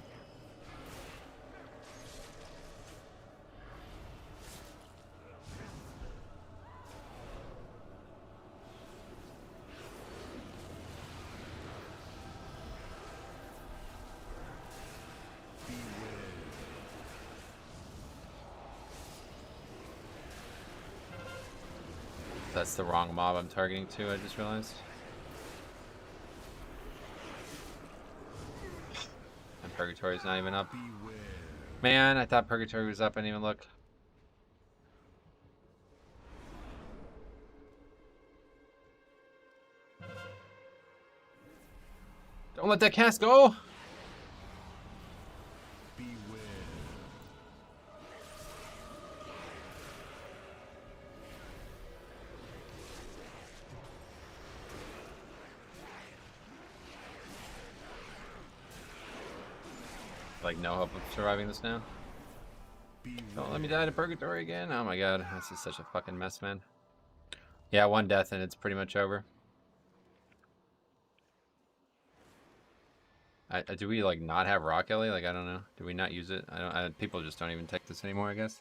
A: That's the wrong mob I'm targeting too, I just realized. And Purgatory's not even up. Man, I thought Purgatory was up, I didn't even look. Don't let that cast go! Like no hope of surviving this now. Don't let me die to Purgatory again. Oh my god, this is such a fucking mess, man. Yeah, one death and it's pretty much over. Do we like not have Rock Ellie? Like I don't know. Do we not use it? People just don't even take this anymore, I guess.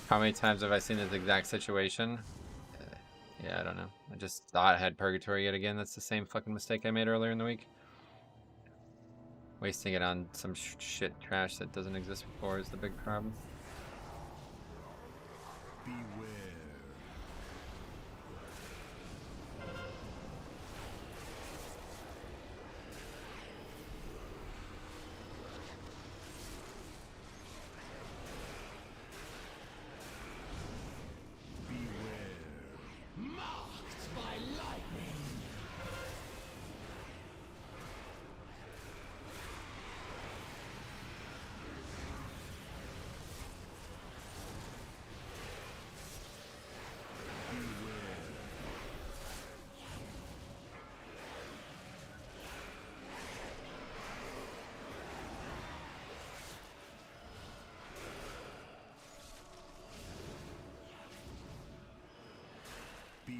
A: How many times have I seen this exact situation? Yeah, I don't know. I just thought I had Purgatory yet again. That's the same fucking mistake I made earlier in the week. Wasting it on some shit trash that doesn't exist before is the big problem.
D: Beware.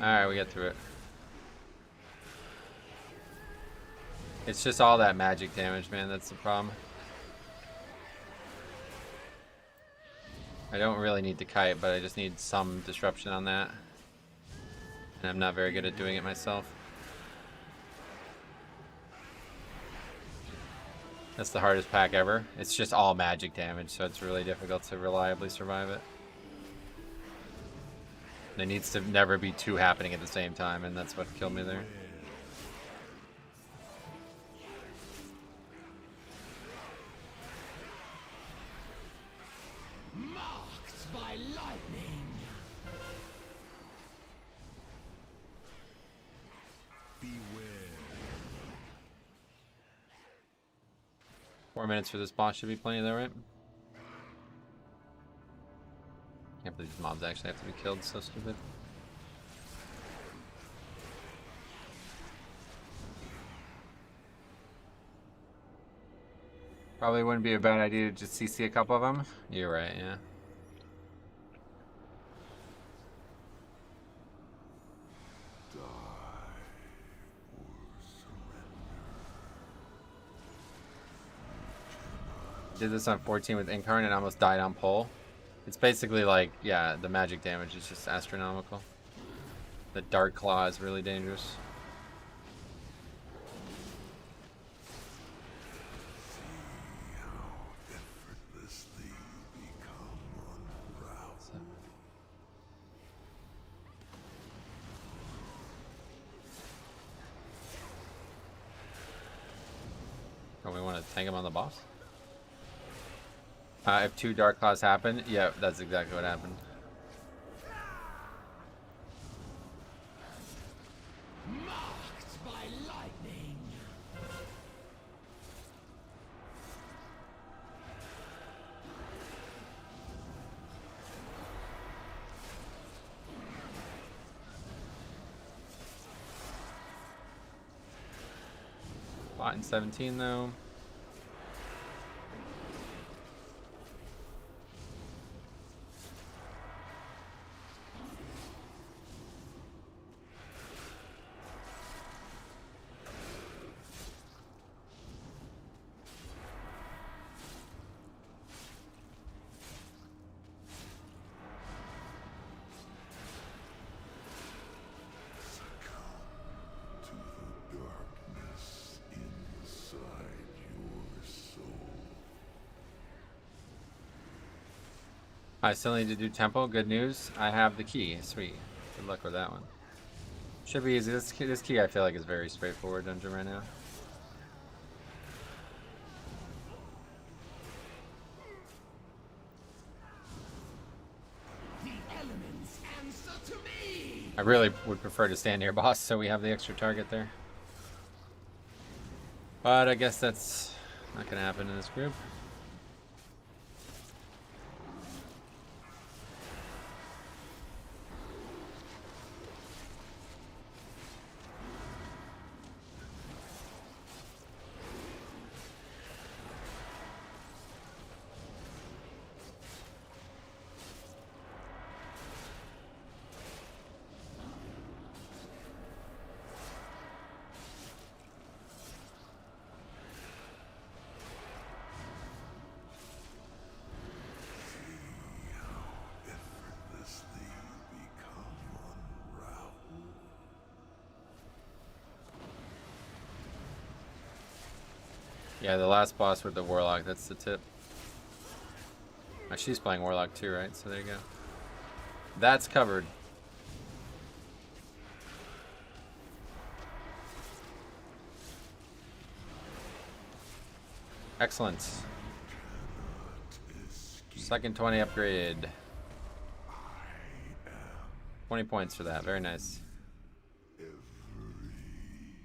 A: Alright, we get through it. It's just all that magic damage, man. That's the problem. I don't really need the kite, but I just need some disruption on that. And I'm not very good at doing it myself. That's the hardest pack ever. It's just all magic damage, so it's really difficult to reliably survive it. There needs to never be two happening at the same time, and that's what killed me there.
G: Marked by lightning.
D: Beware.
A: 4 minutes for this boss should be plenty though, right? Can't believe these mobs actually have to be killed, so stupid. Probably wouldn't be a bad idea to just CC a couple of them. You're right, yeah. Did this on 14 with Incarn and almost died on pole. It's basically like, yeah, the magic damage is just astronomical. The Dark Claw is really dangerous. tank him on the boss. If 2 Dark Claws happen, yeah, that's exactly what happened.
G: Marked by lightning.
A: Bot in 17 though. I still need to do temple. Good news. I have the key. Sweet. Good luck with that one. Should be easy. This key I feel like is very straightforward dungeon right now.
G: The elements answer to me.
A: I really would prefer to stand near boss so we have the extra target there. But I guess that's not going to happen in this group. Yeah, the last boss with the Warlock, that's the tip. She's playing Warlock too, right? So there you go. That's covered. Excellent. Second 20 upgrade. 20 points for that. Very nice.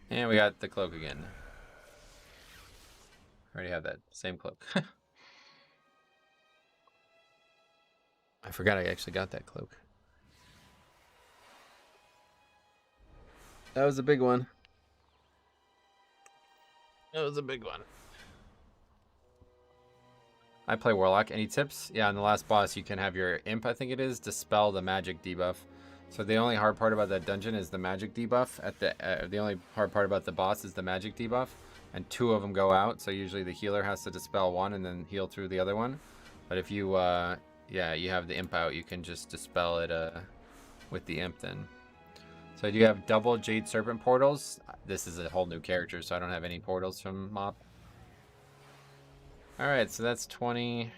A: And we got the cloak again. Already have that same cloak. I forgot I actually got that cloak. That was a big one. That was a big one. I play Warlock. Any tips? Yeah, on the last boss you can have your imp, I think it is, dispel the magic debuff. So the only hard part about that dungeon is the magic debuff. The only hard part about the boss is the magic debuff. And 2 of them go out, so usually the healer has to dispel one and then heal through the other one. But if you, yeah, you have the imp out, you can just dispel it with the imp then. So I do have double Jade Serpent portals. This is a whole new character, so I don't have any portals from Mop. Alright, so that's 20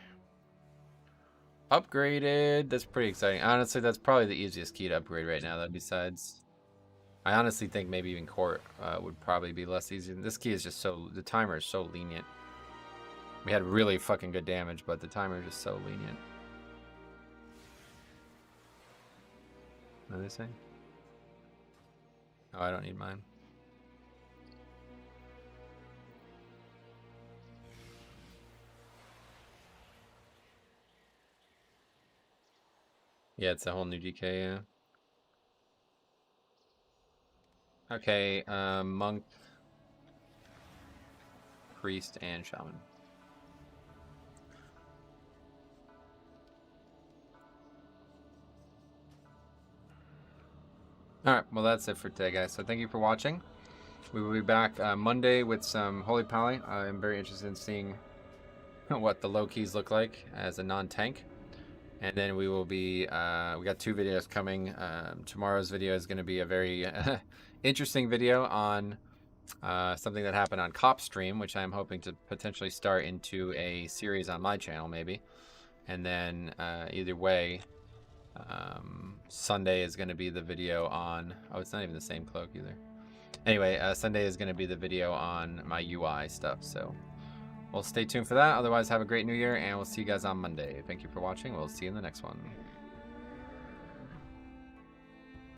A: upgraded. That's pretty exciting. Honestly, that's probably the easiest key to upgrade right now, though, besides... I honestly think maybe even court would probably be less easy. This key is just so... The timer is so lenient. We had really fucking good damage, but the timer is just so lenient. What are they saying? Oh, I don't need mine. Yeah, it's a whole new DK, yeah. Okay, monk, priest, and shaman. Alright, well that's it for today, guys. So thank you for watching. We will be back Monday with some Holy Pally. I'm very interested in seeing what the low keys look like as a non-tank. And then we will be, we got 2 videos coming. Tomorrow's video is going to be a very interesting video on something that happened on Cop Stream, which I'm hoping to potentially start into a series on my channel, maybe. And then either way, Sunday is going to be the video on, oh, it's not even the same cloak either. Anyway, Sunday is going to be the video on my UI stuff, so Well, stay tuned for that. Otherwise, have a great new year, and we'll see you guys on Monday. Thank you for watching. We'll see you in the next one.